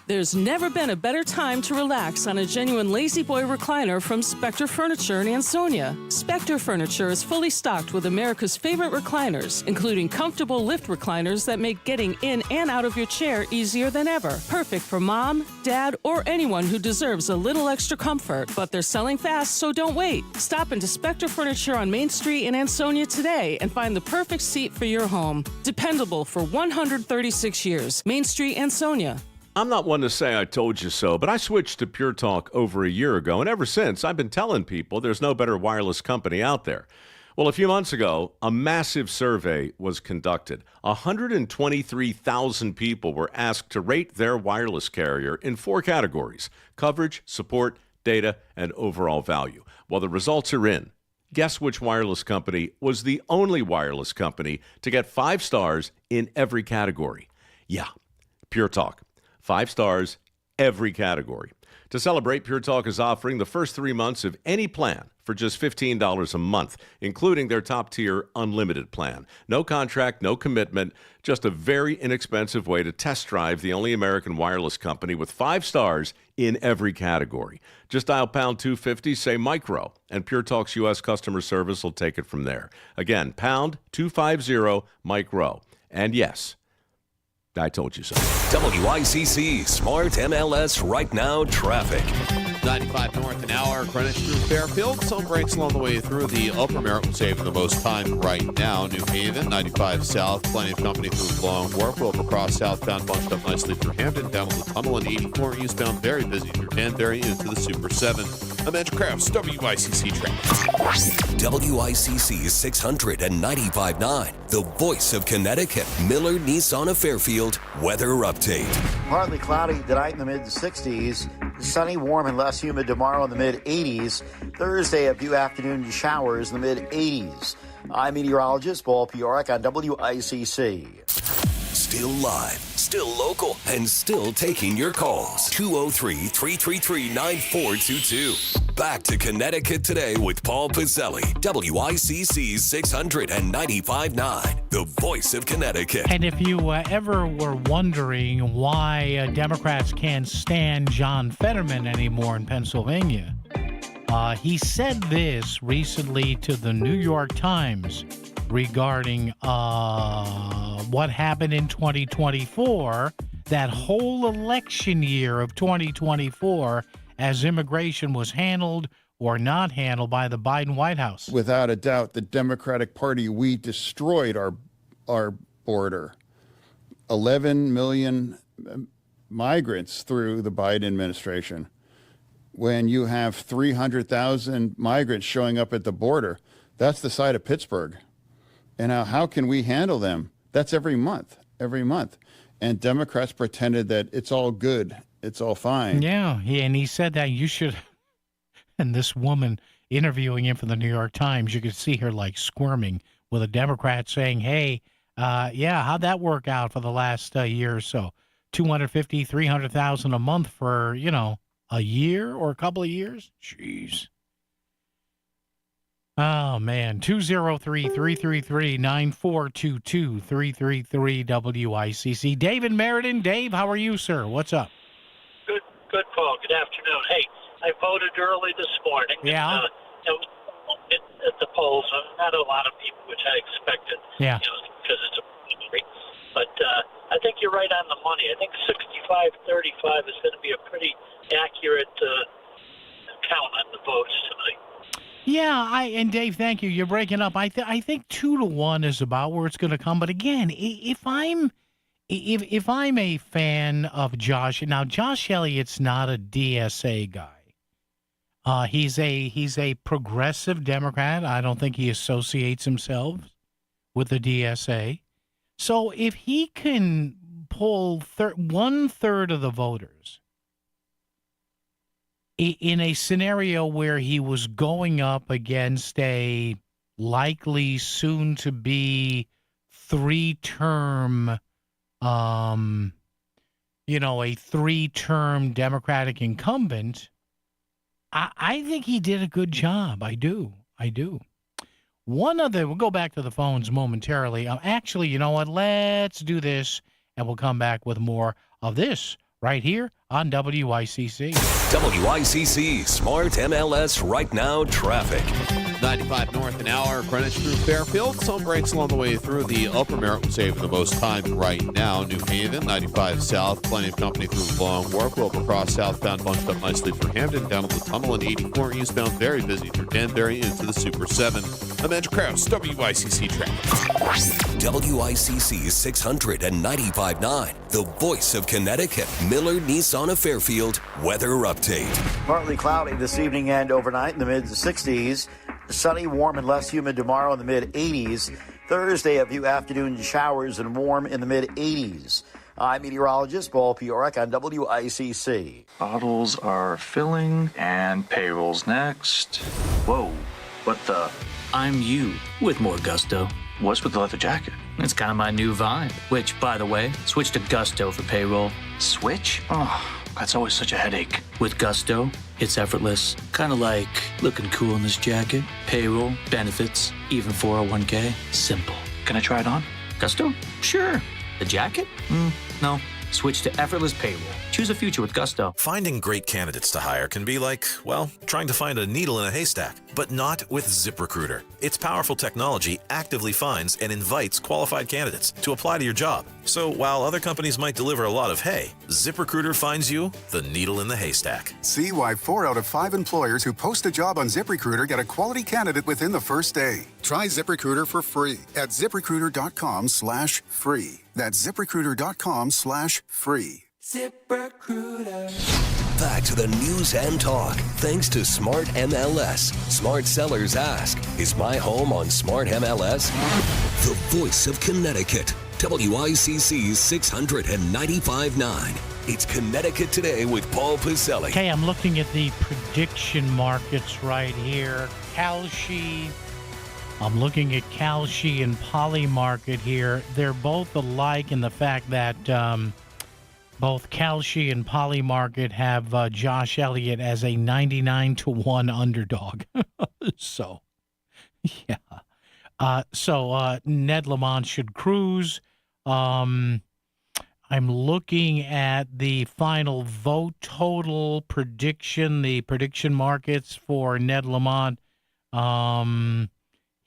There's never been a better time to relax on a genuine Lazy Boy recliner from Spectre Furniture in Ansonia. Spectre Furniture is fully stocked with America's favorite recliners, including comfortable lift recliners that make getting in and out of your chair easier than ever. Perfect for mom, dad, or anyone who deserves a little extra comfort. But they're selling fast, so don't wait. Stop into Spectre Furniture on Main Street in Ansonia today and find the perfect seat for your home. Dependable for 136 years. Main Street, Ansonia. I'm not one to say I told you so, but I switched to Pure Talk over a year ago, and ever since, I've been telling people there's no better wireless company out there. Well, a few months ago, a massive survey was conducted. 123,000 people were asked to rate their wireless carrier in 4 categories: coverage, support, data, and overall value. Well, the results are in. Guess which wireless company was the only wireless company to get 5 stars in every category? Yeah, Pure Talk. 5 stars, every category. To celebrate, Pure Talk is offering the first 3 months of any plan for just $15 a month, including their top-tier unlimited plan. No contract, no commitment, just a very inexpensive way to test drive the only American wireless company with 5 stars in every category. Just dial pound 250, say micro, and Pure Talk's U.S. customer service will take it from there. Again, pound 250 micro. And yes, I told you so. WICC Smart MLS Right Now Traffic. 95 north an hour, Greenwich through Fairfield. Some breaks along the way through the upper Merritt. We're saving the most time right now. New Haven, 95 south. Plenty of company through Long Wharf. Over across southbound, bunched up nicely through Hampton. Down to the tunnel and 84 eastbound. Very busy through Danbury into the Super 7. I'm Andrew Krafts, WICC Traffic. WICC 695.9, the voice of Connecticut. Miller Nissan of Fairfield weather update. Partly cloudy tonight in the mid-60s. Sunny, warm, and less humid tomorrow in the mid-80s. Thursday, a few afternoon showers in the mid-80s. I'm meteorologist Paul Piorek on WICC. Still live, still local, and still taking your calls. 203-333-9422. Back to Connecticut Today with Paul Pizzelli. WICC 695.9, the voice of Connecticut. And if you ever were wondering why Democrats can't stand John Fetterman anymore in Pennsylvania, he said this recently to the New York Times regarding what happened in 2024, that whole election year of 2024, as immigration was handled or not handled by the Biden White House. Without a doubt, the Democratic Party, we destroyed our border. 11 million migrants through the Biden administration. When you have 300,000 migrants showing up at the border, that's the size of Pittsburgh. And now how can we handle them? That's every month. And Democrats pretended that it's all good. It's all fine. Yeah, and he said that you should, and this woman interviewing him for the New York Times, you could see her like squirming with a Democrat saying, hey, how'd that work out for the last year or so? 250, 300,000 a month for, a year or a couple of years? Jeez. Oh, man. 203-333-9422, 333-WICC. David Meriden. Dave, how are you, sir? What's up? Good, Paul. Good afternoon. Hey, I voted early this morning. Yeah. At the polls, not a lot of people, which I expected. Yeah. Because it's a primary. But I think you're right on the money. I think 65-35 is going to be a pretty accurate count on the votes tonight. Yeah, and Dave, thank you. You're breaking up. I think 2-1 is about where it's going to come. But again, if I'm a fan of Josh, now Josh Elliott's not a DSA guy. He's a progressive Democrat. I don't think he associates himself with the DSA. So if he can pull 1/3 of the voters in a scenario where he was going up against a likely soon-to-be 3-term, a 3-term Democratic incumbent, I think he did a good job. I do. We'll go back to the phones momentarily. Actually, you know what? Let's do this, and we'll come back with more of this right here on WICC. WICC Smart MLS Right Now Traffic. 95 north an hour, Greenwich through Fairfield. Some breaks along the way through the upper Merritt. We're saving the most time right now. New Haven, 95 south. Plenty of company through Long Wharf. Over across southbound, bunched up nicely through Hampton. Down to the tunnel and 84 eastbound. Very busy through Danbury into the Super 7. I'm Andrew Krafts, WICC Traffic. WICC 695.9, the voice of Connecticut. Miller Nissan of Fairfield weather update. Partly cloudy this evening and overnight in the mid-60s. Sunny, warm, and less humid tomorrow in the mid-80s. Thursday, a few afternoon showers and warm in the mid-80s. I'm meteorologist Paul Piorek on WICC. Bottles are filling and payroll's next. Whoa, what the? I'm you with more gusto. What's with the leather jacket? It's kind of my new vibe. Which, by the way, switch to Gusto for payroll. Switch? Oh, that's always such a headache. With Gusto, it's effortless. Kind of like looking cool in this jacket. Payroll, benefits, even 401k. Simple. Can I try it on? Gusto? Sure. The jacket? No. Switch to effortless payroll. Choose a future with Gusto. Finding great candidates to hire can be like, well, trying to find a needle in a haystack, but not with ZipRecruiter. Its powerful technology actively finds and invites qualified candidates to apply to your job. So while other companies might deliver a lot of hay, ZipRecruiter finds you the needle in the haystack. See why 4 out of 5 employers who post a job on ZipRecruiter get a quality candidate within the first day. Try ZipRecruiter for free at ZipRecruiter.com/free. That's ZipRecruiter.com/free. ZipRecruiter. Back to the news and talk. Thanks to Smart MLS. Smart sellers ask, is my home on Smart MLS? The voice of Connecticut. WICC's 695.9. It's Connecticut Today with Paul Piselli. Okay, I'm looking at the prediction markets right here. Kalshi. I'm looking at Kalshi and Poly Market here. They're both alike in the fact that both Kalshi and Poly Market have Josh Elliott as a 99-1 underdog. So, yeah. Ned Lamont should cruise. I'm looking at the final vote total prediction, the prediction markets for Ned Lamont.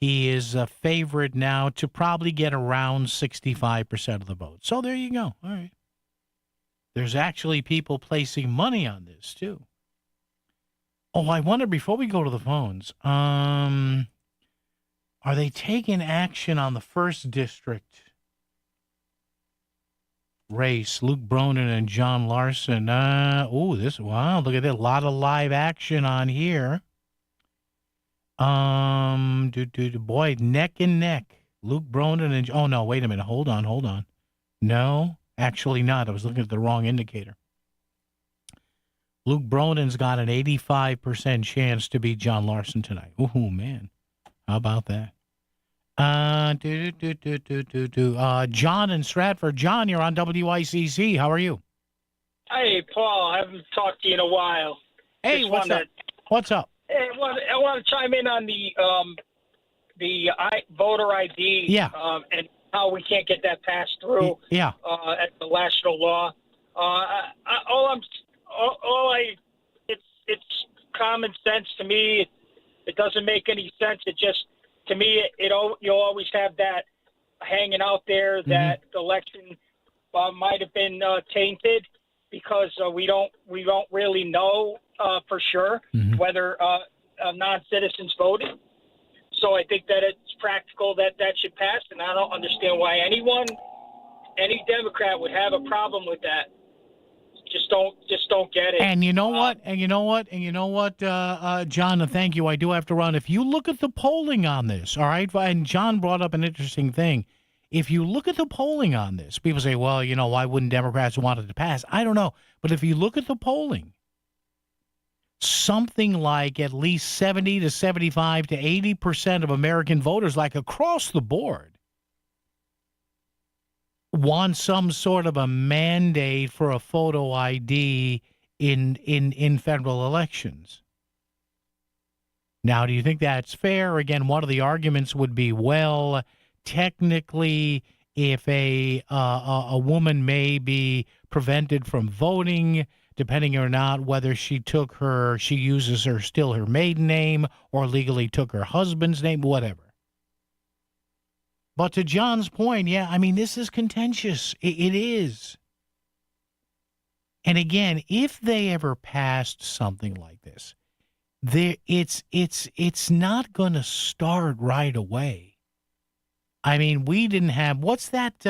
He is a favorite now to probably get around 65% of the vote. So there you go. All right. There's actually people placing money on this, too. Oh, I wonder, before we go to the phones, are they taking action on the 1st District race? Luke Bronin and John Larson. Wow, look at that. A lot of live action on here. Boy, neck and neck. Luke Bronin and... Oh, no, wait a minute. Hold on. No, actually not. I was looking at the wrong indicator. Luke Bronin's got an 85% chance to beat John Larson tonight. Ooh, man. How about that? John in Stratford. John, you're on WICC. How are you? Hey, Paul. I haven't talked to you in a while. Hey, what's up? What's up? I want to chime in on the voter ID. Yeah. And how we can't get that passed through. Yeah. At the national law. It's common sense to me. It doesn't make any sense. It just, to me, you'll always have that hanging out there that the election might have been tainted because we don't really know for sure whether non-citizens voted. So I think that it's practical that should pass, and I don't understand why any Democrat would have a problem with that. Just don't get it. And you know what, John, and thank you. I do have to run. If you look at the polling on this, all right, and John brought up an interesting thing. If you look at the polling on this, people say, well, why wouldn't Democrats want it to pass? I don't know. But if you look at the polling, something like at least 70 to 75 to 80% of American voters, like across the board, want some sort of a mandate for a photo ID in federal elections. Now, do you think that's fair? Again, one of the arguments would be, well, technically, if a woman may be prevented from voting, depending or not whether she uses her maiden name or legally took her husband's name, whatever. But to John's point, yeah, I mean, this is contentious. It is. And again, if they ever passed something like this, it's not going to start right away. I mean, we didn't have, what's that,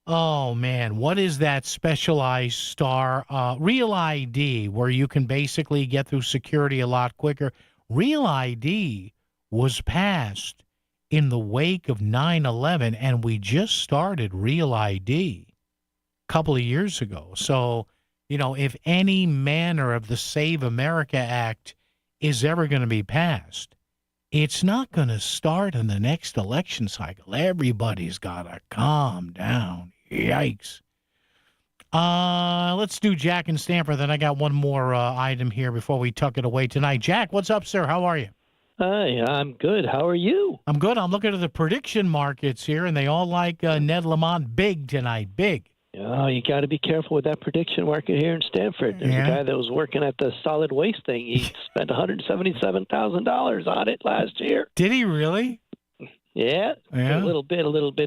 oh man, what is that specialized star? Real ID, where you can basically get through security a lot quicker. Real ID was passed in the wake of 9/11, and we just started Real ID a couple of years ago. So, if any manner of the Save America Act is ever going to be passed, it's not going to start in the next election cycle. Everybody's got to calm down. Yikes. Let's do Jack and Stamford. Then I got one more item here before we tuck it away tonight. Jack, what's up, sir? How are you? Hi, I'm good. How are you? I'm good. I'm looking at the prediction markets here, and they all like Ned Lamont big tonight. Big. Oh, you got to be careful with that prediction market here in Stanford. There's a guy that was working at the solid waste thing. He spent $177,000 on it last year. Did he really? Yeah. Yeah. A little bit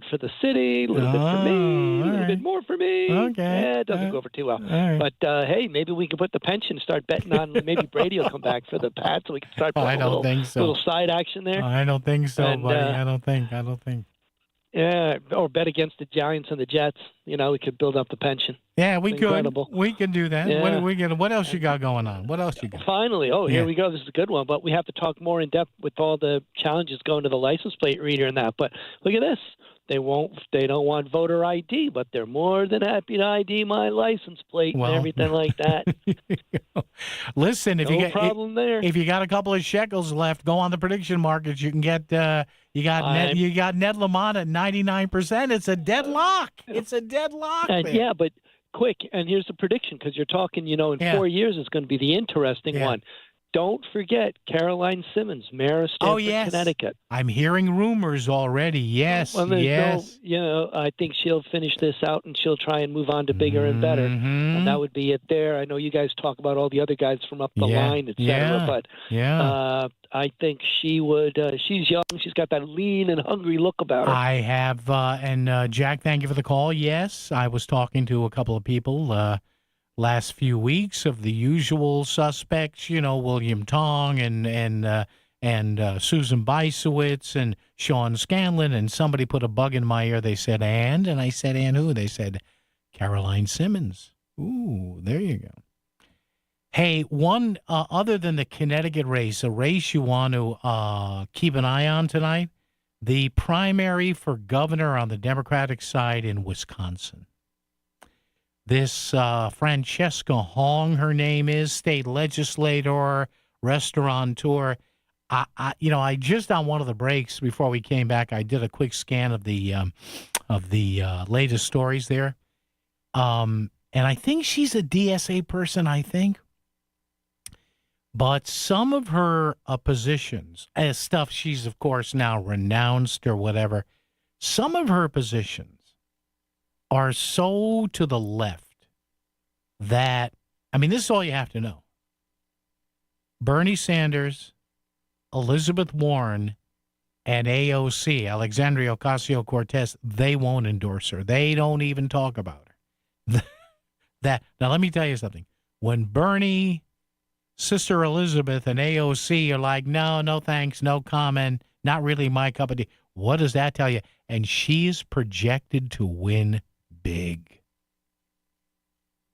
for the city, a little bit for me, a little bit more for me. Okay. Yeah, it doesn't go over too well. Right. But, hey, maybe we can put the pension, start betting on maybe Brady will come back for the Pats, so we can start putting I don't think so. little side action there. I don't think so, And, buddy. I don't think. Yeah, or bet against the Giants and the Jets. We could build up the pension. Yeah, we It's could. incredible. We could do that. Yeah. What else you got going on? What else you got? Finally, here we go. This is a good one, but we have to talk more in depth with all the challenges going to the license plate reader and that. But look at this. They don't want voter ID, but they're more than happy to ID my license plate and everything like that. Listen, No problem there. If you got a couple of shekels left, go on the prediction markets. You can get you got Ned Lamont at 99%. It's a deadlock. It's a deadlock. Yeah, but quick. And here's the prediction, because you're talking, in 4 years it's going to be the interesting one. Don't forget Caroline Simmons, mayor of Stamford, Connecticut. I'm hearing rumors already. Yes, well, I think she'll finish this out and she'll try and move on to bigger and better. And that would be it there. I know you guys talk about all the other guys from up the line, et cetera, but I think she would. She's young. She's got that lean and hungry look about her. I have, and Jack, thank you for the call. Yes, I was talking to a couple of people last few weeks of the usual suspects, William Tong and Susan Bisowitz and Sean Scanlon, and somebody put a bug in my ear. They said, and I said, and who? They said, Caroline Simmons. Ooh, there you go. Hey, one other than the Connecticut race, a race you want to keep an eye on tonight, the primary for governor on the Democratic side in Wisconsin. This Francesca Hong, her name is, state legislator, restaurateur. I just on one of the breaks before we came back, I did a quick scan of the latest stories there, and I think she's a DSA person. I think, but some of her positions, as stuff she's of course now renounced or whatever, some of her positions are so to the left that, this is all you have to know. Bernie Sanders, Elizabeth Warren, and AOC, Alexandria Ocasio-Cortez, they won't endorse her. They don't even talk about her. Now, let me tell you something. When Bernie, Sister Elizabeth, and AOC are like, no thanks, no comment, not really my cup of tea, what does that tell you? And she is projected to win big.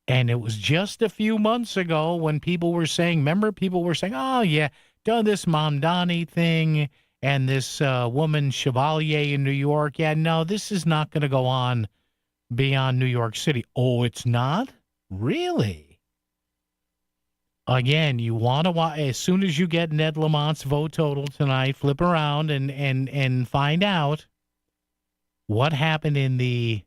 And it was just a few months ago when people were saying, oh, yeah, done this Mamdani thing and this woman Chevalier in New York. Yeah, no, this is not going to go on beyond New York City. Oh, it's not? Really? Again, you want to watch, as soon as you get Ned Lamont's vote total tonight, flip around and find out what happened in the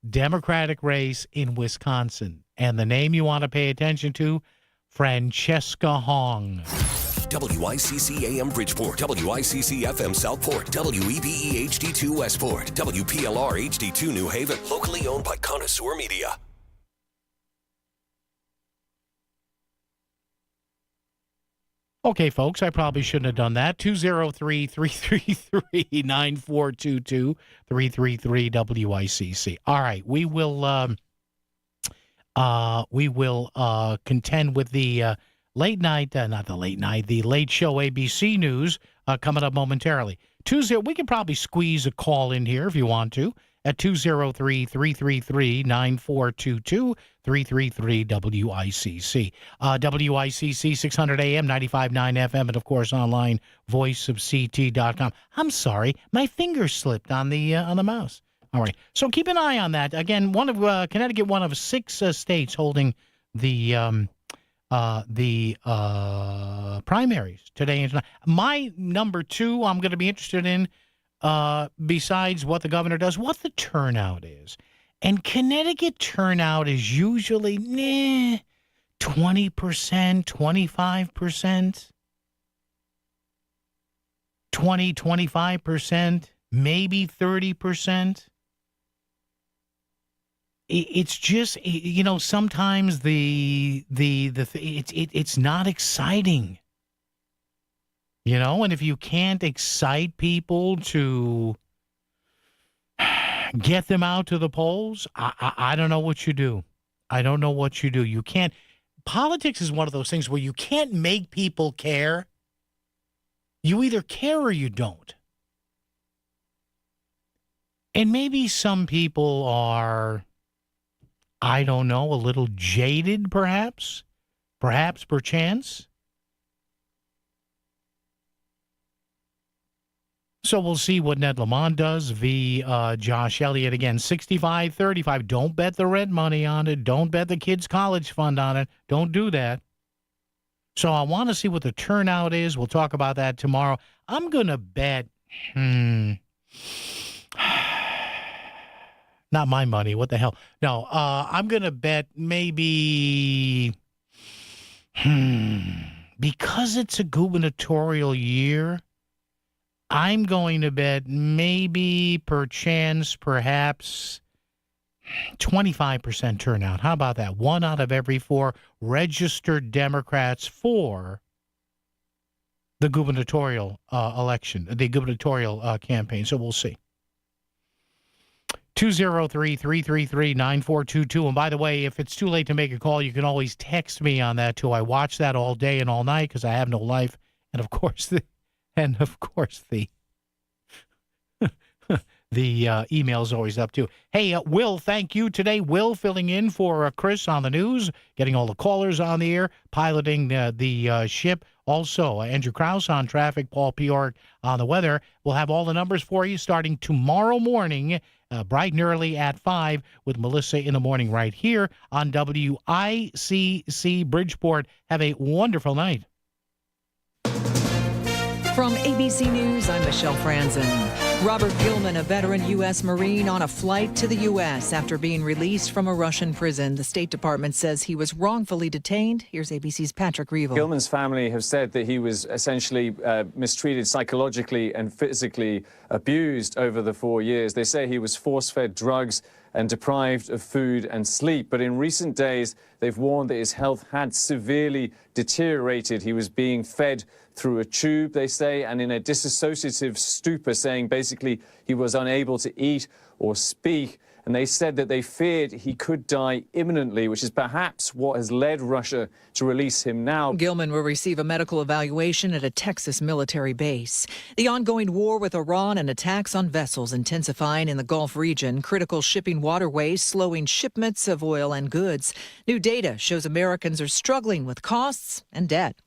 Democratic race in Wisconsin. And the name you want to pay attention to, Francesca Hong. WICC AM Bridgeport, WICC FM Southport, WEBE HD2 Westport, WPLR HD2 New Haven, locally owned by Connoisseur Media. Okay, folks, I probably shouldn't have done that. 203-333-9422, 333-WICC. All right, we will contend with the late night, the late show ABC news coming up momentarily. We can probably squeeze a call in here if you want to at 203-333-9422, 333-WICC. WICC 600 AM, 95.9 FM, and of course online, voiceofct.com. I'm sorry, my finger slipped on the mouse. All right, so keep an eye on that. Again, Connecticut, one of 6 states holding the primaries today and tonight. My number 2, I'm going to be interested in, besides what the governor does, what the turnout is. And Connecticut turnout is usually 20%, 25%, 25%, maybe 30%. it's just, sometimes it's not exciting. And if you can't excite people to get them out to the polls, I don't know what you do. I don't know what you do. You can't. Politics is one of those things where you can't make people care. You either care or you don't. And maybe some people are, I don't know, a little jaded, perhaps perchance. So we'll see what Ned Lamont does Josh Elliott. Again, 65-35. Don't bet the red money on it. Don't bet the kids' college fund on it. Don't do that. So I want to see what the turnout is. We'll talk about that tomorrow. I'm going to bet, not my money. What the hell? No, I'm going to bet maybe, because it's a gubernatorial year, I'm going to bet maybe, perchance, perhaps 25% turnout. How about that? 1 out of every 4 registered Democrats for the gubernatorial election, the gubernatorial campaign. So we'll see. 203-333-9422. And by the way, if it's too late to make a call, you can always text me on that too. I watch that all day and all night because I have no life. And of course, the email is always up too. Hey, Will, thank you today. Will filling in for Chris on the news, getting all the callers on the air, piloting the ship. Also, Andrew Krause on traffic, Paul Piork on the weather. We'll have all the numbers for you starting tomorrow morning, bright and early at 5 with Melissa in the morning right here on WICC Bridgeport. Have a wonderful night. From ABC News, I'm Michelle Franzen. Robert Gilman, a veteran U.S. Marine on a flight to the U.S. after being released from a Russian prison. The State Department says he was wrongfully detained. Here's ABC's Patrick Reevell. Gilman's family have said that he was essentially mistreated psychologically and physically abused over the 4 years. They say he was force-fed drugs and deprived of food and sleep. But in recent days, they've warned that his health had severely deteriorated. He was being fed through a tube, they say, and in a dissociative stupor, saying basically he was unable to eat or speak. And they said that they feared he could die imminently, which is perhaps what has led Russia to release him now. Gilman will receive a medical evaluation at a Texas military base. The ongoing war with Iran and attacks on vessels intensifying in the Gulf region, critical shipping waterways slowing shipments of oil and goods. New data shows Americans are struggling with costs and debt.